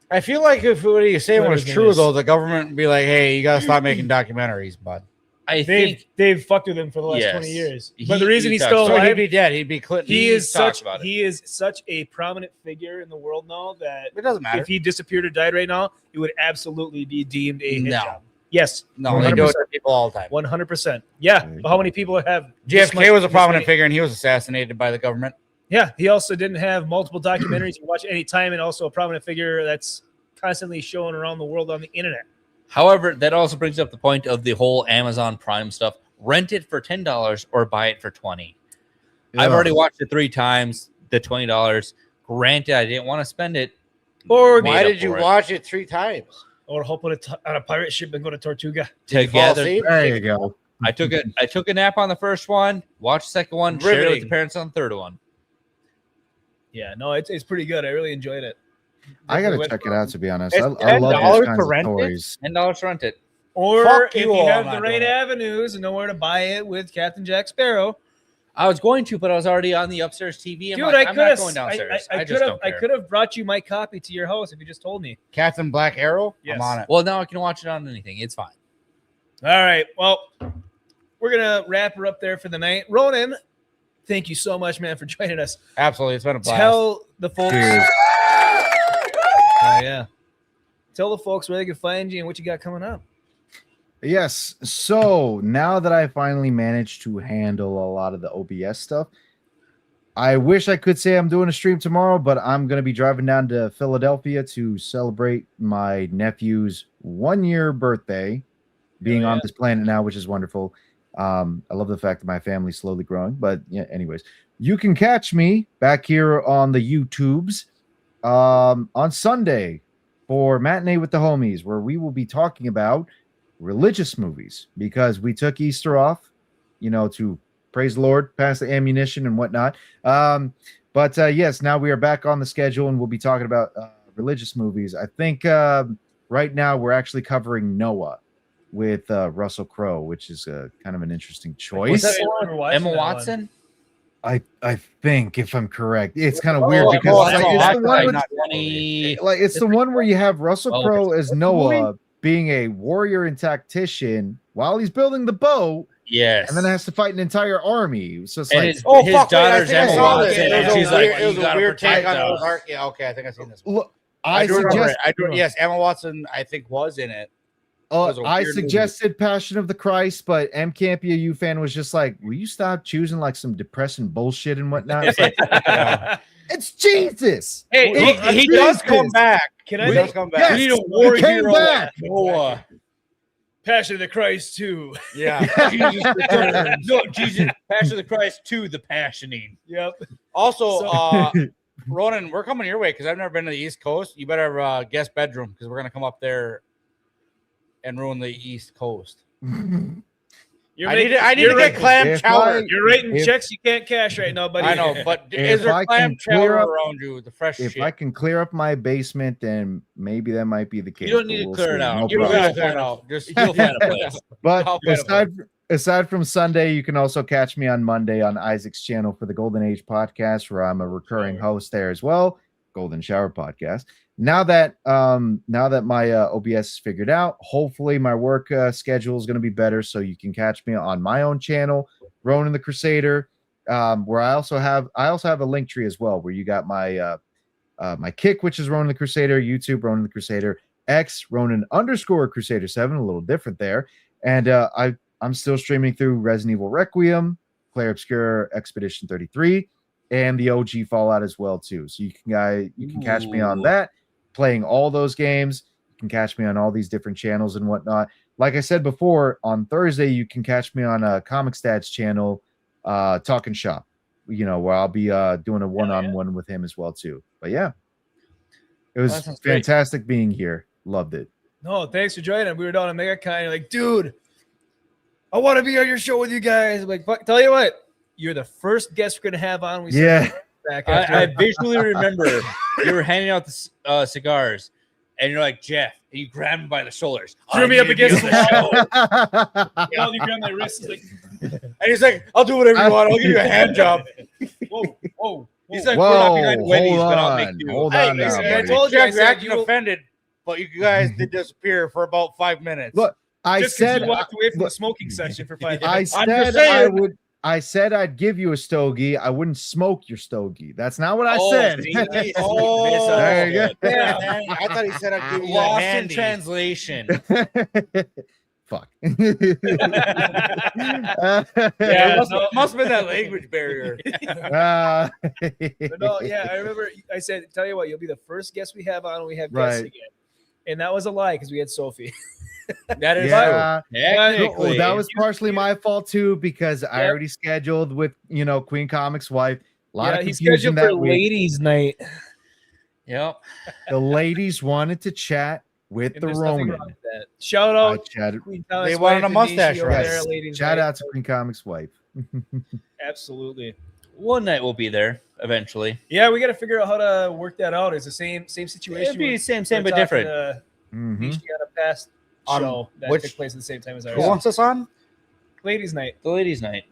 [SPEAKER 3] I feel like if what you're saying
[SPEAKER 1] Whatever
[SPEAKER 3] was
[SPEAKER 1] his name
[SPEAKER 3] true,
[SPEAKER 1] is.
[SPEAKER 3] though, the government would be like, "Hey, you gotta stop making documentaries, bud."
[SPEAKER 2] I think
[SPEAKER 1] They've fucked with him for the last
[SPEAKER 2] Yes.
[SPEAKER 1] 20 years.
[SPEAKER 2] He-
[SPEAKER 1] But the reason
[SPEAKER 2] he
[SPEAKER 1] he's
[SPEAKER 2] talks
[SPEAKER 1] still
[SPEAKER 2] about
[SPEAKER 3] So he'd
[SPEAKER 1] alive,
[SPEAKER 3] be dead. He'd be Clinton.
[SPEAKER 1] he is
[SPEAKER 2] talks
[SPEAKER 1] such
[SPEAKER 2] about it.
[SPEAKER 1] he is such a prominent figure in the world now that
[SPEAKER 3] It doesn't matter.
[SPEAKER 1] if he disappeared or died right now, it would absolutely be deemed a hit
[SPEAKER 3] No.
[SPEAKER 1] job. Yes,
[SPEAKER 3] No, they do it
[SPEAKER 1] 100%.
[SPEAKER 3] to people all the time.
[SPEAKER 1] 100%. Yeah, but how many people have this
[SPEAKER 3] JFK
[SPEAKER 1] much-
[SPEAKER 3] was a
[SPEAKER 1] this
[SPEAKER 3] prominent
[SPEAKER 1] many-
[SPEAKER 3] figure, and he was assassinated by the government.
[SPEAKER 1] Yeah, he also didn't have multiple documentaries you watch any time, and also a prominent figure that's constantly showing around the world on the internet.
[SPEAKER 2] However, that also brings up the point of the whole Amazon Prime stuff. Rent it for $10 or buy it for $20. I've already watched it 3 times. The $20. Granted, I didn't want to spend it.
[SPEAKER 1] Or
[SPEAKER 3] Why did you watch it 3 times?
[SPEAKER 1] or hop on a pirate ship and go to Tortuga.
[SPEAKER 2] Together.
[SPEAKER 4] There you go.
[SPEAKER 2] I took a nap on the first one, watched the second one, shared it with the
[SPEAKER 3] Riveting.
[SPEAKER 2] parents on the third one.
[SPEAKER 1] Yeah, no, it's pretty good. I really enjoyed it.
[SPEAKER 4] I gotta
[SPEAKER 1] Went
[SPEAKER 4] check it
[SPEAKER 1] from-
[SPEAKER 4] out, to be honest.
[SPEAKER 3] It's
[SPEAKER 4] I love
[SPEAKER 3] $10
[SPEAKER 4] those kinds
[SPEAKER 3] to
[SPEAKER 4] of
[SPEAKER 3] rent it?
[SPEAKER 4] stories.
[SPEAKER 2] $10 to rent it.
[SPEAKER 1] Or
[SPEAKER 3] Fuck
[SPEAKER 1] if
[SPEAKER 3] you
[SPEAKER 1] you
[SPEAKER 3] all,
[SPEAKER 1] have
[SPEAKER 3] I'm
[SPEAKER 1] the
[SPEAKER 3] not
[SPEAKER 1] right
[SPEAKER 3] doing it.
[SPEAKER 1] avenues and know where to buy it with Captain Jack Sparrow.
[SPEAKER 2] I was going to, but I was already on the upstairs TV. I'm
[SPEAKER 1] Dude,
[SPEAKER 2] like,
[SPEAKER 1] I
[SPEAKER 2] I'm
[SPEAKER 1] could
[SPEAKER 2] not
[SPEAKER 1] have
[SPEAKER 2] going downstairs.
[SPEAKER 1] I
[SPEAKER 2] just
[SPEAKER 1] could have
[SPEAKER 2] don't
[SPEAKER 1] I
[SPEAKER 2] care.
[SPEAKER 1] could have brought you my copy to your house if you just told me.
[SPEAKER 3] Captain Black Arrow?
[SPEAKER 1] Yes.
[SPEAKER 3] I'm on it.
[SPEAKER 2] Well, now I can watch it on anything. It's fine.
[SPEAKER 1] All right. Well, we're gonna wrap her up there for the night. Ronan, thank you so much, man, for joining us.
[SPEAKER 3] Absolutely. It's been a blast.
[SPEAKER 1] Tell the folks.
[SPEAKER 4] Cheers.
[SPEAKER 1] Oh yeah. Tell the folks where they can find you and what you got coming up.
[SPEAKER 4] Yes. So now that I finally managed to handle a lot of the OBS stuff, I wish I could say I'm doing a stream tomorrow, but I'm going to be driving down to Philadelphia to celebrate my nephew's 1-year birthday, being on this planet now, which is wonderful. I love the fact that my family's slowly growing, but yeah, anyways, you can catch me back here on the YouTubes on Sunday for Matinee with the Homies, where we will be talking about religious movies because we took Easter off, to praise the Lord, pass the ammunition and whatnot. But yes, now we are back on the schedule and we'll be talking about religious movies. I think right now we're actually covering Noah with Russell Crowe, which is kind of an interesting choice.
[SPEAKER 2] Was that
[SPEAKER 1] I remember watching
[SPEAKER 2] Emma
[SPEAKER 1] that
[SPEAKER 2] Watson?
[SPEAKER 4] I think, if I'm corrct, it's kind of weird
[SPEAKER 3] Oh,
[SPEAKER 4] because
[SPEAKER 3] Emma
[SPEAKER 4] it's the
[SPEAKER 3] Watson,
[SPEAKER 4] one with,
[SPEAKER 3] not
[SPEAKER 4] it's the one where you have Russell
[SPEAKER 2] Oh,
[SPEAKER 4] Crowe as
[SPEAKER 3] What's the
[SPEAKER 4] Noah being a warrior and tactician while he's building the boat,
[SPEAKER 2] Yes.
[SPEAKER 4] and then has to fight an entire army. So it's
[SPEAKER 2] And
[SPEAKER 4] like,
[SPEAKER 2] his
[SPEAKER 3] Oh,
[SPEAKER 2] his
[SPEAKER 3] fuck. Wait, I
[SPEAKER 2] daughter's
[SPEAKER 3] think I
[SPEAKER 2] Emma
[SPEAKER 3] saw
[SPEAKER 2] Watson,
[SPEAKER 3] this.
[SPEAKER 2] and
[SPEAKER 3] It was
[SPEAKER 2] she's
[SPEAKER 3] a
[SPEAKER 2] like,
[SPEAKER 3] weird, it
[SPEAKER 2] you
[SPEAKER 3] was a
[SPEAKER 2] gotta
[SPEAKER 3] weird take
[SPEAKER 2] protect
[SPEAKER 3] on
[SPEAKER 2] us.
[SPEAKER 3] Ozark. Yeah, okay. I think I've seen this one.
[SPEAKER 4] look,
[SPEAKER 3] I
[SPEAKER 4] I
[SPEAKER 3] do remember
[SPEAKER 4] suggest,
[SPEAKER 3] it. Yes, Emma Watson, I think, was in it. was a
[SPEAKER 4] I
[SPEAKER 3] weird movie.
[SPEAKER 4] suggested Passion of the Christ, but M. Campia U fan was just like, will you stop choosing like some depressing bullshit and whatnot? It's like, it's Jesus.
[SPEAKER 3] Hey, he does come back.
[SPEAKER 1] Can
[SPEAKER 3] He
[SPEAKER 1] I
[SPEAKER 3] does come back.
[SPEAKER 4] Yes,
[SPEAKER 2] We need a
[SPEAKER 4] he
[SPEAKER 2] war
[SPEAKER 4] came
[SPEAKER 2] hero
[SPEAKER 4] back.
[SPEAKER 2] like Noah.
[SPEAKER 1] Passion of the Christ too.
[SPEAKER 3] Yeah.
[SPEAKER 2] Jesus returns. No, Jesus, Passion of the Christ to the passioning.
[SPEAKER 1] Yep.
[SPEAKER 3] Also, Ronan, we're coming your way because I've never been to the East Coast. You better have a guest bedroom because we're gonna come up there and ruin the East Coast.
[SPEAKER 1] You're
[SPEAKER 3] I need to
[SPEAKER 1] you're
[SPEAKER 3] get
[SPEAKER 1] writing-
[SPEAKER 3] clam
[SPEAKER 4] if
[SPEAKER 3] chowder.
[SPEAKER 1] You're writing
[SPEAKER 4] if-
[SPEAKER 1] checks you can't cash right now, buddy.
[SPEAKER 3] I know, but
[SPEAKER 4] If
[SPEAKER 3] is there
[SPEAKER 4] I
[SPEAKER 3] clam
[SPEAKER 4] can clear
[SPEAKER 3] chowder
[SPEAKER 4] up-
[SPEAKER 3] around you? The fresh
[SPEAKER 4] If
[SPEAKER 3] shit.
[SPEAKER 4] I can clear up my basement, then maybe that might be the case.
[SPEAKER 2] don't
[SPEAKER 4] but
[SPEAKER 2] need to
[SPEAKER 4] we'll
[SPEAKER 2] clear it
[SPEAKER 4] see.
[SPEAKER 2] out.
[SPEAKER 4] No
[SPEAKER 3] you
[SPEAKER 4] problem.
[SPEAKER 3] gotta clear it out. Just
[SPEAKER 2] You'll find a place.
[SPEAKER 4] But
[SPEAKER 3] I'll find a
[SPEAKER 4] aside from Sunday, you can also catch me on Monday on Isaac's channel for the Golden Age podcast, where I'm a recurring host there as well. Golden Shower podcast. Now that my OBS is figured out, hopefully my work schedule is going to be better, so you can catch me on my own channel, Ronin the Crusader, where I also have a link tree as well, where you got my my kick, which is Ronin the Crusader, YouTube Ronin the Crusader, X Ronin_Crusader 7, a little different there. And I'm still streaming through Resident Evil Requiem, Clair Obscura Expedition 33, and the OG Fallout as well too. So you can catch me on that, playing all those games. You can catch me on all these different channels and whatnot. Like I said before, on Thursday you can catch me on a Comic Stats channel, Talking Shop. Where I'll be doing a one-on-one with him as well too. But yeah, it was fantastic being here. Loved it.
[SPEAKER 5] No, thanks for joining. We were down at MegaCon. You're like, dude, I want to be on your show with you guys. I'm like, tell you what, you're the first guest we're gonna have on.
[SPEAKER 2] I visually remember you were handing out the cigars, and you're like, Jeff, and you grabbed me by the shoulders,
[SPEAKER 5] threw me up against the show. You grabbed my wrist, like,
[SPEAKER 3] and he's like, I'll do whatever you want. I'll give you a hand job.
[SPEAKER 5] Whoa.
[SPEAKER 2] He's like, we're not behind Wendy's, but I'll make you.
[SPEAKER 4] Hold on now,
[SPEAKER 3] I
[SPEAKER 4] buddy.
[SPEAKER 3] told you, you're acting offended, but you guys did disappear for about 5 minutes.
[SPEAKER 4] Look, I said
[SPEAKER 5] you walked away from the smoking session for 5 minutes.
[SPEAKER 4] I said I'd give you a stogie. I wouldn't smoke your stogie. That's not what I said.
[SPEAKER 3] There you go. Yeah, I thought he said I'd give you a
[SPEAKER 2] Lost in
[SPEAKER 3] handy.
[SPEAKER 2] Translation.
[SPEAKER 4] Fuck.
[SPEAKER 3] Must have been that language barrier.
[SPEAKER 5] But no, I remember I said, tell you what, you'll be the first guest we have on when we have guests again. And that was a lie because we had Sophie.
[SPEAKER 2] That is
[SPEAKER 4] true. That was partially my fault too because I already scheduled with Queen Comics' wife. A lot of confusion
[SPEAKER 5] that week. Ladies' night.
[SPEAKER 2] Yep.
[SPEAKER 4] The ladies wanted to chat with the Ronin.
[SPEAKER 5] Shout out.
[SPEAKER 4] Queen
[SPEAKER 3] Comics. They wanted a mustache,
[SPEAKER 4] right? Shout out to Queen Comics' wife.
[SPEAKER 5] Absolutely.
[SPEAKER 2] One night we'll be there eventually.
[SPEAKER 5] Yeah, we got to figure out how to work that out. It's the same situation.
[SPEAKER 2] It'd be same but different.
[SPEAKER 5] She got a past show that took place at the same time as ours.
[SPEAKER 3] Who wants us on?
[SPEAKER 5] Ladies' night.
[SPEAKER 2] The ladies' night.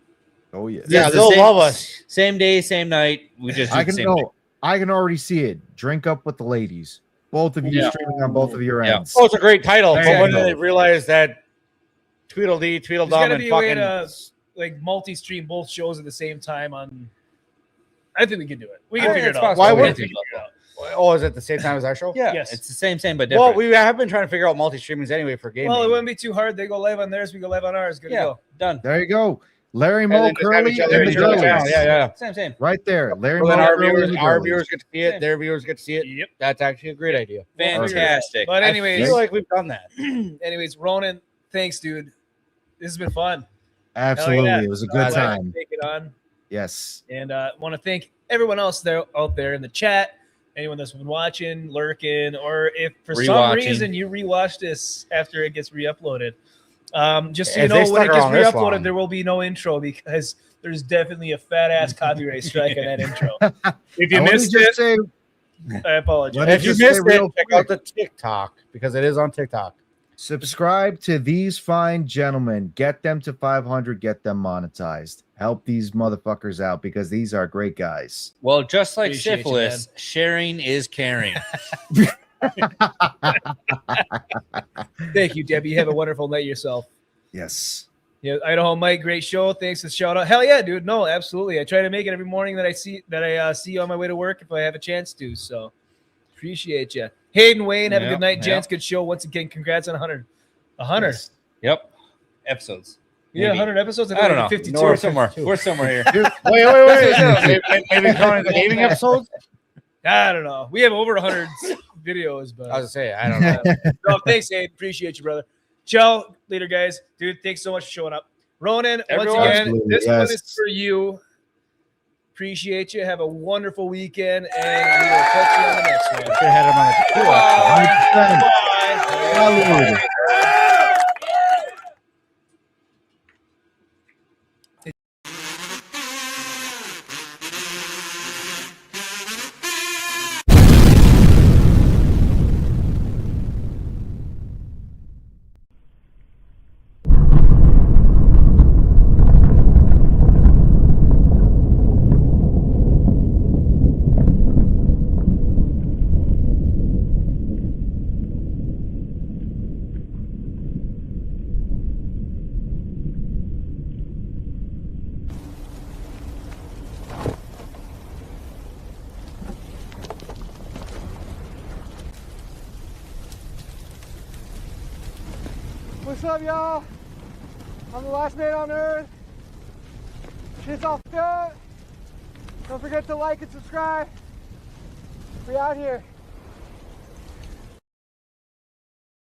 [SPEAKER 4] Oh yeah.
[SPEAKER 3] Yeah, they'll love us.
[SPEAKER 2] Same day, same night. We just
[SPEAKER 4] I can already see it. Drink up with the ladies. Both of you streaming on both of your ends.
[SPEAKER 3] Oh, it's a great title. But when they realize that Tweedledee, Tweedledum, and fucking
[SPEAKER 5] like multi-stream both shows at the same time on. I think we can do it. We can figure it out.
[SPEAKER 3] Why would we? Oh, is it the same time as our show?
[SPEAKER 2] Yeah,
[SPEAKER 5] yes.
[SPEAKER 2] It's the same but different.
[SPEAKER 3] Well, we have been trying to figure out multi-streamings anyway for gaming.
[SPEAKER 5] Well, it wouldn't be too hard. They go live on theirs, we go live on ours. Good to go.
[SPEAKER 2] Done.
[SPEAKER 4] There you go. Larry Moe, Curly, and the
[SPEAKER 3] channel.
[SPEAKER 4] Joes.
[SPEAKER 3] Yeah.
[SPEAKER 2] Same.
[SPEAKER 4] Right there. Larry Moe,
[SPEAKER 3] Our
[SPEAKER 4] Curly,
[SPEAKER 3] viewers get to see it. Their viewers get to see it.
[SPEAKER 5] Yep.
[SPEAKER 3] That's actually a great idea.
[SPEAKER 2] Fantastic.
[SPEAKER 5] But anyways,
[SPEAKER 3] I feel like we've done that.
[SPEAKER 5] Anyways, Ronin, thanks, dude. This has been fun.
[SPEAKER 4] Absolutely. It was a good time.
[SPEAKER 5] Take it on.
[SPEAKER 4] Yes.
[SPEAKER 5] And I want to thank everyone else out there in the chat. Anyone that's been watching, lurking, or if for some reason you rewatch this after it gets re-uploaded, just so you know, when it gets re-uploaded, there will be no intro because there's definitely a fat-ass copyright strike on that intro. If you missed it, I apologize.
[SPEAKER 3] If you missed it, check out the TikTok because it is on TikTok.
[SPEAKER 4] Subscribe to these fine gentlemen. Get them to 500. Get them monetized. Help these motherfuckers out because these are great guys.
[SPEAKER 2] Well, just like syphilis, sharing is caring.
[SPEAKER 5] Thank you, Debbie. You have a wonderful night yourself.
[SPEAKER 4] Yes.
[SPEAKER 5] Yeah, Idaho Mike, great show. Thanks for the shout out. Hell yeah, dude. No, absolutely. I try to make it every morning that I see you on my way to work if I have a chance to. So appreciate you. Hayden Wayne, have a good night, gents. Good show once again. Congrats on 100. 100.
[SPEAKER 2] Yes. Yep. Episodes.
[SPEAKER 5] Yeah, 100 episodes.
[SPEAKER 2] I don't know.
[SPEAKER 5] 52.
[SPEAKER 2] No, we're somewhere. We're somewhere here.
[SPEAKER 3] Wait. Maybe counting the gaming episodes?
[SPEAKER 5] I don't know. We have over 100 videos, but
[SPEAKER 3] I was gonna say I don't know.
[SPEAKER 5] No, thanks, Abe. Appreciate you, brother. Ciao, later, guys. Dude, thanks so much for showing up. Ronin, once again, this one is for you. Appreciate you. Have a wonderful weekend, and we will catch you on the next one.
[SPEAKER 3] Should have had him on the
[SPEAKER 5] Bye.
[SPEAKER 8] up, y'all? I'm the last man on earth. Shit's all good. Don't forget to like and subscribe. We out here.